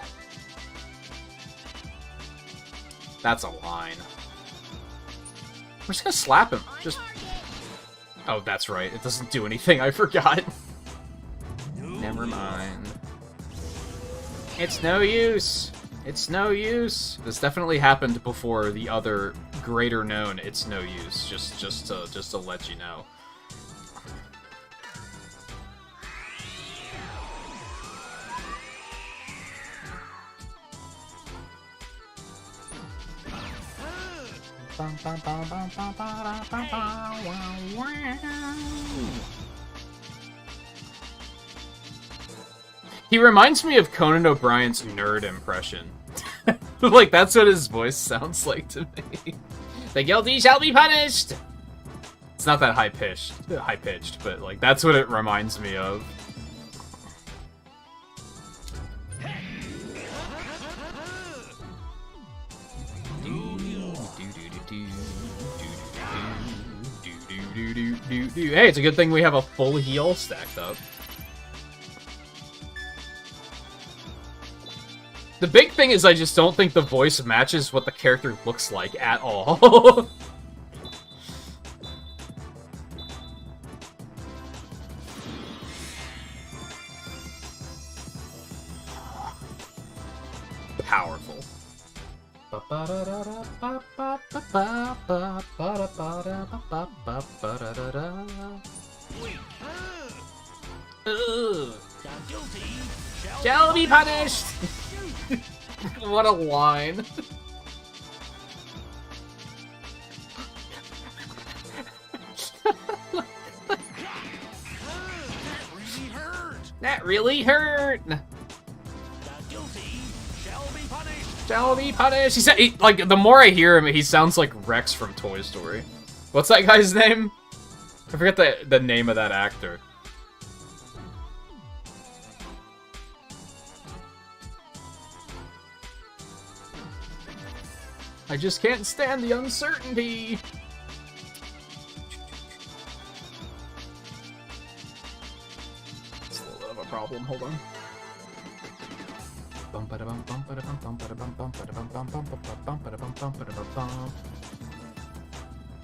Speaker 1: That's a line. We're just gonna slap him. Just. Oh, that's right. It doesn't do anything. I forgot. Never mind. It's no use. It's no use. This definitely happened before the other greater known it's no use. Just to let you know. He reminds me of Conan O'Brien's nerd impression. Like, that's what his voice sounds like to me. The guilty shall be punished! It's not that high-pitched, but, like, that's what it reminds me of. Hey, it's a good thing we have a full heal stacked up. The big thing is I just don't think the voice matches what the character looks like at all. powerful. Shall be punished! What a line. That really hurt. Shall be punished. He said, like, the more I hear him, he sounds like Rex from Toy Story. What's that guy's name? I forget the name of that actor. I just can't stand the uncertainty. It's a little bit of a problem. Hold on.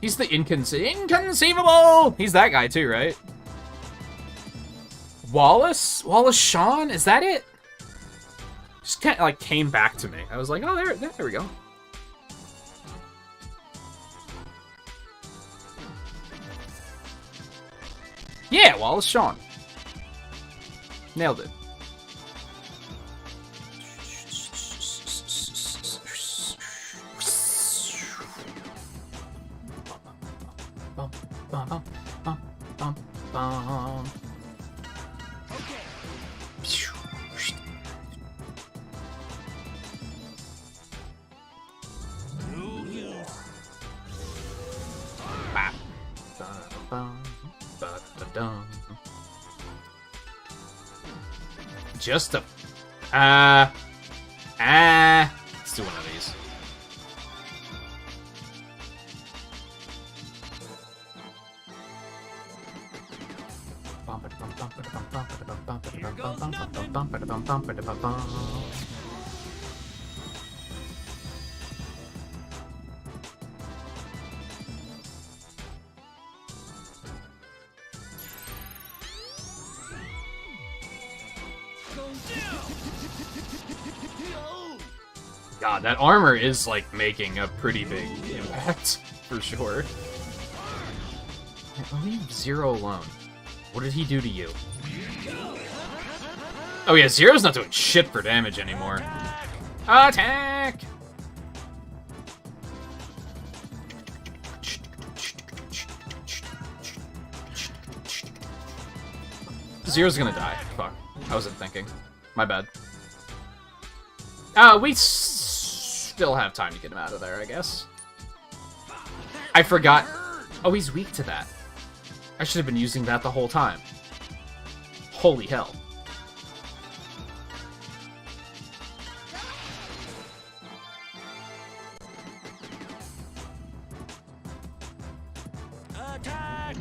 Speaker 1: He's the inconceivable! He's that guy too, right? Wallace Shawn? Is that it? Just kind of like came back to me. I was like, oh, there we go. Yeah, Wallace Shawn. Nailed it. Just a... Let's do one of these. God, that armor is, like, making a pretty big impact, for sure. Leave Zero alone. What did he do to you? Oh yeah, Zero's not doing shit for damage anymore. Attack! Zero's gonna die. Fuck. I wasn't thinking. My bad. We still have time to get him out of there, I guess. I forgot. Oh, he's weak to that. I should have been using that the whole time. Holy hell.
Speaker 9: Attack!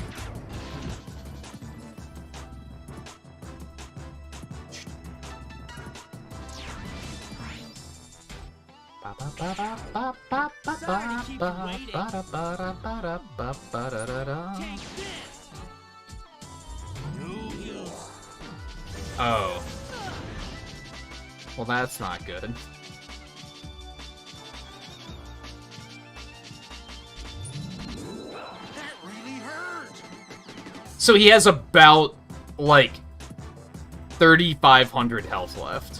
Speaker 1: Oh. Well, that's not good.
Speaker 9: That really hurt!
Speaker 1: So he has about, like, 3,500 health left.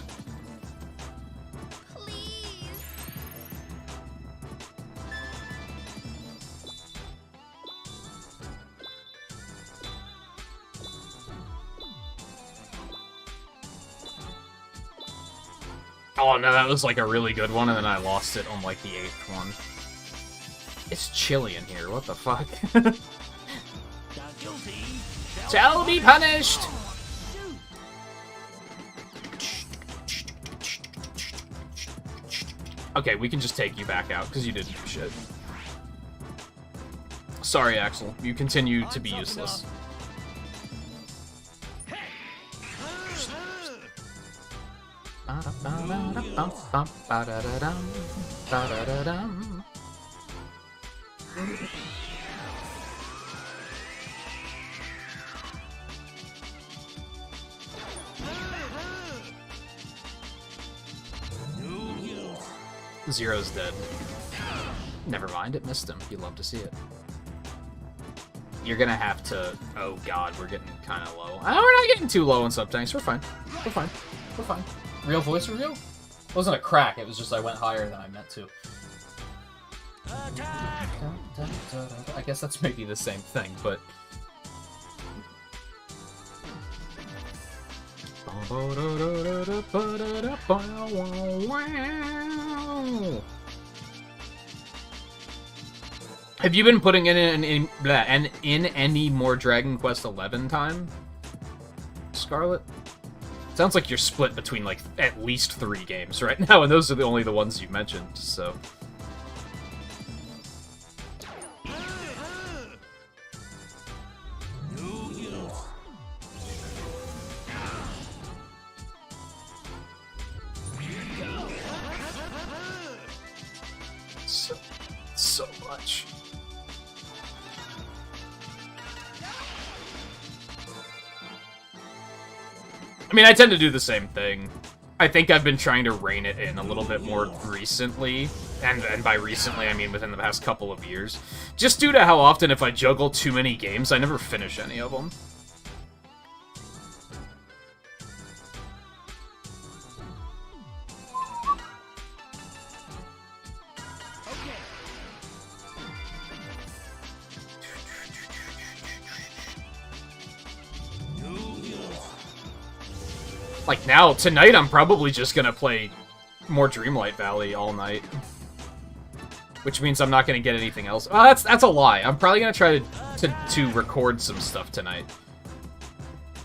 Speaker 1: Oh no, that was like a really good one, and then I lost it on like the 8th one. It's chilly in here, what the fuck? Shall be punished! Okay, we can just take you back out, because you didn't do shit. Sorry, Axel. You continue to be useless. Zero's dead. Never mind, it missed him. You'd love to see it. You're gonna have to... Oh god, we're getting kind of low. Oh, we're not getting too low on subtanks. We're fine. We're fine. We're fine. Real voice reveal? It wasn't a crack, it was just I went higher than I meant to. I guess that's maybe the same thing, but... Have you been putting in any more Dragon Quest XI time, Scarlet? Sounds like you're split between like at least 3 games right now, and those are only the ones you mentioned. So. So much. I mean, I tend to do the same thing. I think I've been trying to rein it in a little bit more recently, and by recently I mean within the past couple of years. Just due to how often if I juggle too many games, I never finish any of them. Like now, tonight I'm probably just gonna play more Dreamlight Valley all night. Which means I'm not gonna get anything else. Oh, that's a lie. I'm probably gonna try to record some stuff tonight.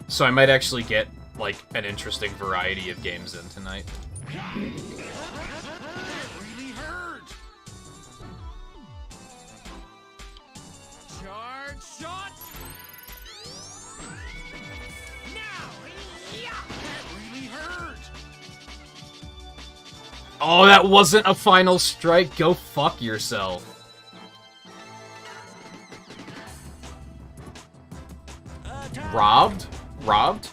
Speaker 1: So I might actually get, like, an interesting variety of games in tonight.
Speaker 9: Really hurt. Charge shot. Now. That really hurt.
Speaker 1: Oh, that wasn't a final strike. Go fuck yourself. Robbed? Robbed?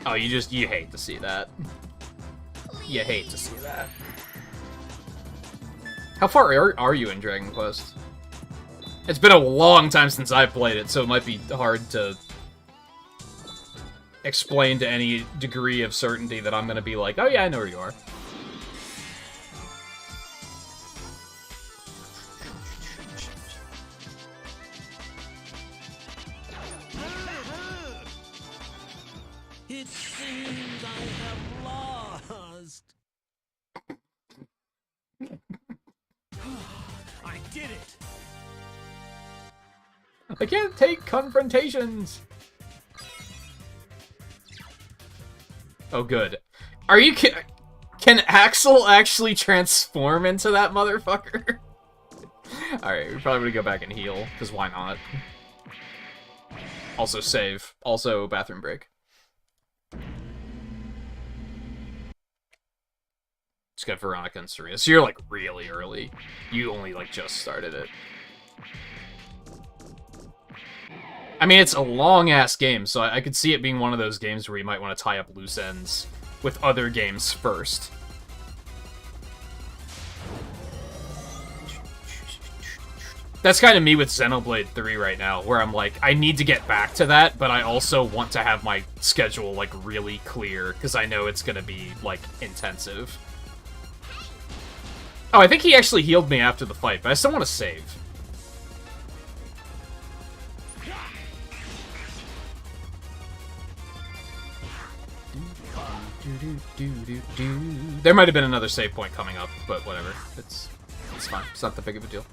Speaker 1: Oh, you hate to see that. You hate to see that. How far are you in Dragon Quest? It's been a long time since I played it, so it might be hard to explain to any degree of certainty that I'm gonna be like, oh yeah, I know where you are.
Speaker 9: It seems I have lost. I did it.
Speaker 1: I can't take confrontations. Oh, good. Are you can Axel actually transform into that motherfucker? Alright, we're probably gonna go back and heal, because why not? Also save. Also bathroom break. Just got Veronica and Serena. So you're, like, really early. You only, like, just started it. I mean, it's a long-ass game, so I could see it being one of those games where you might want to tie up loose ends with other games first. That's kind of me with Xenoblade 3 right now, where I'm like, I need to get back to that, but I also want to have my schedule, like, really clear, because I know it's going to be, like, intensive. Oh, I think he actually healed me after the fight, but I still want to save. There might have been another save point coming up, but whatever. It's fine. It's not that big of a deal.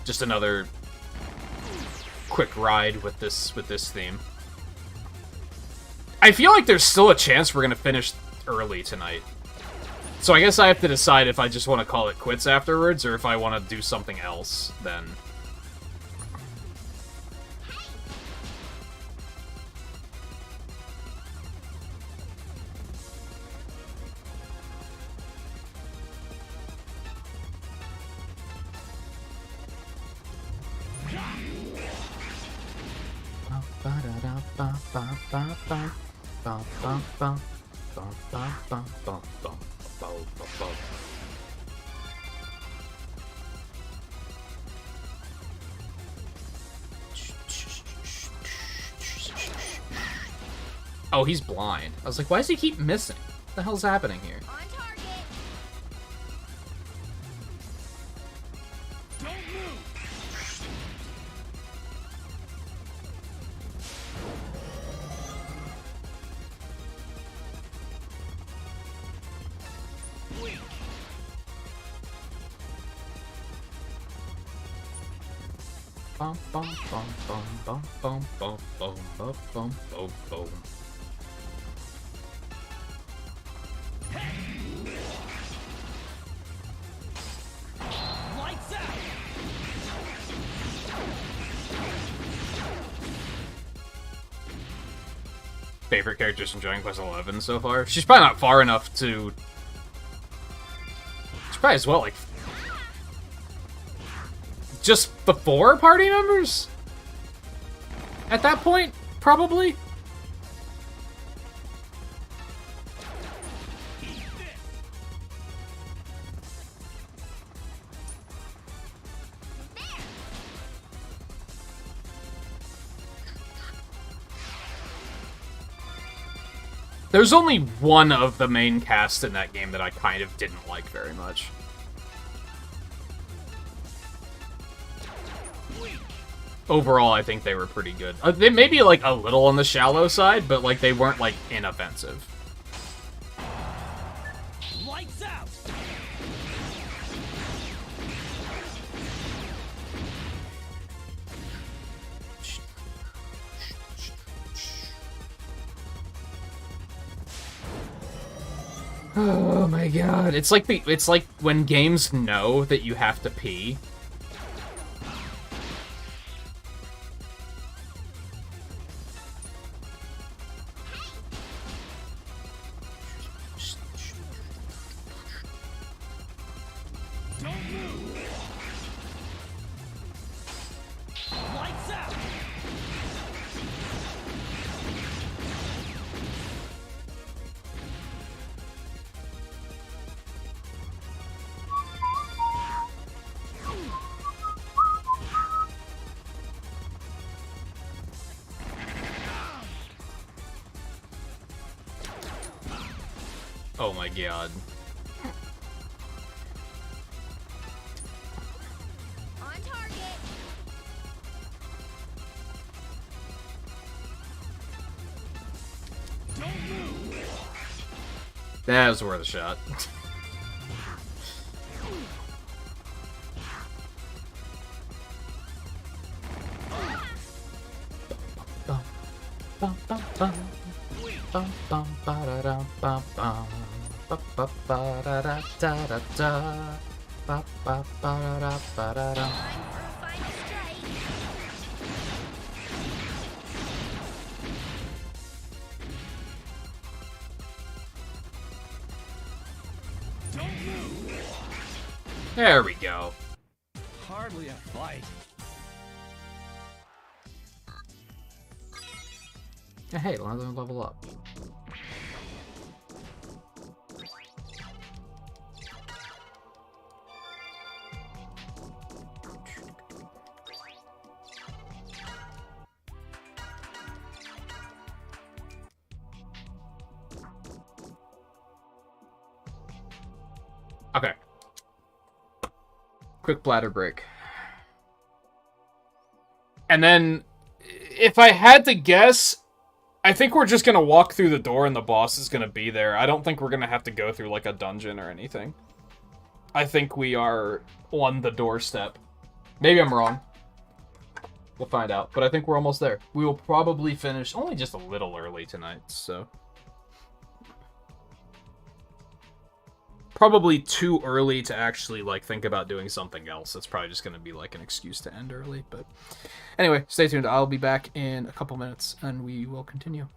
Speaker 1: Just another quick ride with this theme. I feel like there's still a chance we're gonna finish early tonight. So I guess I have to decide if I just want to call it quits afterwards, or if I want to do something else, then. Oh, he's blind. I was like, why does he keep missing? What the hell's happening here?
Speaker 5: On target.
Speaker 9: Don't move. Weak.
Speaker 1: Bum bum bum bum bum bum bum bum bum bum bum bum.
Speaker 9: Lights out.
Speaker 1: Favorite characters from Dragon Quest 11 so far? She's probably not far enough to. She's probably as well like. Just the 4 party members? At that point, probably? There's only one of the main cast in that game that I kind of didn't like very much. Overall, I think they were pretty good. They may be, like, a little on the shallow side, but, like, they weren't, like, inoffensive.
Speaker 9: Lights out.
Speaker 1: Oh my god. It's like when games know that you have to pee.
Speaker 9: Don't move. Lights out.
Speaker 1: Oh my god.
Speaker 5: On target.
Speaker 9: Don't move.
Speaker 1: That was worth a shot.
Speaker 5: Time for a final strike.
Speaker 9: Don't move.
Speaker 1: There we go.
Speaker 9: Hardly a fight.
Speaker 1: Hey, let them level up. Okay. Quick bladder break. And then, if I had to guess, I think we're just gonna walk through the door and the boss is gonna be there. I don't think we're gonna have to go through, like, a dungeon or anything. I think we are on the doorstep. Maybe I'm wrong. We'll find out. But I think we're almost there. We will probably finish only just a little early tonight, so... probably too early to actually, like, think about doing something else. It's probably just going to be, like, an excuse to end early. But anyway, stay tuned. I'll be back in a couple minutes, and we will continue.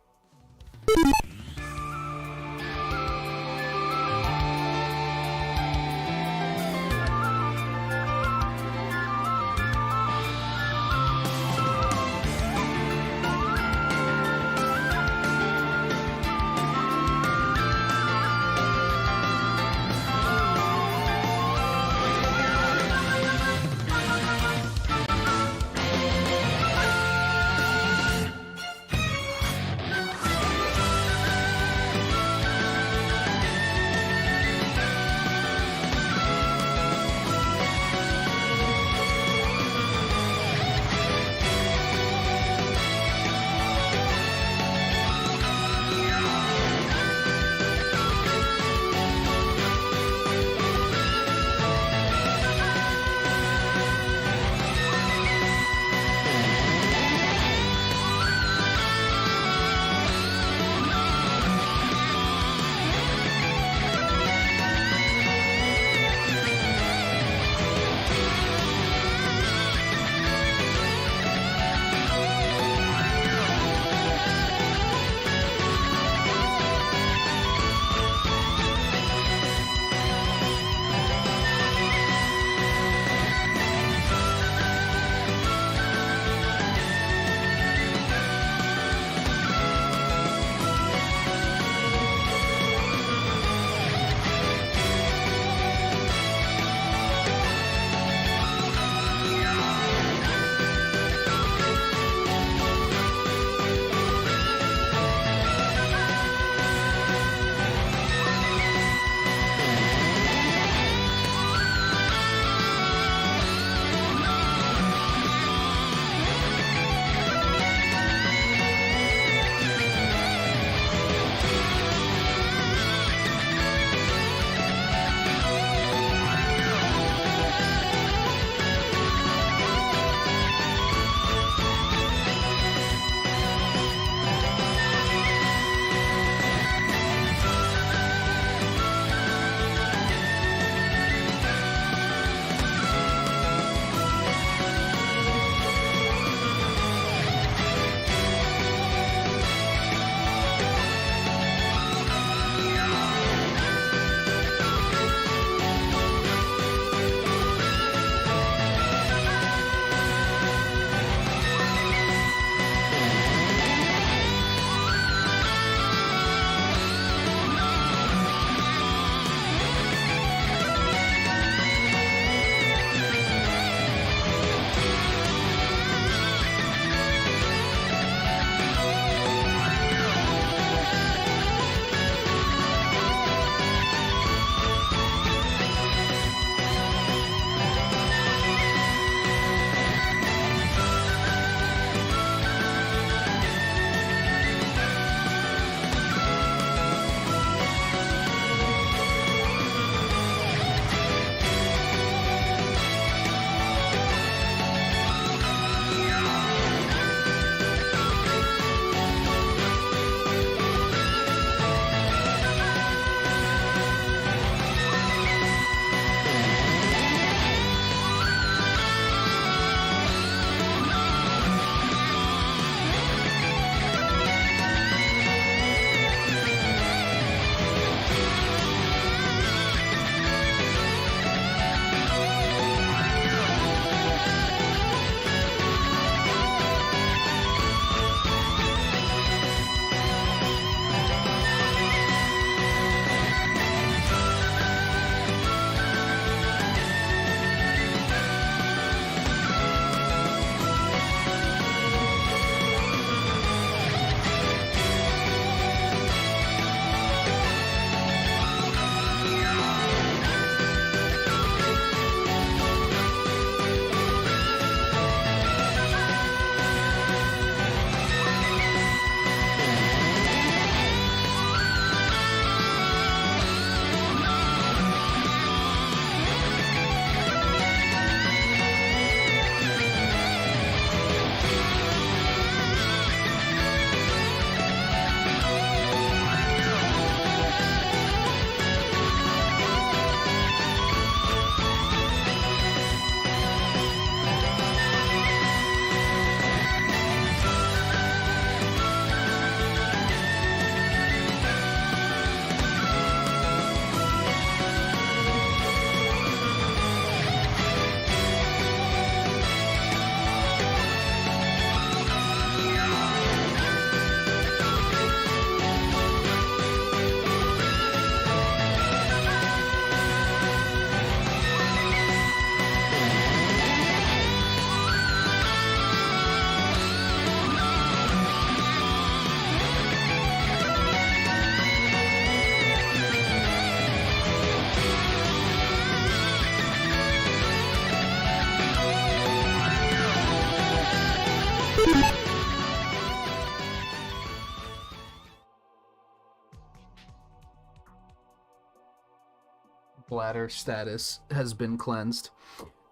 Speaker 1: bladder status has been cleansed.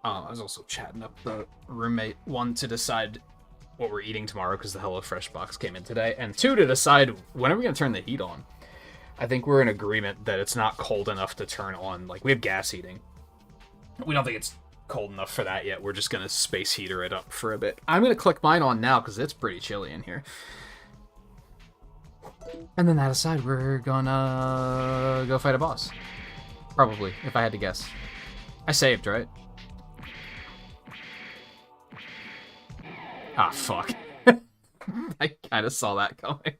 Speaker 1: I was also chatting up the roommate, 1, to decide what we're eating tomorrow because the HelloFresh box came in today, and 2, to decide when are we going to turn the heat on. I think we're in agreement that it's not cold enough to turn on. Like, we have gas heating. We don't think it's cold enough for that yet. We're just going to space heater it up for a bit. I'm going to click mine on now because it's pretty chilly in here. And then that aside, we're gonna go fight a boss. Probably, if I had to guess. I saved, right? Ah, fuck. I kind of saw that coming.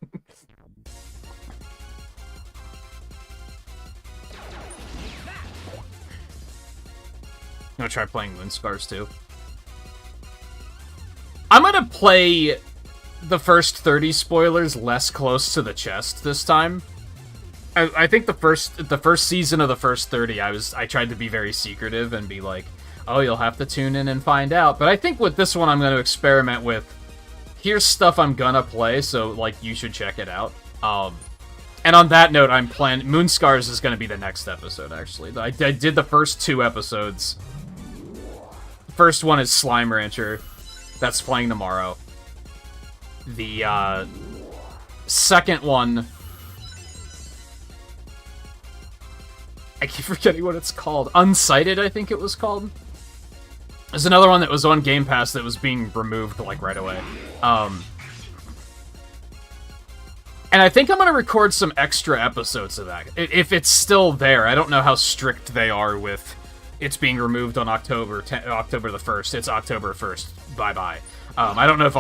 Speaker 1: I'm gonna try playing Moonscars too. I'm gonna play the first 30 spoilers less close to the chest this time. I think the first season of the first 30, I tried to be very secretive and be like, oh, you'll have to tune in and find out. But I think with this one, I'm going to experiment with, here's stuff I'm gonna play, so, like, you should check it out. And on that note, I'm planning... Moonscars is going to be the next episode, actually. I did the first 2 episodes. The first one is Slime Rancher. That's playing tomorrow. The, second one... I keep forgetting what it's called. Unsighted, I think it was called. There's another one that was on Game Pass that was being removed, like, right away. And I think I'm gonna record some extra episodes of that. If it's still there, I don't know how strict they are with it's being removed on October the 1st. It's October 1st. Bye-bye. I don't know if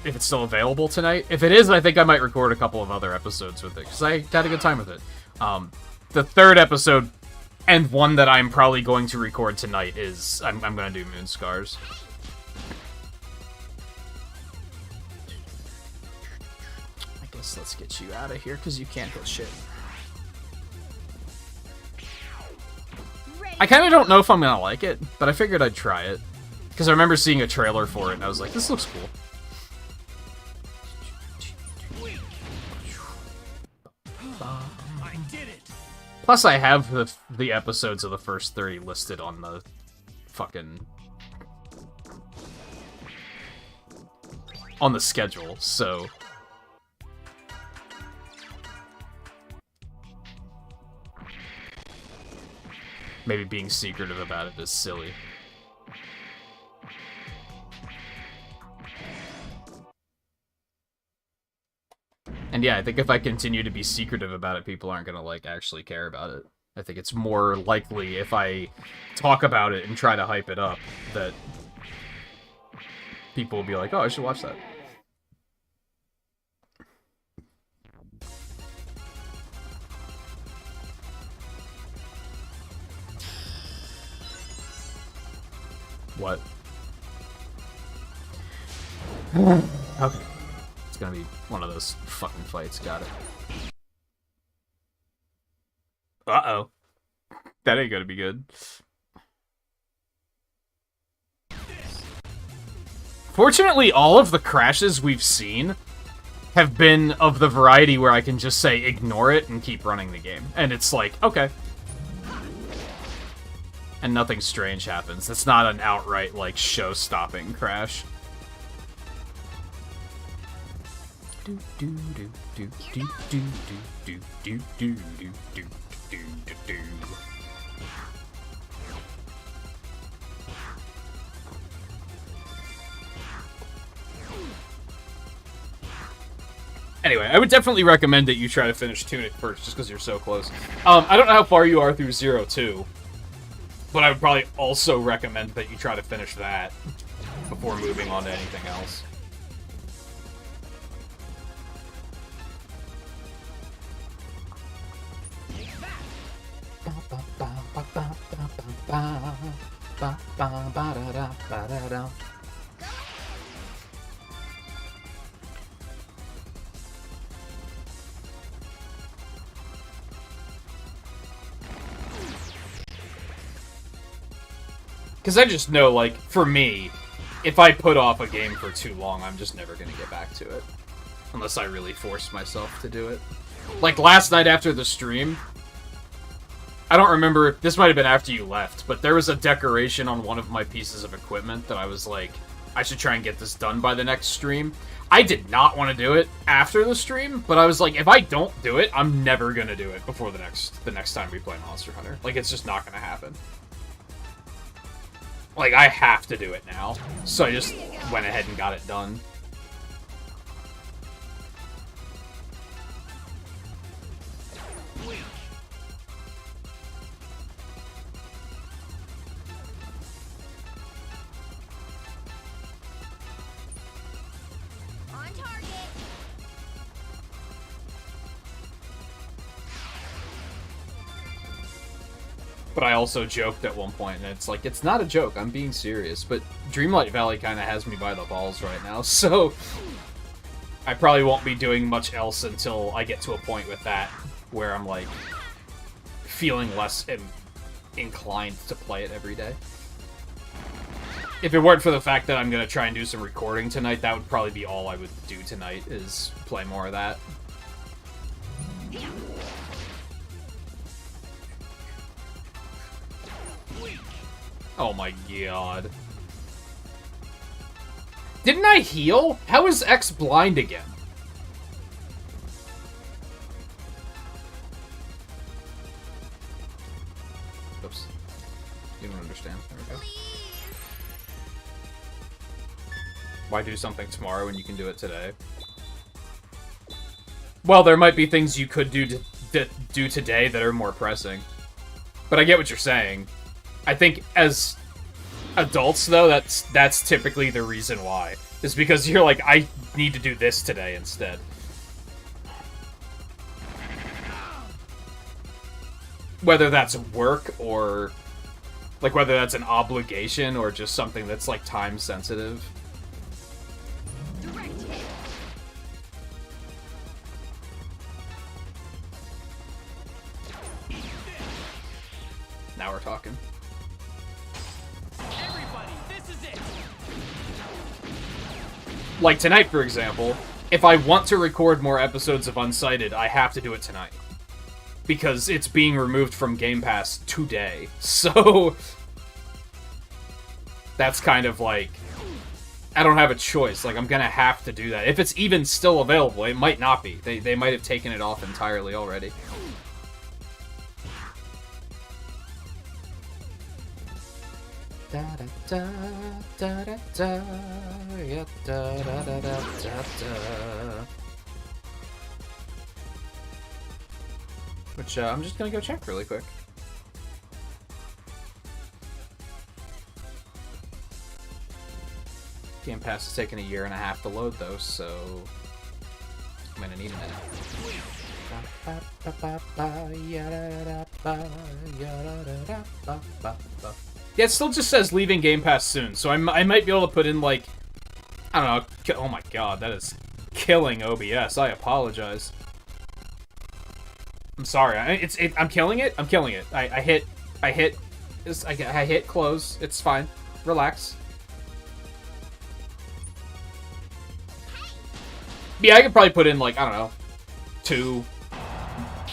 Speaker 1: it's still available tonight. If it is, I think I might record a couple of other episodes with it, because I had a good time with it. The third episode, and one that I'm probably going to record tonight, is I'm going to do Moonscars. I guess let's get you out of here, because you can't hit shit. I kind of don't know if I'm going to like it, but I figured I'd try it. Because I remember seeing a trailer for it, and I was like, this looks cool. Plus, I have the episodes of the first 30 listed on the fucking... on the schedule, so... maybe being secretive about it is silly. And yeah, I think if I continue to be secretive about it, people aren't gonna, like, actually care about it. I think it's more likely if I talk about it and try to hype it up that people will be like, oh, I should watch that. What? Okay. It's gonna be one of those fucking fights, got it. Uh-oh. That ain't gonna be good. Fortunately, all of the crashes we've seen have been of the variety where I can just say, ignore it, and keep running the game. And it's like, okay. And nothing strange happens. It's not an outright, like, show-stopping crash. Anyway, I would definitely recommend that you try to finish Tunic first, just because you're so close. I don't know how far you are through 0-2, but I would probably also recommend that you try to finish that before moving on to anything else. Because I just know, like, for me, if I put off a game for too long, I'm just never going to get back to it. Unless I really force myself to do it. Like, last night after the stream, I don't remember, this might have been after you left, but there was a decoration on one of my pieces of equipment that I was like, I should try and get this done by the next stream. I did not want to do it after the stream, but I was like, if I don't do it, I'm never gonna do it before the next time we play Monster Hunter. Like, it's just not gonna happen. Like, I have to do it now. So I just went ahead and got it done.
Speaker 5: On target.
Speaker 1: But I also joked at one point, and it's like, it's not a joke, I'm being serious. But Dreamlight Valley kind of has me by the balls right now, so I probably won't be doing much else until I get to a point with that, where I'm like, feeling less inclined to play it every day. If it weren't for the fact that I'm going to try and do some recording tonight, that would probably be all I would do tonight, is play more of that. Oh my god. Didn't I heal? How is X blind again? Oops. You don't understand. There we go. Why do something tomorrow when you can do it today? Well, there might be things you could do today that are more pressing. But I get what you're saying. I think as adults, though, that's typically the reason why. Is because you're like, I need to do this today instead. Whether that's work or... like, whether that's an obligation or just something that's, like, time-sensitive. Now we're talking.
Speaker 2: Everybody, this is it.
Speaker 1: Like tonight, for example, if I want to record more episodes of Unsighted, I have to do it tonight. Because it's being removed from Game Pass today. So... that's kind of like... I don't have a choice. Like, I'm gonna have to do that. If it's even still available, it might not be. They might have taken it off entirely already. Da da da da da da yeah, da da da da da da. Which I'm just gonna go check really quick. Game Pass is taking 1.5 years to load though, so I'm gonna need a minute. Yeah, it still just says leaving Game Pass soon, so I might be able to put in, like, I don't know, oh my god, that is killing OBS, I apologize. I'm sorry, I'm killing it, I hit close, it's fine, relax. Yeah, I could probably put in, like, I don't know, 2,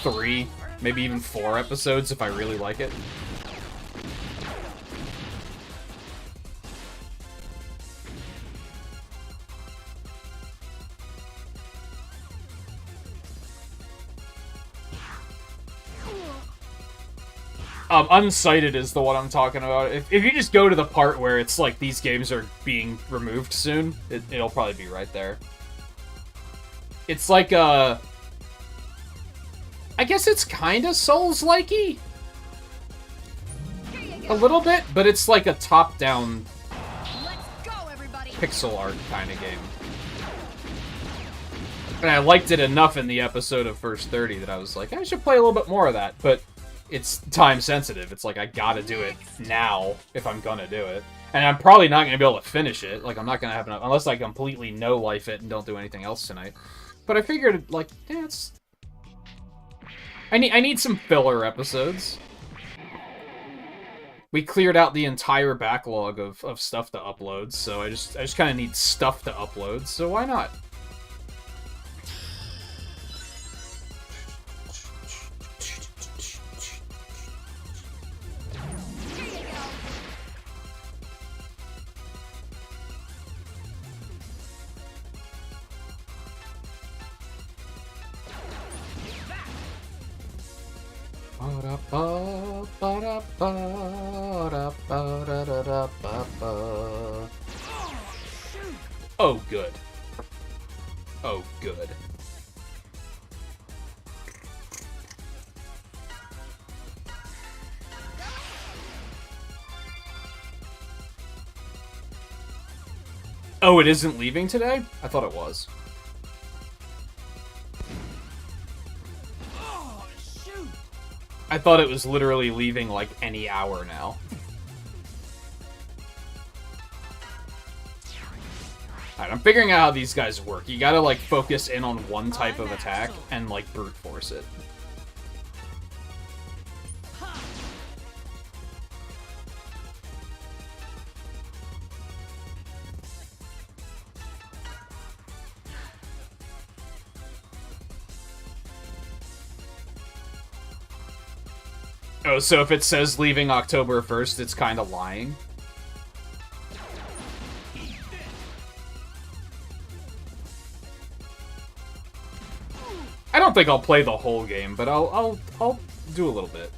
Speaker 1: 3, maybe even 4 episodes if I really like it. Unsighted is the one I'm talking about. If you just go to the part where it's like these games are being removed soon, it'll probably be right there. It's like I guess it's kinda Souls-likey? A little bit, but it's like a top-down pixel art kind of game. And I liked it enough in the episode of First 30 that I was like, I should play a little bit more of that, but it's time sensitive. It's like I gotta do it now if I'm gonna do it. And I'm probably not gonna be able to finish it. Like, I'm not gonna have enough, unless I completely no-life it and don't do anything else tonight. But I figured, like, yeah, it's... I need some filler episodes. We cleared out the entire backlog of stuff to upload, so I just kind of need stuff to upload, so why not? Oh, good. Oh, good. Oh, it isn't leaving today? I thought it was. I thought it was literally leaving like any hour now. Alright, I'm figuring out how these guys work. You gotta like focus in on one type of attack and like brute force it. Oh, so if it says leaving October 1st, it's kind of lying? I don't think I'll play the whole game, but I'll do a little bit.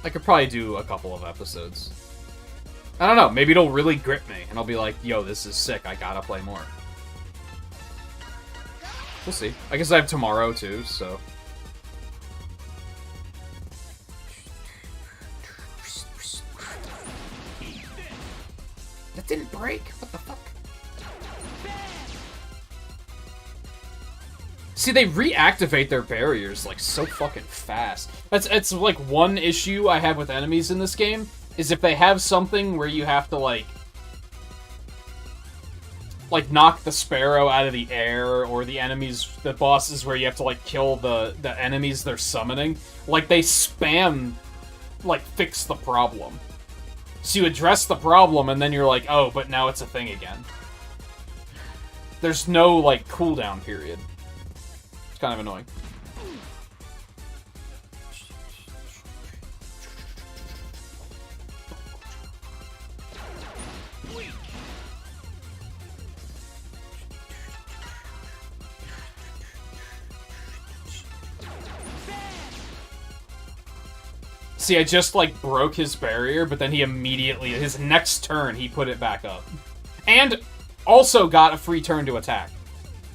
Speaker 1: I could probably do a couple of episodes. I don't know, maybe it'll really grip me, and I'll be like, yo, this is sick, I gotta play more. We'll see. I guess I have tomorrow, too, so... That didn't break? What the fuck? See, they reactivate their barriers, like, so fucking fast. It's like, one issue I have with enemies in this game, is if they have something where you have to, like, knock the sparrow out of the air, or the bosses where you have to, like, kill the enemies they're summoning, like, they spam, like, fix the problem. So you address the problem, and then you're like, oh, but now it's a thing again. There's no, like, cooldown period. It's kind of annoying. See, I just, like, broke his barrier, but then he immediately, his next turn, he put it back up. And also got a free turn to attack.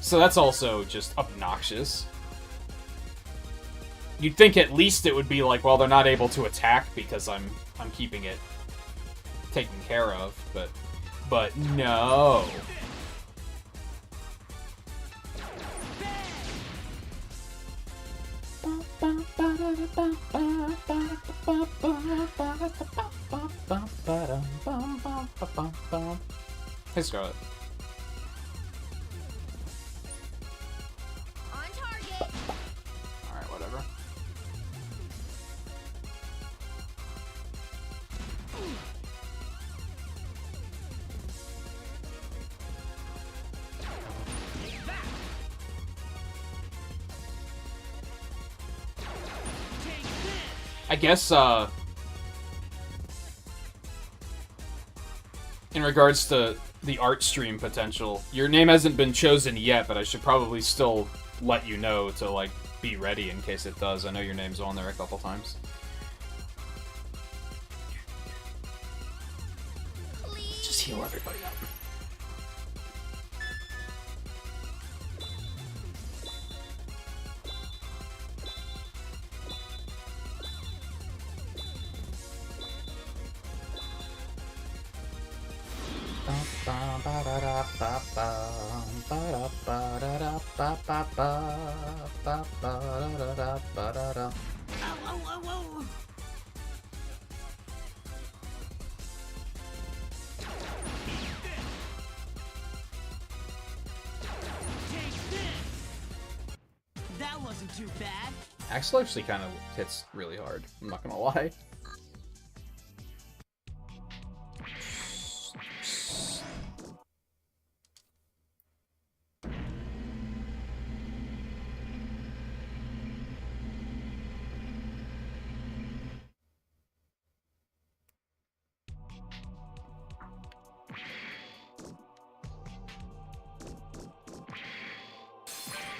Speaker 1: So that's also just obnoxious. You'd think at least it would be like, well, they're not able to attack because I'm keeping it taken care of, but no. Hey, Scarlet.
Speaker 5: On target.
Speaker 1: Alright, whatever. I guess, in regards to the art stream potential, your name hasn't been chosen yet, but I should probably still let you know to, like, be ready in case it does. I know your name's on there a couple times.
Speaker 5: Please.
Speaker 1: Just heal everybody up.
Speaker 8: That wasn't too bad.
Speaker 1: Axel actually kind of hits really hard, I'm not gonna lie.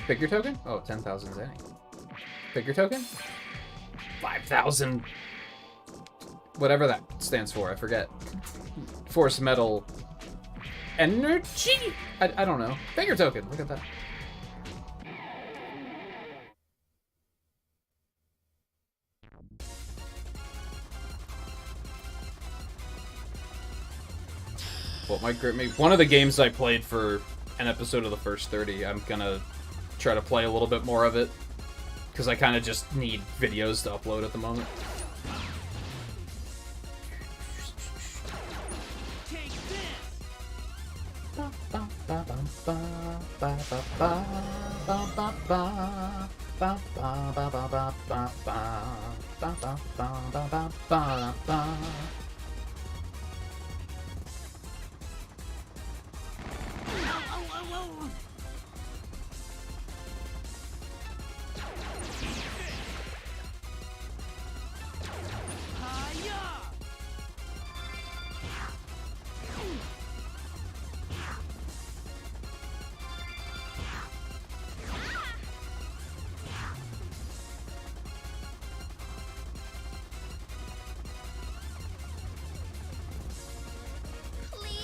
Speaker 1: Pick your token? Oh, 10,000 Zenny. Figure token? 5,000. Whatever that stands for, I forget. Force metal energy? I don't know. Figure token, look at that. What might grip me? One of the games I played for an episode of the first 30, I'm gonna try to play a little bit more of it. Because I kind of just need videos to upload at the moment.
Speaker 9: Take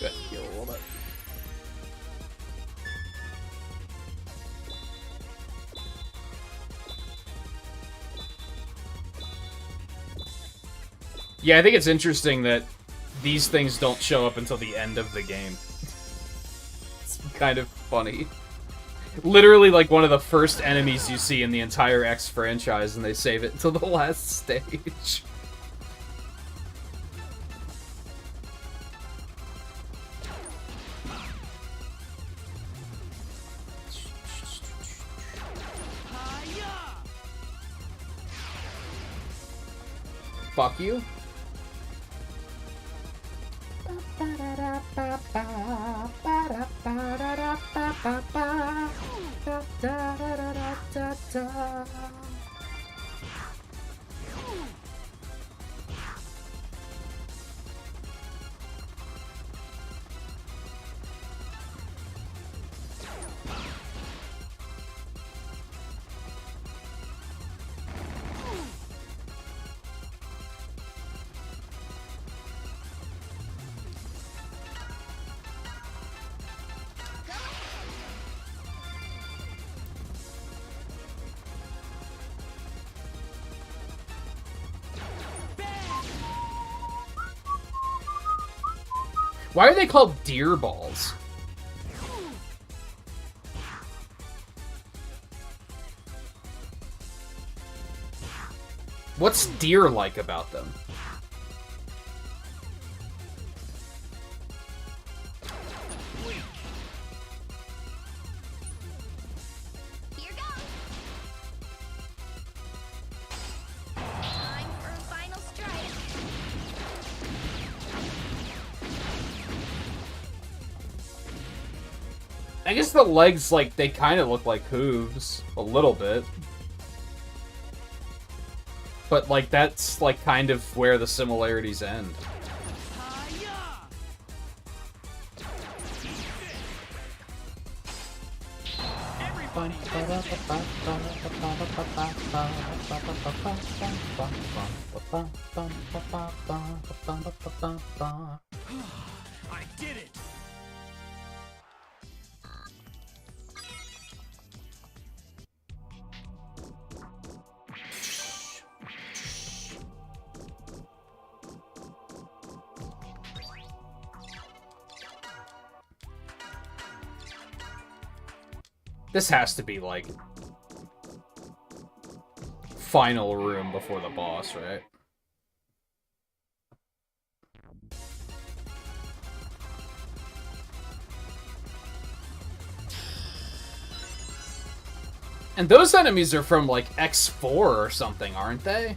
Speaker 1: Good, heal a little bit. Yeah, I think it's interesting that these things don't show up until the end of the game. It's kind of funny. Literally, like, one of the first enemies you see in the entire X franchise, and they save it until the last stage. Fuck you. Why are they called deer balls? What's deer-like about them?
Speaker 5: Here goes. Time for a final strike.
Speaker 1: I guess the legs, like, they kind of look like hooves. A little bit. But, like, that's, like, kind of where the similarities end.
Speaker 9: I did it!
Speaker 1: This has to be, like, final room before the boss, right? And those enemies are from, like, X4 or something, aren't they?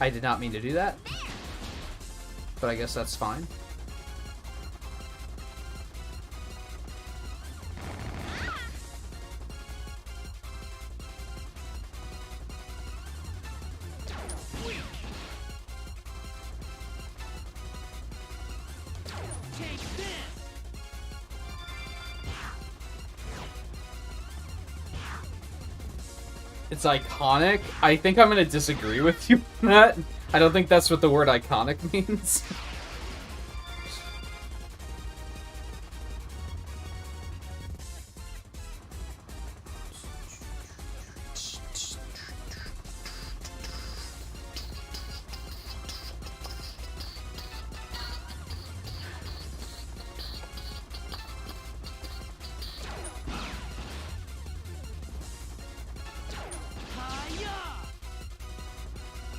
Speaker 1: I did not mean to do that. but I guess that's fine. It's iconic? I think I'm gonna disagree with you on that. I don't think that's what the word iconic means.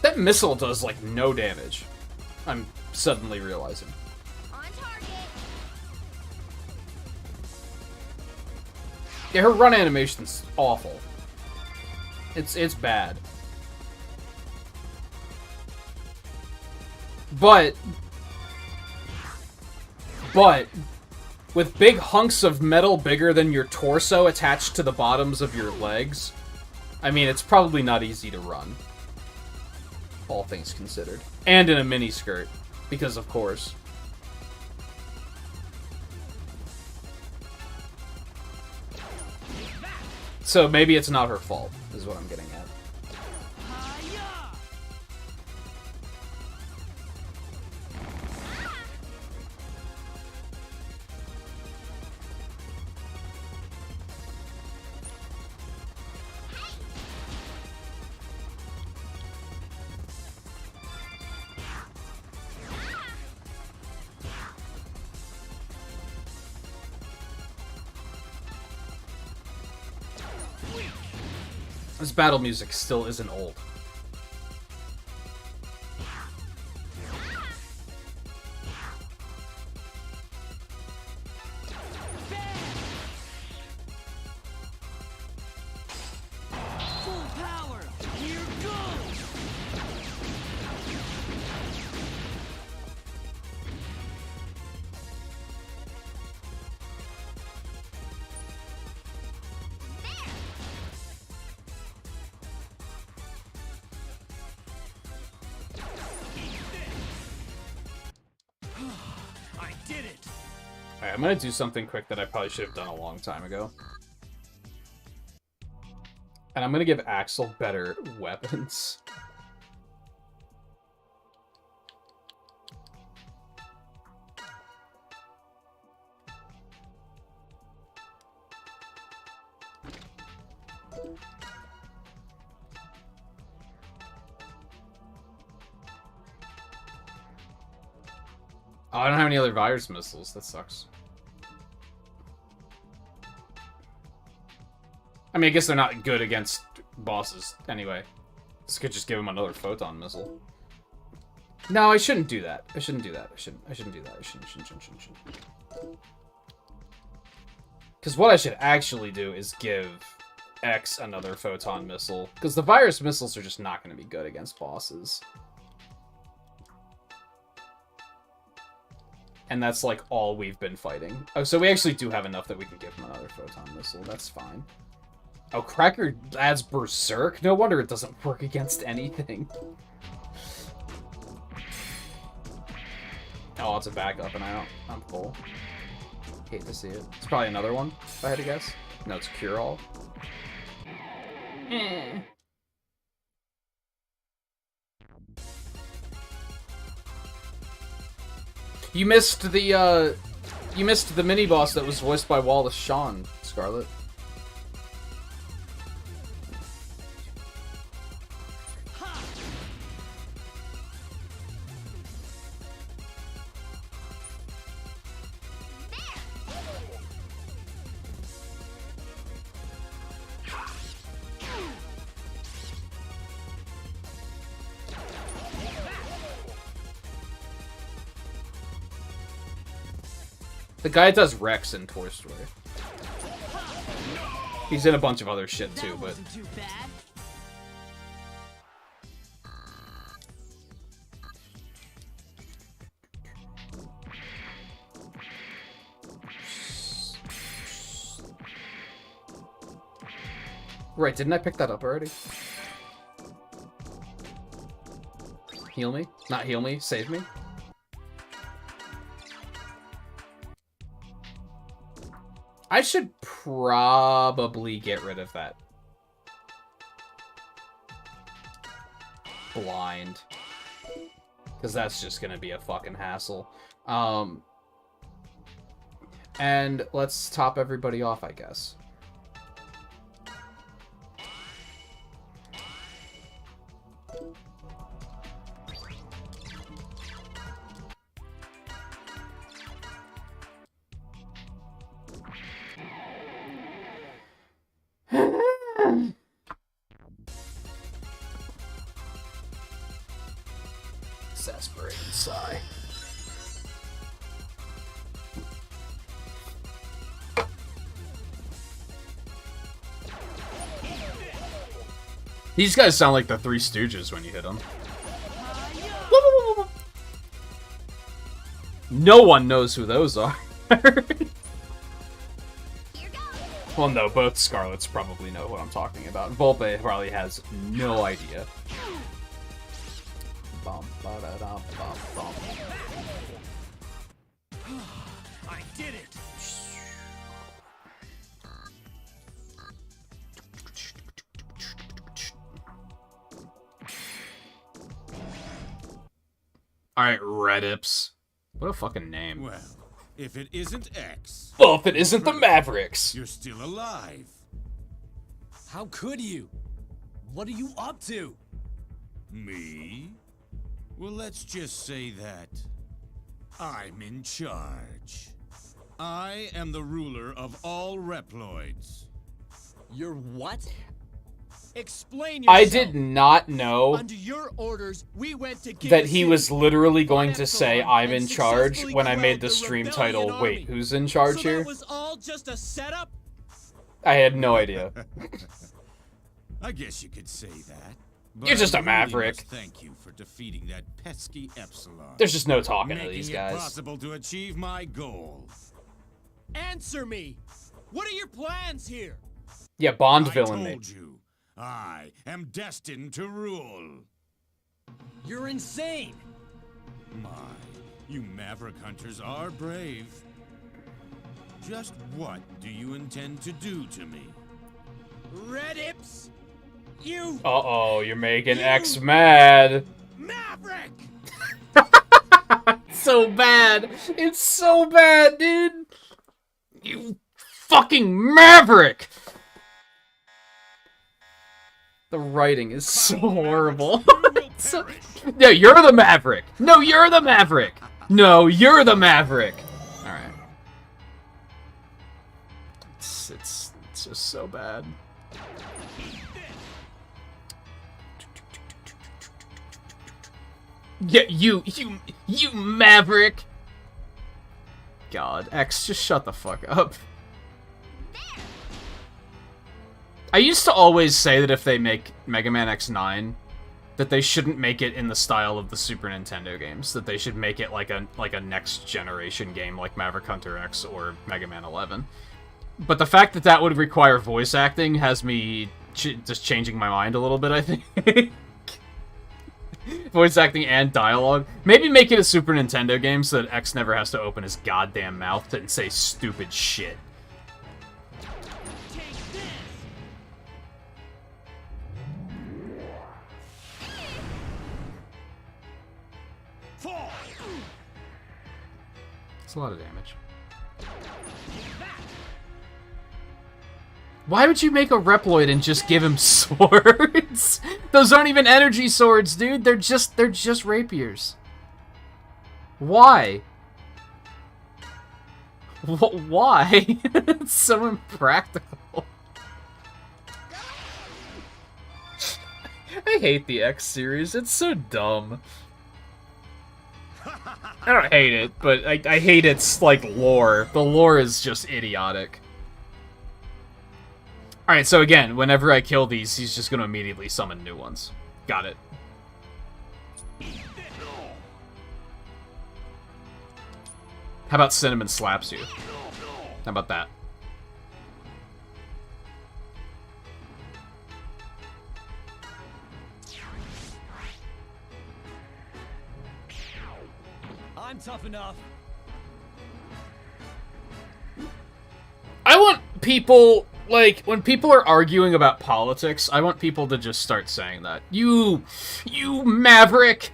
Speaker 1: That missile does, like, no damage. I'm suddenly realizing.
Speaker 5: On target.
Speaker 1: Yeah, her run animation's awful. It's bad. But, with big hunks of metal bigger than your torso attached to the bottoms of your legs, I mean, it's probably not easy to run. All things considered. And in a miniskirt, because of course. So maybe it's not her fault, is what I'm getting at. This battle music still isn't old.
Speaker 2: Full power! Here goes!
Speaker 9: I did it!
Speaker 1: Alright, I'm gonna do something quick that I probably should have done a long time ago. And I'm gonna give Axel better weapons. Oh, I don't have any other virus missiles. That sucks. I mean, I guess they're not good against bosses anyway. This could just give him another photon missile. No, I shouldn't do that. I shouldn't do that. I shouldn't do that. I shouldn't. Because what I should actually do is give X another photon missile. Because the virus missiles are just not going to be good against bosses. And that's, like, all we've been fighting. Oh, so we actually do have enough that we can give him another photon missile. That's fine. Oh, Cracker adds Berserk? No wonder it doesn't work against anything. Oh, it's a backup, and I'm full. Hate to see it. It's probably another one, if I had to guess. No, it's Cure-All. You missed the mini-boss that was voiced by Wallace Shawn, Scarlet. The guy does Rex in Toy Story. He's in a bunch of other shit too, but...
Speaker 8: Too bad.
Speaker 1: Right, didn't I pick that up already? Heal me? Not heal me, save me? I should probably get rid of that. Blind. Because that's just gonna be a fucking hassle. And let's top everybody off, I guess. Exasperating sigh. These guys sound like the Three Stooges when you hit them. No one knows who those are. Well, no, both Scarlets probably know what I'm talking about. Volpe probably has no idea. Bum, ba-da-dum, bum, bum.
Speaker 9: I did it!
Speaker 1: Alright, Redips. What a fucking name.
Speaker 7: Well, if it isn't X...
Speaker 1: Well, if it isn't the Mavericks!
Speaker 7: You're still alive.
Speaker 6: How could you? What are you up to?
Speaker 7: Me? Well, let's just say that I'm in charge. I am the ruler of all Reploids.
Speaker 6: You're what?
Speaker 2: Explain yourself.
Speaker 1: I did not know
Speaker 2: Under your orders, we went to
Speaker 1: that he was literally going to say I'm in charge when I made the stream title. Wait, who's in charge here?
Speaker 2: That was all just a setup?
Speaker 1: I had no idea.
Speaker 7: I guess you could say that. But
Speaker 1: You're just a
Speaker 7: I really
Speaker 1: maverick.
Speaker 7: must thank you for defeating that pesky Epsilon.
Speaker 1: There's just no talking to
Speaker 7: Making
Speaker 1: these
Speaker 7: it
Speaker 1: guys.
Speaker 7: possible to achieve my goal.
Speaker 2: Answer me. What are your plans here?
Speaker 1: Yeah, Bond
Speaker 7: I
Speaker 1: villain me.
Speaker 7: told you, I am destined to rule.
Speaker 6: You're insane.
Speaker 7: My, you maverick hunters are brave. Just what do you intend to do to me?
Speaker 2: Redips, you
Speaker 1: Uh-oh, you're making X mad.
Speaker 2: maverick!
Speaker 1: It's so bad. It's so bad, dude. You fucking maverick. The writing is so horrible. No, you're the maverick. No, you're the maverick. No, you're the maverick. All right. It's just so bad. Yeah, you maverick. God, X, just shut the fuck up. I used to always say that if they make Mega Man X9, that they shouldn't make it in the style of the Super Nintendo games. That they should make it like a next generation game like Maverick Hunter X or Mega Man 11. But the fact that that would require voice acting has me just changing my mind a little bit, I think. Voice acting and dialogue. Maybe make it a Super Nintendo game so that X never has to open his goddamn mouth and say stupid shit. It's a lot of damage. Why would you make a Reploid and just give him swords? Those aren't even energy swords, dude. They're just rapiers. Why? Why? It's so impractical. I hate the X series. It's so dumb. I don't hate it, but I hate its, like, lore. The lore is just idiotic. Alright, so again, whenever I kill these, he's just gonna immediately summon new ones. Got it. How about Cinnamon slaps you? How about that?
Speaker 9: I'm tough enough.
Speaker 1: I want people, like, when people are arguing about politics, I want people to just start saying that. You maverick!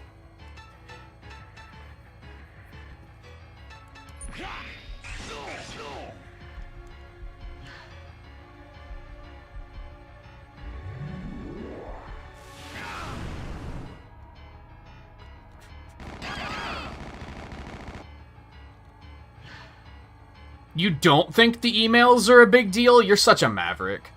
Speaker 1: You don't think the emails are a big deal? You're such a maverick.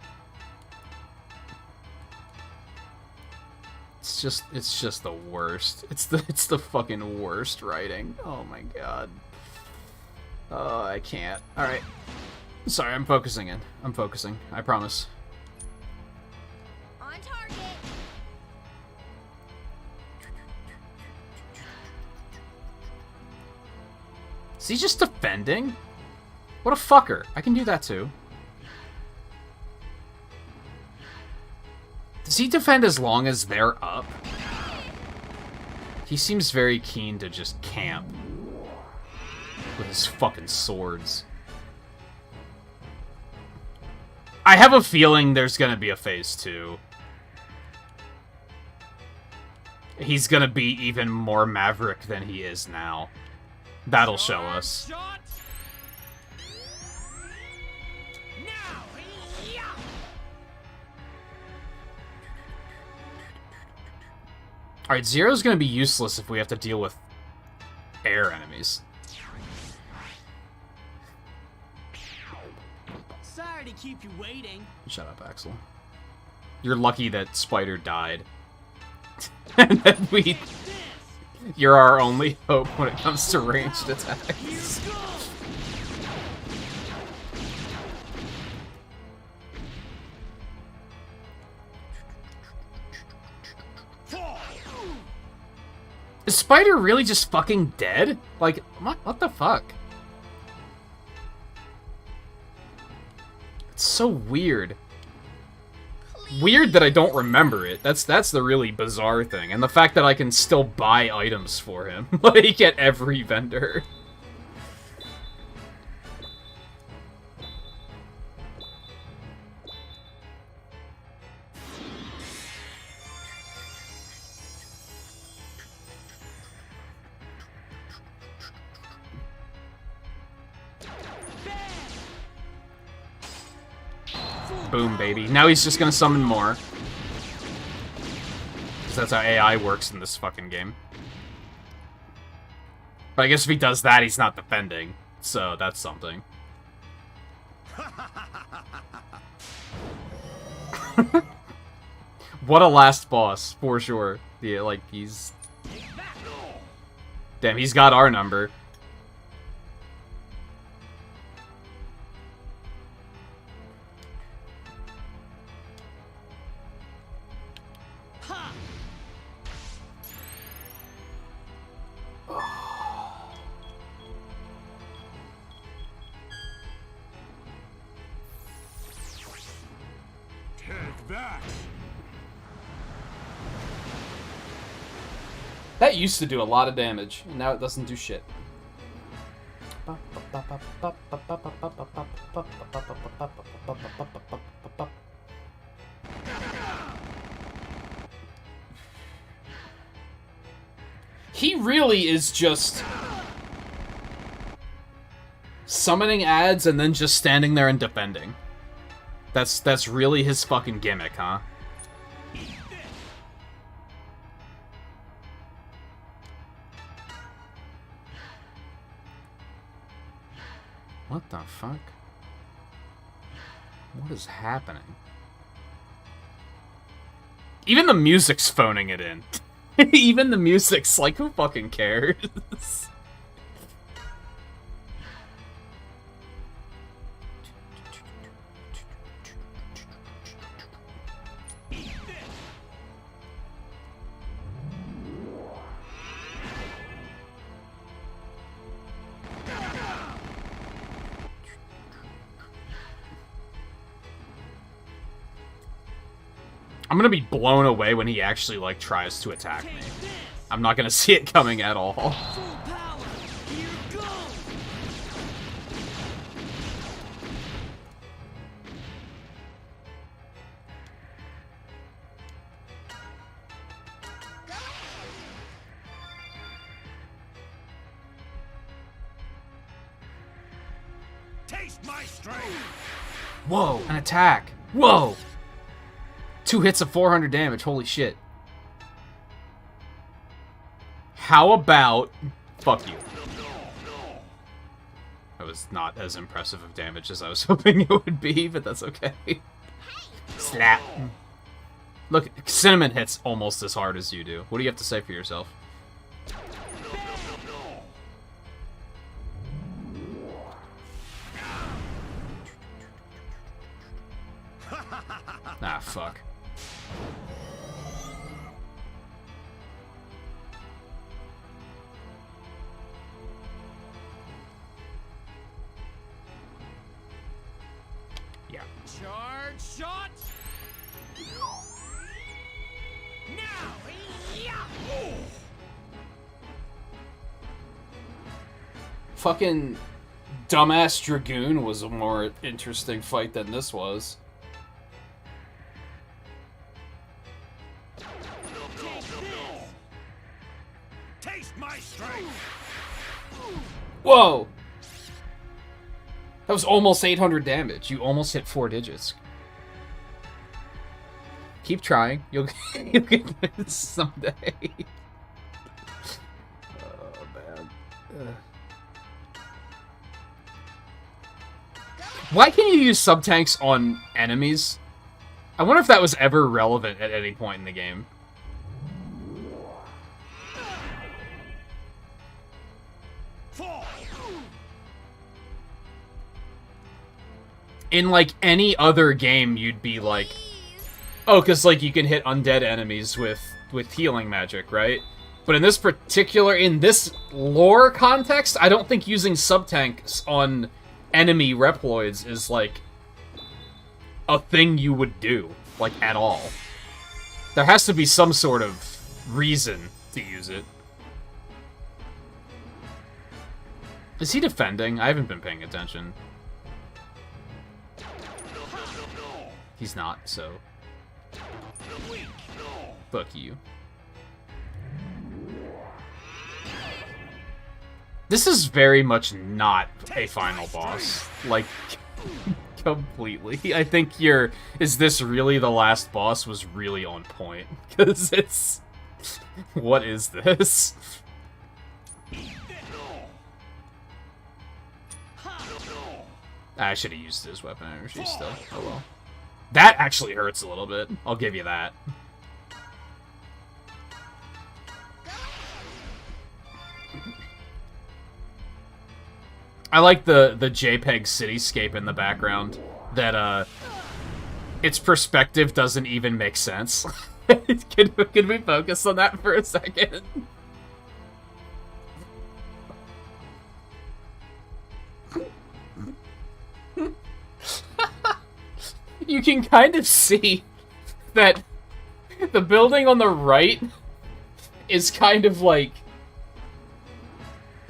Speaker 1: It's just the worst. It's the fucking worst writing. Oh my god. Oh, I can't. Alright. Sorry, I'm focusing in. I'm focusing. I promise.
Speaker 5: On target.
Speaker 1: Is he just defending? What a fucker. I can do that too. Does he defend as long as they're up? He seems very keen to just camp with his fucking swords. I have a feeling there's gonna be a phase 2. He's gonna be even more maverick than he is now. That'll show us.
Speaker 9: Shot. Now. Yeah.
Speaker 1: Alright, Zero's gonna be useless if we have to deal with air enemies.
Speaker 8: Sorry to keep you waiting.
Speaker 1: Shut up, Axel. You're lucky that Spider died. And that you're our only hope when it comes to ranged attacks. Is Spider really just fucking dead? Like, what the fuck? It's so weird. Weird that I don't remember it. That's the really bizarre thing. And the fact that I can still buy items for him. Like, at every vendor. Boom, baby. Now he's just gonna summon more. Because that's how AI works in this fucking game. But I guess if he does that, he's not defending. So, that's something. What a last boss, for sure. Yeah, like, he's... Damn, he's got our number. That used to do a lot of damage, and now it doesn't do shit. He really is just summoning ads and then just standing there and defending. That's really his fucking gimmick, huh? What the fuck? What is happening? Even the music's phoning it in. Even the music's like, who fucking cares? I'm gonna be blown away when he actually, like, tries to attack me. I'm not gonna see it coming at all.
Speaker 9: Taste my strength.
Speaker 1: Whoa, an attack. Whoa. 2 hits of 400 damage. Holy shit. How about... Fuck you. That was not as impressive of damage as I was hoping it would be, but that's okay. Slap. Look, Cinnamon hits almost as hard as you do. What do you have to say for yourself? Ah, fuck. Yeah.
Speaker 9: Charge shot. Now, yeah.
Speaker 1: Fucking dumbass Dragoon was a more interesting fight than this was.
Speaker 9: Taste my strength.
Speaker 1: Whoa! That was almost 800 damage. You almost hit 4 digits. Keep trying. You'll get this someday. Oh, man. Ugh. Why can you use sub-tanks on enemies? I wonder if that was ever relevant at any point in the game. In, like, any other game, you'd be like... Oh, because, like, you can hit undead enemies with healing magic, right? But in this lore context, I don't think using sub-tanks on enemy Reploids is, like, a thing you would do, like, at all. There has to be some sort of reason to use it. Is he defending? I haven't been paying attention. He's not, so... Fuck you. This is very much not a final boss. Like, completely. I think is this really the last boss was really on point. Because it's... What is this? I should have used his weapon energy still. Oh well. That actually hurts a little bit. I'll give you that. I like the JPEG cityscape in the background. That, its perspective doesn't even make sense. Can we focus on that for a second? You can kind of see that the building on the right is kind of like...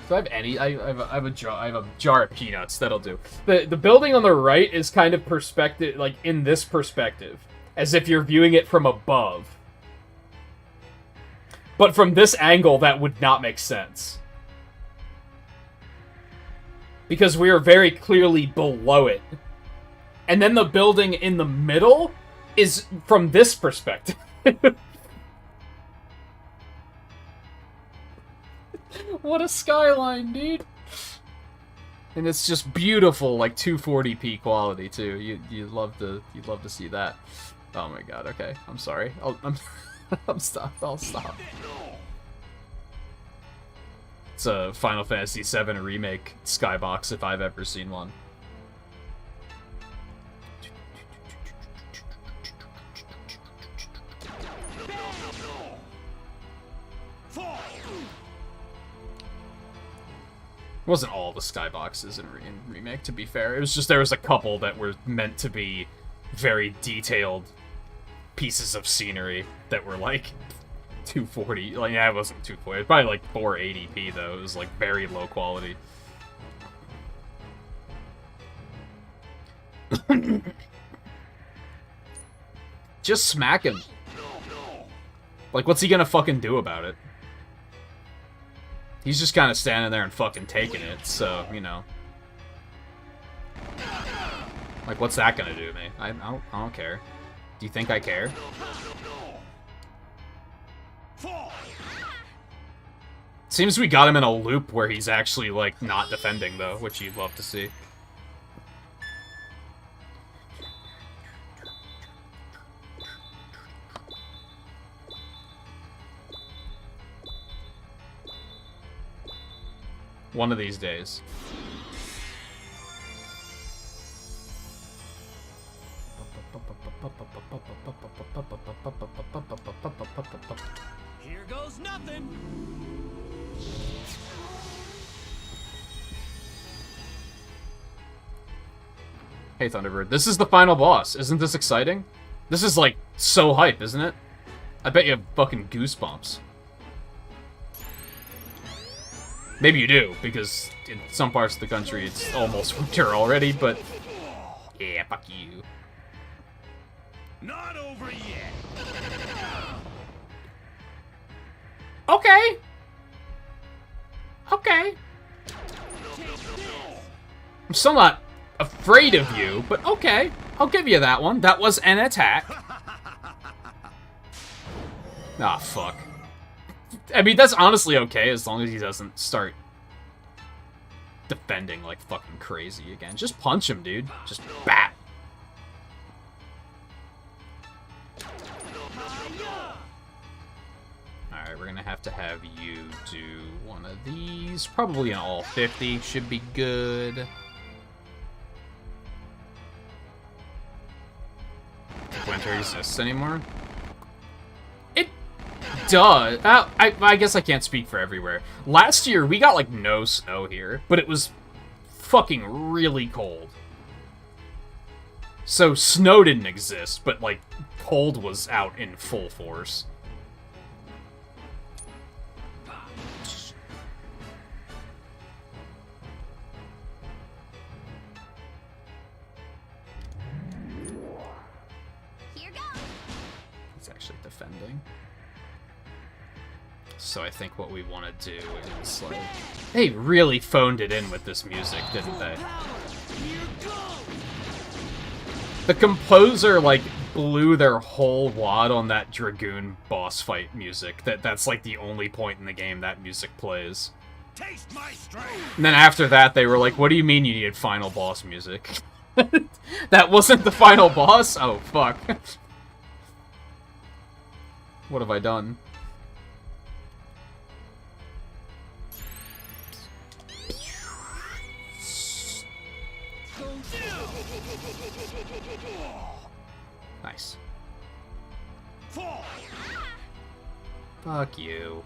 Speaker 1: Do I have any? I have a jar of peanuts. That'll do. The building on the right is kind of perspective, like in this perspective, as if you're viewing it from above. But from this angle, that would not make sense. Because we are very clearly below it. And then the building in the middle is from this perspective. What a skyline, dude! And it's just beautiful, like 240p quality too. You'd love to see that. Oh my god. Okay, I'm sorry. I'll stop. It's a Final Fantasy VII remake skybox if I've ever seen one. It wasn't all the skyboxes in remake, to be fair. It was just there was a couple that were meant to be very detailed pieces of scenery that were like 240. Like, yeah, it wasn't 240. It was probably like 480p though. It was like very low quality. Just smack him. Like, what's he gonna fucking do about it? He's just kind of standing there and fucking taking it, so, you know. Like, what's that gonna do to me? I don't care. Do you think I care? Seems we got him in a loop where he's actually, like, not defending, though, which you'd love to see. One of these days.
Speaker 9: Here goes nothing.
Speaker 1: Hey, Thunderbird, this is the final boss. Isn't this exciting? This is, like, so hype, isn't it? I bet you have fucking goosebumps. Maybe you do, because in some parts of the country it's almost winter already, but... Yeah, fuck you.
Speaker 9: Not over yet.
Speaker 1: Okay. Okay. I'm still not afraid of you, but okay. I'll give you that one. That was an attack. Ah, fuck. I mean, that's honestly okay, as long as he doesn't start defending like fucking crazy again. Just punch him, dude. Just bat. Alright, we're gonna have you do one of these. Probably in all 50. Should be good. Winter exists anymore? It does. I guess I can't speak for everywhere. Last year, we got, like, no snow here, but it was fucking really cold. So, snow didn't exist, but, like, cold was out in full force. Defending. So I think what we want to do is, like... They really phoned it in with this music, didn't they? The composer, like, blew their whole wad on that Dragoon boss fight music. That's, like, the only point in the game that music plays.
Speaker 9: Taste my strength.
Speaker 1: And then after that, they were like, what do you mean you needed final boss music? That wasn't the final boss? Oh, fuck. What have I done? Nice. Fuck you.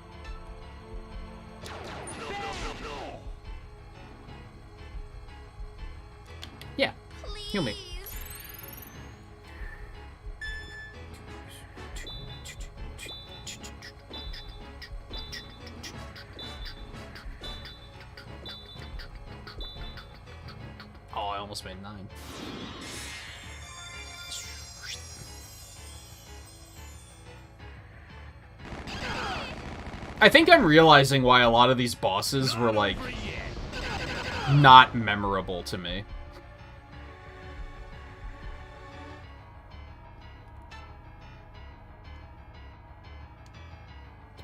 Speaker 1: Yeah, heal me. Oh, I almost made 9. I think I'm realizing why a lot of these bosses were, like, not memorable to me.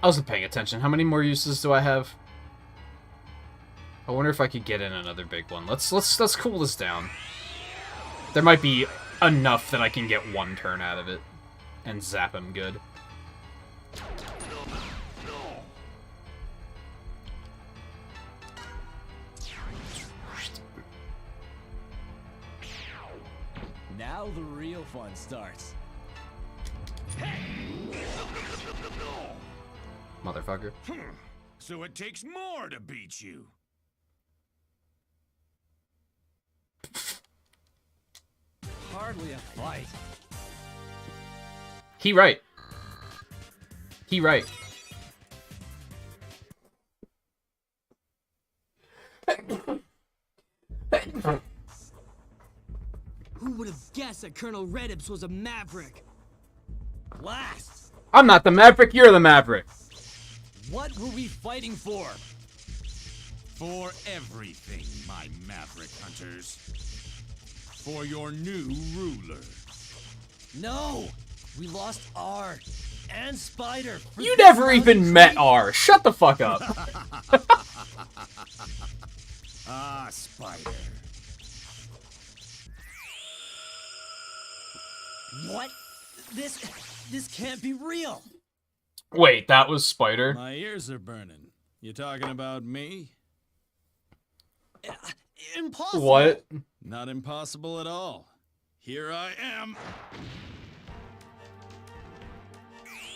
Speaker 1: I wasn't paying attention. How many more uses do I have? I wonder if I could get in another big one. Let's cool this down. There might be enough that I can get one turn out of it and zap him good.
Speaker 6: Now the real fun starts.
Speaker 1: Motherfucker.
Speaker 9: So it takes more to beat you.
Speaker 6: Hardly a fight.
Speaker 1: He right. He right.
Speaker 8: Who would have guessed that Colonel Redips was a maverick?
Speaker 6: Blast!
Speaker 1: I'm not the Maverick, you're the Maverick.
Speaker 6: What were we fighting for?
Speaker 7: For everything, my maverick hunters. for your new ruler.
Speaker 9: No! We lost R and Spider. for
Speaker 1: You
Speaker 9: this
Speaker 1: never even
Speaker 9: mountain
Speaker 1: met
Speaker 9: tree.
Speaker 1: R. Shut the fuck up.
Speaker 7: Ah, Spider.
Speaker 9: What? This can't be real.
Speaker 1: Wait, that was Spider?
Speaker 10: My ears are burning. You talking about me?
Speaker 9: Impossible.
Speaker 1: What?
Speaker 10: Not impossible at all. Here I am.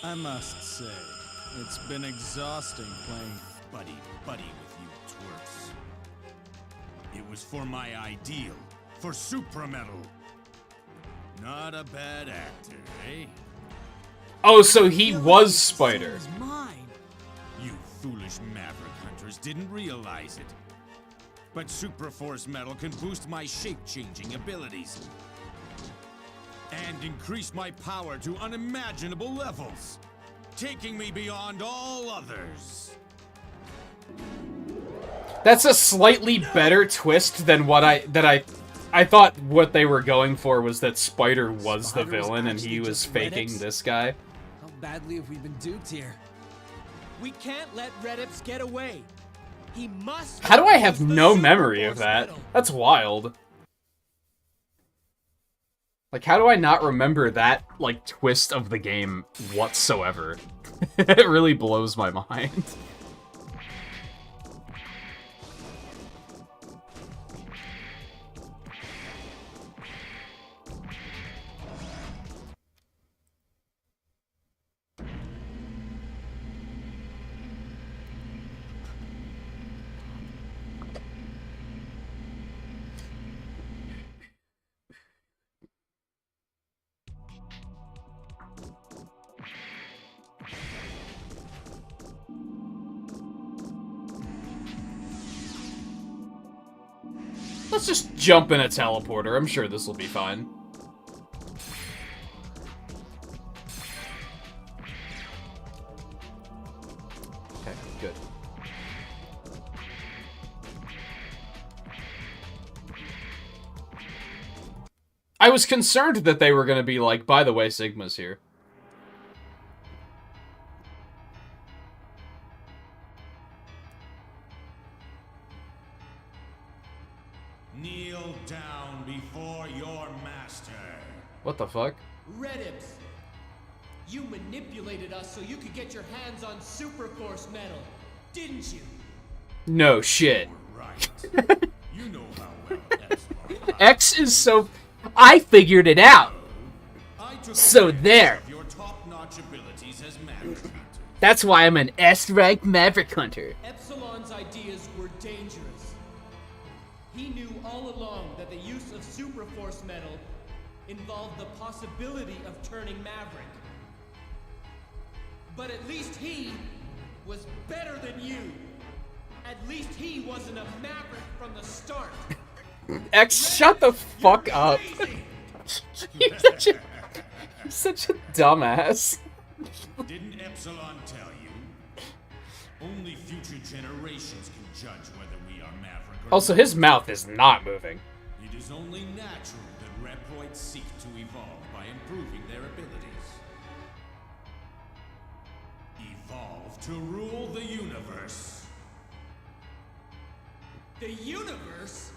Speaker 10: I must say, it's been exhausting playing
Speaker 7: buddy with you twerps. It was for my ideal, for Suprametal. Not a bad actor, eh?
Speaker 1: Oh, so he was Spider.
Speaker 8: Soul's mine.
Speaker 7: You foolish Maverick hunters didn't realize it. But Supraforce Metal can boost my shape-changing abilities. And increase my power to unimaginable levels, taking me beyond all others.
Speaker 1: That's a slightly better twist than what I thought what they were going for was that Spider was the
Speaker 6: Spider was
Speaker 1: villain and he
Speaker 6: actually
Speaker 1: was
Speaker 6: just
Speaker 1: faking
Speaker 6: Redix?
Speaker 1: this guy.
Speaker 6: How badly have we been duped here?
Speaker 2: We can't let Redips get away. He must.
Speaker 1: How do I have
Speaker 2: use the
Speaker 1: no
Speaker 2: Super
Speaker 1: memory of
Speaker 2: Force
Speaker 1: that?
Speaker 2: Metal.
Speaker 1: That's wild. Like, how do I not remember that, like, twist of the game whatsoever? It really blows my mind. Let's just jump in a teleporter. I'm sure this will be fine. Okay, good. I was concerned that they were going to be like, by the way, Sigma's here.
Speaker 7: Kneel down before your master.
Speaker 1: What the fuck?
Speaker 2: Redips, you manipulated us so you could get your hands on Super Force Metal, didn't you?
Speaker 1: No shit.
Speaker 7: Right. You know how well that's going.
Speaker 1: X is so... I figured it out.
Speaker 7: I took
Speaker 1: So
Speaker 7: advantage
Speaker 1: there.
Speaker 7: of your top-notch abilities as Maverick Hunter.
Speaker 1: That's why I'm an S-rank Maverick Hunter.
Speaker 2: Epsilon's ideas were dangerous. He knew all along that the use of Super Force Metal involved the possibility of turning Maverick. But at least he was better than you. At least he wasn't a Maverick from the start.
Speaker 1: X, shut the fuck up. You're such a dumbass.
Speaker 7: Didn't Epsilon tell you? Only future generations can judge whether we are Maverick or
Speaker 1: Also, his mouth is not moving.
Speaker 7: It is only natural that Reproids seek to evolve by improving their abilities. Evolve to rule the universe.
Speaker 2: The universe?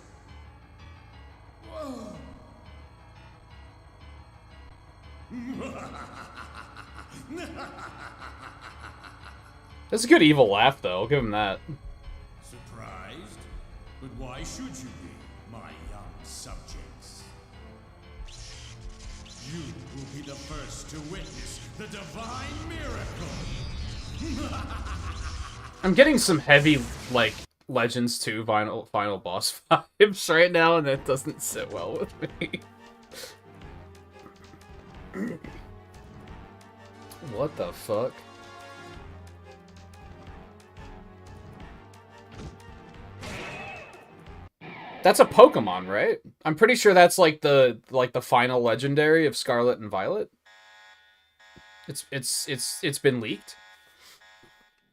Speaker 2: Whoa.
Speaker 1: That's a good evil laugh, though. I'll give him that.
Speaker 7: Surprised? But why should you be, my young subjects? You will be the first to witness the divine miracle!
Speaker 1: I'm getting some heavy, like, Legends 2 final boss vibes right now, and that doesn't sit well with me. What the fuck? That's a Pokemon, right? I'm pretty sure that's like the final legendary of Scarlet and Violet. It's been leaked.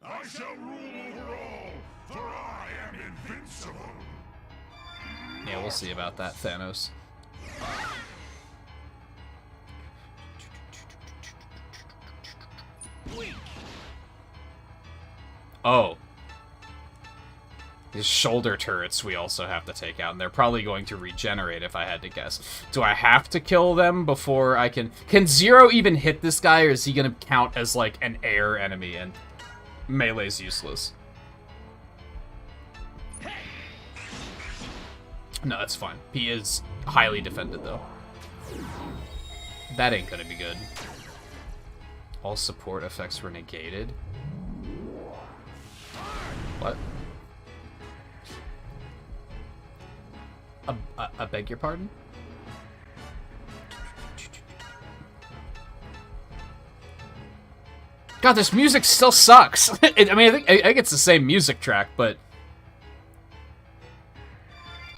Speaker 3: I shall rule over all, for I am invincible.
Speaker 1: Yeah, we'll see about that, Thanos. Oh. His shoulder turrets we also have to take out, and they're probably going to regenerate if I had to guess. Do I have to kill them before I can... Can Zero even hit this guy, or is he going to count as, like, an air enemy, and melee's useless? No, that's fine. He is highly defended, though. That ain't gonna be good. All support effects were negated. What? I beg your pardon? God, this music still sucks. I mean, I think it's the same music track, but...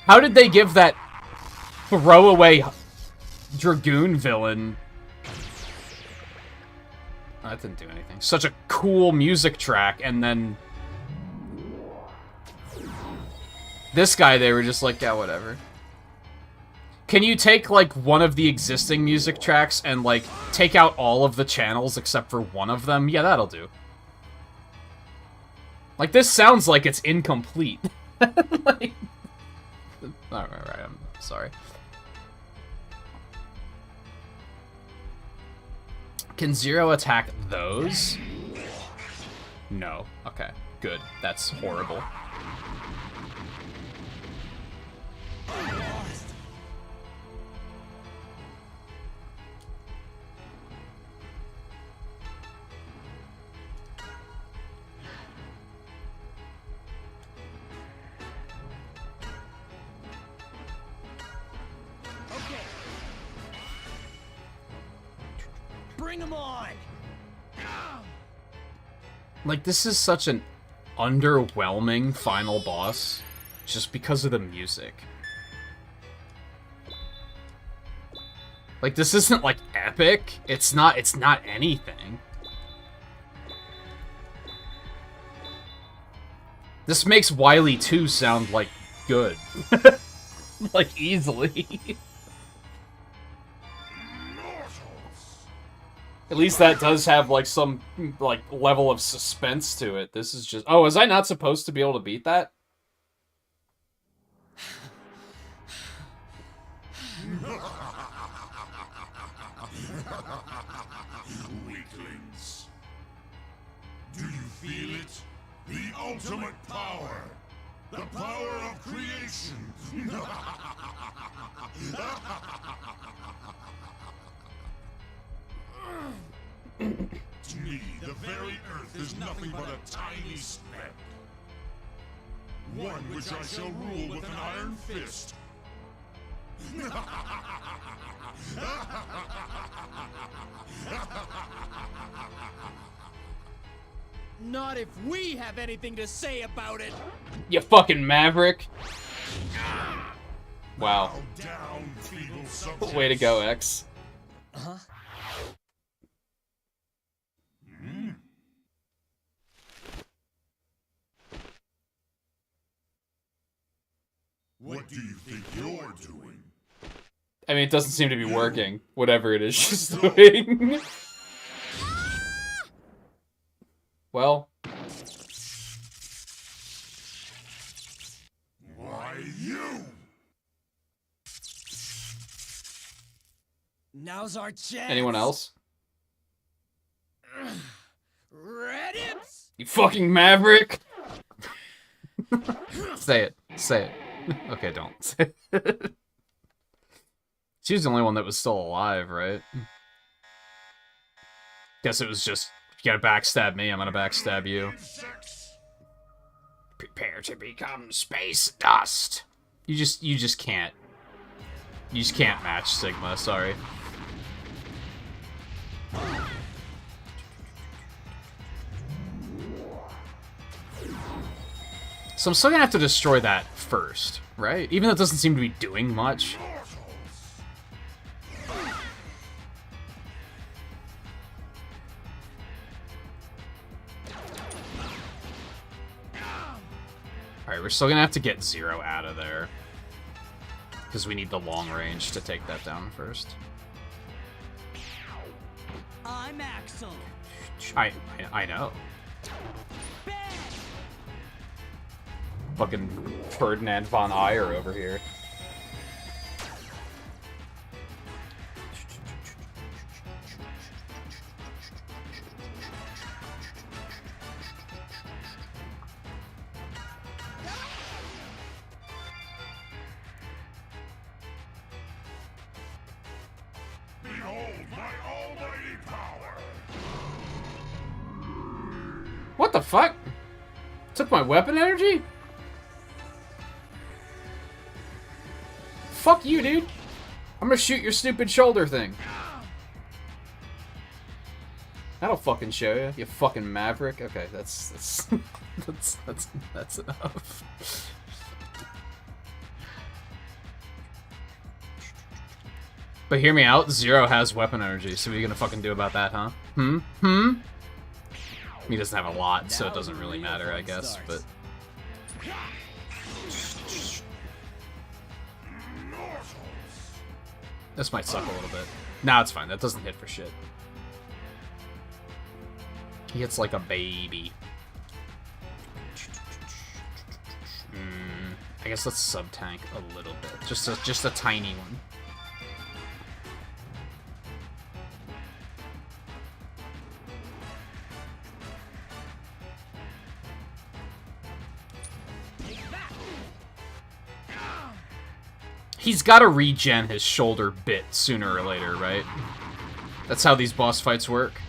Speaker 1: How did they give that throwaway Dragoon villain... Oh, that didn't do anything. Such a cool music track, and then... This guy, they were just like, yeah, whatever. Can you take, like, one of the existing music tracks and, like, take out all of the channels except for one of them? Yeah, that'll do. Like, this sounds like it's incomplete. Like... Alright, I'm sorry. Can Zero attack those? No. Okay, good. That's horrible.
Speaker 9: Bring him on!
Speaker 1: Like, this is such an underwhelming final boss just because of the music. Like, this isn't, like, epic. It's not anything. This makes Wily 2 sound, like, good. Like, easily. At least that does have, like, some, like, level of suspense to it. This is just... Oh, was I not supposed to be able to beat that?
Speaker 3: Weaklings. Do you feel it? The ultimate power! The power of creation! To me, the very earth is nothing but a tiny speck. One which I shall rule with an iron fist.
Speaker 2: Not if we have anything to say about it.
Speaker 1: You fucking maverick. Wow.
Speaker 3: Down, feeble subjects.
Speaker 1: Way to go, X.
Speaker 9: Huh?
Speaker 3: What do you think you're doing?
Speaker 1: I mean, it doesn't seem to be working. Whatever it is she's doing. Well.
Speaker 3: Why, you?
Speaker 9: Now's our chance.
Speaker 1: Anyone else?
Speaker 9: Ready?
Speaker 1: You fucking maverick! Say it. Say it. Okay, don't. Say it. She was the only one that was still alive, right? Guess it was just, you gotta backstab me, I'm gonna backstab you. Prepare to become space dust. You just can't. You just can't match Sigma, sorry. So I'm still gonna have to destroy that first, right? Even though it doesn't seem to be doing much. Alright, we're still gonna have to get Zero out of there. Because we need the long range to take that down first.
Speaker 8: I'm Axel.
Speaker 1: I know.
Speaker 8: Bang!
Speaker 1: Fucking Ferdinand von Ayer over here. What the fuck? Took my weapon energy? Fuck you, dude. I'm gonna shoot your stupid shoulder thing. That'll fucking show you, you fucking maverick. Okay, that's that's enough. But hear me out, Zero has weapon energy, so what are you gonna fucking do about that, huh? He doesn't have a lot, so it doesn't really matter, I guess, but... This might suck a little bit. Nah, it's fine. That doesn't hit for shit. He hits like a baby. I guess let's sub-tank a little bit. Just a tiny one. He's gotta regen his shoulder bit sooner or later, right? That's how these boss fights work.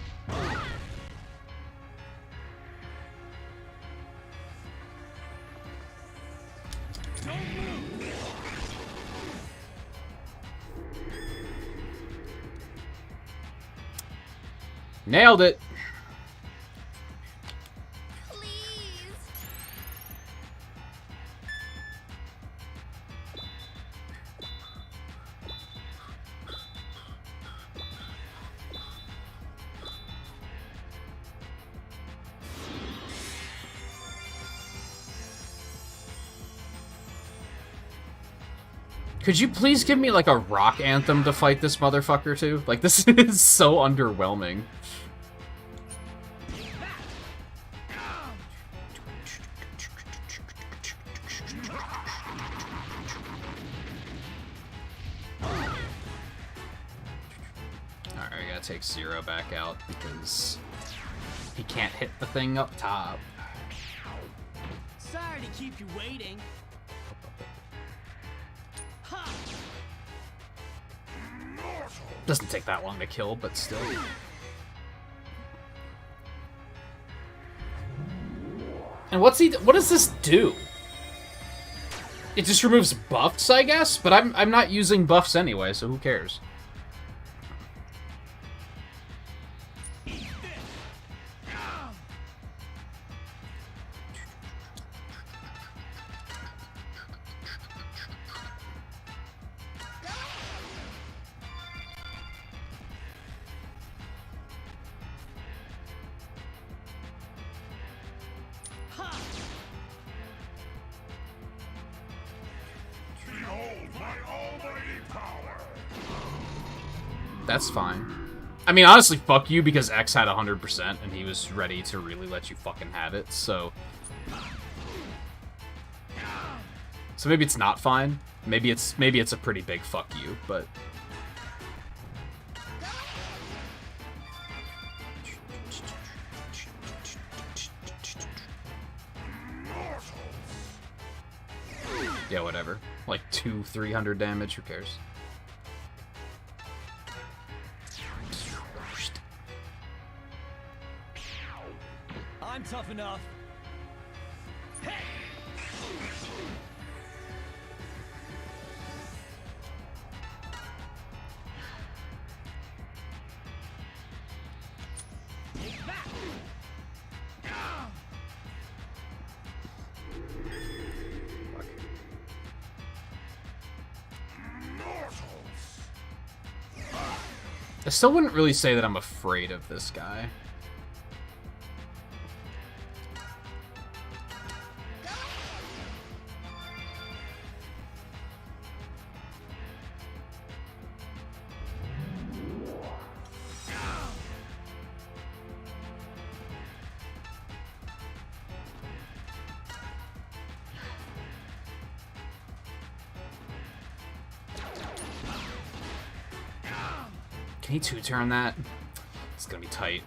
Speaker 1: Nailed it! Could you please give me, like, a rock anthem to fight this motherfucker, too? Like, this is so underwhelming. Alright, I gotta take Zero back out, because he can't hit the thing up top.
Speaker 8: Sorry to keep you waiting.
Speaker 1: Doesn't take that long to kill, but still. And what does this do? It just removes buffs, I guess? But I'm not using buffs anyway, so who cares? That's fine. I mean, honestly, fuck you, because X had 100% and he was ready to really let you fucking have it, so... So maybe it's not fine. Maybe it's a pretty big fuck you, but... Yeah, whatever. Like 200-300 damage, who cares?
Speaker 9: I'm tough enough.
Speaker 1: I still wouldn't really say that I'm afraid of this guy. Can he two-turn that? It's gonna be tight.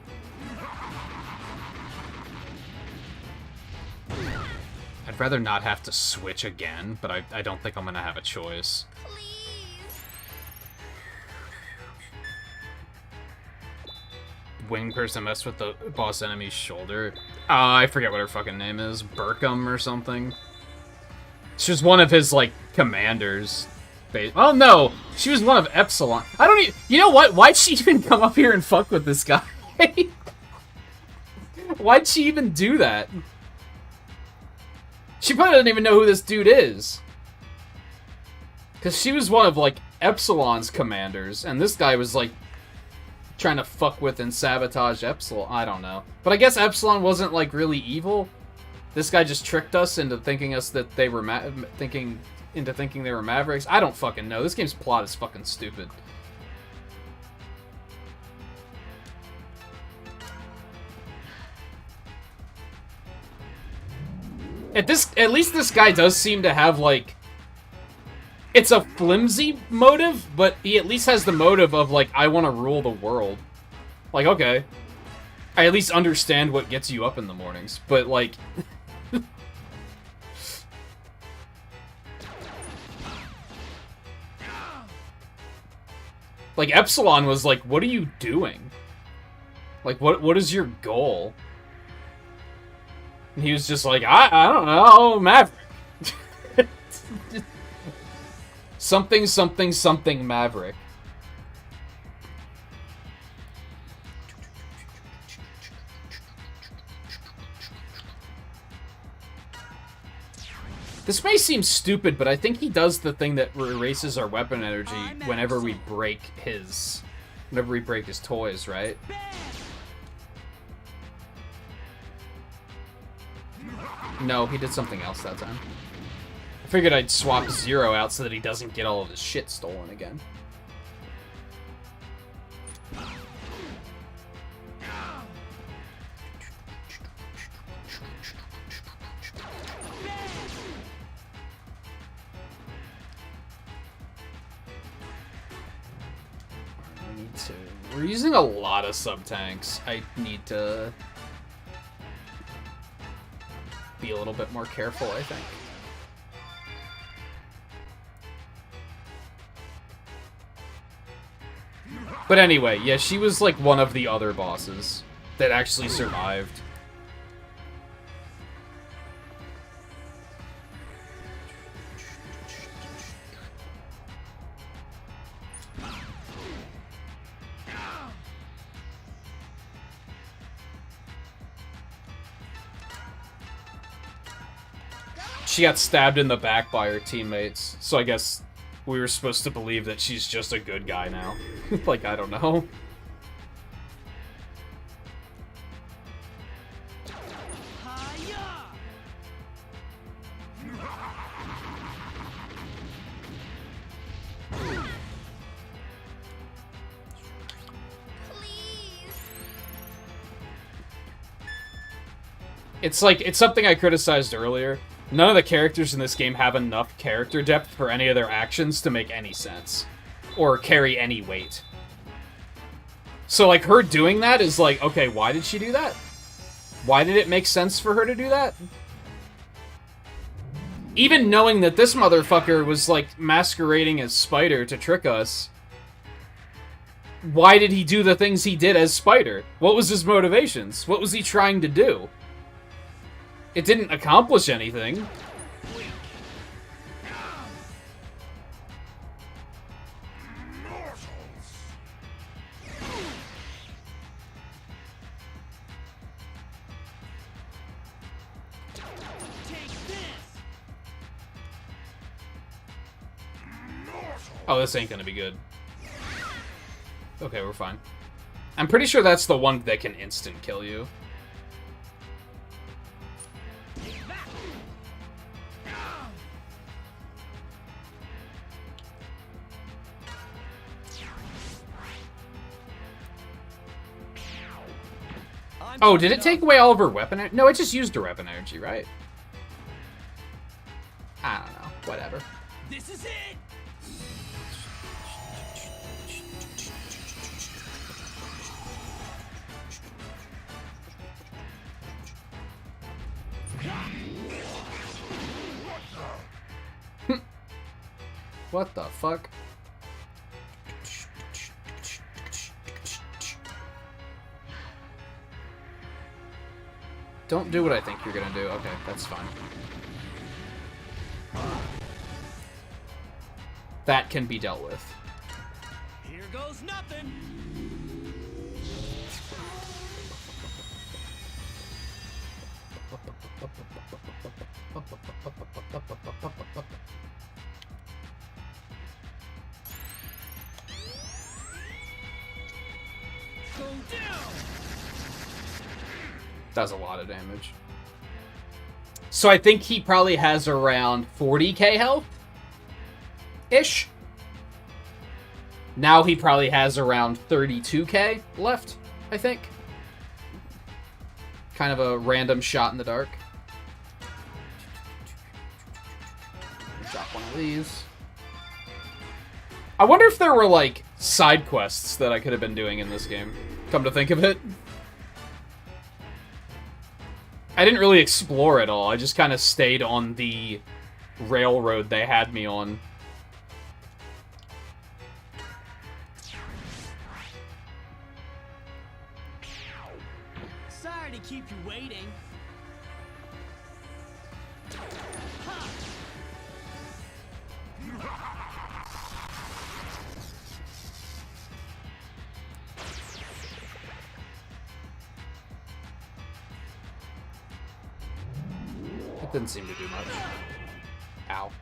Speaker 1: I'd rather not have to switch again, but I don't think I'm gonna have a choice. Wing person messed with the boss enemy's shoulder. I forget what her fucking name is. Burkham or something. She was one of his, like, commanders. Oh, no! She was one of Epsilon. I don't even... You know what? Why'd she even come up here and fuck with this guy? Why'd she even do that? She probably doesn't even know who this dude is. Because she was one of, like, Epsilon's commanders. And this guy was, like, trying to fuck with and sabotage Epsilon. I don't know. But I guess Epsilon wasn't, like, really evil. This guy just tricked us into thinking that they were thinking they were Mavericks. I don't fucking know. This game's plot is fucking stupid. At least this guy does seem to have, like, it's a flimsy motive, but he at least has the motive of, like, I want to rule the world. Like, okay. I at least understand what gets you up in the mornings, but, like... Like, Epsilon was like, what are you doing? Like, what is your goal? And he was just like, I don't know, Maverick. Something, something, something Maverick. This may seem stupid, but I think he does the thing that erases our weapon energy whenever we break his toys, right? No, he did something else that time. I figured I'd swap Zero out so that he doesn't get all of his shit stolen again. We're using a lot of sub-tanks. I need to be a little bit more careful, I think. But anyway, yeah, she was like one of the other bosses that actually survived. She got stabbed in the back by her teammates, so I guess we were supposed to believe that she's just a good guy now. Like, I don't know. It's like, it's something I criticized earlier. None of the characters in this game have enough character depth for any of their actions to make any sense. Or carry any weight. So, like, her doing that is like, okay, why did she do that? Why did it make sense for her to do that? Even knowing that this motherfucker was, like, masquerading as Spider to trick us, why did he do the things he did as Spider? What was his motivations? What was he trying to do? It didn't accomplish anything. Oh, this ain't gonna be good. Okay, we're fine. I'm pretty sure that's the one that can instant kill you. Oh, did it take away all of her weapon energy? No, it just used her weapon energy, right? I don't know. Whatever.
Speaker 9: This is it.
Speaker 1: What the fuck? Don't do what I think you're gonna do. Okay, that's fine. That can be dealt with.
Speaker 9: Here goes nothing. Go down.
Speaker 1: Does a lot of damage. So I think he probably has around 40k health? Ish. Now he probably has around 32k left, I think. Kind of a random shot in the dark. Drop one of these. I wonder if there were, like, side quests that I could have been doing in this game. Come to think of it. I didn't really explore it all. I just kind of stayed on the railroad they had me on.
Speaker 8: Sorry to keep you waiting.
Speaker 1: It didn't seem to do much. Ow.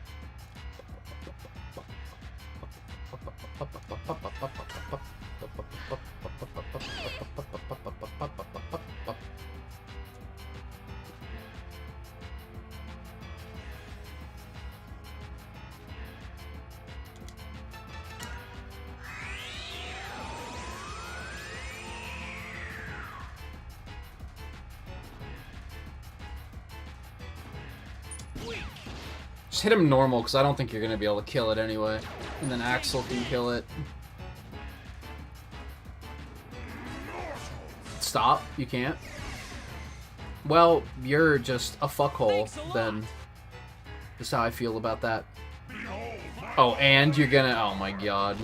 Speaker 1: Just hit him normal, because I don't think you're going to be able to kill it anyway. And then Axel can kill it. Stop? You can't? Well, you're just a fuckhole, then. That's how I feel about that. Oh, and you're gonna... Oh my god.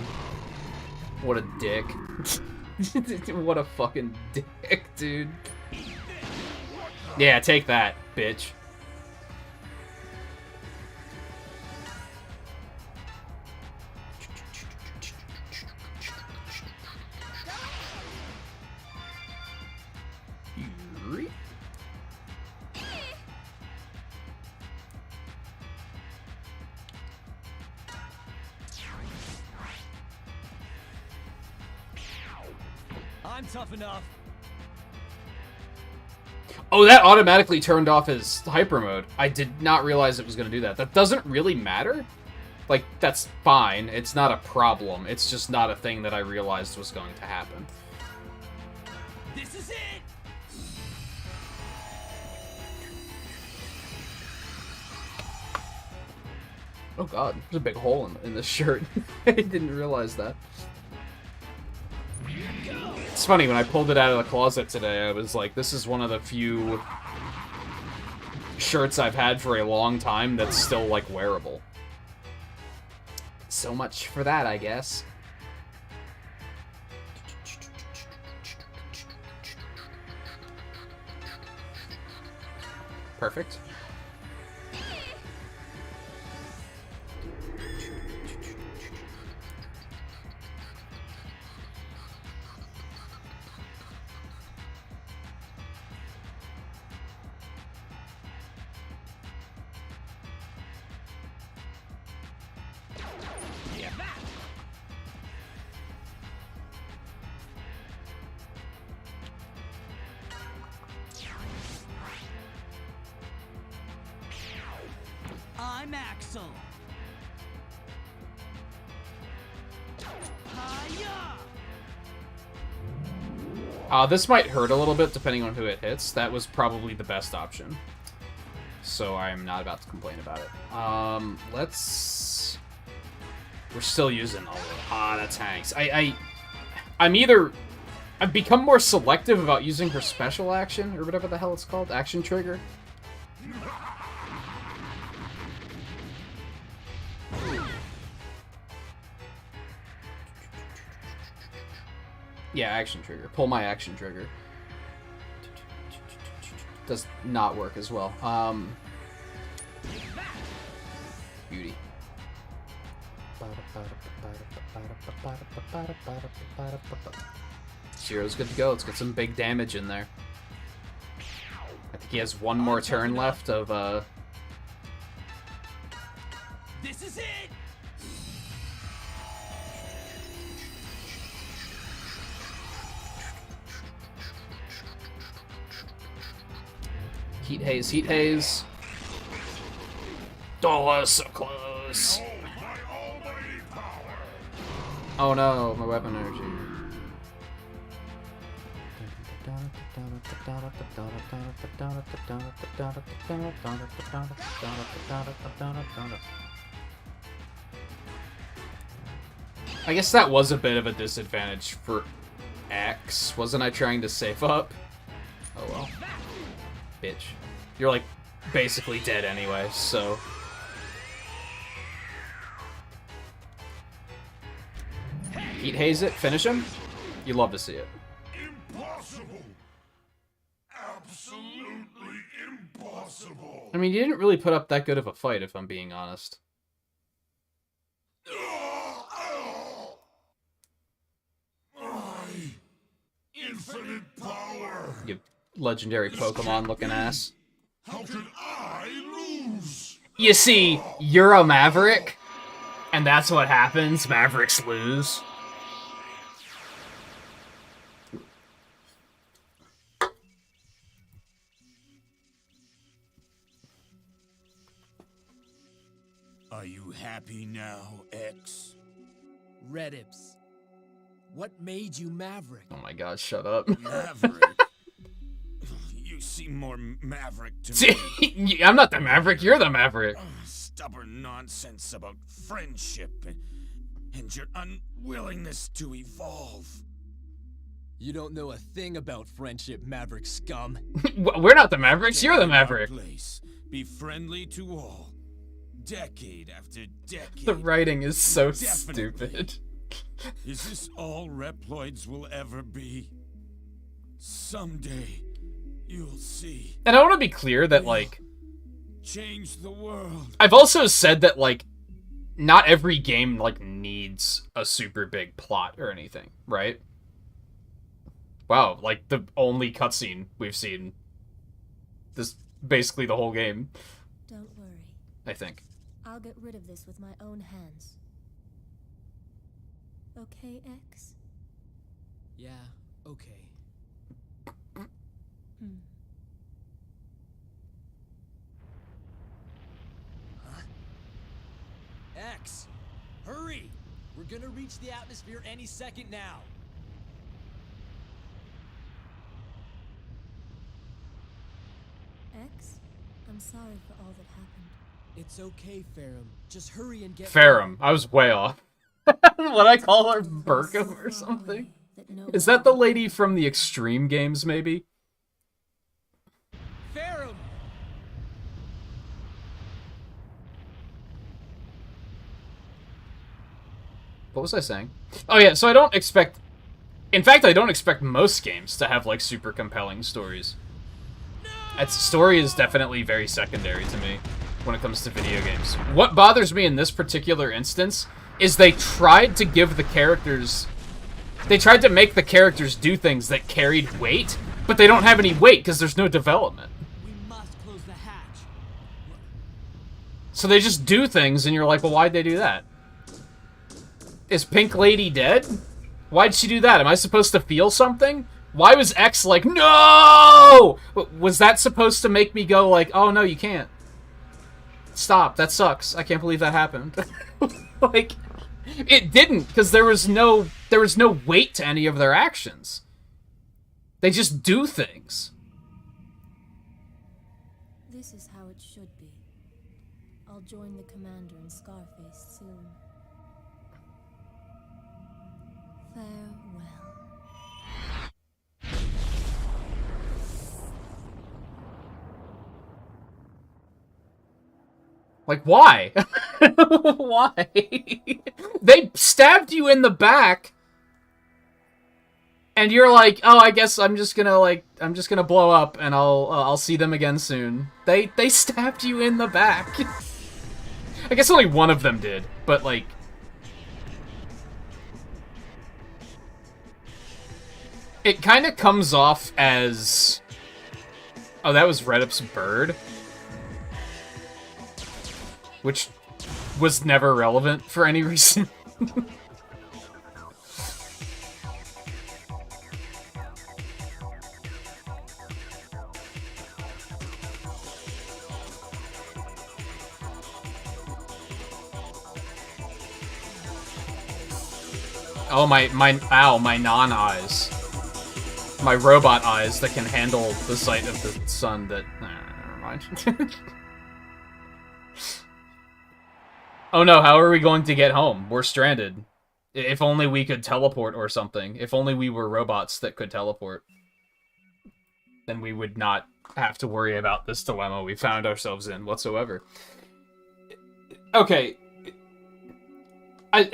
Speaker 1: What a dick. What a fucking dick, dude. Yeah, take that, bitch.
Speaker 9: I'm tough enough.
Speaker 1: Oh, that automatically turned off his hyper mode. I did not realize it was going to do that. That doesn't really matter. Like, that's fine. It's not a problem. It's just not a thing that I realized was going to happen.
Speaker 9: This is it.
Speaker 1: Oh god, there's a big hole in this shirt. I didn't realize that. It's funny, when I pulled it out of the closet today, I was like, this is one of the few shirts I've had for a long time that's still, like, wearable. So much for that, I guess. Perfect.
Speaker 8: I'm Axel. Hiya!
Speaker 1: This might hurt a little bit depending on who it hits. That was probably the best option. So I'm not about to complain about it. Let's... We're still using all of it. That's Hanks. I've become more selective about using her special action, or whatever the hell it's called. Action trigger. Yeah, action trigger. Pull my action trigger. Does not work as well. Beauty. Zero's good to go. Let's get some big damage in there. I think he has one more turn left of,
Speaker 9: This is it!
Speaker 1: Heat haze, heat haze. Oh, so close. Oh no, my weapon energy. I guess that was a bit of a disadvantage for X. Wasn't I trying to save up? Oh well. Bitch. You're like basically dead anyway, so. Heat haze it, finish him. You love to see it.
Speaker 3: Impossible! Absolutely impossible!
Speaker 1: I mean, you didn't really put up that good of a fight, if I'm being honest.
Speaker 3: My infinite power!
Speaker 1: You legendary Pokemon looking ass.
Speaker 3: How could I lose?
Speaker 1: You see, you're a Maverick, and that's what happens. Mavericks lose.
Speaker 9: Are you happy now, X?
Speaker 8: Redips, what made you Maverick?
Speaker 1: Oh my god, shut up.
Speaker 9: Maverick? You seem more Maverick to me.
Speaker 1: I'm not the Maverick, you're the Maverick.
Speaker 9: Stubborn nonsense about friendship and your unwillingness to evolve.
Speaker 6: You don't know a thing about friendship, Maverick scum.
Speaker 1: We're not the Mavericks, you're the Maverick.
Speaker 7: Place. Be friendly to all. Decade after decade.
Speaker 1: The writing is so
Speaker 7: Definitely.
Speaker 1: stupid.
Speaker 7: Is this all Reploids will ever be? Someday, you'll see.
Speaker 1: And I want to be clear that, like,
Speaker 7: Change the world.
Speaker 1: I've also said that, like, not every game, like, needs a super big plot or anything, right? Wow, like, the only cutscene we've seen this basically the whole game,
Speaker 5: Don't worry.
Speaker 1: I think.
Speaker 5: I'll get rid of this with my own hands. Okay, X?
Speaker 8: Yeah, okay. X, hurry! We're gonna reach the atmosphere any second now.
Speaker 5: X? I'm sorry for all that happened.
Speaker 8: It's okay, Ferrum. Just hurry and get...
Speaker 1: Ferrum. I was way off. What I call her Burkham or something? Is that the lady from the Extreme games, maybe?
Speaker 8: Ferrum!
Speaker 1: What was I saying? Oh yeah, so I don't expect... In fact, I don't expect most games to have, like, super compelling stories. Its story is definitely very secondary to me when it comes to video games. What bothers me in this particular instance is they tried to give the characters... They tried to make the characters do things that carried weight, but they don't have any weight because there's no development.
Speaker 8: We must close the hatch.
Speaker 1: So they just do things, and you're like, well, why'd they do that? Is Pink Lady dead? Why'd she do that? Am I supposed to feel something? Why was X like, no? Was that supposed to make me go like, oh no, you can't. Stop, that sucks. I can't believe that happened. Like, it didn't, because there was no weight to any of their actions. They just do things.
Speaker 5: This is how it should be. I'll join the commander and Scarface soon. Farewell.
Speaker 1: Like, why? Why? They stabbed you in the back. And you're like, oh, I guess I'm just gonna blow up, and I'll see them again soon. They stabbed you in the back. I guess only one of them did, but like, it kind of comes off as, oh, that was Redup's bird, which was never relevant for any reason. Oh, my non-eyes. My robot eyes that can handle the sight of the sun that... never mind. Oh no, how are we going to get home? We're stranded. If only we could teleport or something. If only we were robots that could teleport. Then we would not have to worry about this dilemma we found ourselves in whatsoever. Okay. I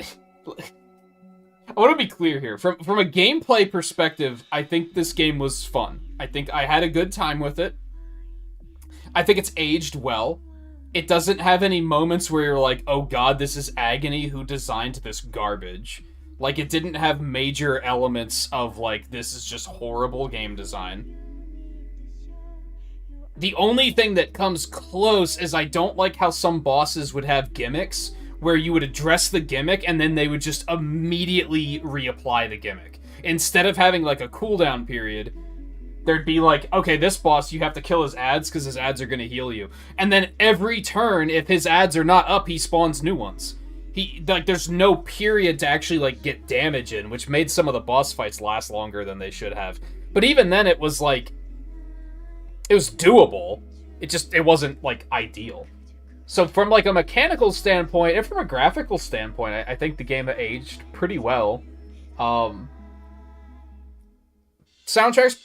Speaker 1: want to be clear here. From a gameplay perspective, I think this game was fun. I think I had a good time with it. I think it's aged well. It doesn't have any moments where you're like, oh god, this is agony, who designed this garbage? Like, it didn't have major elements of, like, this is just horrible game design. The only thing that comes close is I don't like how some bosses would have gimmicks, where you would address the gimmick and then they would just immediately reapply the gimmick. Instead of having, like, a cooldown period, there'd be like, okay, this boss, you have to kill his ads because his ads are going to heal you. And then every turn, if his ads are not up, he spawns new ones. There's no period to actually, like, get damage in, which made some of the boss fights last longer than they should have. But even then, it was, like, it was doable. It wasn't, like, ideal. So from, like, a mechanical standpoint, and from a graphical standpoint, I think the game aged pretty well. Soundtrack's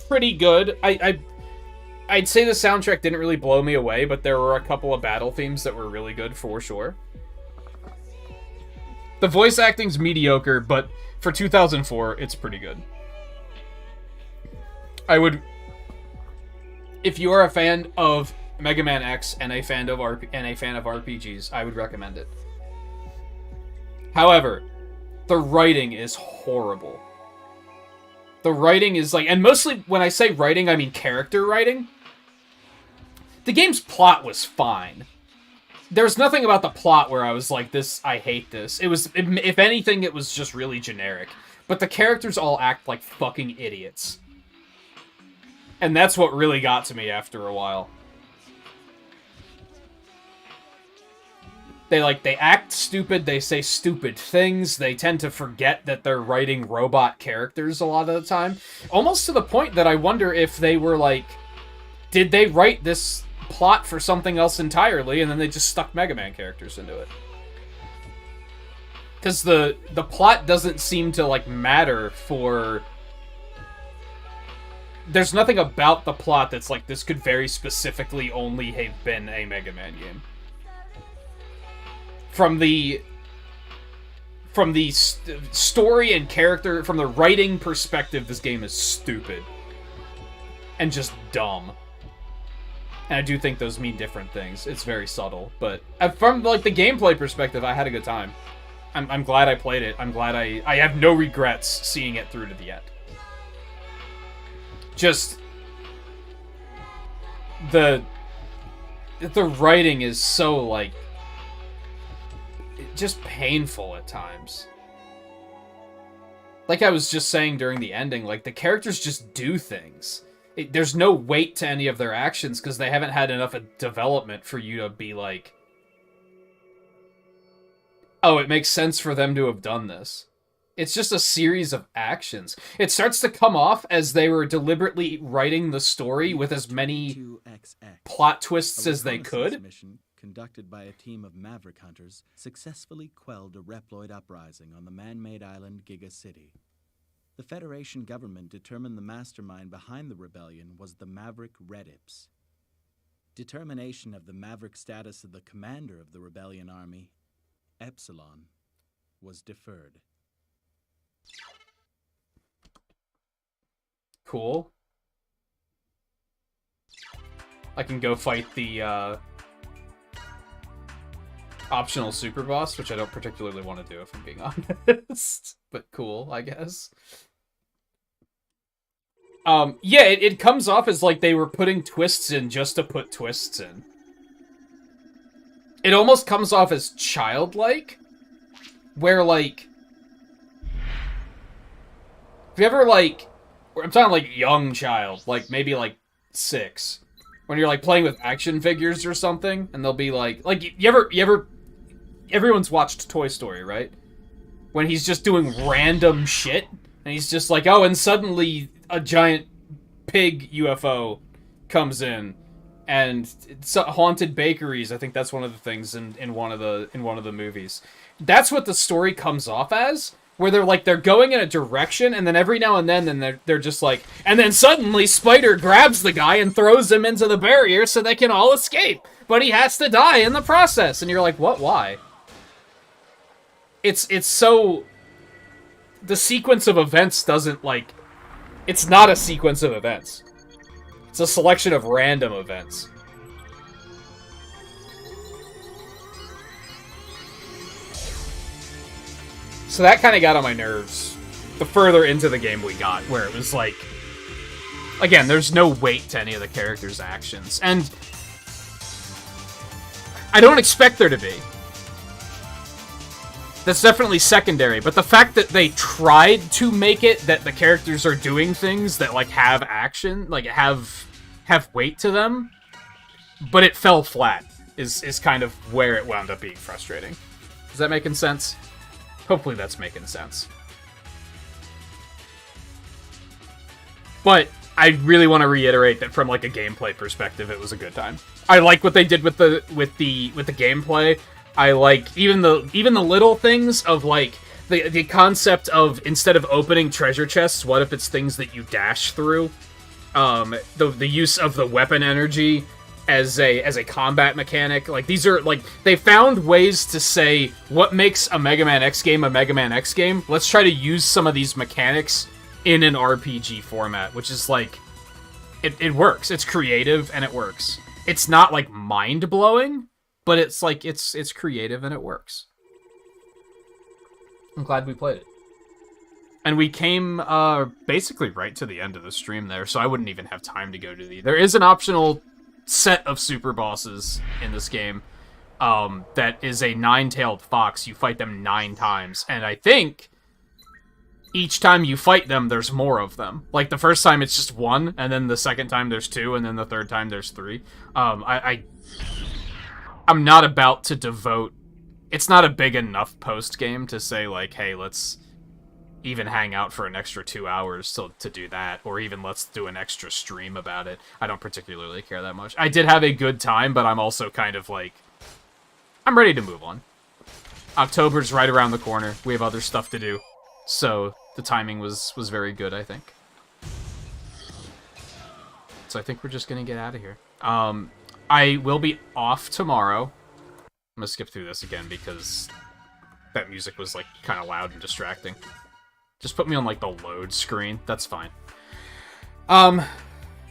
Speaker 1: pretty good. I'd say the soundtrack didn't really blow me away, but there were a couple of battle themes that were really good for sure. The voice acting's mediocre, but for 2004, it's pretty good. If you are a fan of Mega Man X and a fan of RPGs, I would recommend it. However, the writing is horrible. The writing is like, and mostly when I say writing, I mean character writing. The game's plot was fine. There's nothing about the plot where I was like, I hate this. If anything, it was just really generic. But the characters all act like fucking idiots. And that's what really got to me after a while. They act stupid, they say stupid things, they tend to forget that they're writing robot characters a lot of the time. Almost to the point that I wonder if they were like, did they write this plot for something else entirely, and then they just stuck Mega Man characters into it? Because the plot doesn't seem to, like, matter for... There's nothing about the plot that's like, this could very specifically only have been a Mega Man game. From the story and character, from the writing perspective, this game is stupid. And just dumb. And I do think those mean different things. It's very subtle. But from, like, the gameplay perspective, I had a good time. I'm glad I played it. I'm glad I have no regrets seeing it through to the end. Just... The writing is so, like... just painful at times. Like I was just saying during the ending, like, the characters just do things. There's no weight to any of their actions because they haven't had enough development for you to be like, oh, it makes sense for them to have done this. It's just a series of actions. It starts to come off as they were deliberately writing the story with as many plot twists as they could.
Speaker 11: Mission conducted by a team of Maverick hunters successfully quelled a Reploid uprising on the man-made island Giga City. The Federation government determined the mastermind behind the rebellion was the Maverick Redips. Determination of the Maverick status of the commander of the rebellion army, Epsilon, was deferred.
Speaker 1: Cool. I can go fight the, optional super boss, which I don't particularly want to do, if I'm being honest. But cool, I guess. Yeah, it comes off as like they were putting twists in just to put twists in. It almost comes off as childlike, where, like... If you ever, like... I'm talking, like, young child, like, maybe, like, 6. When you're, like, playing with action figures or something, and they'll be, like... Like, you ever... Everyone's watched Toy Story, right? When he's just doing random shit, and he's just like, oh, and suddenly a giant pig UFO comes in, and it's haunted bakeries. I think that's one of the things in one of the movies. That's what the story comes off as, where they're going in a direction, and then every now and then they're just like, and then suddenly Spider grabs the guy and throws him into the barrier so they can all escape, but he has to die in the process, and you're like, what? Why? It's so... The sequence of events doesn't, like... It's not a sequence of events. It's a selection of random events. So that kind of got on my nerves the further into the game we got, where it was like... Again, there's no weight to any of the characters' actions, and... I don't expect there to be. That's definitely secondary, but the fact that they tried to make it that the characters are doing things that, like, have action, like, have weight to them, but it fell flat, is kind of where it wound up being frustrating. Is that making sense? Hopefully that's making sense. But I really want to reiterate that from, like, a gameplay perspective, it was a good time. I like what they did with the gameplay. I like even the little things of, like, the concept of, instead of opening treasure chests, what if it's things that you dash through? The use of the weapon energy as a combat mechanic. Like, these are, like, they found ways to say, what makes a Mega Man X game a Mega Man X game? Let's try to use some of these mechanics in an RPG format, which is, like, it works. It's creative, and it works. It's not, like, mind-blowing, but it's, like, it's creative, and it works. I'm glad we played it. And we came, basically right to the end of the stream there, so I wouldn't even have time to go to the... There is an optional set of super bosses in this game, that is a 9-tailed fox. You fight them 9 times, and I think each time you fight them, there's more of them. Like, the first time it's just 1, and then the second time there's 2, and then the third time there's 3. I'm not about to devote... It's not a big enough post-game to say, like, hey, let's even hang out for an extra 2 hours to do that, or even let's do an extra stream about it. I don't particularly care that much. I did have a good time, but I'm also kind of like... I'm ready to move on. October's right around the corner. We have other stuff to do. So the timing was very good, I think. So I think we're just gonna get out of here. I will be off tomorrow. I'm gonna skip through this again because that music was, like, kind of loud and distracting. Just put me on, like, the load screen. That's fine. How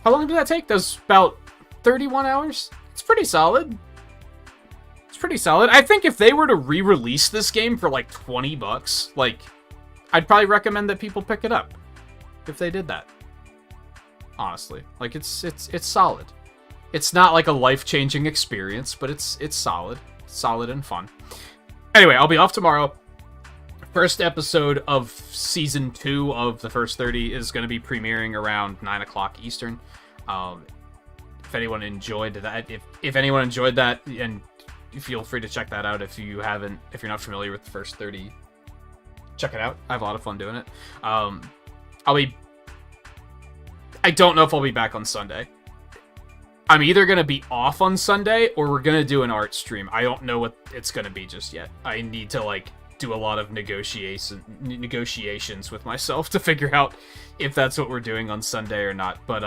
Speaker 1: long did that take? That was about 31 hours? It's pretty solid. It's pretty solid. I think if they were to re-release this game for, like, $20, like, I'd probably recommend that people pick it up. If they did that. Honestly. Like, it's solid. It's not, like, a life-changing experience, but it's solid. Solid and fun. Anyway, I'll be off tomorrow. First episode of Season 2 of the First 30 is going to be premiering around 9 o'clock Eastern. If anyone enjoyed that, if anyone enjoyed that, and feel free to check that out if you're not familiar with the First 30, check it out. I have a lot of fun doing it. I don't know if I'll be back on Sunday. I'm either going to be off on Sunday, or we're going to do an art stream. I don't know what it's going to be just yet. I need to, like, do a lot of negotiations with myself to figure out if that's what we're doing on Sunday or not. But,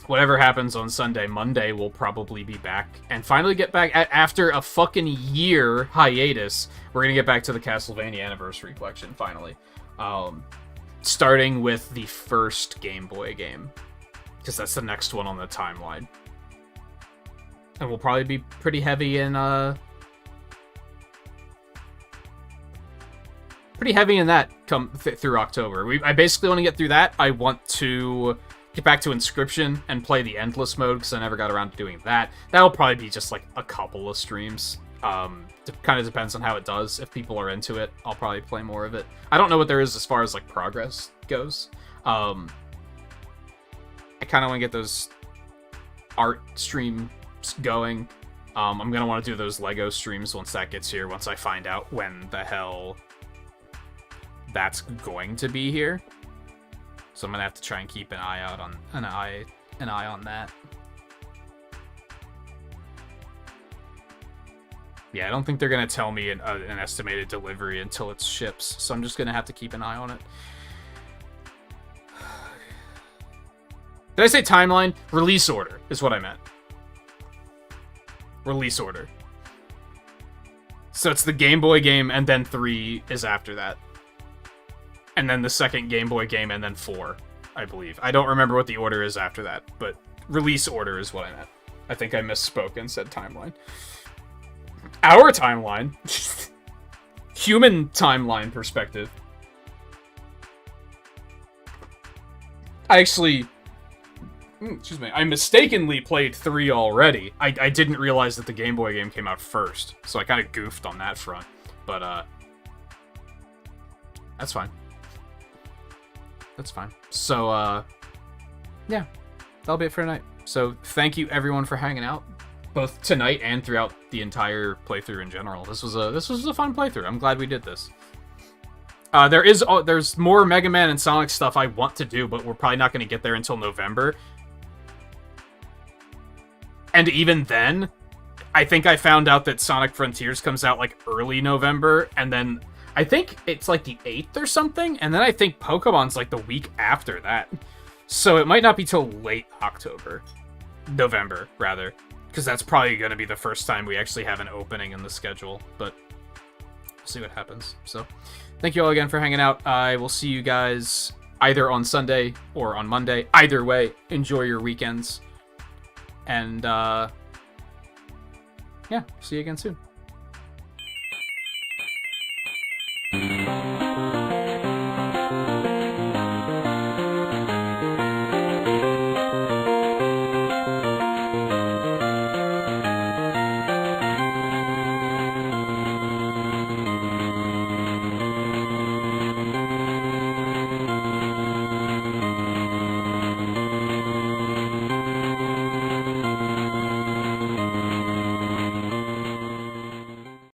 Speaker 1: whatever happens on Sunday, Monday we'll probably be back and finally get back after a fucking year hiatus. We're going to get back to the Castlevania Anniversary Collection, finally. starting with the first Game Boy game, because that's the next one on the timeline. And we'll probably be pretty heavy in that come through October. I basically want to get through that. I want to get back to Inscription and play the Endless mode, because I never got around to doing that. That'll probably be just like a couple of streams. Kind of depends on how it does. If people are into it, I'll probably play more of it. I don't know what there is as far as like progress goes. I kind of want to get those art streams going. I'm gonna want to do those Lego streams once that gets here. Once I find out when the hell that's going to be here, so I'm gonna have to try and keep an eye out on an eye on that. Yeah, I don't think they're gonna tell me an estimated delivery until it ships, so I'm just gonna have to keep an eye on it. Did I say timeline? Release order is what I meant. Release order. So it's the Game Boy game, and then 3 is after that. And then the second Game Boy game, and then 4, I believe. I don't remember what the order is after that, but release order is what I meant. I think I misspoke and said timeline. Our timeline. Human timeline perspective. I actually... excuse me. I mistakenly played 3 already. I didn't realize that the Game Boy game came out first, so I kind of goofed on that front. But, that's fine. That's fine. So, yeah. That'll be it for tonight. So, thank you everyone for hanging out, both tonight and throughout the entire playthrough in general. This was a fun playthrough. I'm glad we did this. There's more Mega Man and Sonic stuff I want to do, but we're probably not going to get there until November. And even then, I think I found out that Sonic Frontiers comes out like early November, and then I think it's like the 8th or something, and then I think Pokemon's like the week after that. So it might not be till late November, rather, because that's probably going to be the first time we actually have an opening in the schedule, but we'll see what happens. So, thank you all again for hanging out. I will see you guys either on Sunday or on Monday. Either way, enjoy your weekends. And, yeah, see you again soon.